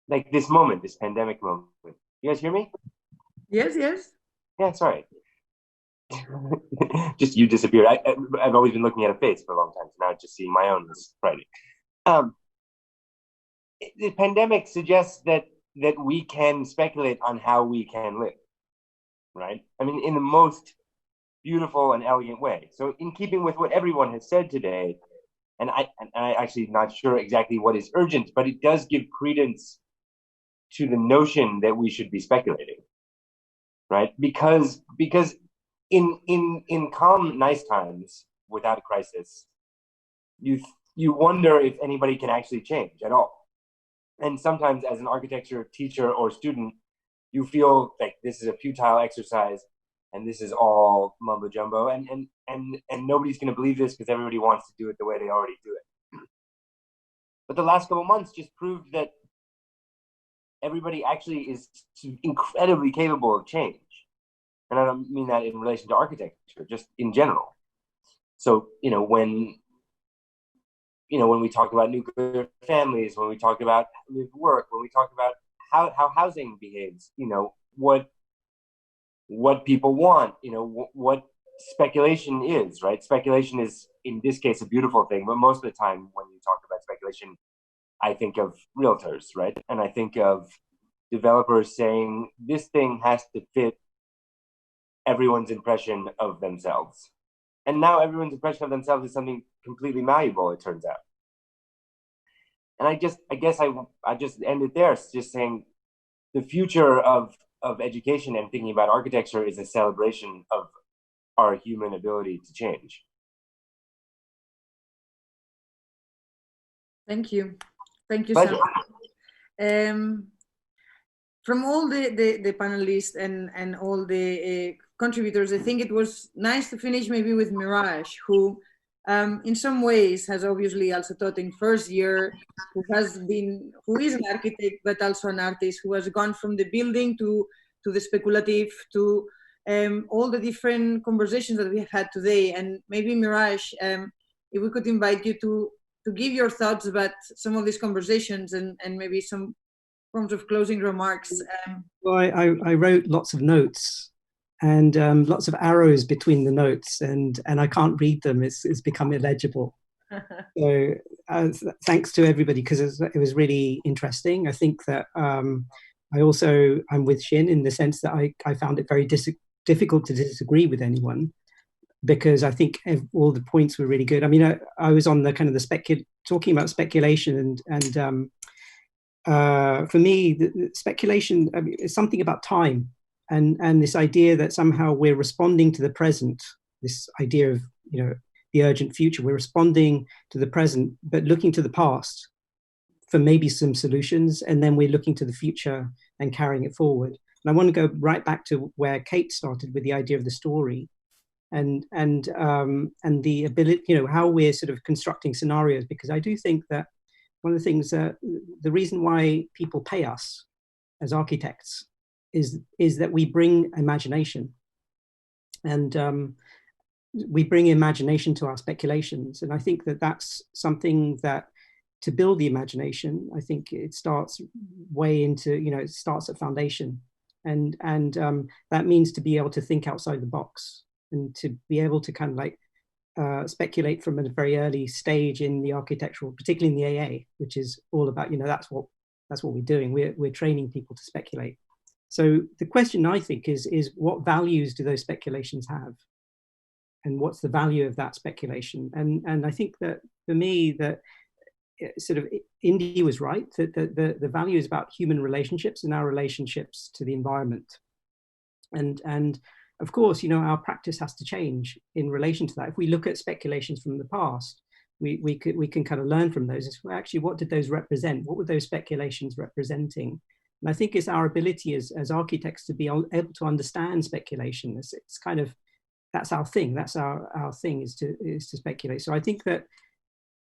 like, this moment, this pandemic moment. You guys hear me? Yes, yes. Yeah, sorry. Just you disappeared. I've always been looking at a face for a long time, so now I'm just seeing my own writing. The pandemic suggests that we can speculate on how we can live, right? I mean, in the most beautiful and elegant way. So in keeping with what everyone has said today, and I actually not sure exactly what is urgent, but it does give credence to the notion that we should be speculating, right? Because in calm, nice times without a crisis, you wonder if anybody can actually change at all. And sometimes as an architecture teacher or student, you feel like this is a futile exercise and this is all mumbo jumbo, and nobody's going to believe this because everybody wants to do it the way they already do it. But the last couple of months just proved that everybody actually is incredibly capable of change. And I don't mean that in relation to architecture, just in general. So, when we talk about nuclear families, when we talk about lived work, when we talk about how housing behaves, what people want, what speculation is, right? Speculation is, in this case, a beautiful thing, but most of the time when you talk about speculation, I think of realtors, right? And I think of developers saying this thing has to fit everyone's impression of themselves. And now everyone's impression of themselves is something completely malleable, it turns out. And I guess I just ended there, just saying the future of education and thinking about architecture is a celebration of our human ability to change. Thank you. Thank you, Pleasure. Sam. From all the panelists and all the contributors, I think it was nice to finish maybe with Mirage, who in some ways has obviously also taught in first year, who is an architect, but also an artist, who has gone from the building to the speculative, to all the different conversations that we have had today. And maybe Mirage, if we could invite you to give your thoughts about some of these conversations and maybe some forms of closing remarks. Well, I wrote lots of notes and lots of arrows between the notes, and I can't read them. It's become illegible. So thanks to everybody, because it was really interesting. I think that I'm with Shin in the sense that I found it very difficult to disagree with anyone, because I think all the points were really good. I mean, I was on the kind of talking about speculation, and for me, the speculation is something about time, and this idea that somehow we're responding to the present. This idea of the urgent future. We're responding to the present, but looking to the past for maybe some solutions, and then we're looking to the future and carrying it forward. And I want to go right back to where Kate started with the idea of the story, and the ability, how we're sort of constructing scenarios, because I do think that one of the things, the reason why people pay us as architects is that we bring imagination, and we bring imagination to our speculations. And I think that that's something that, to build the imagination, I think it starts way into, it starts at foundation, and that means to be able to think outside the box and to be able to kind of like speculate from a very early stage in the architectural, particularly in the AA, which is all about, that's what we're doing. We're training people to speculate. So the question, I think, is what values do those speculations have, and what's the value of that speculation? And I think that for me, that sort of Indy was right, that the value is about human relationships and our relationships to the environment, and of course, our practice has to change in relation to that. If we look at speculations from the past, we can kind of learn from those. It's actually, what did those represent? What were those speculations representing? And I think it's our ability as architects to be able to understand speculation. It's kind of, that's our thing. That's our thing, is to speculate. So I think that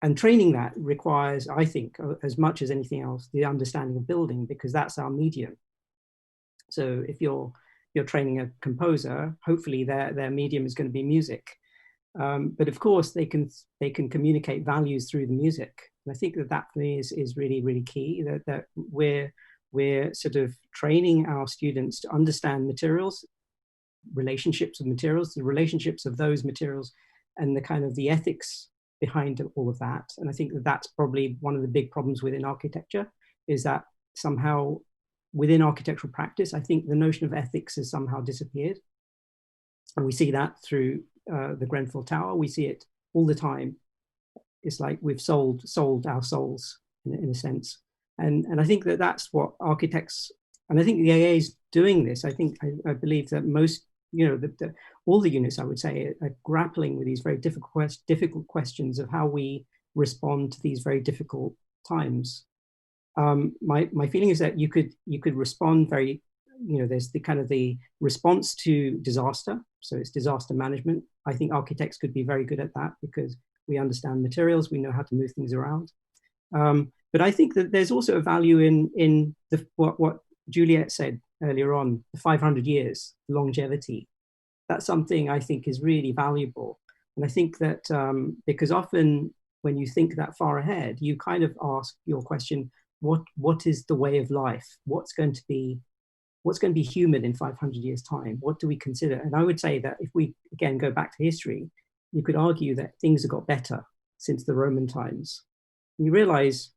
And training that requires, I think, as much as anything else, the understanding of building, because that's our medium. So if you're training a composer, hopefully their medium is going to be music. But of course, they can communicate values through the music. And I think that for me is really, really key, that we're sort of training our students to understand materials, relationships of materials, the relationships of those materials, and the kind of the ethics behind all of that. And I think that's probably one of the big problems within architecture, is that somehow within architectural practice, I think the notion of ethics has somehow disappeared. And we see that through the Grenfell Tower. We see it all the time. It's like we've sold our souls in a sense. And I think that's what architects, and I think the AA is doing this. I believe that most, all the units, I would say, are grappling with these very difficult questions of how we respond to these very difficult times. My feeling is that you could respond very, there's the kind of the response to disaster. So it's disaster management. I think architects could be very good at that because we understand materials, we know how to move things around. But I think that there's also a value in what Juliet said earlier on, the 500 years, longevity. That's something I think is really valuable. And I think that because often when you think that far ahead, you kind of ask your question, what is the way of life? What's going to be human in 500 years' time? What do we consider? And I would say that if we, again, go back to history, you could argue that things have got better since the Roman times. And you realize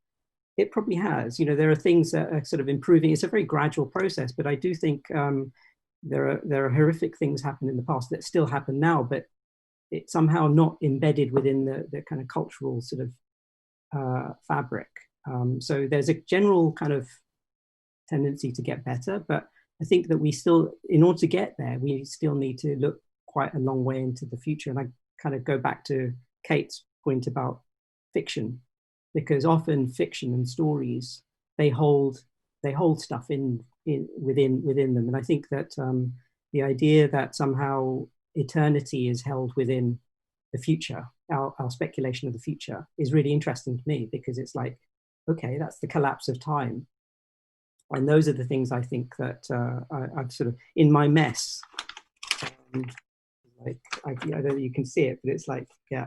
it probably has. There are things that are sort of improving. It's a very gradual process, but I do think there are horrific things happen in the past that still happen now, but it's somehow not embedded within the kind of cultural sort of fabric. So there's a general kind of tendency to get better, but I think that we still, in order to get there, we still need to look quite a long way into the future. And I kind of go back to Kate's point about fiction, because often fiction and stories, they hold stuff within them. And I think that the idea that somehow eternity is held within the future, our speculation of the future, is really interesting to me, because it's like, okay, that's the collapse of time. And those are the things I think that I've sort of, in my mess, like, I don't know if you can see it, but it's like, yeah,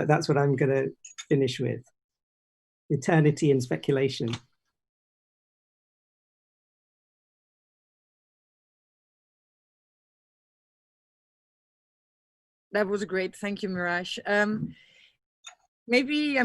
that's what I'm going to finish with. Eternity and speculation. That was great. Thank you, Mirage. Maybe,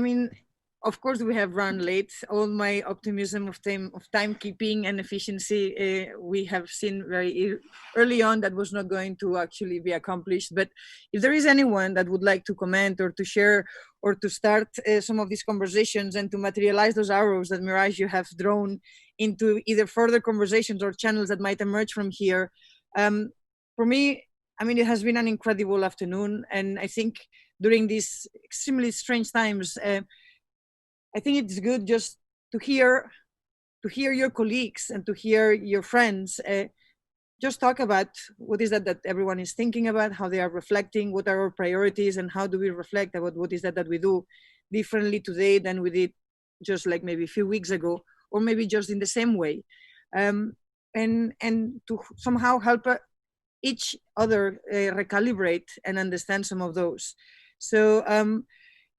of course, we have run late. All my optimism of timekeeping and efficiency, we have seen very early on that was not going to actually be accomplished. But if there is anyone that would like to comment or to share or to start some of these conversations and to materialize those arrows that, Mirage, you have drawn into either further conversations or channels that might emerge from here, for me, it has been an incredible afternoon. And I think during these extremely strange times, I think it's good just to hear your colleagues and to hear your friends just talk about what is that everyone is thinking about, how they are reflecting, what are our priorities, and how do we reflect about what is that we do differently today than we did just like maybe a few weeks ago, or maybe just in the same way, and to somehow help each other recalibrate and understand some of those. So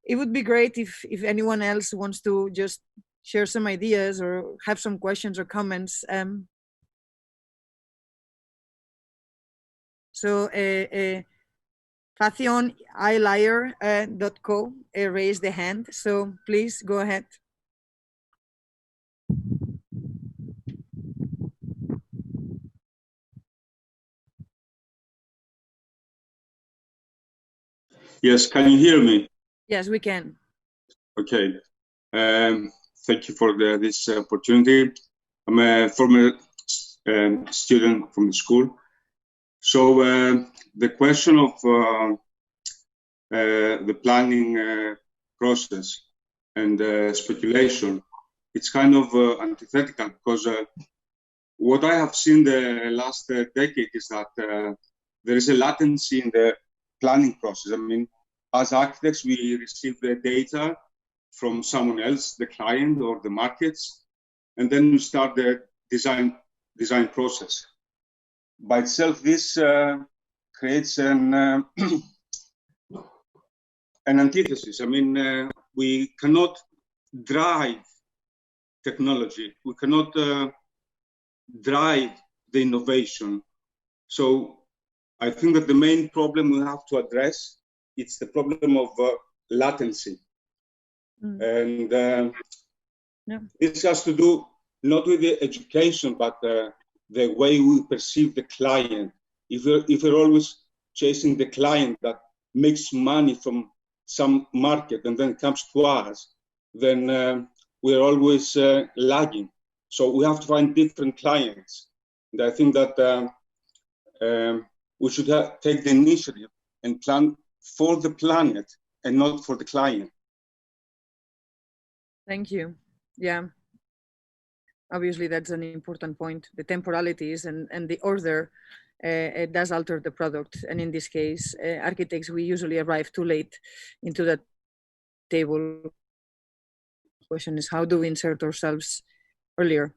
it would be great if anyone else wants to just share some ideas or have some questions or comments. So Fathion iLiar.co raised the hand. So please go ahead. Yes, can you hear me? Yes, we can. Okay. Thank you for this opportunity. I'm a former student from the school. So the question of the planning process and speculation, it's kind of antithetical, because what I have seen the last decade is that there is a latency in the planning process. as architects, we receive the data from someone else, the client or the markets, and then we start the design process. By itself, this creates an antithesis. I mean, we cannot drive technology. We cannot drive the innovation. So I think that the main problem we have to address, it's the problem of latency. And this has to do not with the education, but the way we perceive the client. If we're always chasing the client that makes money from some market and then comes to us, then we're always lagging. So we have to find different clients. And I think that we should take the initiative and plan for the planet and not for the client. Thank you. Yeah. Obviously, that's an important point. The temporalities and the order it does alter the product. And in this case, architects, we usually arrive too late into that table. The question is, how do we insert ourselves earlier?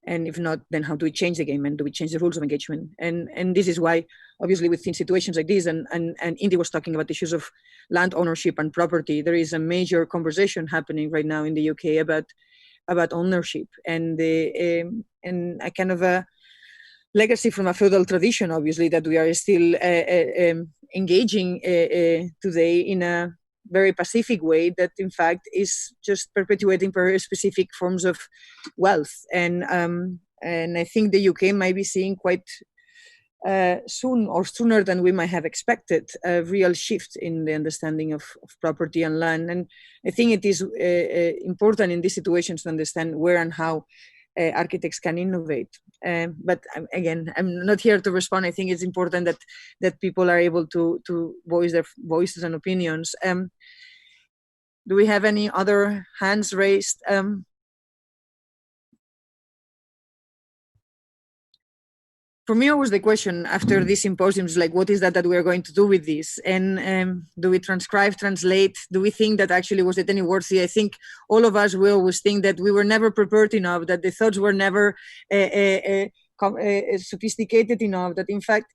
And if not, then how do we change the game, and do we change the rules of engagement? And this is why, obviously, within situations like this, and Indy was talking about issues of land ownership and property, there is a major conversation happening right now in the UK about ownership and a kind of a legacy from a feudal tradition, obviously, that we are still engaging today in a very pacific way that in fact is just perpetuating very specific forms of wealth. And I think the UK might be seeing quite soon, or sooner than we might have expected, a real shift in the understanding of property and land. And I think it is important in these situations to understand where and how architects can innovate. But again, I'm not here to respond. I think it's important that people are able to voice their voices and opinions. Do we have any other hands raised? For me, always the question after these symposiums, like, what is that we are going to do with this? And do we transcribe, translate? Do we think that actually was it any worthy? I think all of us will always think that we were never prepared enough, that the thoughts were never sophisticated enough, that in fact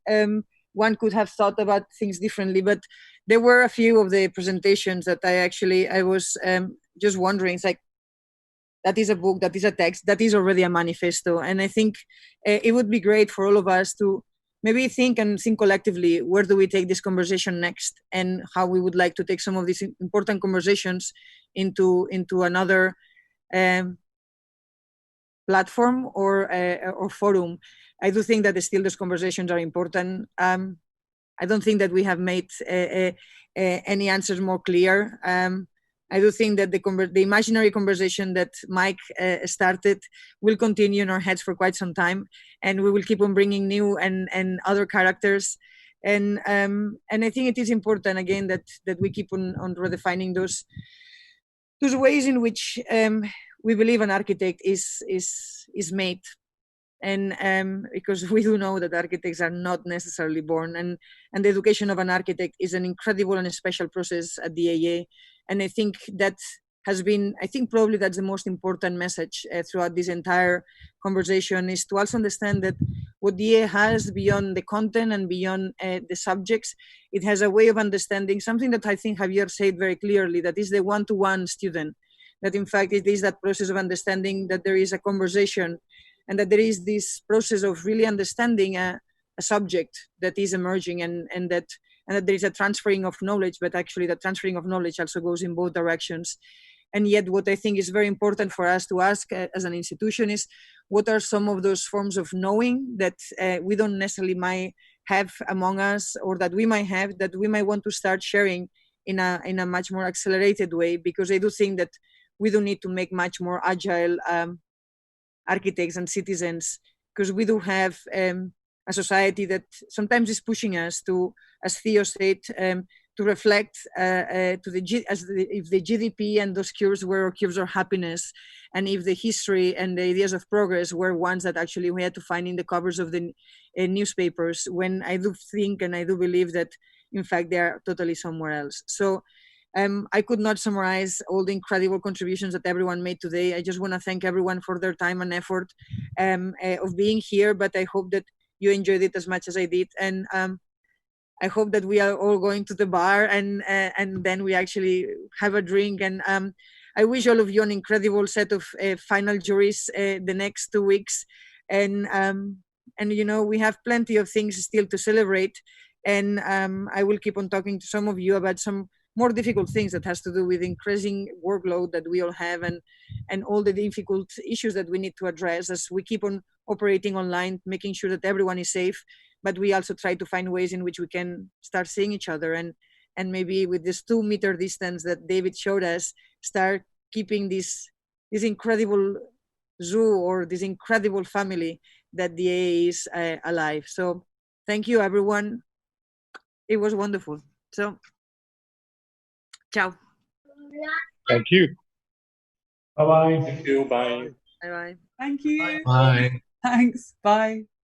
one could have thought about things differently. But there were a few of the presentations that I was just wondering, it's like, that is a book, that is a text, that is already a manifesto. And I think it would be great for all of us to maybe think collectively, where do we take this conversation next, and how we would like to take some of these important conversations into another platform or forum. I do think that still those conversations are important. I don't think that we have made any answers more clear. I do think that the imaginary conversation that Mike started will continue in our heads for quite some time, and we will keep on bringing new and other characters. And I think it is important, again, that we keep on redefining those ways in which we believe an architect is made. And because we do know that architects are not necessarily born, and the education of an architect is an incredible and a special process at the AA. And I think that has been, I think probably that's the most important message throughout this entire conversation, is to also understand that what the AA has beyond the content and beyond the subjects, it has a way of understanding something that I think Javier said very clearly, that is the one-to-one student, that in fact it is that process of understanding that there is a conversation, and that there is this process of really understanding a subject that is emerging, and that there is a transferring of knowledge, but actually the transferring of knowledge also goes in both directions. And yet what I think is very important for us to ask as an institution is, what are some of those forms of knowing that we don't necessarily might have among us, or that we might have, that we might want to start sharing in a much more accelerated way? Because I do think that we do need to make much more agile architects and citizens, because we do have a society that sometimes is pushing us to, as Theo said, to reflect if the GDP and those curves were curves of happiness, and if the history and the ideas of progress were ones that actually we had to find in the covers of the newspapers. When I do think and I do believe that in fact they are totally somewhere else. So I could not summarize all the incredible contributions that everyone made today. I just want to thank everyone for their time and effort of being here, but I hope that you enjoyed it as much as I did. And I hope that we are all going to the bar and then we actually have a drink. And I wish all of you an incredible set of final juries the next 2 weeks. And you know, we have plenty of things still to celebrate. And I will keep on talking to some of you about some more difficult things that has to do with increasing workload that we all have and all the difficult issues that we need to address as we keep on operating online, making sure that everyone is safe. But we also try to find ways in which we can start seeing each other and maybe with this 2 meter distance that David showed us, start keeping this incredible zoo or this incredible family that the AA is alive. So thank you, everyone. It was wonderful. So, ciao. Thank you. Bye-bye. Thank you. Bye. Bye-bye. Thank you. Bye. Thanks. Bye.